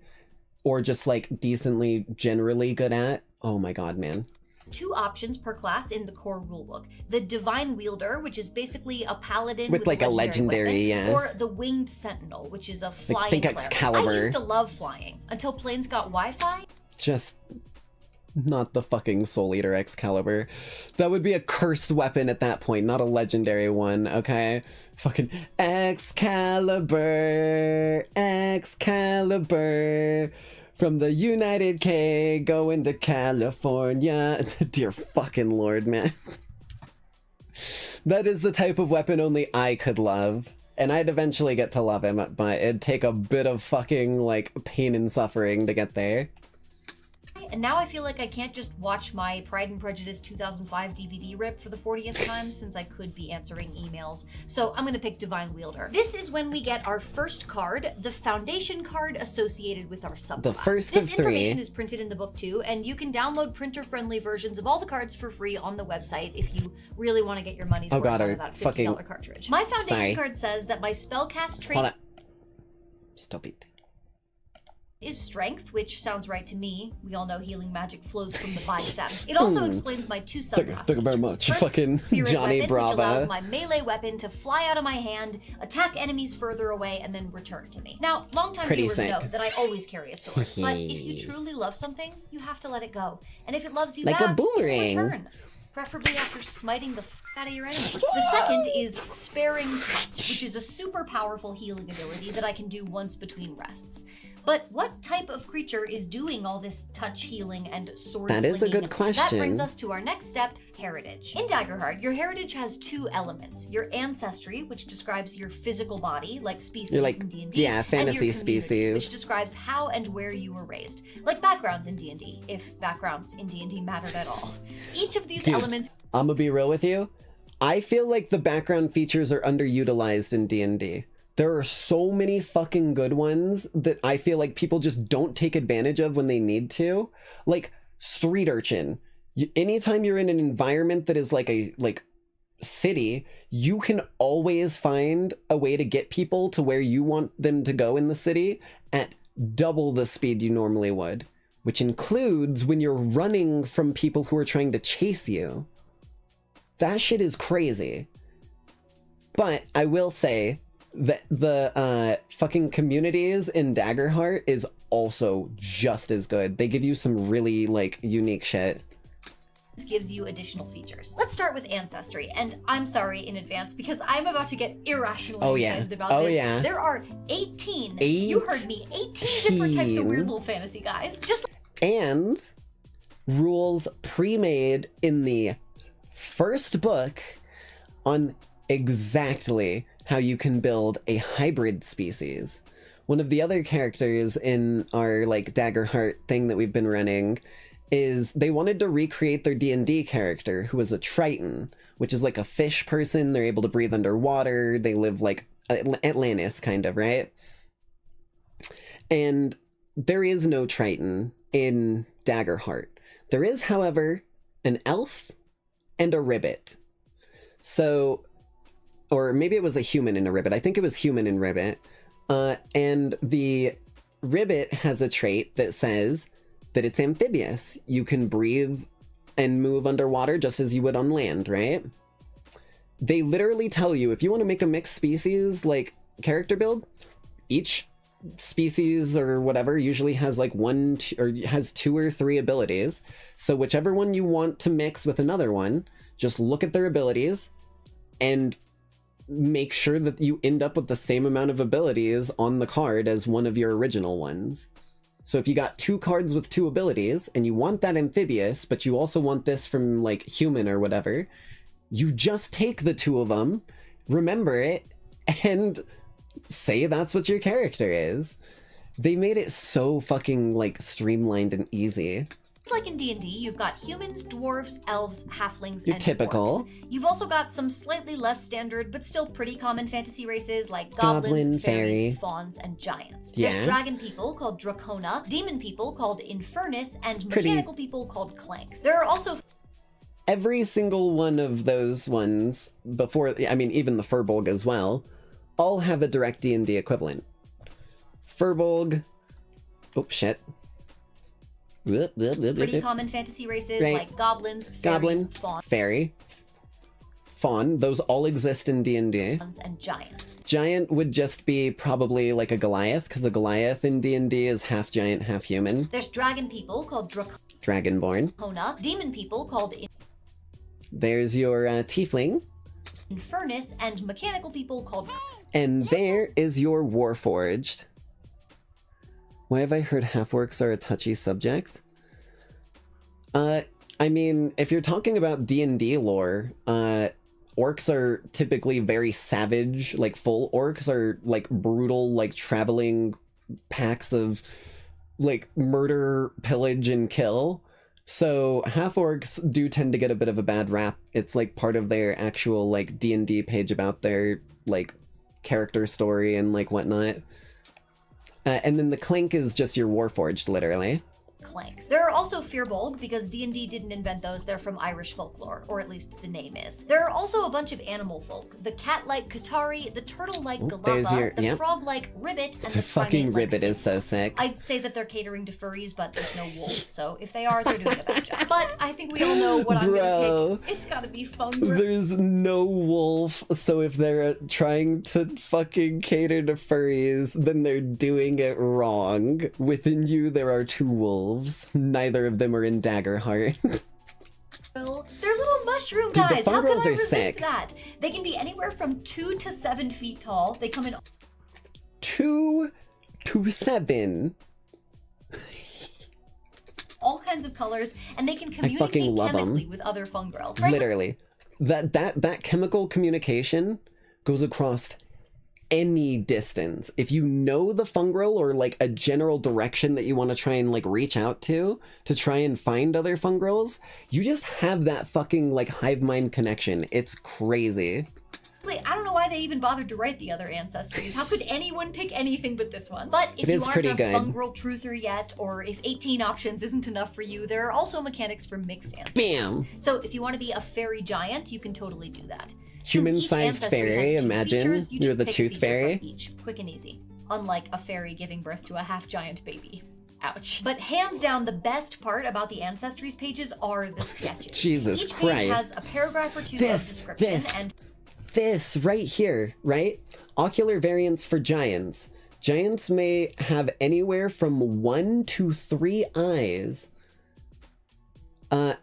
or just like decently generally good at. Oh my god, man. 2 options per class in the core rulebook. The Divine Wielder, which is basically a paladin with like a legendary weapon, or the Winged Sentinel, which is a flying think cleric. Excalibur. I used to love flying until planes got Wi-Fi. Just Not the fucking Soul Eater Excalibur. That would be a cursed weapon at that point, not a legendary one, okay? Fucking Excalibur, Excalibur, from the United K going to California. Dear fucking lord, man. That is the type of weapon only I could love. And I'd eventually get to love him, but it'd take a bit of fucking, like, pain and suffering to get there. And now I feel like I can't just watch my Pride and Prejudice 2005 DVD rip for the 40th time since I could be answering emails. So I'm gonna pick Divine Wielder. This is when we get our first card, the Foundation card associated with our subclass. The first this of 3. information is printed in the book too, and you can download printer-friendly versions of all the cards for free on the website if you really want to get your money's worth out of that $50 cartridge. My Foundation card says that my spellcast trait... Hold on. Stop it. Is strength, which sounds right to me. We all know healing magic flows from the biceps. It also explains my 2 subclass Thank you very much. First, fucking Spirit Johnny weapon, Bravo. which allows my melee weapon to fly out of my hand, attack enemies further away, and then return to me. Now, longtime Pretty viewers sick. know that I always carry a sword, but if you truly love something, you have to let it go. And if it loves you Like back, a boomerang. return. Preferably after smiting the out of your enemies. The second is Sparing Touch, which is a super powerful healing ability that I can do once between rests. But what type of creature is doing all this touch healing and sword That is a flinging? good question. That brings us to our next step, heritage. In Daggerheart, your heritage has 2 elements. Your ancestry, which describes your physical body, like species You're like, in D&D. yeah, and fantasy your community, species. which describes how and where you were raised. Like backgrounds in D&D, if backgrounds in D&D mattered at all. Each of these Dude, elements... I'm gonna be real with you. I feel like the background features are underutilized in D&D. There are so many fucking good ones that I feel like people just don't take advantage of when they need to. Like, street urchin. Anytime you're in an environment that is like a city, you can always find a way to get people to where you want them to go in the city at double the speed you normally would. Which includes when you're running from people who are trying to chase you. That shit is crazy. But I will say that the fucking communities in Daggerheart is also just as good. They give you some really, like, unique shit. Gives you additional features. Let's start with ancestry, and I'm sorry in advance because I'm about to get irrationally excited about this. Yeah. There are 18. You heard me. 18 different types of weird little fantasy guys. And rules pre-made in the first book on exactly how you can build a hybrid species. One of the other characters in our, like, Daggerheart thing that we've been running is they wanted to recreate their D&D character, who is a Triton, which is like a fish person. They're able to breathe underwater. They live like Atlantis, kind of, right? And there is no Triton in Daggerheart. There is, however, an elf and a ribbit. So, or maybe it was a human and a ribbit. I think it was human and ribbit. And the ribbit has a trait that says that it's amphibious. You can breathe and move underwater just as you would on land, right? They literally tell you, if you want to make a mixed species, like, character build, each species or whatever usually has like has 2 or 3 abilities. So whichever one you want to mix with another one, just look at their abilities and make sure that you end up with the same amount of abilities on the card as one of your original ones. So if you got 2 cards with 2 abilities and you want that amphibious, but you also want this from like human or whatever, you just take the 2 of them, remember it, and say that's what your character is. They made it so fucking, like, streamlined and easy. Like in D&D, you've got humans, dwarves, elves, halflings, Your and typical. orcs. You've also got some slightly less standard, but still pretty common fantasy races like Goblin, goblins, fairies, fairy. fauns, and giants. Yeah. There's dragon people called Dracona, demon people called Infernus, and Pretty- mechanical people called Clanks. There are also Every single one of those ones, before, I mean, even the Furbolg as well, all have a direct D&D equivalent. Furbolg... Oh, shit. pretty common fantasy races Right. like goblins, fairies, Goblin, fauns, fairy, faun, those all exist in D&D. and giants. Giant would just be probably like a Goliath, because a Goliath in D&D is half giant, half human. There's dragon people called Dragonborn. Hona, demon people called There's your tiefling. Infernus, and mechanical people called... And there is your Warforged. Why have I heard half-orcs are a touchy subject? I mean, if you're talking about D&D lore, orcs are typically very savage, like full orcs are like brutal, like traveling packs of like murder, pillage, and kill. So half-orcs do tend to get a bit of a bad rap. It's like part of their actual like D&D page about their like character story and like whatnot. And then the clank is just your Warforged, literally. Clanks. There are also Firbolg, because D&D didn't invent those, they're from Irish folklore, or at least the name is. There are also a bunch of animal folk. The cat-like Katari, the turtle-like Galapa, the frog-like Ribbit, and the fucking primate-like Ribbit is so Singfo. sick. I'd say that they're catering to furries, but there's no wolves, so if they are, they're doing a bad job. But I think we all know what I'm gonna pick. It's gotta be Fungrel. There's no wolf, so if they're trying to fucking cater to furries, then they're doing it wrong. Within you, there are 2 wolves. Neither of them are in Daggerheart. They're little mushroom Dude, guys. the How can Fungrels I are resist sick. that? They can be anywhere from 2 to 7 feet tall. They come in 2 to 7. all kinds of colors, and they can fucking communicate love 'em. chemically with other fungrel. Literally. That chemical communication goes across any distance. If you know the fungrel or like a general direction that you want to try and like reach out to try and find other fungrels, you just have that fucking like hive mind connection. It's crazy. I don't know why they even bothered to write the other ancestries. How could anyone pick anything but this one? But if It you is aren't pretty a good. fungrel truther yet, or if 18 options isn't enough for you, there are also mechanics for mixed ancestries. Bam! So if you want to be a fairy giant, you can totally do that. Human-sized fairy, imagine. You're the tooth fairy. Each, quick and easy. Unlike a fairy giving birth to a half-giant baby. Ouch. But hands down, the best part about the ancestries pages are the sketches. Jesus Each Christ. page has a paragraph or 2 of description and This right here, right? Ocular variants for giants. Giants may have anywhere from 1 to 3 eyes. And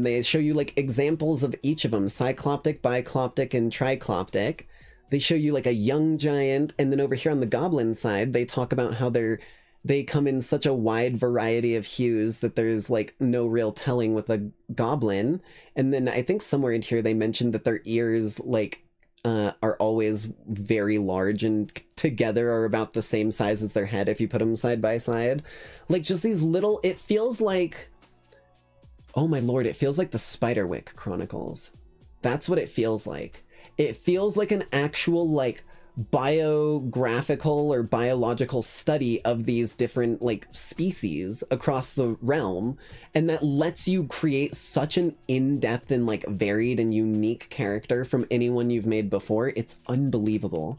they show you like examples of each of them: cycloptic, bicloptic, and tricloptic. They show you like a young giant, and then over here on the goblin side, they talk about how they come in such a wide variety of hues that there's like no real telling with a goblin. And then I think somewhere in here they mentioned that their ears like are always very large and together are about the same size as their head if you put them side by side. Like just these little, it feels like, oh my lord, it feels like the Spiderwick Chronicles. That's what it feels like. It feels like an actual like biographical or biological study of these different like species across the realm, and that lets you create such an in-depth and like varied and unique character from anyone you've made before. It's unbelievable.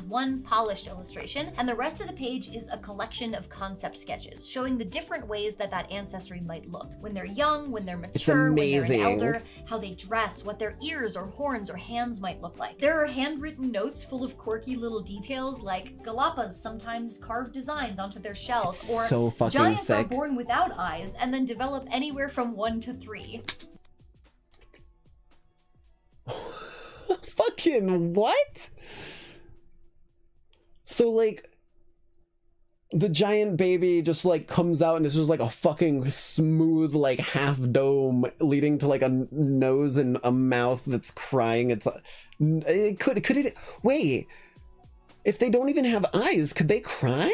one polished illustration, and the rest of the page is a collection of concept sketches showing the different ways that ancestry might look when they're young, when they're mature, when they're an elder, how they dress, what their ears or horns or hands might look like. There are handwritten notes full of quirky little details like Galapas sometimes carve designs onto their shells, or so fucking giants sick. are born without eyes and then develop anywhere from 1 to 3. Fucking what? So like the giant baby just like comes out and it's just like a fucking smooth like half dome leading to like a nose and a mouth that's crying. Could it wait, if they don't even have eyes, could they cry?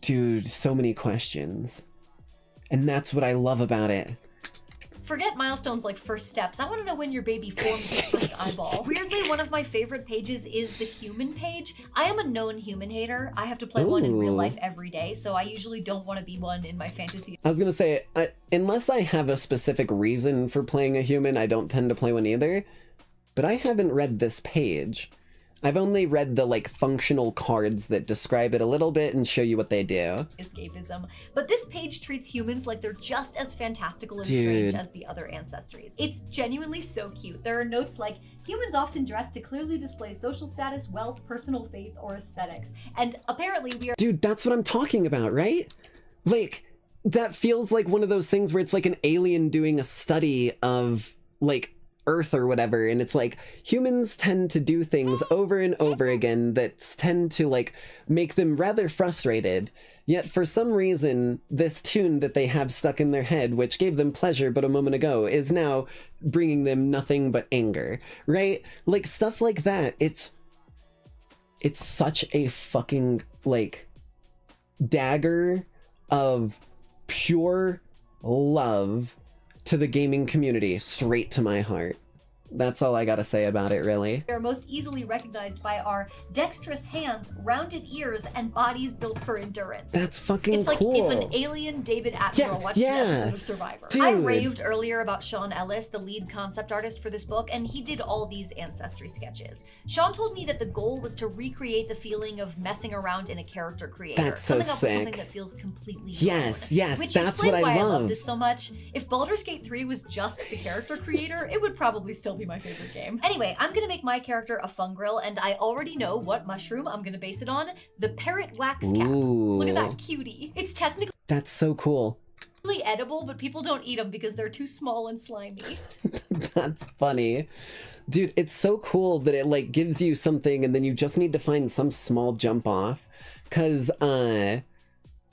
Dude, so many questions. And that's what I love about it. Forget milestones like first steps. I want to know when your baby formed his first eyeball. Weirdly, one of my favorite pages is the human page. I am a known human hater. I have to play one in real life every day, so I usually don't want to be one in my fantasy. I was gonna say, unless I have a specific reason for playing a human, I don't tend to play one either. But I haven't read this page. I've only read the like functional cards that describe it a little bit and show you what they do. Escapism. But this page treats humans like they're just as fantastical and strange as the other ancestries. It's genuinely so cute. There are notes like, humans often dress to clearly display social status, wealth, personal faith, or aesthetics. And apparently we are— Dude, that's what I'm talking about, right? like, that feels like one of those things where it's like an alien doing a study of, like, Earth or whatever, and it's like, humans tend to do things over and over again that tend to, like, make them rather frustrated, yet for some reason, this tune that they have stuck in their head, which gave them pleasure but a moment ago, is now bringing them nothing but anger, right? Like, stuff like that, it's such a fucking, like, dagger of pure love to the gaming community, straight to my heart. That's all I gotta say about it, really. They are most easily recognized by our dexterous hands, rounded ears, and bodies built for endurance. That's fucking cool. It's like if an alien David Attenborough watched an episode of Survivor. Dude. I raved earlier about Sean Ellis, the lead concept artist for this book, and he did all these ancestry sketches. Sean told me that the goal was to recreate the feeling of messing around in a character creator. That's so coming up with sick. something that feels completely Yes, known. yes, Which that's what explains I why love. I love this so much. If Baldur's Gate 3 was just the character creator, it would probably still be my favorite game. Anyway, I'm gonna make my character a fungrel, and I already know what mushroom I'm gonna base it on. The parrot wax cap. Ooh. Look at that cutie. It's technically That's so cool. edible, but people don't eat them because they're too small and slimy. That's funny. Dude, it's so cool that it, like, gives you something and then you just need to find some small jump off. Cause,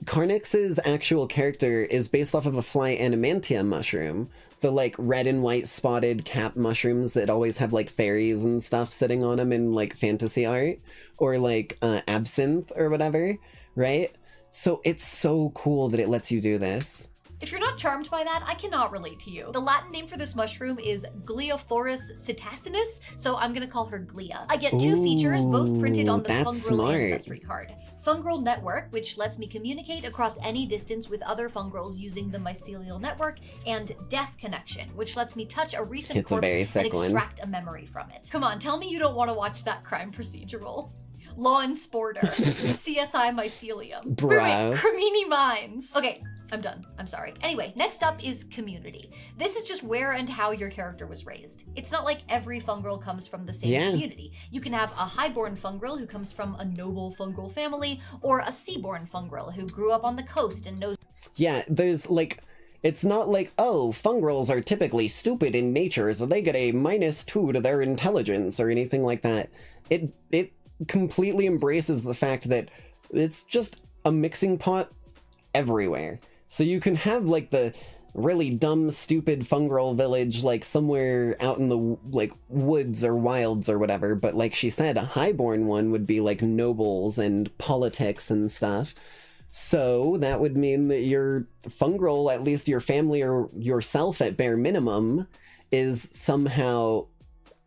Carnix's actual character is based off of a fly animantia mushroom. The, like, red and white spotted cap mushrooms that always have, like, fairies and stuff sitting on them in, like, fantasy art. Or, like, absinthe or whatever, right? So it's so cool that it lets you do this. If you're not charmed by that, I cannot relate to you. The Latin name for this mushroom is Gliophorus citacinus, so I'm gonna call her Glia. I get two features, both printed on the that's Fungrel smart. Ancestry card. Fungrel Network, which lets me communicate across any distance with other fungrels using the mycelial network, and Death Connection, which lets me touch a recent It's a corpse very and sick one. extract a memory from it. Come on, tell me you don't want to watch that crime procedural. Law and Sporter, CSI Mycelium, Bruh. Cremini Mines. Okay, I'm done. I'm sorry. Anyway, next up is community. This is just where and how your character was raised. It's not like every fungrel comes from the same community. You can have a highborn fungrel who comes from a noble fungrel family, or a seaborn fungrel who grew up on the coast and knows. Yeah, there's, like, it's not like, oh, fungrels are typically stupid in nature, so they get a -2 to their intelligence or anything like that. It completely embraces the fact that it's just a mixing pot everywhere. So you can have, like, the really dumb, stupid fungrel village, like, somewhere out in the, like, woods or wilds or whatever, but like she said, a highborn one would be, like, nobles and politics and stuff. So that would mean that your fungrel, at least your family or yourself at bare minimum, is somehow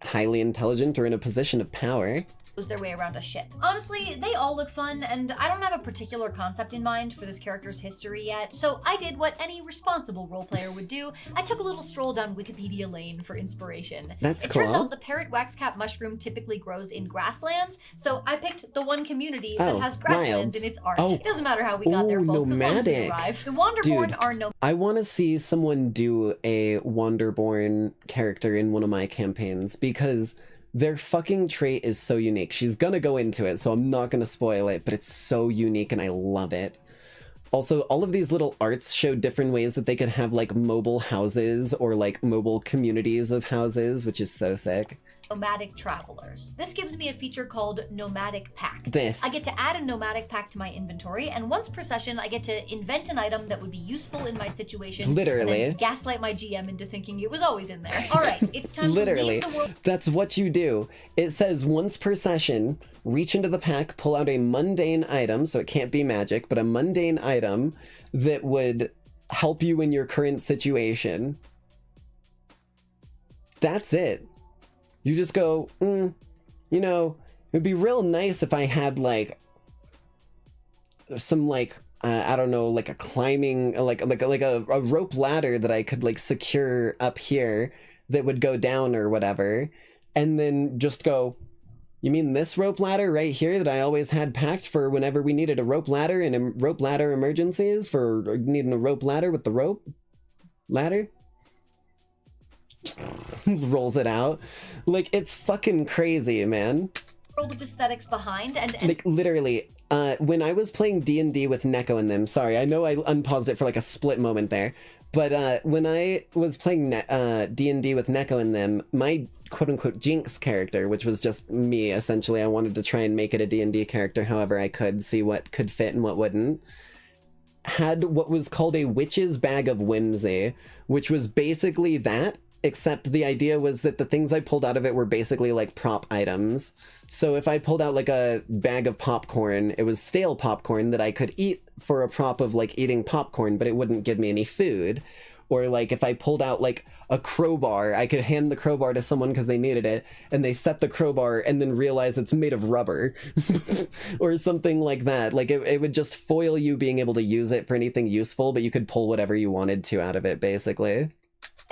highly intelligent or in a position of power. Their way around a ship. Honestly, they all look fun, and I don't have a particular concept in mind for this character's history yet, so I did what any responsible role player would do. I took a little stroll down Wikipedia lane for inspiration. That's It cool. turns out the parrot waxcap mushroom typically grows in grasslands, so I picked the one community that has grasslands wilds. in its art. Oh. It doesn't matter how we got there, Ooh, folks, as long as we nomadic. arrive. The Wanderborn Dude. are no I want to see someone do a Wanderborn character in one of my campaigns because their fucking trait is so unique. She's gonna go into it, so I'm not gonna spoil it, but it's so unique and I love it. Also, all of these little arts show different ways that they could have, like, mobile houses or, like, mobile communities of houses, which is so sick. nomadic travelers. This gives me a feature called Nomadic Pack. This. I get to add a nomadic pack to my inventory, and once per session, I get to invent an item that would be useful in my situation. Literally. And then gaslight my GM into thinking it was always in there. All right, it's time Literally. to leave the world. That's what you do. It says once per session, reach into the pack, pull out a mundane item, so it can't be magic, but a mundane item that would help you in your current situation. That's it. You just go, you know, it'd be real nice if I had, like, some, like, I don't know, like a climbing, like a rope ladder that I could, like, secure up here that would go down or whatever, and then just go, you mean this rope ladder right here that I always had packed for whenever we needed a rope ladder and rope ladder emergencies, for needing a rope ladder with the rope ladder? Rolls it out. Like, it's fucking crazy, man. World of aesthetics behind, and Like, literally, when I was playing D&D with Neko and them, sorry, I know I unpaused it for like a split moment there, but when I was playing D&D with Neko and them, my quote-unquote Jinx character, which was just me, essentially, I wanted to try and make it a D&D character however I could, see what could fit and what wouldn't, had what was called a witch's bag of whimsy, which was basically that, except the idea was that the things I pulled out of it were basically like prop items. So if I pulled out like a bag of popcorn, it was stale popcorn that I could eat for a prop of like eating popcorn, but it wouldn't give me any food. Or like if I pulled out like a crowbar, I could hand the crowbar to someone because they needed it, and they set the crowbar and then realize it's made of rubber or something like that. Like it would just foil you being able to use it for anything useful, but you could pull whatever you wanted to out of it, basically.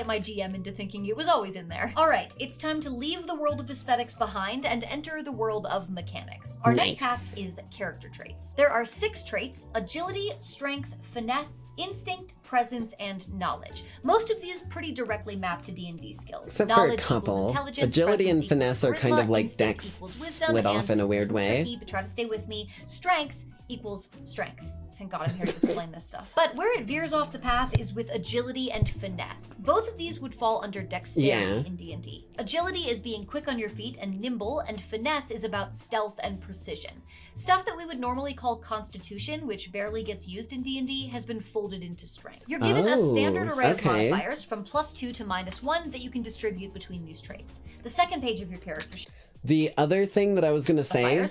My GM into thinking it was always in there. All right, it's time to leave the world of aesthetics behind and enter the world of mechanics. Our next task is character traits. There are 6 traits: agility, strength, finesse, instinct, presence, and knowledge. Most of these pretty directly map to D&D skills. Except knowledge for a couple. Agility and finesse are kind of like dex split off in a weird way. Tricky, but try to stay with me. Strength equals strength. Thank God I'm here to explain this stuff. But where it veers off the path is with agility and finesse. Both of these would fall under dexterity in D&D. Agility is being quick on your feet and nimble, and finesse is about stealth and precision. Stuff that we would normally call constitution, which barely gets used in D&D, has been folded into strength. You're given a standard array of modifiers from +2 to -1 that you can distribute between these traits. The second page of your character sheet. The other thing that I was gonna say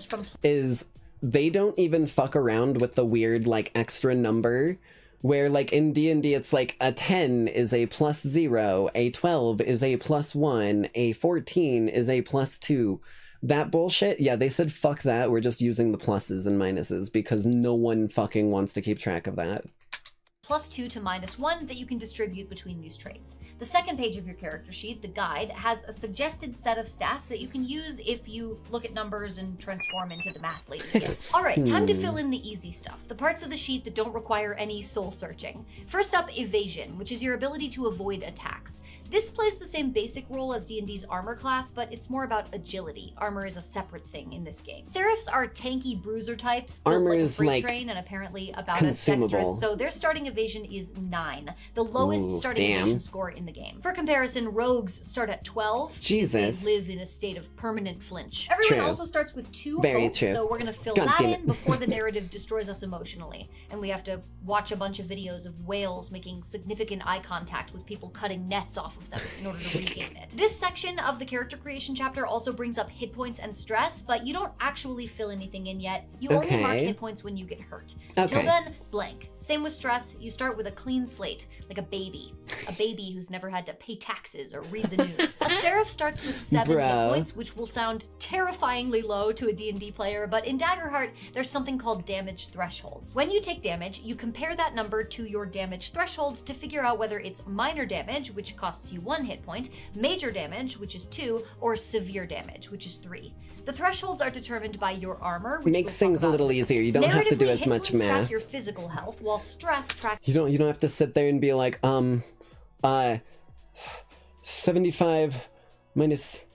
is they don't even fuck around with the weird like extra number where like in D&D it's like a 10 is a +0, a 12 is a +1, a 14 is a +2. That bullshit, yeah, they said fuck that, we're just using the pluses and minuses because no one fucking wants to keep track of that. +2 to -1 that you can distribute between these traits. The second page of your character sheet, the guide, has a suggested set of stats that you can use if you look at numbers and transform into the math lady again. All right, time to fill in the easy stuff, the parts of the sheet that don't require any soul searching. First up, evasion, which is your ability to avoid attacks. This plays the same basic role as D&D's armor class, but it's more about agility. Armor is a separate thing in this game. Seraphs are tanky bruiser types, built armor like a is freight like train and apparently about as dexterous, so their starting evasion is 9, the lowest starting evasion score in the game. For comparison, rogues start at 12. Jesus. They live in a state of permanent flinch. Everyone also starts with 2 hope, so we're gonna fill that in before the narrative destroys us emotionally, and we have to watch a bunch of videos of whales making significant eye contact with people cutting nets off of them in order to regain it. This section of the character creation chapter also brings up hit points and stress, but you don't actually fill anything in yet. You only mark hit points when you get hurt. Until then, blank. Same with stress, you start with a clean slate, like a baby who's never had to pay taxes or read the news. A seraph starts with 7 hit points, which will sound terrifyingly low to a D&D player, but in Daggerheart, there's something called damage thresholds. When you take damage, you compare that number to your damage thresholds to figure out whether it's minor damage, which costs you 1 hit point, major damage, which is 2, or severe damage, which is 3. The thresholds are determined by your armor, which makes things a little easier. You don't have to do as much math. Track your physical health, while stress tracks. You don't have to sit there and be like 75 minus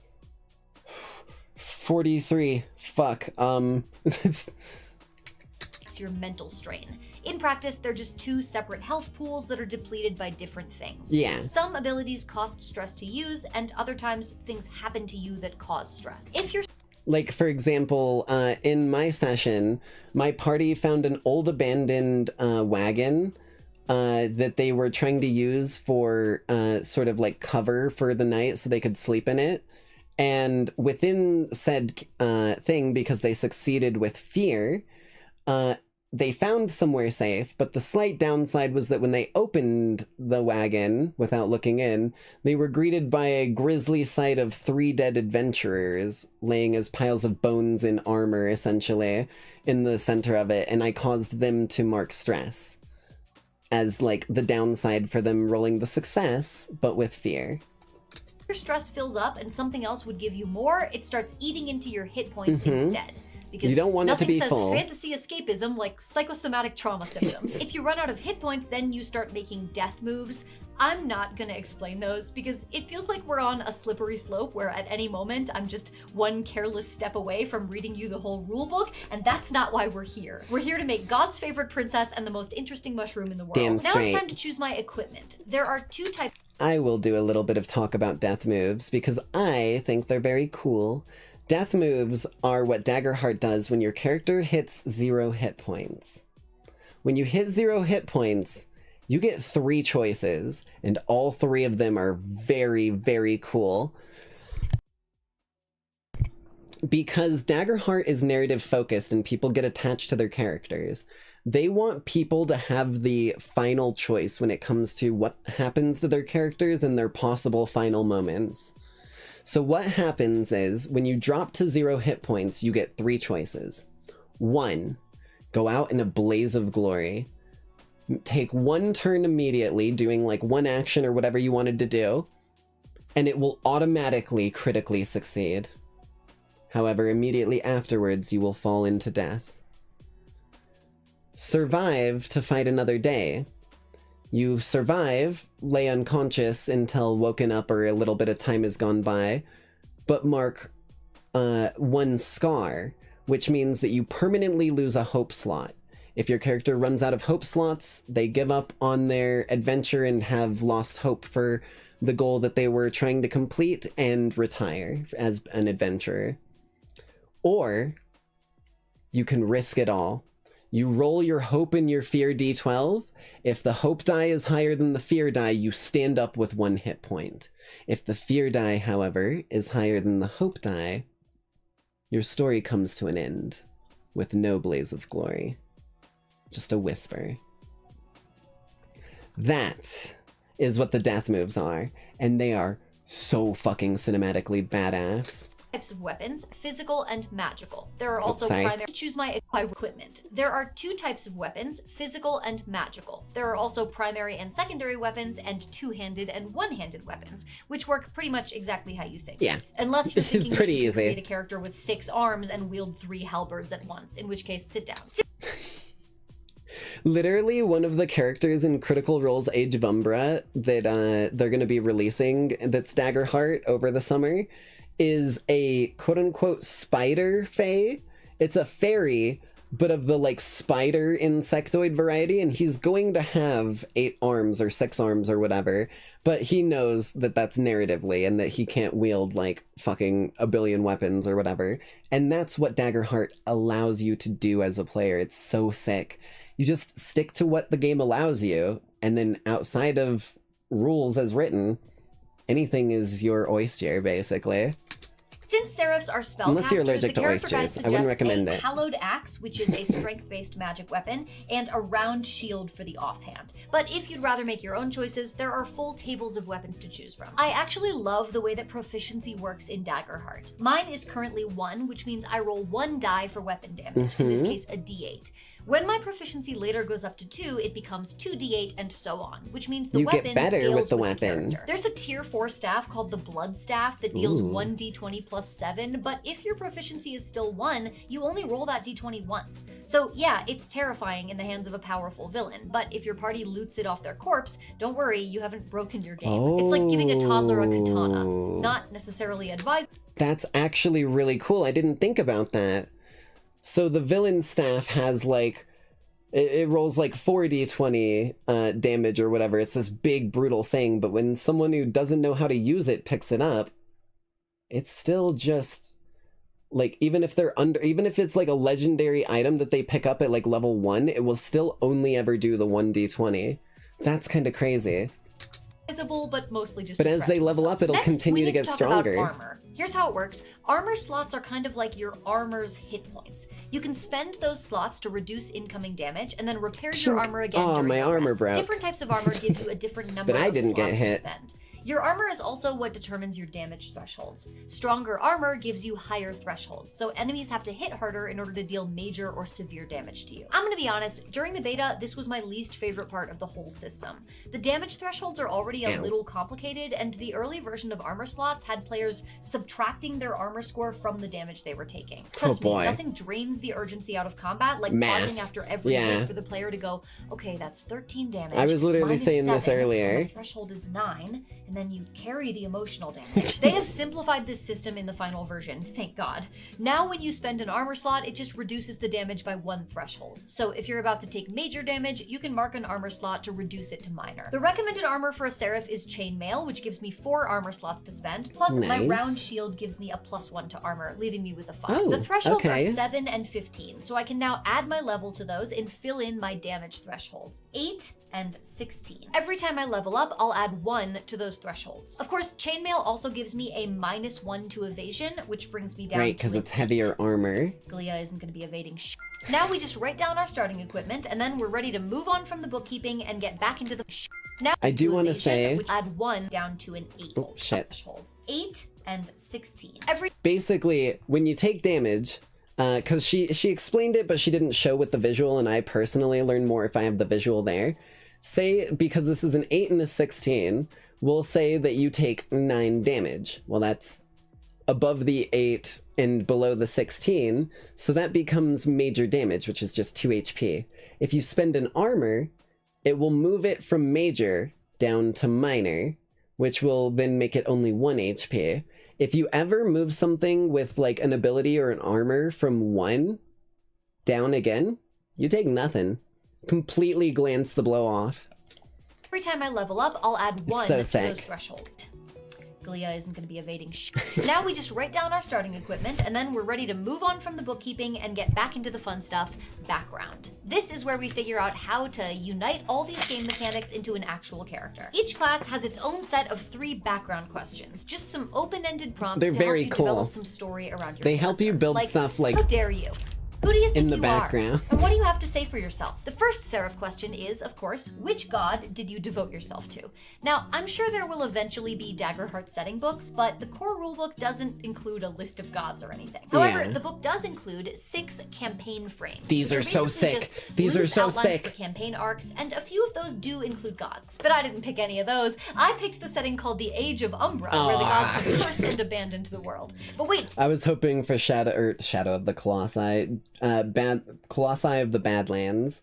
43. Fuck. It's your mental strain. In practice, they're just 2 separate health pools that are depleted by different things. Yeah. Some abilities cost stress to use, and other times things happen to you that cause stress. If you're like, for example, in my session, my party found an old abandoned wagon that they were trying to use for sort of like cover for the night so they could sleep in it. And within said thing, because they succeeded with fear, they found somewhere safe, but the slight downside was that when they opened the wagon without looking in, they were greeted by a grisly sight of 3 dead adventurers laying as piles of bones in armor, essentially, in the center of it, and I caused them to mark stress as, like, the downside for them rolling the success, but with fear. Your stress fills up and something else would give you more, it starts eating into your hit points instead. Because you don't want it to be full. Nothing says fantasy escapism like psychosomatic trauma symptoms. If you run out of hit points, then you start making death moves. I'm not gonna explain those because it feels like we're on a slippery slope where at any moment I'm just one careless step away from reading you the whole rulebook, and that's not why we're here. We're here to make God's favorite princess and the most interesting mushroom in the world. Damn Now straight. it's time to choose my equipment. There are two types. I will do a little bit of talk about death moves because I think they're very cool. Death moves are what Daggerheart does when your character hits 0 hit points. When you hit 0 hit points, you get 3 choices, and all 3 of them are very, very cool. Because Daggerheart is narrative focused and people get attached to their characters, they want people to have the final choice when it comes to what happens to their characters and their possible final moments. So what happens is, when you drop to 0 hit points, you get 3 choices. 1, go out in a blaze of glory. Take 1 turn immediately, doing like 1 action or whatever you wanted to do, and it will automatically critically succeed. However, immediately afterwards, you will fall into death. Survive to fight another day. You survive, lay unconscious until woken up or a little bit of time has gone by, but mark 1 scar, which means that you permanently lose a hope slot. If your character runs out of hope slots, they give up on their adventure and have lost hope for the goal that they were trying to complete and retire as an adventurer. Or you can risk it all. You roll your hope and your fear d12. If the hope die is higher than the fear die, you stand up with 1 hit point. If the fear die, however, is higher than the hope die, your story comes to an end with no blaze of glory. Just a whisper. That is what the death moves are, and they are so fucking cinematically badass. Types of weapons, physical and magical. There are also primary. Choose my equipment. There are 2 types of weapons, physical and magical. There are also primary and secondary weapons and 2-handed and 1-handed weapons, which work pretty much exactly how you think. Yeah. Unless you're thinking pretty you easy. create a character with 6 arms and wield 3 halberds at once, in which case, sit down. Literally, one of the characters in Critical Role's Age of Umbra that they're going to be releasing, that's Daggerheart over the summer, is a quote-unquote spider fae. It's a fairy, but of the like spider insectoid variety, and he's going to have 8 arms or 6 arms or whatever, but he knows that that's narratively and that he can't wield like fucking a billion weapons or whatever. And that's what Daggerheart allows you to do as a player. It's so sick. You just stick to what the game allows you, and then outside of rules as written, anything is your oyster, basically. Since Seraphs are spellcasters, Unless you're allergic the to character guide oysters, I wouldn't suggests recommend a it. hallowed axe, which is a strength-based magic weapon, and a round shield for the offhand. But if you'd rather make your own choices, there are full tables of weapons to choose from. I actually love the way that proficiency works in Daggerheart. Mine is currently 1, which means I roll 1 die for weapon damage, in this case a d8. When my proficiency later goes up to 2, it becomes 2d8 and so on, which means the You weapon get better scales with the the weapon. character. There's a tier 4 staff called the Blood Staff that deals 1d20 plus 7, but if your proficiency is still 1, you only roll that d20 once. So yeah, it's terrifying in the hands of a powerful villain, but if your party loots it off their corpse, don't worry, you haven't broken your game. It's like giving a toddler a katana. Not necessarily advised. That's actually really cool. I didn't think about that. So the villain staff has like, it rolls like 4d20 damage or whatever. It's this big brutal thing, but when someone who doesn't know how to use it picks it up, it's still just like, even if it's like a legendary item that they pick up at like level 1, it will still only ever do the 1d20. That's kind of crazy. But mostly just. But as they level up, it'll continue to get stronger. Armor. Here's how it works. Armor slots are kind of like your armor's hit points. You can spend those slots to reduce incoming damage and then repair your armor again. Oh, during my your armor rest. broke. Different types of armor give you a different number But I of didn't slots get hit. to spend. Your armor is also what determines your damage thresholds. Stronger armor gives you higher thresholds, so enemies have to hit harder in order to deal major or severe damage to you. I'm gonna be honest, during the beta, this was my least favorite part of the whole system. The damage thresholds are already a little complicated, and the early version of armor slots had players subtracting their armor score from the damage they were taking. Trust me, nothing drains the urgency out of combat like pausing after every hit for the player to go, okay, that's 13 damage. I was literally saying this earlier. The threshold is 9, and then you carry the emotional damage. They have simplified this system in the final version, thank God. Now when you spend an armor slot, it just reduces the damage by 1 threshold. So if you're about to take major damage, you can mark an armor slot to reduce it to minor. The recommended armor for a Seraph is Chainmail, which gives me 4 armor slots to spend, plus my round shield gives me a +1 to armor, leaving me with a 5. The thresholds are 7 and 15, so I can now add my level to those and fill in my damage thresholds. 8 and 16. Every time I level up, I'll add 1 to those thresholds. Of course, Chainmail also gives me a -1 to evasion, which brings me down to because it's heavier armor. Glia isn't going to be evading Now we just write down our starting equipment, and then we're ready to move on from the bookkeeping and get back into the Now I do want to say, add 1 down to an 8. Oh, shit. Thresholds. 8 and 16. Basically, when you take damage, because she explained it, but she didn't show with the visual, and I personally learn more if I have the visual there. Say, because this is an 8 and a 16, we'll say that you take 9 damage. Well, that's above the 8 and below the 16, so that becomes major damage, which is just 2 HP. If you spend an armor, it will move it from major down to minor, which will then make it only 1 HP. If you ever move something with like an ability or an armor from 1 down again, you take nothing. Completely glance the blow off. Every time I level up, I'll add 1 so to sick. those thresholds. Glia isn't going to be evading Now we just write down our starting equipment, and then we're ready to move on from the bookkeeping and get back into the fun stuff, background. This is where we figure out how to unite all these game mechanics into an actual character. Each class has its own set of 3 background questions, just some open-ended prompts They're to very help you cool. develop some story around your They help you build like, stuff like how dare you? Who do you think in the you background. are? And what do you have to say for yourself? The first Seraph question is, of course, which god did you devote yourself to? Now, I'm sure there will eventually be Daggerheart setting books, but the core rulebook doesn't include a list of gods or anything. However, the book does include 6 campaign frames. These are so sick. These are so sick. For campaign arcs, and a few of those do include gods. But I didn't pick any of those. I picked the setting called the Age of Umbra, where the gods were cursed and abandoned the world. But wait. I was hoping for Shadow of the Colossi, Colossi of the Badlands.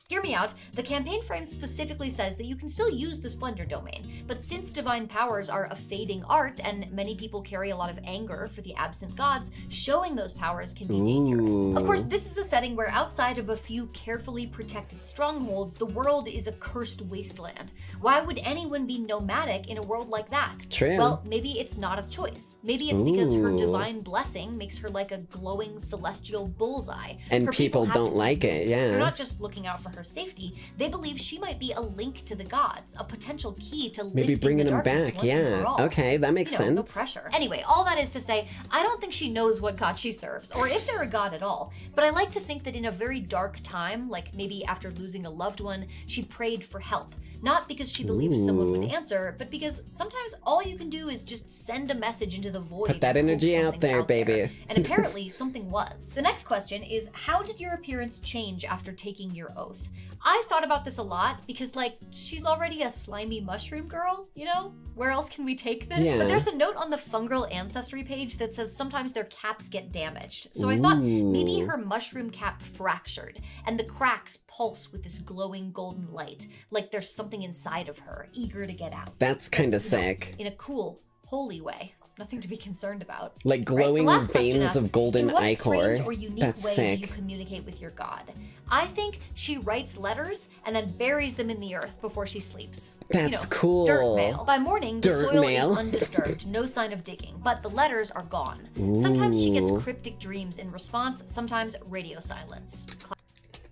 Hear me out. The campaign frame specifically says that you can still use the Splendor domain, but since divine powers are a fading art and many people carry a lot of anger for the absent gods, showing those powers can be dangerous. Of course, this is a setting where outside of a few carefully protected strongholds, the world is a cursed wasteland. Why would anyone be nomadic in a world like that? True. Well, maybe it's not a choice. Maybe it's because her divine blessing makes her like a glowing celestial bullseye. And her people don't like it, yeah. They're not just looking out for her safety, they believe she might be a link to the gods, a potential key to maybe bringing them back. Yeah, okay, that makes sense. No pressure. Anyway, all that is to say, I don't think she knows what god she serves, or if they're a god at all, but I like to think that in a very dark time, like maybe after losing a loved one, she prayed for help. Not because she believed someone would answer, but because sometimes all you can do is just send a message into the void. Put that energy out there, baby. And apparently something was. The next question is, how did your appearance change after taking your oath? I thought about this a lot because, like, she's already a slimy mushroom girl, you know? Where else can we take this? Yeah. But there's a note on the fungal ancestry page that says sometimes their caps get damaged. So I thought maybe her mushroom cap fractured and the cracks pulse with this glowing golden light, like there's something inside of her, eager to get out. That's kind of sick. In a cool, holy way. Nothing to be concerned about. Like glowing The last question veins asks, of golden in what ichor. strange or unique That's way sick. do you communicate with your god? I think she writes letters and then buries them in the earth before she sleeps. That's cool. Dirt mail. By morning, the Dirt soil mail. is undisturbed, no sign of digging, but the letters are gone. Sometimes she gets cryptic dreams in response, sometimes radio silence.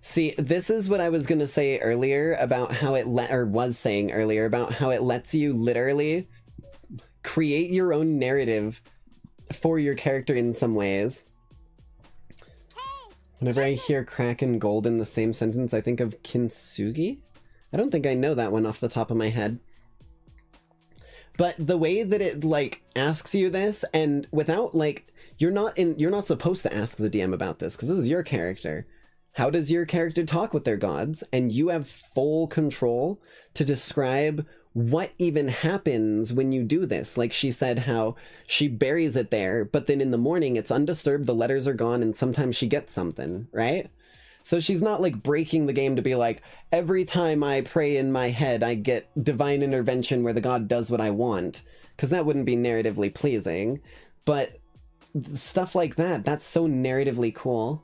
See, this is what I was gonna say earlier about how it was saying earlier about how it lets you literally create your own narrative for your character in some ways. Whenever I hear crack and gold in the same sentence, I think of kintsugi? I don't think I know that one off the top of my head. But the way that it like asks you this, and without like, you're not supposed to ask the DM about this because this is your character. How does your character talk with their gods? And you have full control to describe what even happens when you do this. Like she said how she buries it there, but then in the morning it's undisturbed, the letters are gone, and sometimes she gets something, right? So she's not like breaking the game to be like, every time I pray in my head, I get divine intervention where the god does what I want, because that wouldn't be narratively pleasing. But stuff like that, that's so narratively cool.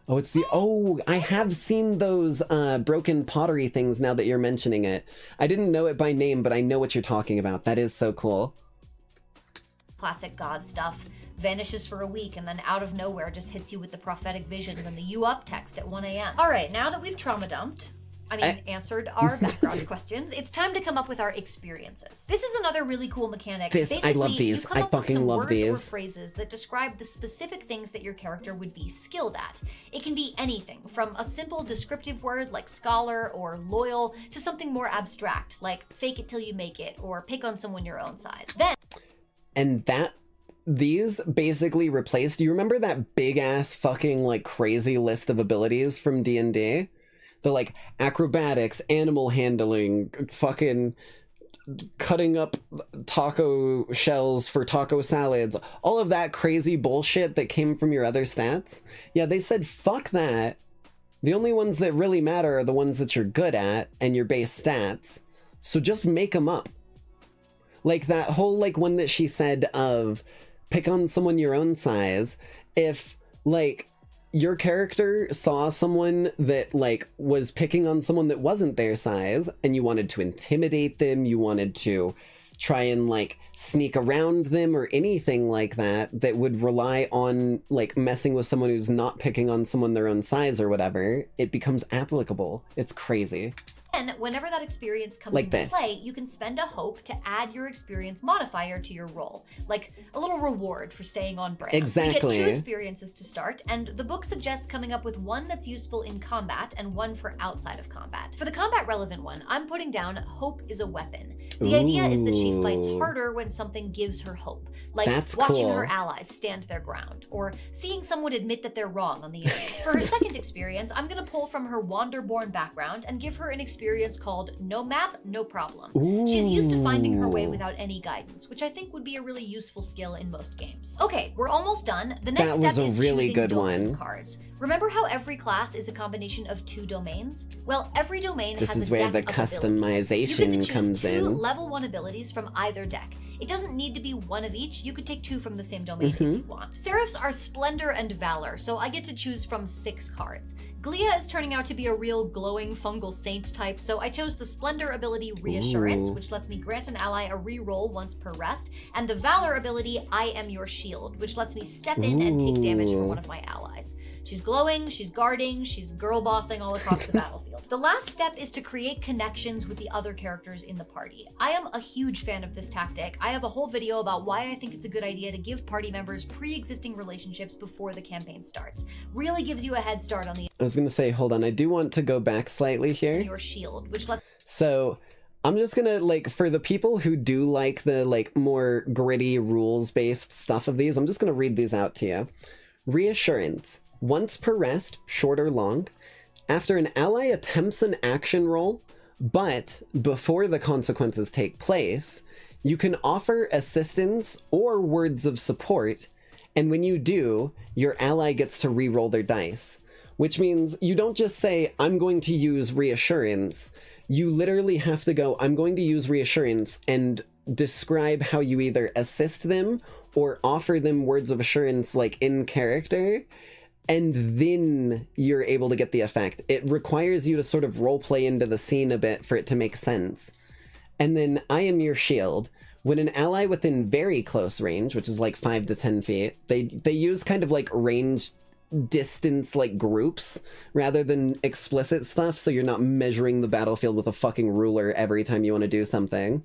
Oh, it's the, oh, I have seen those broken pottery things now that you're mentioning it. I didn't know it by name, but I know what you're talking about. That is so cool. Classic god stuff. Vanishes for a week and then out of nowhere just hits you with the prophetic visions and the "you up" text at 1 a.m. All right, now that we've trauma dumped, answered our background questions, it's time to come up with our experiences. This is another really cool mechanic. I love these. I fucking love these. Words or phrases that describe the specific things that your character would be skilled at. It can be anything from a simple descriptive word like scholar or loyal to something more abstract like fake it till you make it or pick on someone your own size. And these basically replaced, do you remember that big ass fucking like crazy list of abilities from D&D? The like acrobatics, animal handling, fucking cutting up taco shells for taco salads, all of that crazy bullshit that came from your other stats? Yeah, they said fuck that. The only ones that really matter are the ones that you're good at and your base stats. So just make them up. Like that whole like one that she said of pick on someone your own size. If like your character saw someone that like was picking on someone that wasn't their size and you wanted to intimidate them, you wanted to try and like sneak around them or anything like that that would rely on like messing with someone who's not picking on someone their own size or whatever, it becomes applicable. It's crazy. And whenever that experience comes into play, you can spend a hope to add your experience modifier to your roll, like a little reward for staying on brand. Exactly. You get 2 experiences to start, and the book suggests coming up with one that's useful in combat and one for outside of combat. For the combat relevant one, I'm putting down hope is a weapon. The idea is that she fights harder when something gives her hope, like watching her allies stand their ground, or seeing someone admit that they're wrong on the internet. For her second experience, I'm gonna pull from her Wanderborn background and give her an experience called No Map, No Problem. She's used to finding her way without any guidance, which I think would be a really useful skill in most games. Okay, we're almost done. The next step is really choosing good domain one. cards. Remember how every class is a combination of 2 domains? Well, every domain has a deck of This is where the customization comes in. 2 level 1 abilities from either deck. It doesn't need to be one of each. You could take 2 from the same domain if you want. Serifs are Splendor and Valor, so I get to choose from 6 cards. Glia is turning out to be a real glowing fungal saint type, so I chose the Splendor ability Reassurance, which lets me grant an ally a reroll once per rest, and the Valor ability I Am Your Shield, which lets me step in and take damage from one of my allies. She's glowing, she's guarding, she's girl bossing all across the battlefield. The last step is to create connections with the other characters in the party. I am a huge fan of this tactic. I have a whole video about why I think it's a good idea to give party members pre-existing relationships before the campaign starts. Really gives you a head start on the— I was gonna say, hold on, I do want to go back slightly here. Your shield, which lets— So I'm just gonna, like, for the people who do like the, like, more gritty rules-based stuff of these, I'm just gonna read these out to you. Reassurance. Once per rest, short or long, after an ally attempts an action roll, but before the consequences take place, you can offer assistance or words of support, and when you do, your ally gets to re-roll their dice. Which means you don't just say, I'm going to use reassurance. You literally have to go, I'm going to use reassurance, and describe how you either assist them or offer them words of assurance, like in character, and then you're able to get the effect. It requires you to sort of roleplay into the scene a bit for it to make sense. And then I Am Your Shield. When an ally within very close range, which is like 5 to 10 feet, they use kind of like range distance like groups rather than explicit stuff, so you're not measuring the battlefield with a fucking ruler every time you want to do something.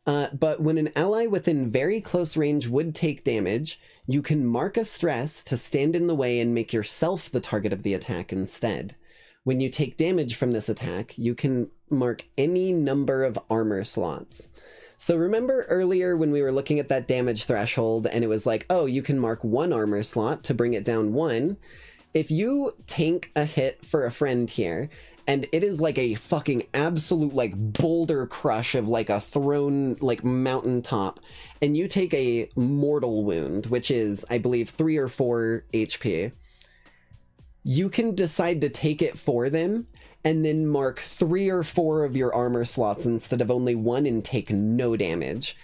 But when an ally within very close range would take damage, you can mark a stress to stand in the way and make yourself the target of the attack instead. When you take damage from this attack, you can mark any number of armor slots. So remember earlier when we were looking at that damage threshold and it was like, oh, you can mark 1 armor slot to bring it down 1. If you tank a hit for a friend here, and it is like a fucking absolute like boulder crush of like a thrown like mountaintop, and you take a mortal wound, which is, I believe, 3 or 4 HP, you can decide to take it for them and then mark 3 or 4 of your armor slots instead of only 1 and take no damage.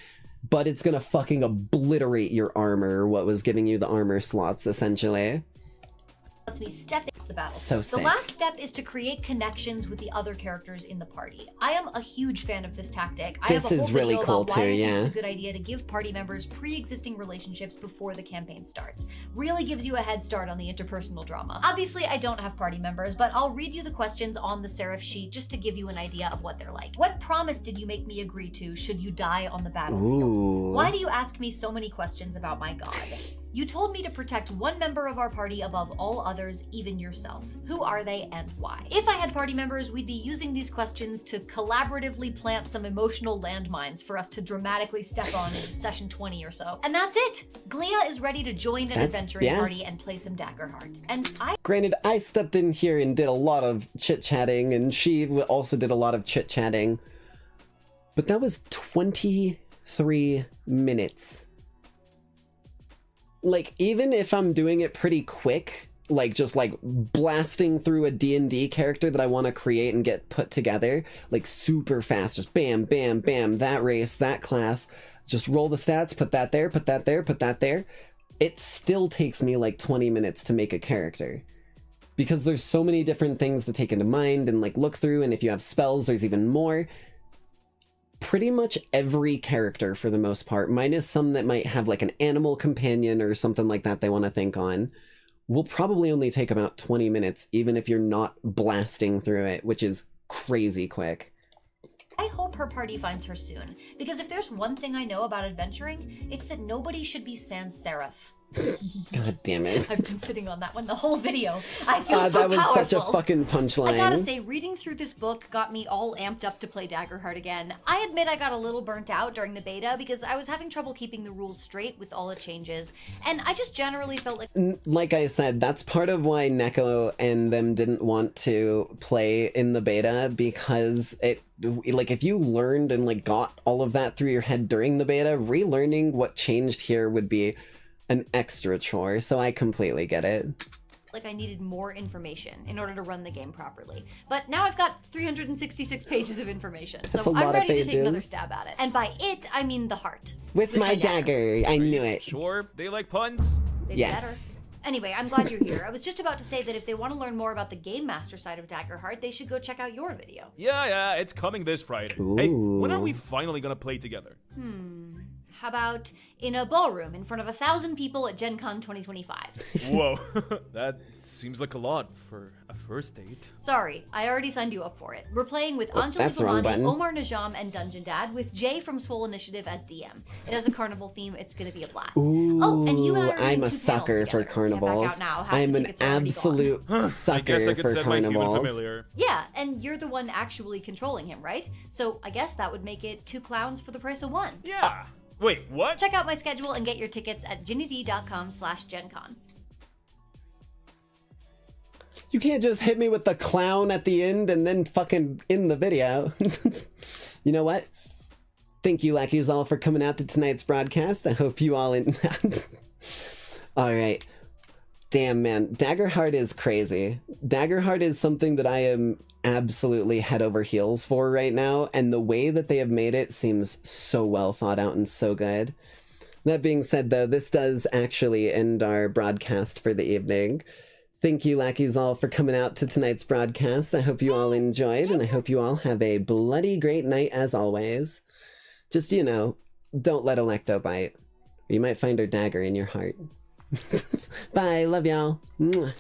But it's gonna fucking obliterate your armor, what was giving you the armor slots, essentially. Lets me step into the battle. So the sick. last step is to create connections with the other characters in the party. I am a huge fan of this tactic. I have a whole really video cool about why too, I think yeah. it's a good idea to give party members pre-existing relationships before the campaign starts. Really gives you a head start on the interpersonal drama. Obviously, I don't have party members, but I'll read you the questions on the serif sheet just to give you an idea of what they're like. What promise did you make me agree to should you die on the battlefield? Ooh. Why do you ask me so many questions about my god? You told me to protect one member of our party above all others, even yourself. Who are they and why? If I had party members, we'd be using these questions to collaboratively plant some emotional landmines for us to dramatically step on in session 20 or so. And that's it! Glia is ready to join an adventuring party and play some Daggerheart. And Granted, I stepped in here and did a lot of chit-chatting, and she also did a lot of chit-chatting. But that was 23 minutes. Like, even if I'm doing it pretty quick, like just like blasting through a D&D character that I want to create and get put together, like super fast, just bam, bam, bam, that race, that class, just roll the stats, put that there, put that there, put that there. It still takes me like 20 minutes to make a character. Because there's so many different things to take into mind and like look through, and if you have spells, there's even more. Pretty much every character, for the most part, minus some that might have like an animal companion or something like that they want to think on, will probably only take about 20 minutes, even if you're not blasting through it, which is crazy quick. I hope her party finds her soon, because if there's one thing I know about adventuring, it's that nobody should be sans serif. God damn it. I've been sitting on that one the whole video. I feel so that was powerful. such a fucking punchline. I gotta say, reading through this book got me all amped up to play Daggerheart again. I admit I got a little burnt out during the beta because I was having trouble keeping the rules straight with all the changes, and I just generally felt like... Like I said, that's part of why Neko and them didn't want to play in the beta, because it... Like, if you learned and, like, got all of that through your head during the beta, relearning what changed here would be an extra chore, so I completely get it. Like I needed more information in order to run the game properly. But now I've got 366 pages of information, so I'm ready to take another stab at it. And by it, I mean the heart. With my dagger. I knew it. Sure, they like puns? Yes. Better. Anyway, I'm glad you're here. I was just about to say that if they want to learn more about the Game Master side of Daggerheart, they should go check out your video. Yeah, it's coming this Friday. Ooh. Hey, when are we finally gonna play together? How about in a ballroom in front of 1,000 people at Gen Con 2025? Whoa, that seems like a lot for a first date. Sorry, I already signed you up for it. We're playing with Anjali that's the wrong Bhamani, button. Omar Najam, and Dungeon Dad, with Jay from Swole Initiative as DM. It has a carnival theme. It's gonna be a blast. Ooh, oh, and you and I are I'm doing a 2 sucker panels for together. carnivals. Get back out now. Half I'm the an tickets are already gone. absolute I sucker guess I could for set my human carnivals. familiar. Yeah, and you're the one actually controlling him, right? So I guess that would make it 2 clowns for the price of 1. Yeah. Wait, what? Check out my schedule and get your tickets at ginnyd.com/GenCon. You can't just hit me with the clown at the end and then fucking end the video. You know what? Thank you, Lackeys, all for coming out to tonight's broadcast. I hope you all Alright. Damn, man. Daggerheart is crazy. Daggerheart is something that I am absolutely head over heels for right now, and the way that they have made it seems so well thought out and so good. That being said, though, this does actually end our broadcast for the evening. Thank you, Lackeys, all for coming out to tonight's broadcast. I hope you all enjoyed, and I hope you all have a bloody great night as always. Just, you know, don't let Electo bite. You might find her dagger in your heart. Bye, love y'all. Mwah.